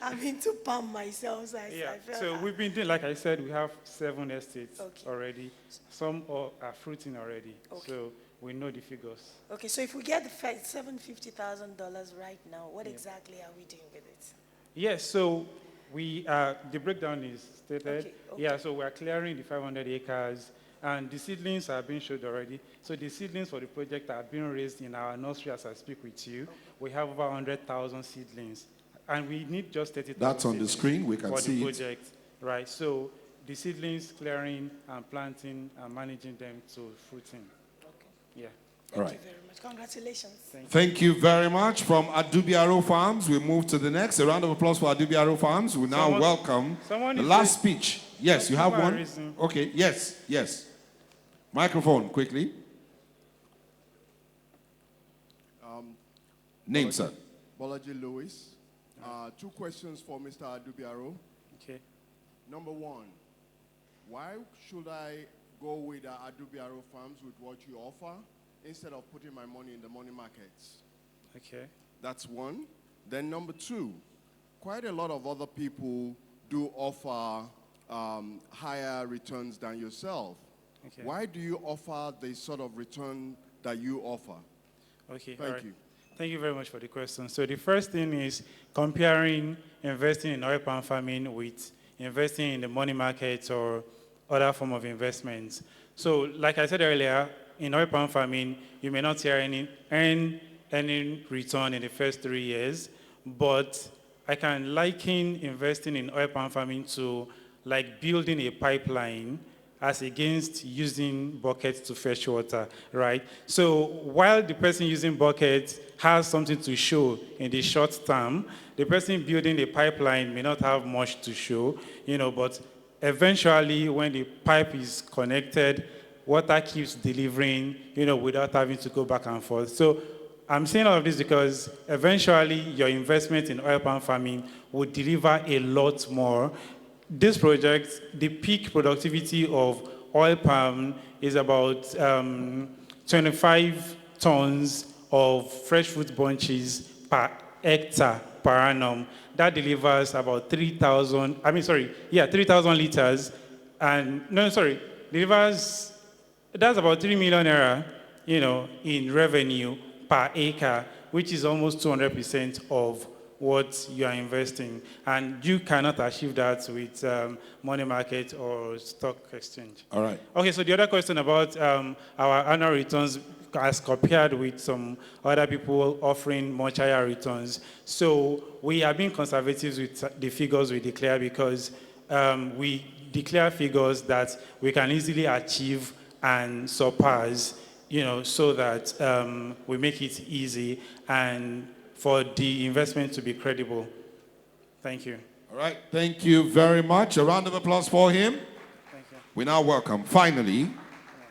I'm into palm myself, so I felt. So we've been doing, like I said, we have 7 estates already. Some are fruiting already. Okay. So we know the figures. Okay, so if we get the first $750,000 right now, what exactly are we doing with it? Yes, so the breakdown is stated. Okay. Yeah, so we're clearing the 500 acres, and the seedlings are being showed already. So the seedlings for the project are being raised in our nursery as I speak with you. We have over 100,000 seedlings, and we need just 30,000. That's on the screen. We can for see the it. project, right? So the seedlings, clearing and planting and managing them to fruiting. Okay. Yeah. Thank you very much. Congratulations. Thank you very much. From Adubiaro Farms, we move to the next. A round of applause for Adubiaro Farms. We now welcome the last speech. Yes, you have one? Okay, yes. Microphone, quickly. Name, sir. Bolaji Lewis. 2 questions for Mr. Adubiaro. Okay. Number 1, why should I go with Adubiaro Farms with what you offer instead of putting my money in the money markets. Okay. That's one. Then number two, quite a lot of other people do offer higher returns than yourself. Okay. Why do you offer the sort of return that you offer? Okay. Thank you. Thank you very much for the question. So the first thing is comparing investing in oil palm farming with investing in the money market or other form of investments. So like I said earlier, in oil palm farming, you may not earn any return in the first 3 years, but I can liken investing in oil palm farming to like building a pipeline as against using buckets to fetch water, right? So while the person using buckets has something to show in the short term, the person building the pipeline may not have much to show, but eventually when the pipe is connected, water keeps delivering, without having to go back and forth. So I'm saying all of this because eventually your investment in oil palm farming will deliver a lot more. This project, the peak productivity of oil palm is about 25 tons of fresh fruit bunches per hectare per annum. That delivers about 3,000 liters. That's about 3 million naira, in revenue per acre, which is almost 200% of what you are investing. And you cannot achieve that with money market or stock exchange. All right. Okay, so the other question about our annual returns as compared with some other people offering much higher returns. So we are being conservative with the figures we declare because we declare figures that we can easily achieve and surpass, so that we make it easy and for the investment to be credible. Thank you. All right, thank you very much. A round of applause for him. Thank you. We now welcome, finally,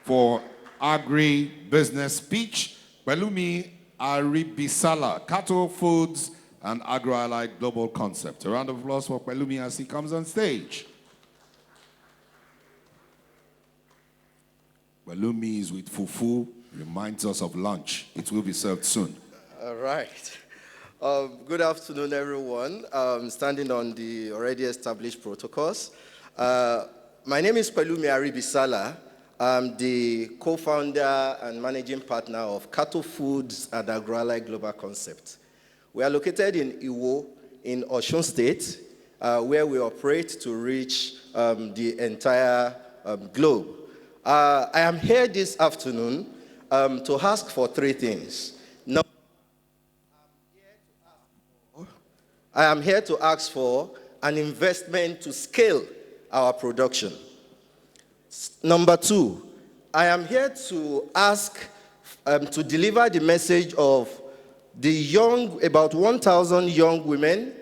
for agri-business speech, Pelumi Aribisala, Cattle, Foods, and Agro-Allied Global Concept. A round of applause for Pelumi as he comes on stage. Pelumi is with fufu, reminds us of lunch. It will be served soon. All right. Good afternoon, everyone. Standing on the already established protocols. My name is Pelumi Aribisala. I'm the co-founder and managing partner of Cattle Foods and Agro-Allied Global Concept. We are located in Iwo, in Osun State, where we operate to reach the entire globe. I am here this afternoon to ask for three things. I am here to ask for an investment to scale our production. Number two, I am here to ask to deliver the message of the about 1,000 young women,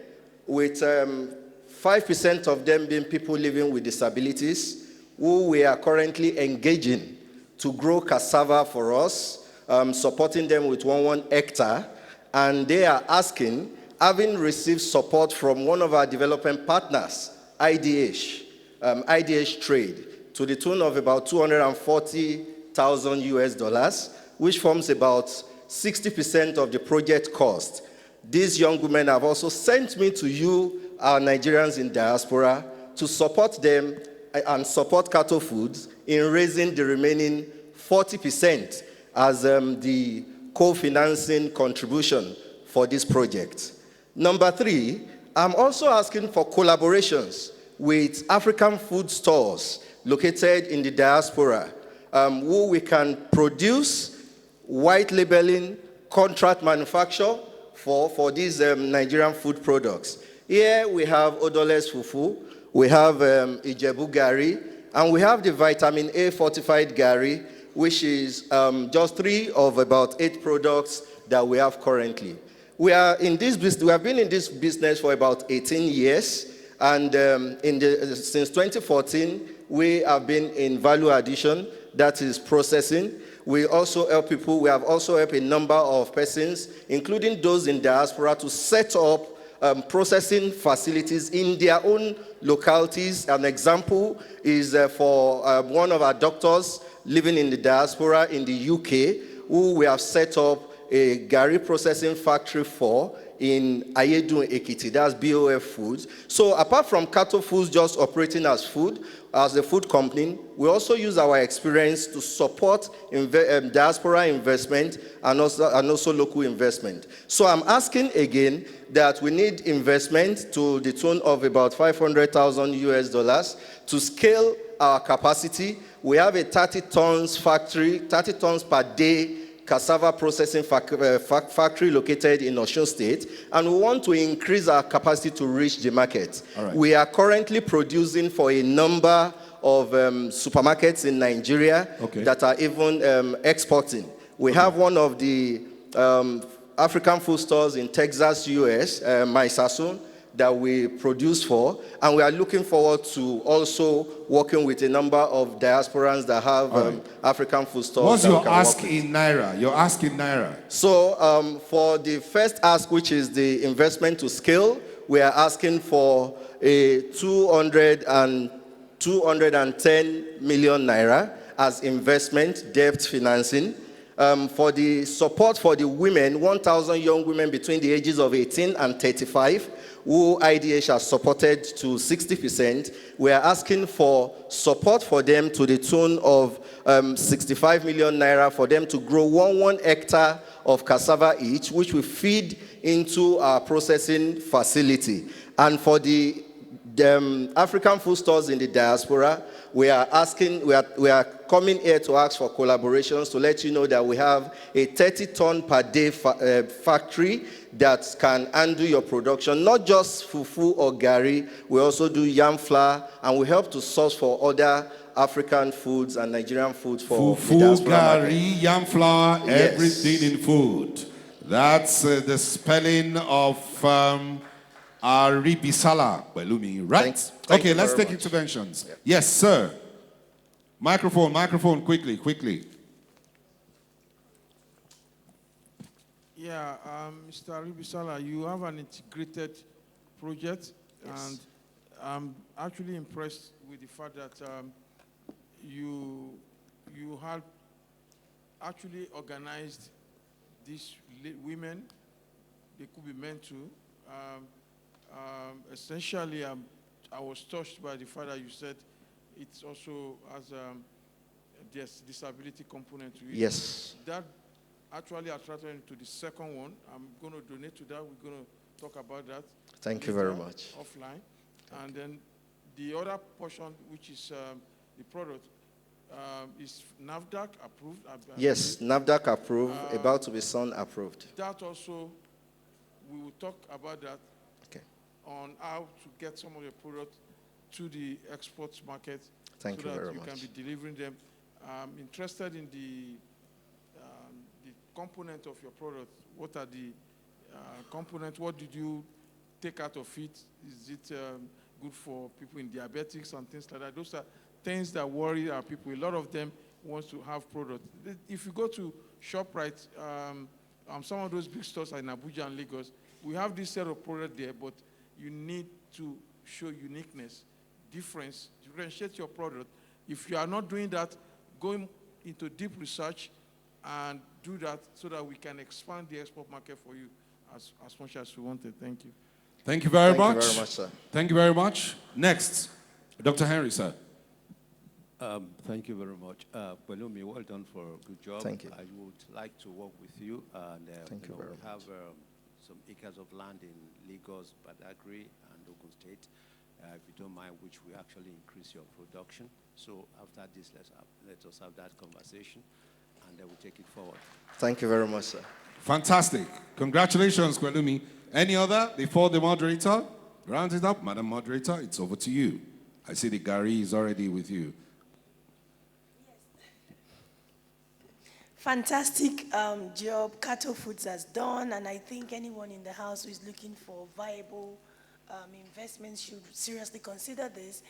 with 5% of them being people living with disabilities, who we are currently engaging to grow cassava for us, supporting them with 1 hectare, and they are asking, having received support from one of our development partners, IDH Trade, to the tune of about $240,000, which forms about 60% of the project cost. These young women have also sent me to you, our Nigerians in diaspora, to support them and support Cattle Foods in raising the remaining 40% as the co-financing contribution for this project. Number three, I'm also asking for collaborations with African food stores located in the diaspora, who we can produce white labeling, contract manufacture for these Nigerian food products. Here we have odorless fufu, we have Ijebu Gari, and we have the vitamin A fortified Gari, which is just 3 of about 8 products that we have currently. We are in this business. We have been in this business for about 18 years, and since 2014, we have been in value addition, that is processing. We also help people. We have also helped a number of persons, including those in diaspora, to set up processing facilities in their own localities. An example is for one of our doctors living in the diaspora in the UK, who we have set up a Gari processing factory for in Ayedun, Ekiti. That's BOF Foods. So apart from Kato Foods just operating as a food company, we also use our experience to support diaspora investment and also local investment. So I'm asking again that we need investment to the tune of about $500,000 to scale our capacity. We have a 30 tons factory, 30 tons per day cassava processing factory located in Osun State, and we want to increase our capacity to reach the market. Right. We are currently producing for a number of supermarkets in Nigeria that are even exporting. We have one of the African food stores in Texas, US, Maisasun, that we produce for, and we are looking forward to also working with a number of diasporans that have African food stores. What's your ask in Naira? Your ask in Naira. So for the first ask, which is the investment to scale, we are asking for a 210 million Naira as investment, debt financing. For the support for the women, 1,000 young women between the ages of 18 and 35, who IDH has supported to 60%, we are asking for support for them to the tune of 65 million Naira for them to grow 1 hectare of cassava each, which will feed into our processing facility. And for the African food stores in the diaspora, we are coming here to ask for collaborations to let you know that we have a 30-ton per day factory that can handle your production, not just fufu or gari. We also do yam flour, and we help to source for other African foods and Nigerian foods for fufu, gari, yam flour, everything in food. That's the spelling of Aribisala Belumi, right? Thank you let's very take much. interventions. Yes, sir. Microphone, quickly. Yeah, Mr. Aribisala, you have an integrated project, and I'm actually impressed with the fact that you had actually organized these women. They could be men too. Essentially, I was touched by the fact that you said it also has a disability component to it. Yes. That actually attracted me to the second one. I'm going to donate to that. We're going to talk about that. Thank you very much. Offline. And then the other portion, which is the product, is NAFDAC approved? Yes, NAFDAC approved, about to be SUN approved. That also, we will talk about that on how to get some of your products to the export market. Thank you very much. So that you can be delivering them. I'm interested in the component of your product. What are the components? What did you take out of it? Is it good for people in diabetics and things like that? Those are things that worry our people. A lot of them want to have products. If you go to ShopRite, some of those big stores are in Abuja and Lagos. We have this set of products there, but you need to show uniqueness, differentiate your product. If you are not doing that, go into deep research and do that so that we can expand the export market for you as much as we wanted. Thank you. Thank you very much. Thank you very much, sir. Thank you very much. Next, Dr. Henry, sir. Thank you very much. Pelumi, well done for a good job. Thank you. I would like to work with you. And Thank you very we much. have some acres of land in Lagos, Badagry, and Ogun State. If you don't mind, which will actually increase your production. So after this, let us have that conversation, and then we'll take it forward. Thank you very much, sir. Fantastic. Congratulations, Kwelumi. Any other before the moderator? Round it up. Madam Moderator, it's over to you. I see the Gary is already with you. Fantastic job Kato Foods has done, and I think anyone in the house who is looking for viable investments should seriously consider this,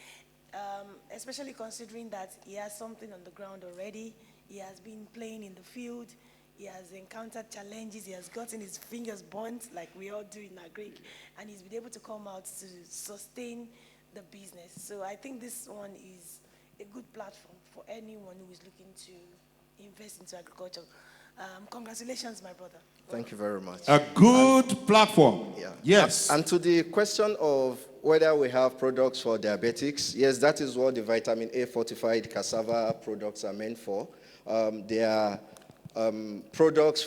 especially considering that he has something on the ground already. He has been playing in the field. He has encountered challenges. He has gotten his fingers burnt like we all do in agric, and he's been able to come out to sustain the business. So I think this one is a good platform for anyone who is looking to invest into agriculture. Congratulations, my brother. Thank you very much. A good platform. Yeah. Yes. And to the question of whether we have products for diabetics, yes, that is what the vitamin A fortified cassava products are meant for. They are products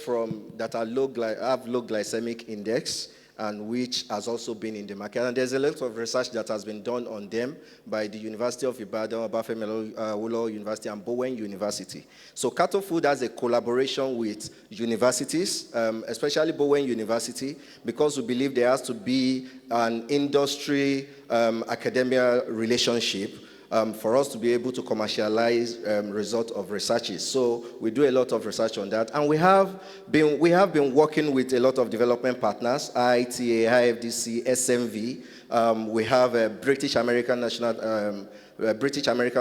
that are have low glycemic index, and which has also been in the market. And there's a lot of research that has been done on them by the University of Ibadan, Obafemi Awolowo University, and Bowen University. So Cattle Food has a collaboration with universities, especially Bowen University, because we believe there has to be an industry-academia relationship for us to be able to commercialize results of researches. So we do a lot of research on that. And we have been working with a lot of development partners, IITA, IFDC, SMV. We have a British American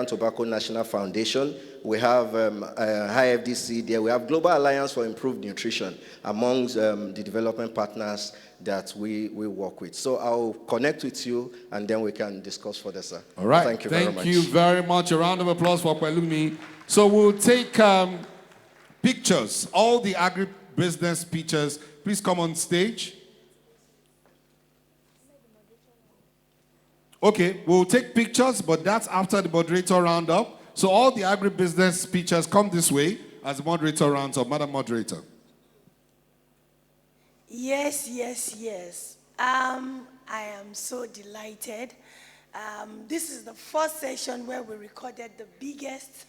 Tobacco National Foundation. We have IFDC there. We have Global Alliance for Improved Nutrition amongst the development partners that we work with. So I'll connect with you, and then we can discuss further, sir. All right. Thank you very much. Thank you very much. A round of applause for Pelumi. So we'll take pictures, all the agribusiness pictures. Please come on stage. Okay, we'll take pictures, but that's after the moderator roundup. So all the agribusiness pictures come this way as the moderator rounds up. Madam Moderator. Yes, yes, yes. I am so delighted. This is the first session where we recorded the biggest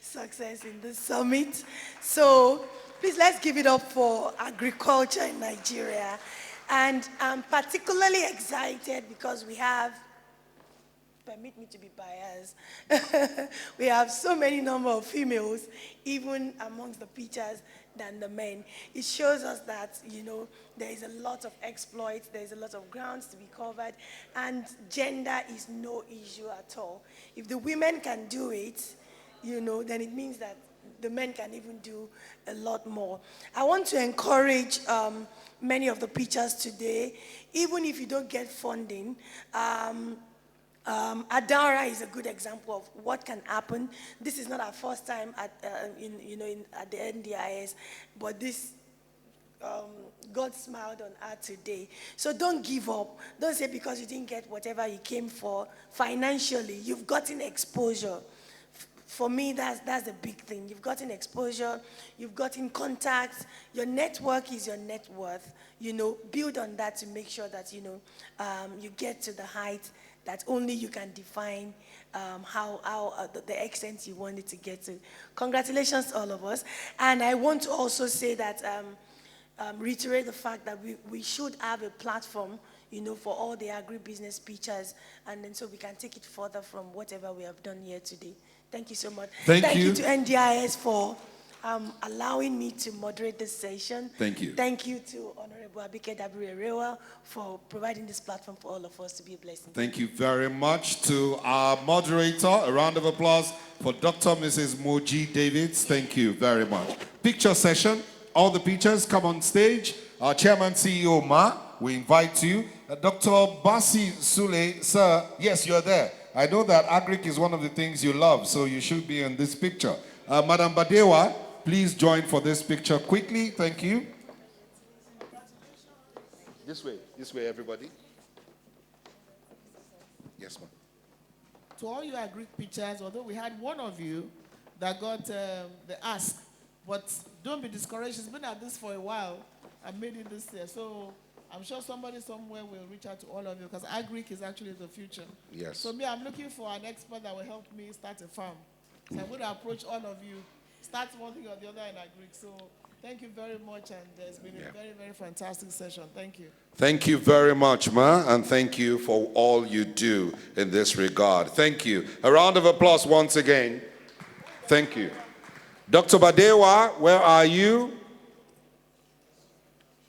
success in the summit. So please let's give it up for agriculture in Nigeria. And I'm particularly excited because we have, permit me to be biased, we have so many number of females, even amongst the pictures, than the men. It shows us that, there is a lot of exploits, there is a lot of grounds to be covered, and gender is no issue at all. If the women can do it, then it means that the men can even do a lot more. I want to encourage many of the pictures today, even if you don't get funding. Adara is a good example of what can happen. This is not our first time at the NDIS, but this God smiled on her today. So don't give up. Don't say because you didn't get whatever you came for financially, you've gotten exposure. For me, that's a big thing. You've gotten exposure, you've gotten contacts, your network is your net worth. Build on that to make sure that, you get to the height that only you can define the extent you want it to get to. Congratulations to all of us. And I want to also say that, reiterate the fact that we should have a platform, for all the agribusiness pitchers, and then so we can take it further from whatever we have done here today. Thank you so much. Thank you. You to NDIS for allowing me to moderate this session. Thank you. Thank you to Honorable Abike Dabiri-Erewa for providing this platform for all of us to be a blessing. Thank you very much to our moderator. A round of applause for Dr. Mrs. Moji Davids. Thank you very much. Picture session. All the pictures come on stage. Our Chairman CEO, Ma, we invite you. Dr. Basi Sule, sir, yes, you're there. I know that agric is one of the things you love, so you should be in this picture. Madam Badewa, please join for this picture quickly. Thank you. This way, everybody. Yes, ma'am. To all you agric pitchers, although we had one of you that got the ask, but don't be discouraged. She's been at this for a while and made it this year. So I'm sure somebody somewhere will reach out to all of you because agric is actually the future. Yes. So I'm looking for an expert that will help me start a farm. So I'm going to approach all of you, start one thing or the other in agric. So thank you very much, and it's been a very, very fantastic session. Thank you. Thank you very much, Ma, and thank you for all you do in this regard. Thank you. A round of applause once again. Thank you. Dr. Badewa, where are you?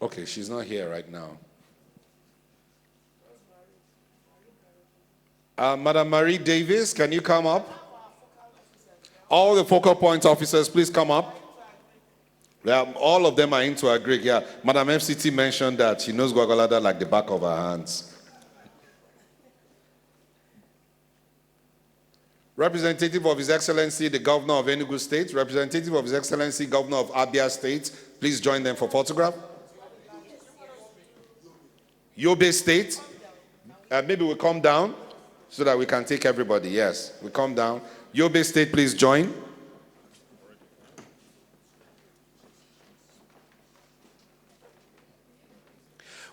Okay, she's not here right now. Madam Marie Davis, can you come up? All the focal point officers, please come up. Yeah, all of them are into agric. Yeah, Madam FCT mentioned that she knows Gwagwalada like the back of her hands. Representative of His Excellency, the Governor of Enugu State, representative of His Excellency, Governor of Abia State, please join them for photograph. Yobe State, maybe we come down so that we can take everybody. Yes, we come down. Yobe State, please join.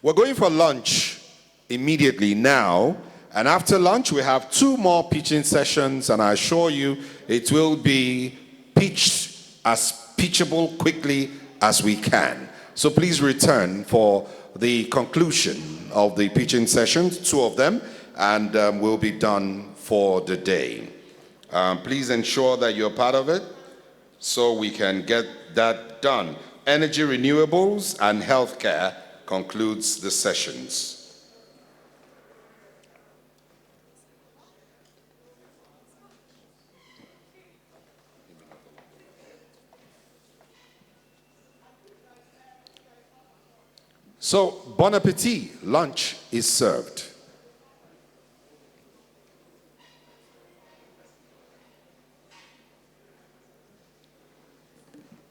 We're going for lunch immediately now. And after lunch, we have 2 more pitching sessions, and I assure you it will be pitched as pitchable quickly as we can. So please return for the conclusion of the pitching sessions, 2 of them, and we'll be done for the day. Please ensure that you're part of it so we can get that done. Energy renewables and healthcare concludes the sessions. So, bon appetit, lunch is served.